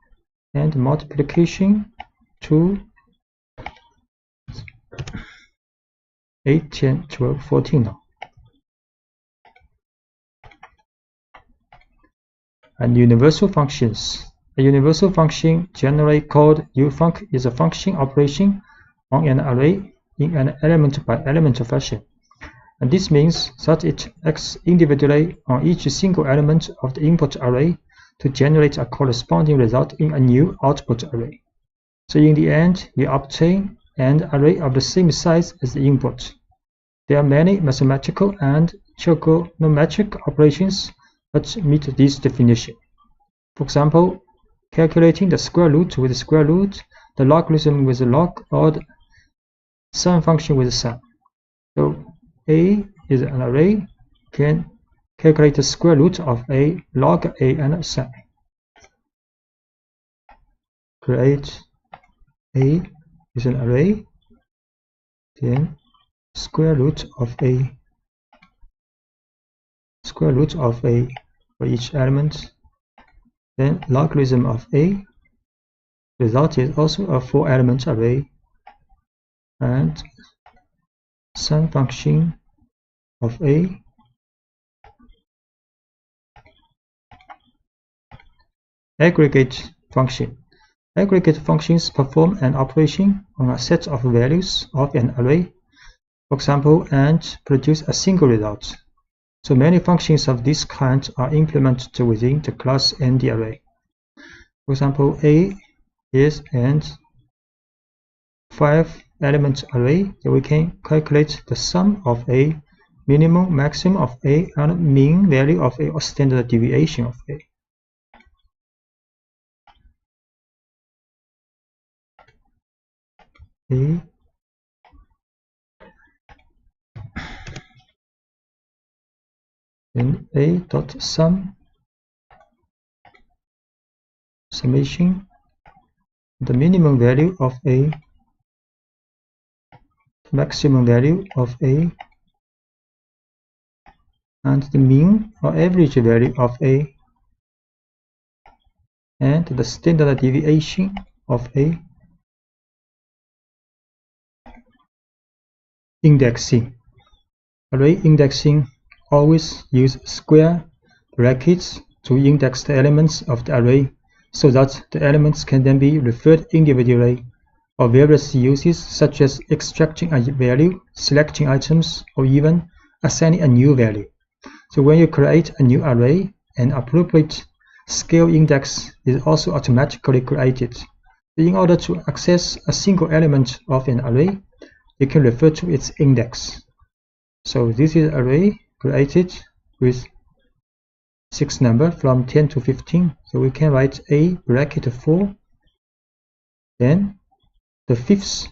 and multiplication to 8, 10, 12, 14 now. And universal functions. A universal function, generally called ufunc, is a function operation on an array in an element-by-element fashion. And this means that it acts individually on each single element of the input array to generate a corresponding result in a new output array. So in the end, we obtain an array of the same size as the input. There are many mathematical and trigonometric operations that meet this definition. For example, calculating the square root with the square root, the logarithm with the log, or the sum function with the sum. So A is an array, can calculate the square root of A, log A, and sum. Create A is an array, then square root of A for each element, then logarithm of A. Result is also a 4-element array, and sum function of A. Aggregate function. Aggregate functions perform an operation on a set of values of an array, for example, and produce a single result. So many functions of this kind are implemented within the class and the array. For example, A is an 5-element array, so we can calculate the sum of A, minimum, maximum of A, and mean value of A, or standard deviation of A. A then A dot sum summation the minimum value of A maximum value of A and the mean or average value of A and the standard deviation of A. Indexing. Array indexing always use square brackets to index the elements of the array so that the elements can then be referred individually, or various uses such as extracting a value, selecting items, or even assigning a new value. So when you create a new array, an appropriate scale index is also automatically created. In order to access a single element of an array, you can refer to its index. So this is an array created with 6 numbers from 10 to 15. So we can write A bracket 4. Then the 5th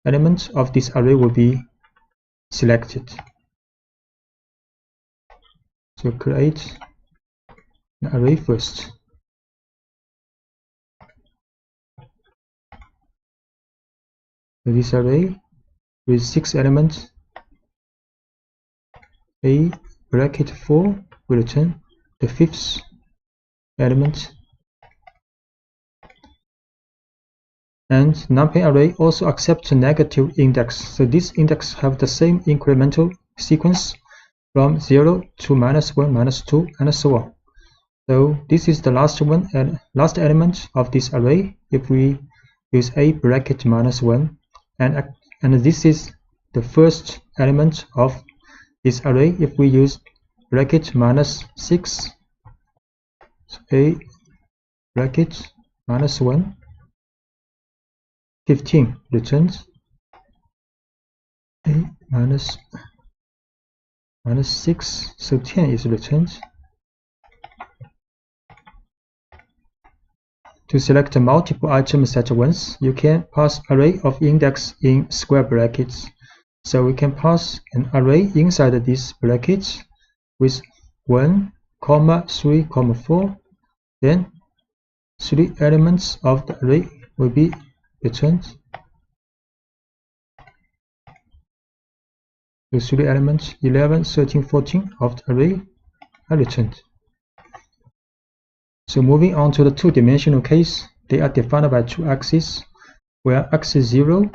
element of this array will be selected. So create an array first. So this array with 6 elements, A bracket 4 will return the 5th element. And NumPy array also accepts a negative index. So this index have the same incremental sequence from 0 to -1, -2, and so on. So this is the last one and last element of this array if we use A bracket -1, and this is the first element of this array if we use bracket -6. So A bracket -1, 15 returns A -6, so 10 is returned. To select multiple items at once, you can pass array of index in square brackets. So we can pass an array inside these brackets with 1, 3, 4. Then 3 elements of the array will be returned. The 3 elements 11, 13, 14 of the array are returned. So moving on to the two-dimensional case, they are defined by two axes, where axis 0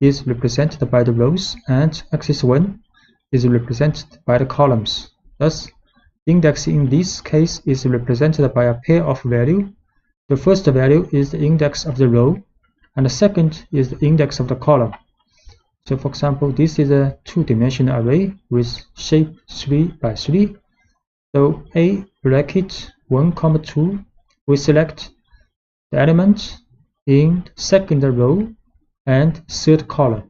is represented by the rows and axis 1 is represented by the columns. Thus, index in this case is represented by a pair of values. The first value is the index of the row, and the second is the index of the column. So for example, this is a two-dimensional array with shape 3 by 3. So A bracket 1, 2, we select the element in the second row and third column.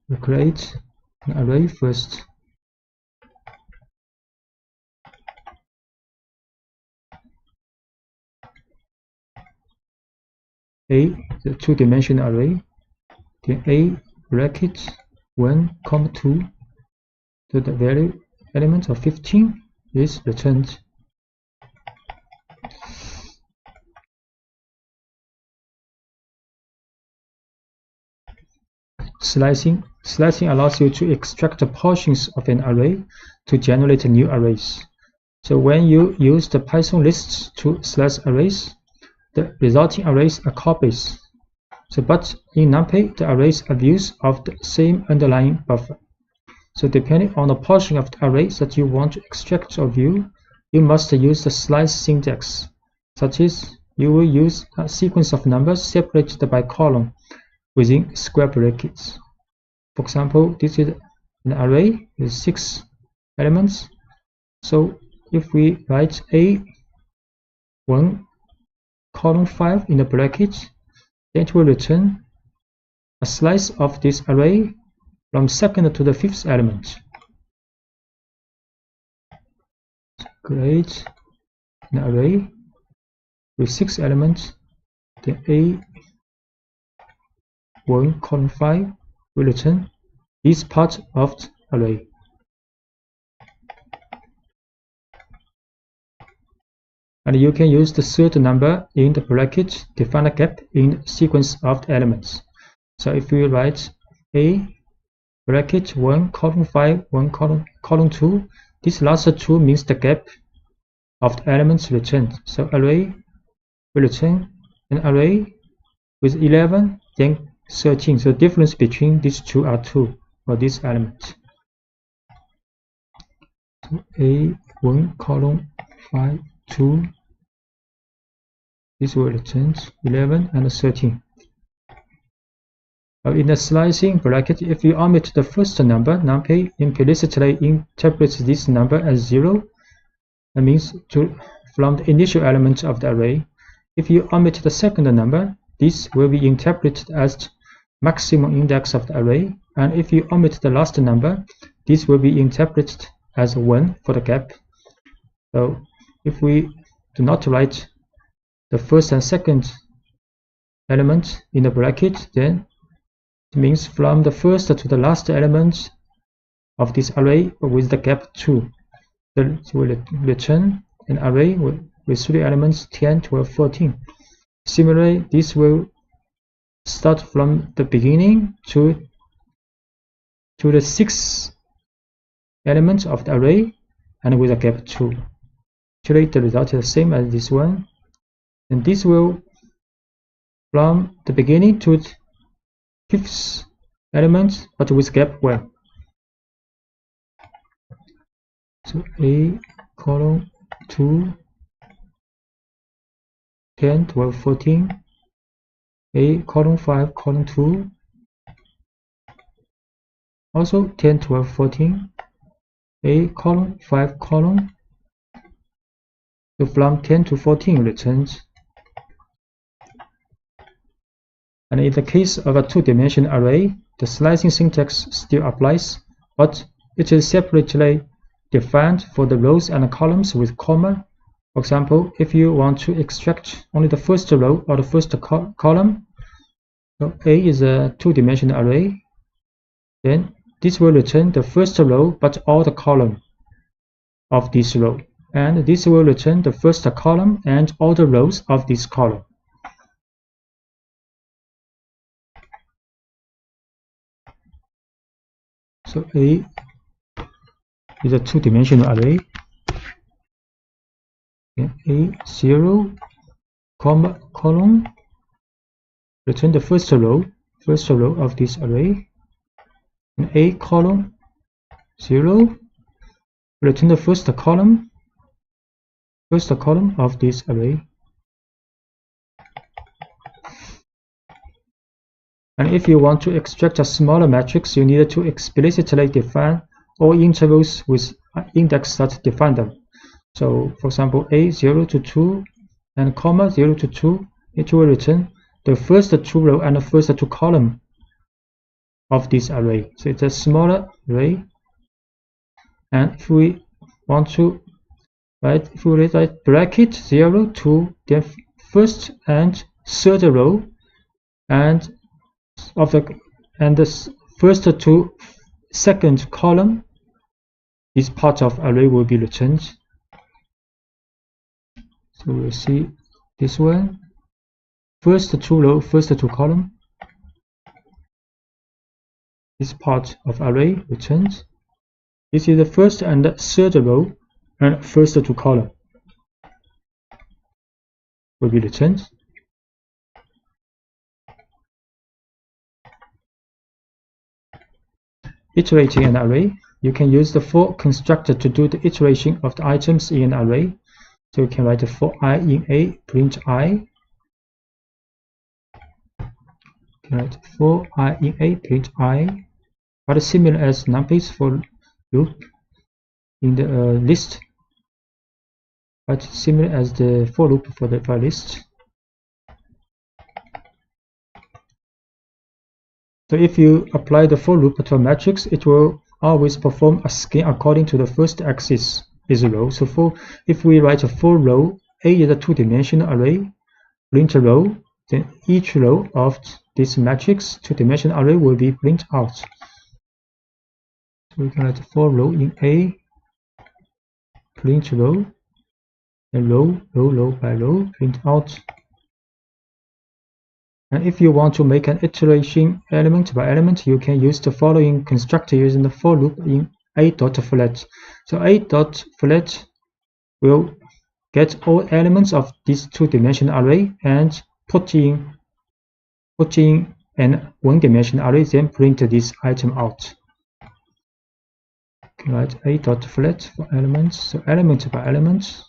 We create an array first. A, the two-dimensional array, then A bracket 1, 2, so the value element of 15 is returned. Slicing allows you to extract the portions of an array to generate new arrays. So when you use the Python lists to slice arrays, the resulting arrays are copies. So but in NumPy, the arrays are views of the same underlying buffer. So depending on the portion of the array that you want to extract or view, you must use the slice syntax, such as you will use a sequence of numbers separated by column within square brackets. For example, this is an array with 6 elements. So if we write A1, 5 in the bracket, then it will return a slice of this array from 2nd to the 5th element. Create an array with 6 elements. The A1, 5 will return this part of the array. And you can use the third number in the bracket to find a gap in the sequence of the elements. So if we write A bracket 1 column 5 1 column 2, this last 2 means the gap of the elements returned. So array will return an array with 11 then 13. So the difference between these two are 2 for this element. So A 1 column 5 2, this will return 11 and 13. In the slicing bracket, if you omit the first number, NumPy implicitly interprets this number as 0. That means from the initial element of the array. If you omit the second number, this will be interpreted as maximum index of the array. And if you omit the last number, this will be interpreted as 1 for the gap. So if we do not write the first and second element in the bracket, then it means from the first to the last element of this array with the gap 2. It will return an array with 3 elements 10, 12, 14. Similarly, this will start from the beginning to the 6th element of the array and with a gap 2. Actually, the result is the same as this one. And this will from the beginning to 5th element but with gap 1. So A column 2 10 12 14, A column 5 column 2 also 10 12 14, A column 5 column. So from 10 to 14 returns. And in the case of a two-dimensional array, the slicing syntax still applies, but it is separately defined for the rows and columns with comma. For example, if you want to extract only the first row or the first column, so A is a two-dimensional array, then this will return the first row but all the column of this row, and this will return the first column and all the rows of this column. So A is a two-dimensional array. A 0, column, return the first row of this array. And A column 0, return the first column of this array. And if you want to extract a smaller matrix, you need to explicitly define all intervals with index that define them. So for example, A 0 to 2 and comma 0 to 2, it will return the first 2 row and the first 2 column of this array. So it's a smaller array. And if we want to write, if we write bracket 0 to the first and third row and the first to second column, this part of array will be returned. So we'll see this one, first 2 row, first 2 column, this part of array returned. This is the first and the third row and first 2 column will be returned. Iterating an array, you can use the for constructor to do the iteration of the items in an array. So you can write for I in A, print I. You can write for I in A, print I. But similar as NumPy's for loop in the list, but similar as the for loop for the file list. So if you apply the for loop to a matrix, it will always perform a scan according to the first axis is a row. So if we write a for row, A is a two-dimensional array, print a row, then each row of this matrix two-dimensional array will be print out. So we can write for row in A, print row, and row by row, print out And if you want to make an iteration element by element, you can use the following constructor using the for loop in a.flat. So a.flat will get all elements of this two-dimensional array and put in an one-dimensional array, then print this item out. Okay, right, a.flat for elements. So element by element,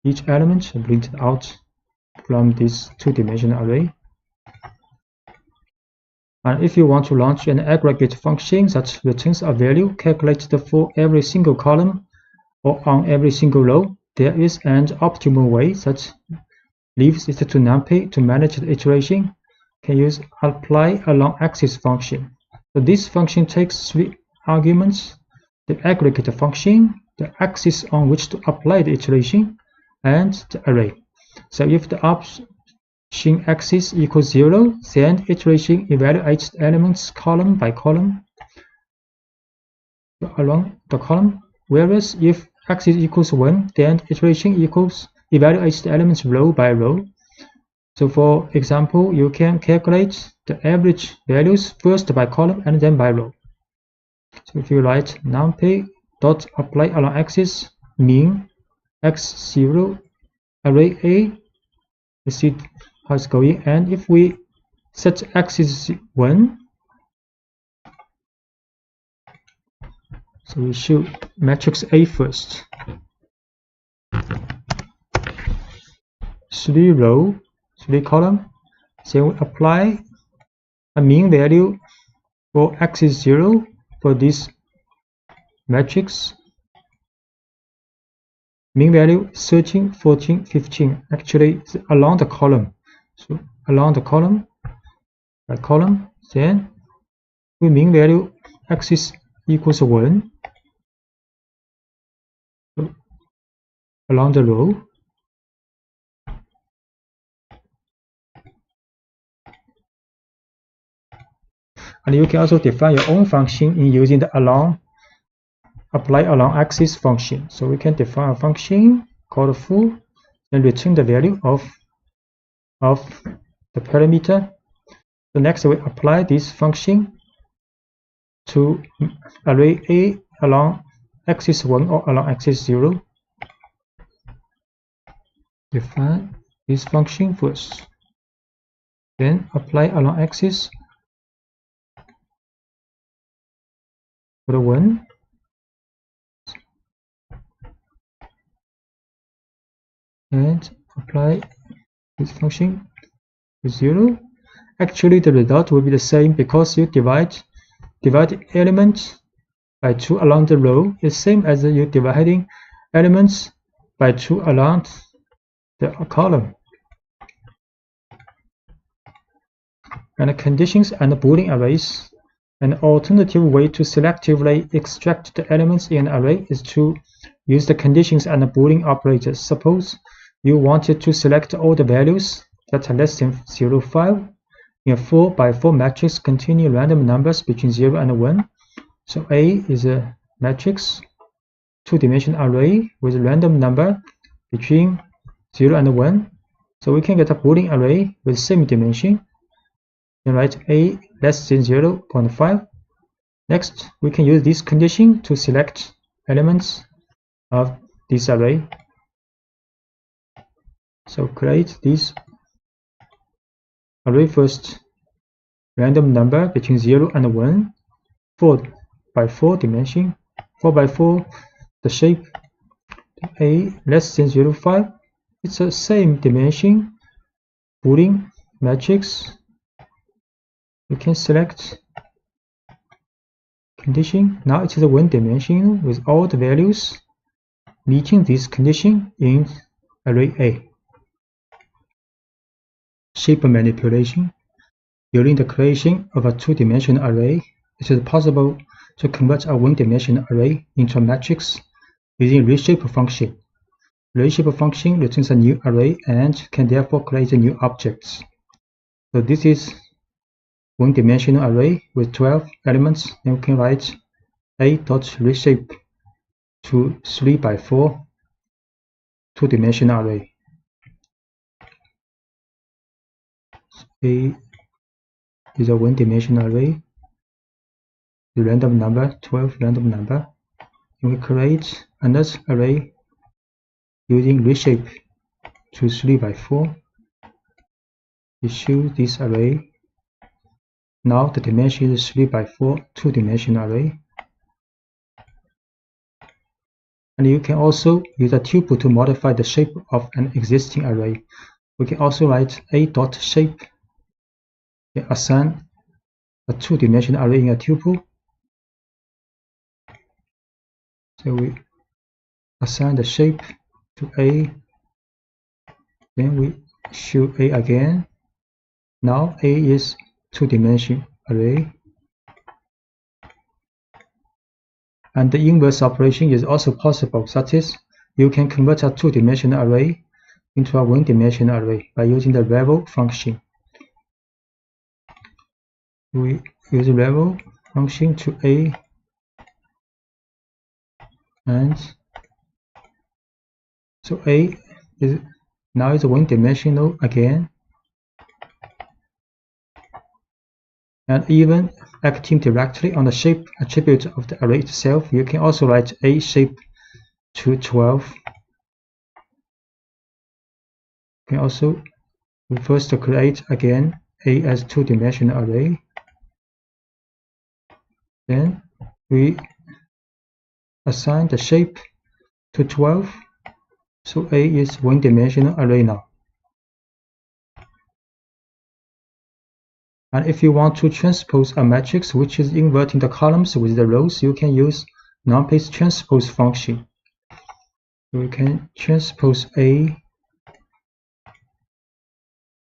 each element is printed out from this two-dimensional array. And if you want to launch an aggregate function that returns a value calculated for every single column or on every single row, there is an optimal way that leaves it to NumPy to manage the iteration. You can use apply along axis function. So this function takes three arguments: the aggregate function, the axis on which to apply the iteration, and the array. So if the option axis equals 0, then iteration evaluates the elements column by column along the column, whereas if axis equals 1, then iteration evaluates the elements row by row. So for example, you can calculate the average values first by column and then by row. So if you write numpy dot apply along axis mean x0 array A, you see how it's going, and if we set axis 1, so we show matrix A first, 3 row, 3 column, then we apply a mean value for axis 0 for this matrix. Mean value 13, 14, 15, actually along the column. So along the column by column, then we mean value axis equals 1 along the row. And you can also define your own function in using the apply along axis function. So we can define a function called foo and return the value of the parameter. So next we apply this function to array A along axis 1 or along axis 0. Define this function first, then apply along axis for the 1, and apply this function with 0. Actually the result will be the same because you divide elements by 2 along the row. It's same as you dividing elements by 2 along the column. And conditions and Boolean arrays. An alternative way to selectively extract the elements in an array is to use the conditions and Boolean operators. Suppose you wanted to select all the values that are less than 0, 5 in a 4 by 4 matrix containing random numbers between 0 and 1. So A is a matrix, two-dimensional array with a random number between 0 and 1. So we can get a Boolean array with same dimension. Then write A less than 0.5. Next, we can use this condition to select elements of this array. So create this array first, random number between 0 and 1, 4 by 4 dimension, 4 by 4, the shape A less than 0.5, it's the same dimension, Boolean matrix. We can select condition. Now it is a one dimensional with all the values meeting this condition in array A. Shape manipulation. During the creation of a two-dimensional array, it is possible to convert a one-dimensional array into a matrix using reshape function. Reshape function returns a new array and can therefore create new objects. So this is one-dimensional array with 12 elements, and we can write a.reshape to 3 by 4 two-dimensional array. A is a one-dimensional array, the random number, 12 random number. And we create another array using reshape to 3 by 4. We choose this array. Now the dimension is 3 by 4, two-dimensional array. And you can also use a tuple to modify the shape of an existing array. We can also write a.shape and assign a two-dimensional array in a tuple. So we assign the shape to A, then we show A again. Now A is two-dimensional array. And the inverse operation is also possible, such as you can convert a two-dimensional array into a one-dimensional array by using the level function. We use the level function to A, and so A is now is one-dimensional again. And even acting directly on the shape attribute of the array itself, you can also write A shape to 12. You can also first create again A as two-dimensional array. Then we assign the shape to 12. So A is one-dimensional array now. And if you want to transpose a matrix which is inverting the columns with the rows, you can use NumPy's transpose function. We can transpose A.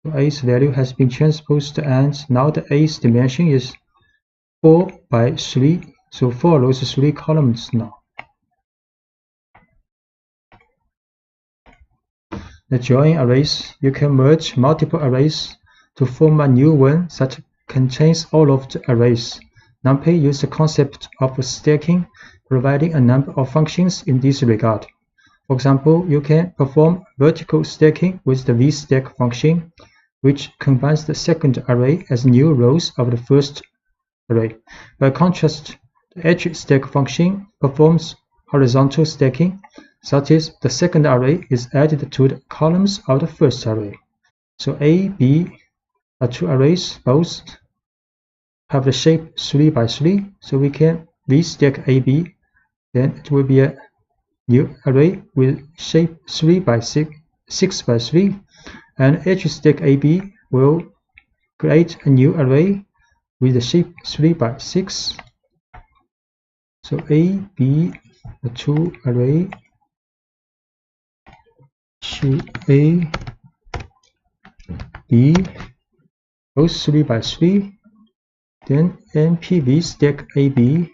So A's value has been transposed, and now the A's dimension is 4 by 3. So 4 rows, 3 columns now. The join arrays, you can merge multiple arrays to form a new one that contains all of the arrays. NumPy uses the concept of stacking, providing a number of functions in this regard. For example, you can perform vertical stacking with the vstack function, which combines the second array as new rows of the first array. By contrast, the edge stack function performs horizontal stacking, such as the second array is added to the columns of the first array. So A, B are two arrays, both have the shape 3 by 3, so we can vstack AB, then it will be a new array with shape 3 by 6 by 3, and edge stack AB will create a new array with the shape 3 by 6. So A, B, the two array, so A, B, both 3 by 3, then NP vstack AB.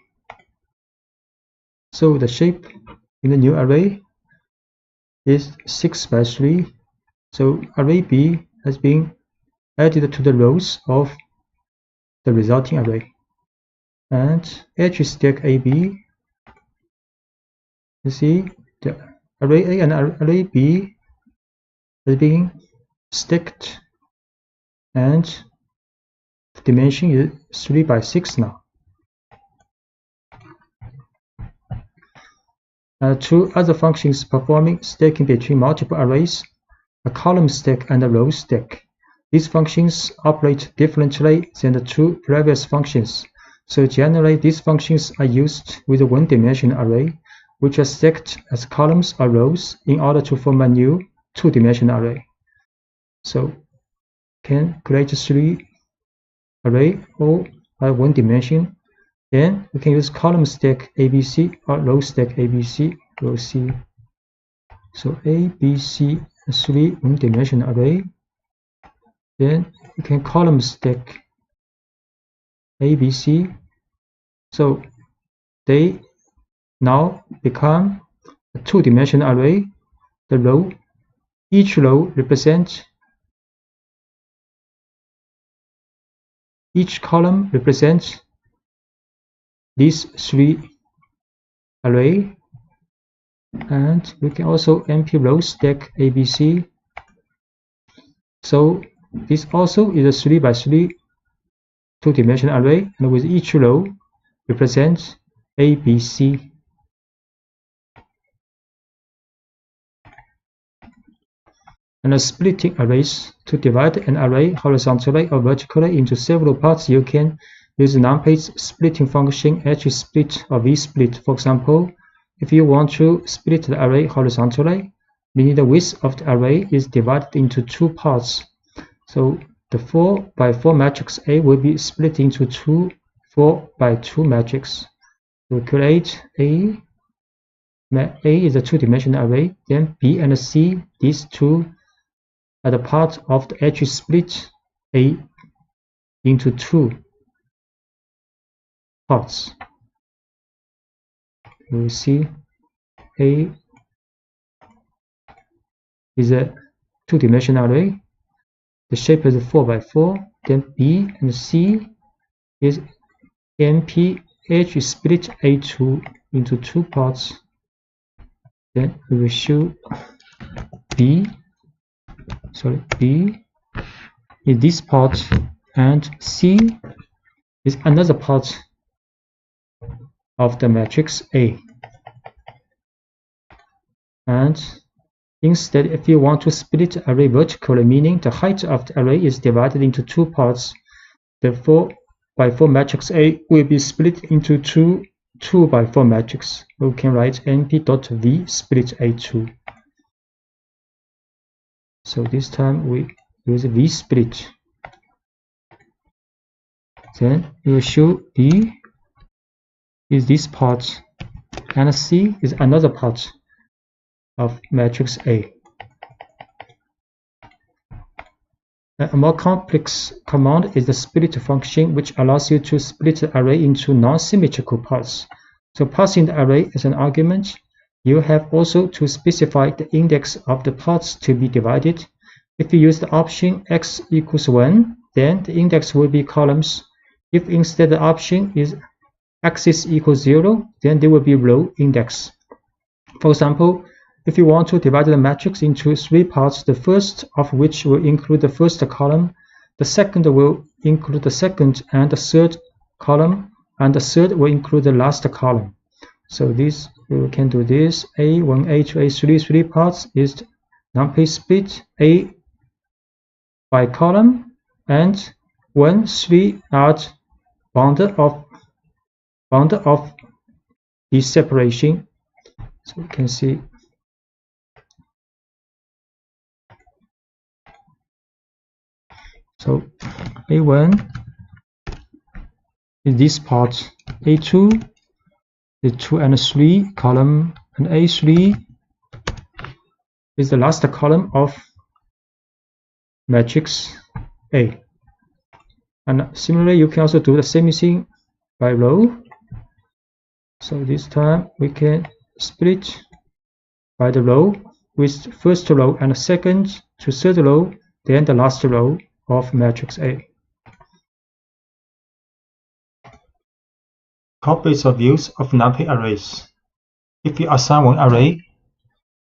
So the shape in the new array is 6 by 3. So array B has been added to the rows of the resulting array. And edge stack AB, you see the array A and array B has been stacked, and the dimension is 3 by 6 now. Two other functions performing stacking between multiple arrays, a column stack and a row stack. These functions operate differently than the two previous functions. So generally, these functions are used with a one-dimensional array, which are stacked as columns or rows in order to form a new two-dimensional array. So can create 3 array all by one dimension. Then we can use column stack ABC or row stack ABC, row C. So ABC, 3 one-dimensional array. Then you can column stack ABC. So they now become a two-dimensional array. The row, each row represents, each column represents these 3 array, and we can also NP row stack ABC. So this also is a 3 by 3 two-dimensional array, and with each row represents A, B, C. And splitting arrays. To divide an array horizontally or vertically into several parts, you can use NumPy's splitting function hsplit or vsplit. For example, if you want to split the array horizontally, meaning the width of the array is divided into two parts. So the 4 by 4 matrix A will be split into two 4 by 2 matrix. We create A is a two-dimensional array, then B and C, these two are the part of the hsplit A into two parts. You will see A is a two-dimensional array. The shape is 4 by 4. Then B and C is NP hsplit A2 into two parts. Then we will show B is this part, and C is another part of the matrix A. And instead, if you want to split the array vertically, meaning the height of the array is divided into two parts, the 4 by 4 matrix A will be split into two 2 by 4 matrix. We can write np.v split A2. So this time we use v split. Then we will show B is this part and C is another part of matrix A. A more complex command is the split function, which allows you to split the array into non-symmetrical parts. So passing the array as an argument, you have also to specify the index of the parts to be divided. If you use the option x equals 1, then the index will be columns. If instead the option is axis equals 0, then there will be row index. For example, if you want to divide the matrix into 3 parts, the first of which will include the first column, the second will include the second and the third column, and the third will include the last column. So this, we can do this. A1, A2, A3, 3 parts is NumPy split A by column, and 1, 3 are bounded of this separation. So we can see so A1 is this part, A2 is 2 and 3 column, and A3 is the last column of matrix A. And similarly, you can also do the same thing by row. So this time we can split by the row, with first row and second to third row, then the last row of matrix A. Copies or views of NumPy arrays. If you assign one array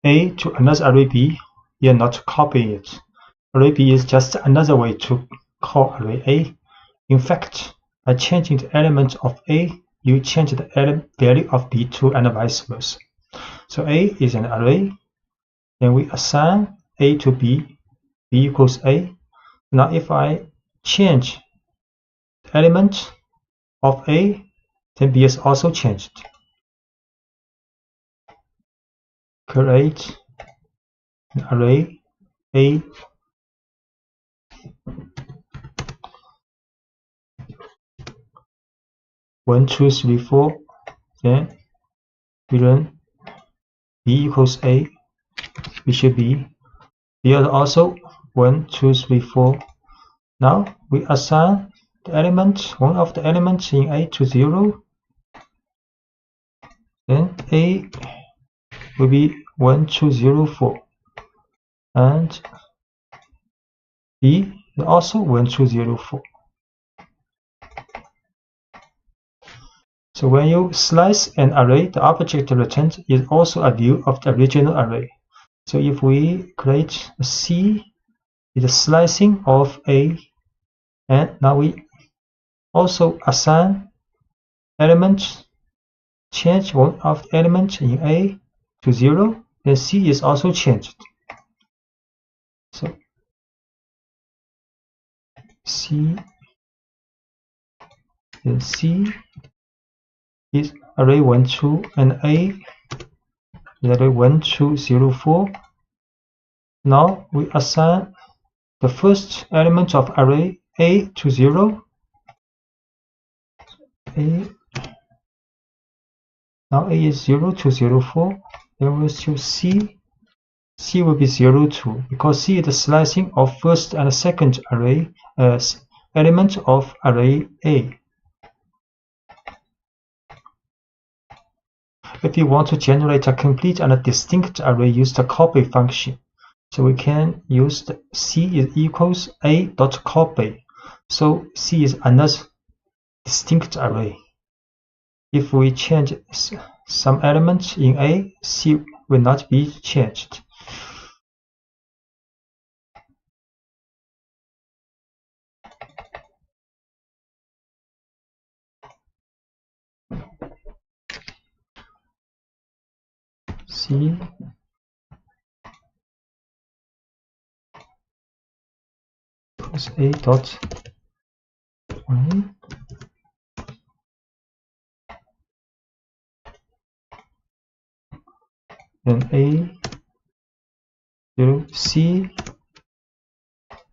A to another array B, you are not copying it. Array B is just another way to call array A. In fact, by changing the element of A, you change the value of B too, and vice versa. So A is an array, then we assign A to B, B equals A. Now if I change the element of A, then B is also changed. Create an array A one, 2, 3, 4. Then we run B equals A. We should be here also 1, 2, 3, 4. Now we assign the element, one of the elements in A to 0. Then A will be 1, 2, 0, 4, and B is also 1, 2, 0, 4. So when you slice an array, the object returned is also a view of the original array. So if we create a C, it's a slicing of A, and now we also assign elements, change one of the elements in A to 0, then C is also changed. So C, then C is array 1, 2, and A is array 1, 2, 0, 4. Now we assign the first element of array A to 0. A, now A is 0 to 0, 4. Then we'll choose C. C will be 0, 2, because C is the slicing of first and second array element of array A. If you want to generate a complete and a distinct array, use the copy function. So we can use the C is equals A dot copy. So C is another distinct array. If we change some elements in A, C will not be changed. C equals A dot then A 0 C.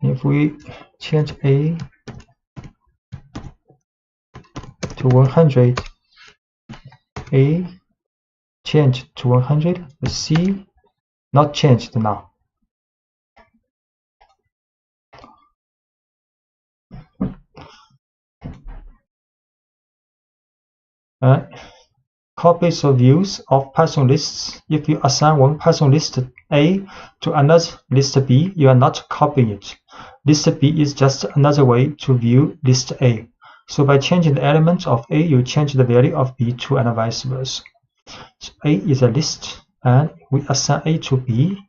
If we change A to 100, A changed to 100, C not changed now. Copies or views of Python lists. If you assign one Python list A to another list B, you are not copying it. List B is just another way to view list A. So by changing the element of A, you change the value of B too, and vice versa. So A is a list, and we assign A to B.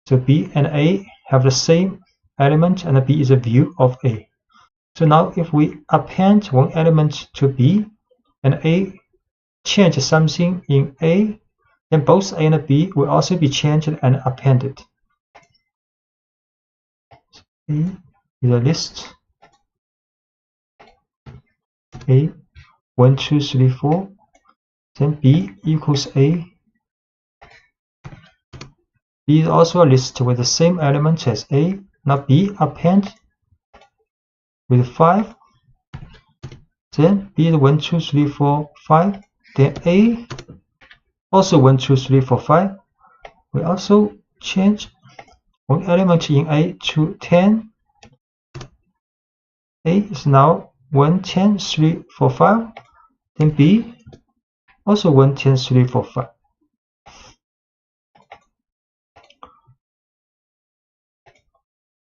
So B and A have the same element, and B is a view of A. So now if we append one element to B, and A change something in A, then both A and B will also be changed and appended. A is a list. A 1, 2, 3, 4. Then B equals A. B is also a list with the same element as A. Now B append with 5. Then B is 1, 2, 3, 4, 5. Then A also 1, 2, 3, 4, 5. We also change one element in A to 10. A is now 1, 10, 3, 4, 5. Then B also 1, 10, 3, 4, 5.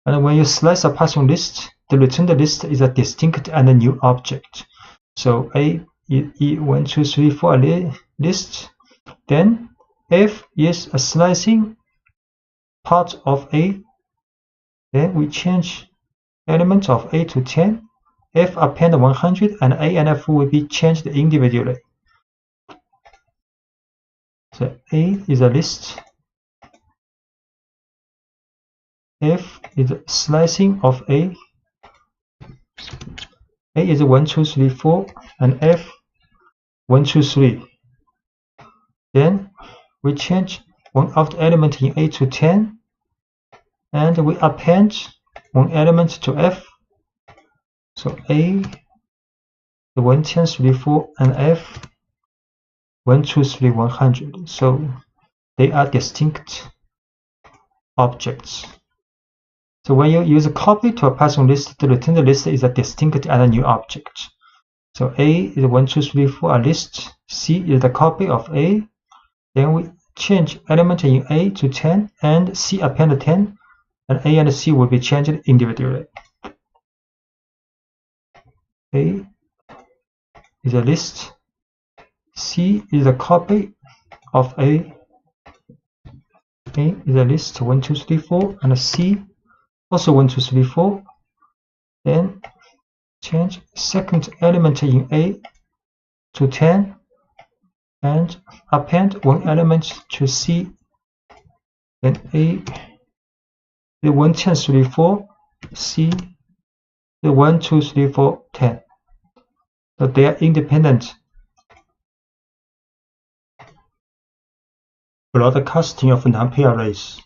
And when you slice a Python list, the returned list is a distinct and a new object. So A is 1, 2, 3, 4 list. Then F is a slicing part of A. Then we change element of A to 10. F append 100, and A and F will be changed individually. So A is a list. F is slicing of A. A is 1, 2, 3, 4, and F 1, 2, 3. Then we change one of the element in A to 10, and we append one element to F. So A 1, 10, 3, 4, and F 1, 2, 3, 100. So they are distinct objects. So when you use a copy to a Python list, the returned list is a distinct and a new object. So A is 1, 2, 3, 4 a list. C is the copy of A. Then we change element in A to 10, and C append 10, and A and C will be changed individually. A is a list. C is a copy of A. A is a list 1, 2, 3, 4, and C also 1, 2, 3, 4. Then change second element in A to 10 and append one element to C. Then A the 1, 10, 3, 4, C the 1, 2, 3, 4, 10. So they are independent. Broadcasting of NumPy arrays.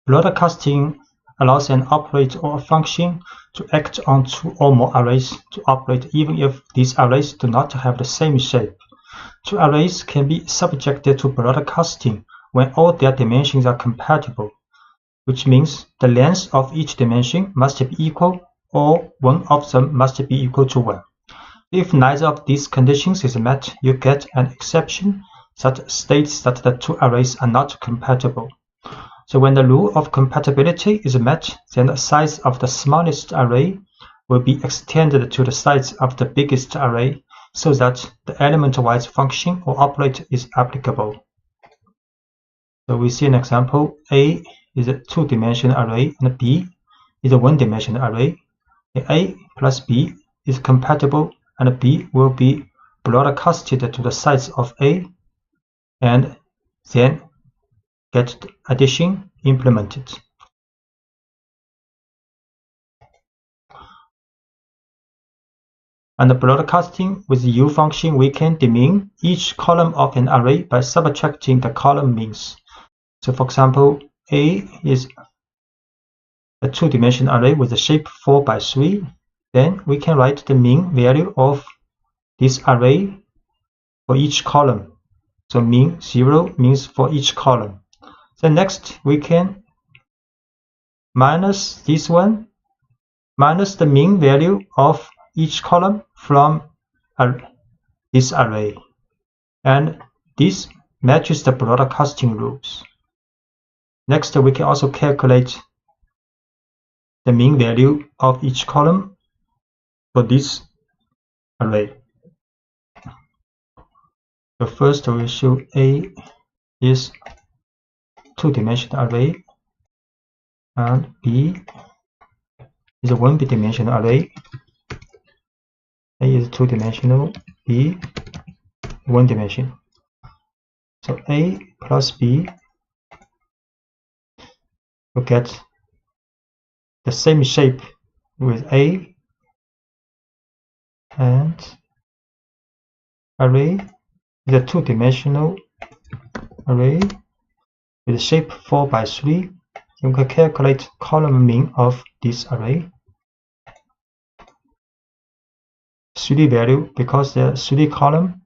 Broadcasting allows an operator or a function to act on 2 or more arrays to operate even if these arrays do not have the same shape. 2 arrays can be subjected to broadcasting when all their dimensions are compatible, which means the length of each dimension must be equal or one of them must be equal to 1. If neither of these conditions is met, you get an exception that states that the 2 arrays are not compatible. So when the rule of compatibility is met, then the size of the smallest array will be extended to the size of the biggest array so that the element-wise function or operator is applicable. So we see an example. A is a 2-dimensional array and B is a 1-dimensional array. A plus B is compatible and B will be broadcasted to the size of A and then get the addition implemented. And the broadcasting with the U function, we can demean each column of an array by subtracting the column means. So for example, A is a 2-dimensional array with a shape 4 by 3. Then we can write the mean value of this array for each column. So mean 0 means for each column. Then next we can minus this one, minus the mean value of each column from this array. And this matches the broadcasting rules. Next we can also calculate the mean value of each column for this array. So first we show A is 2-dimensional array and B is a 1-dimensional array. A is 2-dimensional, B 1-dimensional. So A plus B will get the same shape with A, and array is a 2-dimensional array with shape 4 by 3. You can calculate column mean of this array. 3 value because there are 3 column.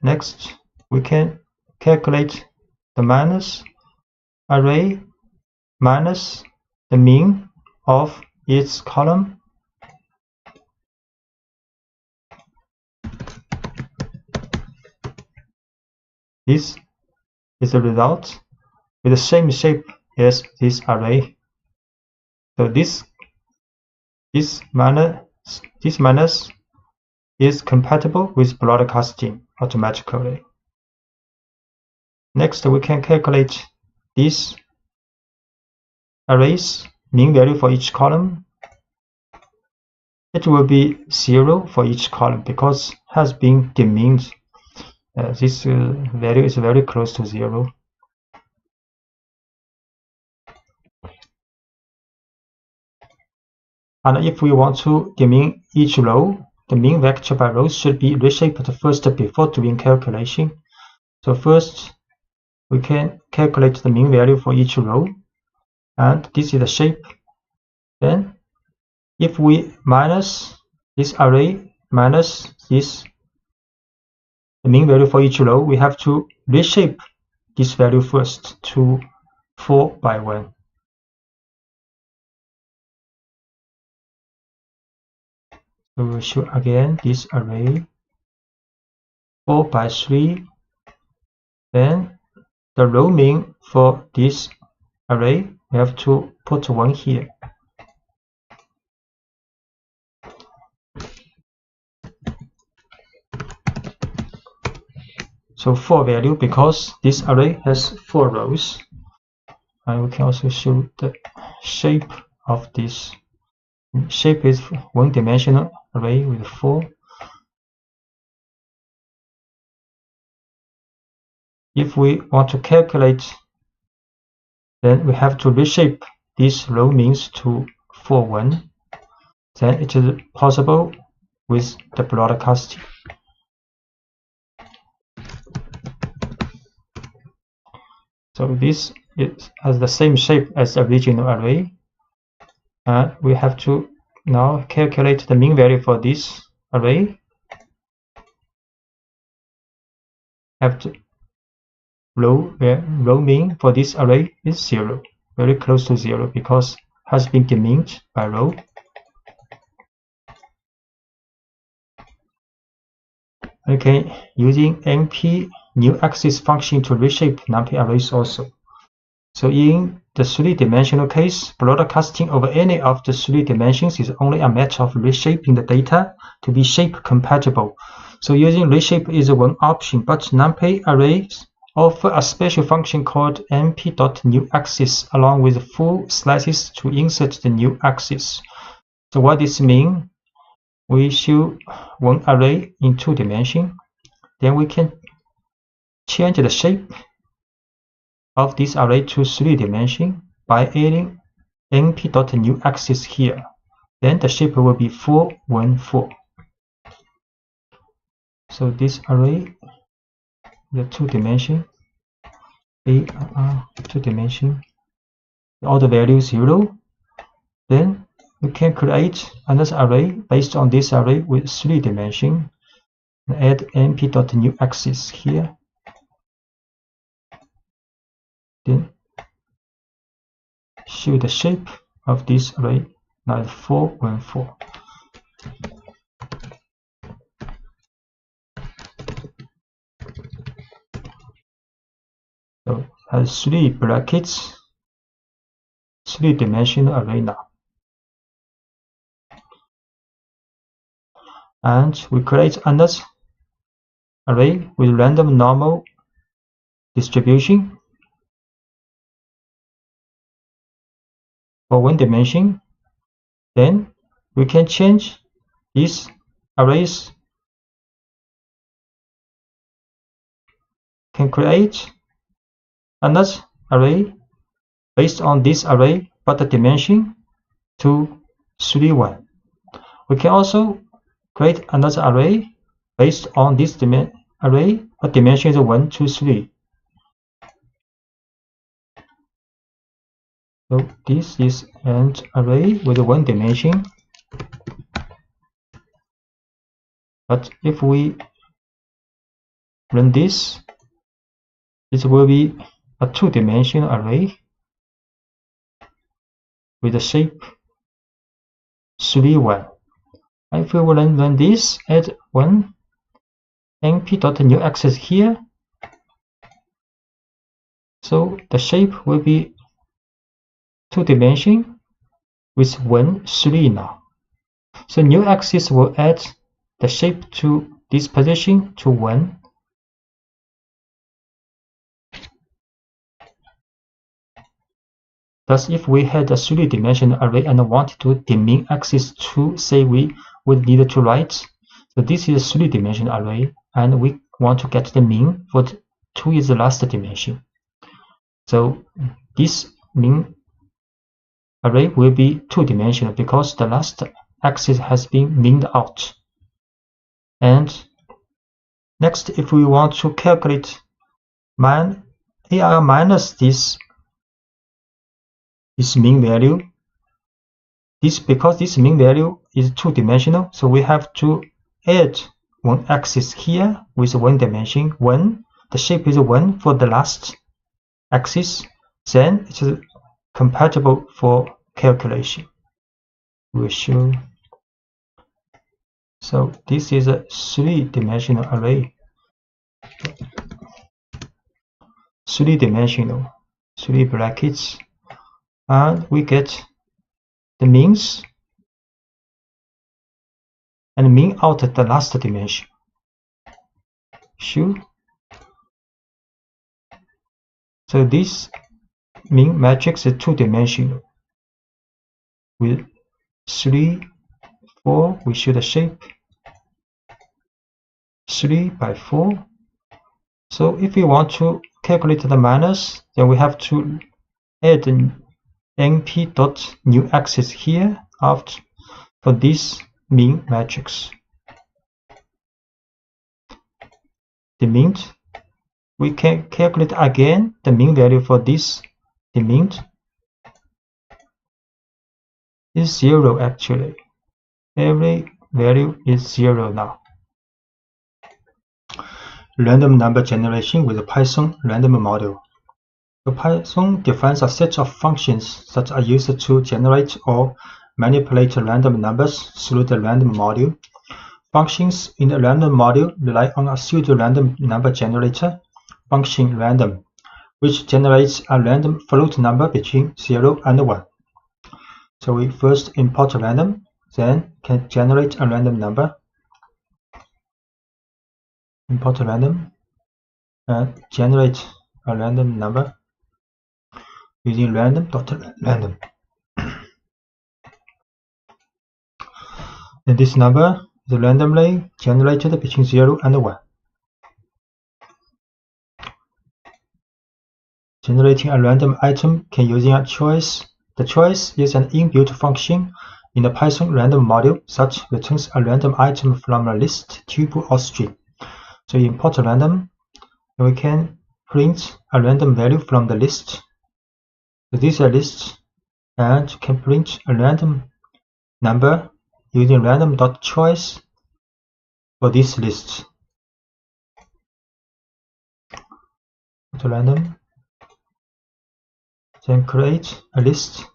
Next we can calculate the minus array minus the mean of its column. This is the result with the same shape as this array. So this minus is compatible with broadcasting automatically. Next we can calculate this array's mean value for each column. It will be 0 for each column because it has been demeaned. This value is very close to 0. And if we want to demean each row, the mean vector by rows should be reshaped first before doing calculation. So first we can calculate the mean value for each row, and this is the shape. Then if we minus this array minus this the mean value for each row, we have to reshape this value first to 4 by 1. So we will show again this array 4 by 3. Then the row mean for this array, we have to put 1 here. So 4 value because this array has 4 rows. And we can also show the shape of this Shape is one-dimensional array with 4. If we want to calculate, then we have to reshape this row means to 4, 1. Then it is possible with the broadcasting. So this has the same shape as the original array. And we have to now calculate the mean value for this array. Have to row mean for this array is 0, very close to 0 because it has been demined by row. Okay, using NP new axis function to reshape NumPy arrays also. So in the 3-dimensional case, broadcasting over any of the 3 dimensions is only a matter of reshaping the data to be shape compatible. So using reshape is one option, but NumPy arrays offer a special function called np.newAxis along with full slices to insert the new axis. So what this means? We show one array in 2 dimensions, then we can change the shape of this array to 3 dimensions by adding np.newAxis here. Then the shape will be 4, 1, 4. So this array, the 2 dimension, 2 dimension, all the values 0. Then we can create another array based on this array with 3 dimensions. Add np.newAxis here. Then show the shape of this array like 4, 1, 4. So it has 3 brackets, 3-dimensional array now. And we create another array with random normal distribution for 1 dimension. Then we can change these arrays, can create another array based on this array, but the dimension to 3, 1. We can also create another array based on this array, but dimension is 1, 2, 3. So this is an array with 1 dimension. But if we run this, it will be a 2-dimensional array with the shape 3, 1. If we will run this, add 1 np.newAxis here. So the shape will be 2 dimension with 1, 3 now. So newAxis will add the shape to this position to 1. Thus, if we had a 3-dimensional array and wanted to demin axis 2, say we would need to write. So this is a 3-dimensional array, and we want to get the mean for 2 is the last dimension. So this mean array will be 2-dimensional because the last axis has been meaned out. And next, if we want to calculate AR minus this mean value, because this mean value is 2-dimensional, so we have to add one axis here with 1 dimension, 1. The shape is 1 for the last axis, then it is compatible for calculation. We'll show. So this is a 3-dimensional array. 3-dimensional, 3 brackets, and we get the means and mean out at the last dimension. Sure. So this mean matrix is 2-dimensional with 3, 4, we show the shape 3 by 4. So if we want to calculate the minus, then we have to add the np.new axis here after for this mean matrix. The mean, we can calculate again the mean value for this. The mean is 0 actually. Every value is 0 now. Random number generation with the Python random model. The Python defines a set of functions that are used to generate or manipulate random numbers through the random module. Functions in the random module rely on a pseudo-random number generator, function random, which generates a random float number between 0 and 1. So we first import random, then can generate a random number. Import random and generate a random number using random.random. And this number is randomly generated between 0 and 1. Generating a random item can using a choice. The choice is an inbuilt function in the Python random module that returns a random item from a list, tuple, or string. So you import random, and we can print a random value from the list. So this is a list, and can print a random number using random.choice for this list. To random, then create a list.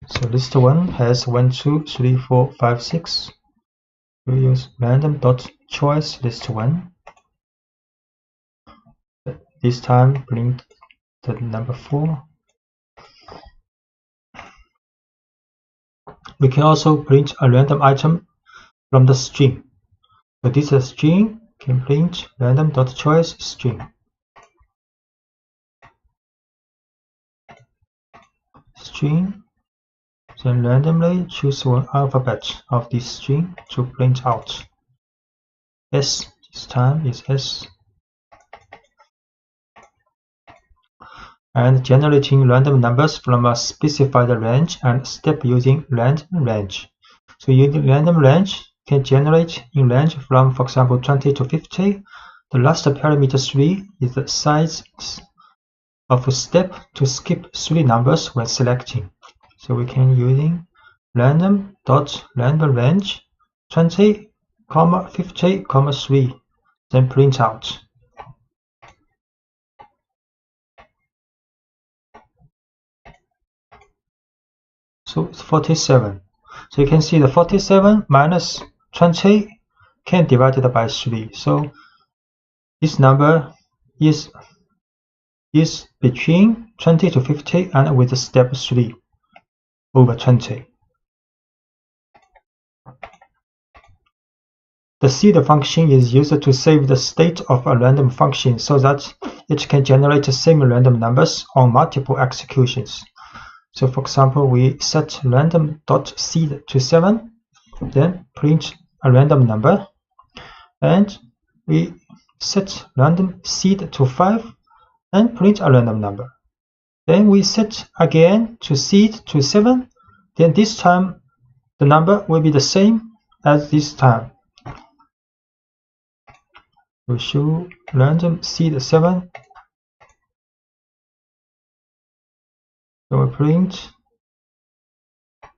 So list 1 has 1, 2, 3, 4, 5, 6. We use random.choice list 1. This time print the number 4. We can also print a random item from the string. So this is a string, can print random.choice string. String, then randomly choose one alphabet of this string to print out. S, this time is S. And generating random numbers from a specified range and step using random range. So using random range can generate in range from, for example, 20 to 50. The last parameter 3 is the size of a step to skip 3 numbers when selecting. So we can using random.random range 20, 50, 3, then print out. So it's 47. So you can see the 47 minus 20 can divide it by 3. So this number is between 20 to 50 and with step 3 over 20. The seed function is used to save the state of a random function so that it can generate the same random numbers on multiple executions. So for example, we set random.seed to 7, then print a random number, and we set random seed to 5 and print a random number. Then we set again to seed to 7, then this time the number will be the same as this time. We show random seed 7. So we print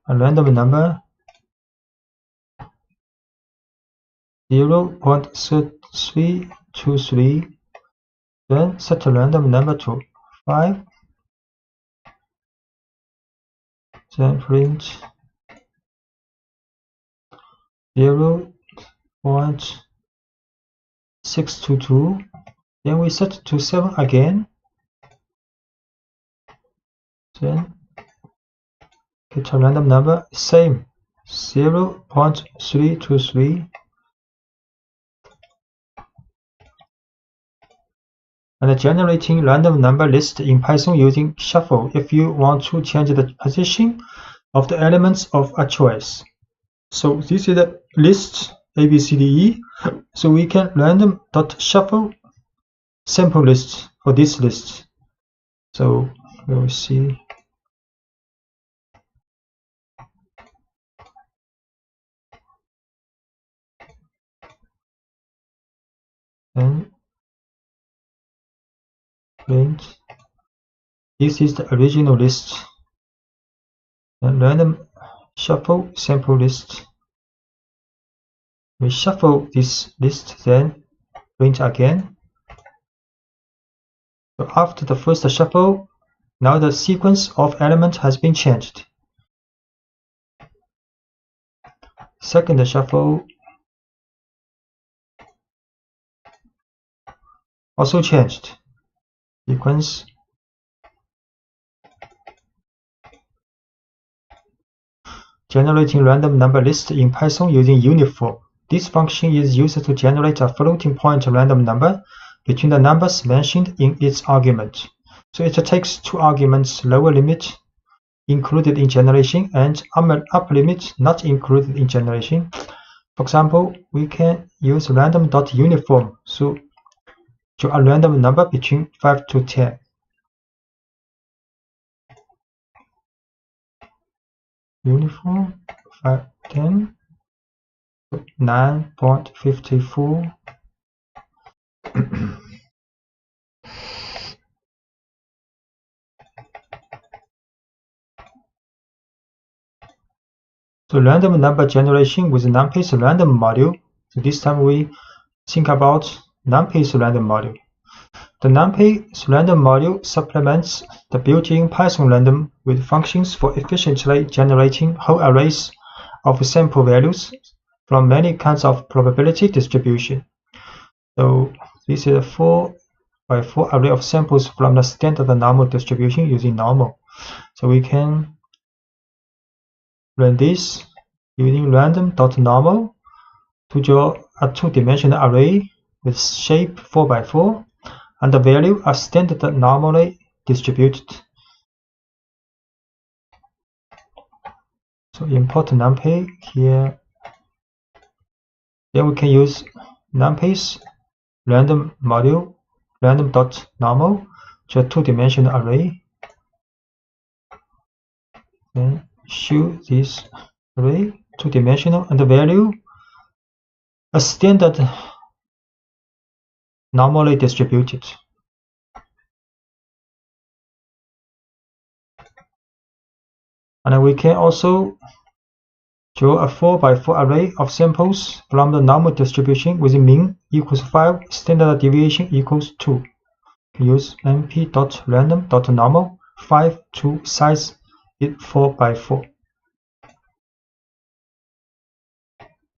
a random number 0.3323, then set a random number to 5, then print 0.622, then we set to 7 again, then get a random number, same 0.323, and generating random number list in Python using shuffle if you want to change the position of the elements of a choice. So this is the list A, B, C, D, E. So we can random.shuffle sample list for this list. So we'll see. And print. This is the original list. And random shuffle sample list. We shuffle this list, then print again. So after the first shuffle, now the sequence of elements has been changed. Second shuffle also changed. Sequence. Generating random number list in Python using uniform. This function is used to generate a floating point random number between the numbers mentioned in its argument. So it takes two arguments, lower limit included in generation and upper limit not included in generation. For example, we can use random.uniform to draw a random number between 5 to 10. Uniform 5, 10, 9.54. So random number generation with NumPy's random module. So this time we think about NumPy's random module. The NumPy's random module supplements the built-in Python random with functions for efficiently generating whole arrays of sample values from many kinds of probability distribution. So this is a 4x4 array of samples from the standard normal distribution using normal. So we can run this using random.normal to draw a two-dimensional array with shape 4x4 and the value are standard normally distributed. So import NumPy here. Then we can use NumPy's random module random.normal to a two-dimensional array. Then show this array two-dimensional and the value a standard normally distributed. And we can also draw a 4x4 array of samples from the normal distribution with mean equals 5, standard deviation equals 2. Use np.random.normal 5 to size it 4x4.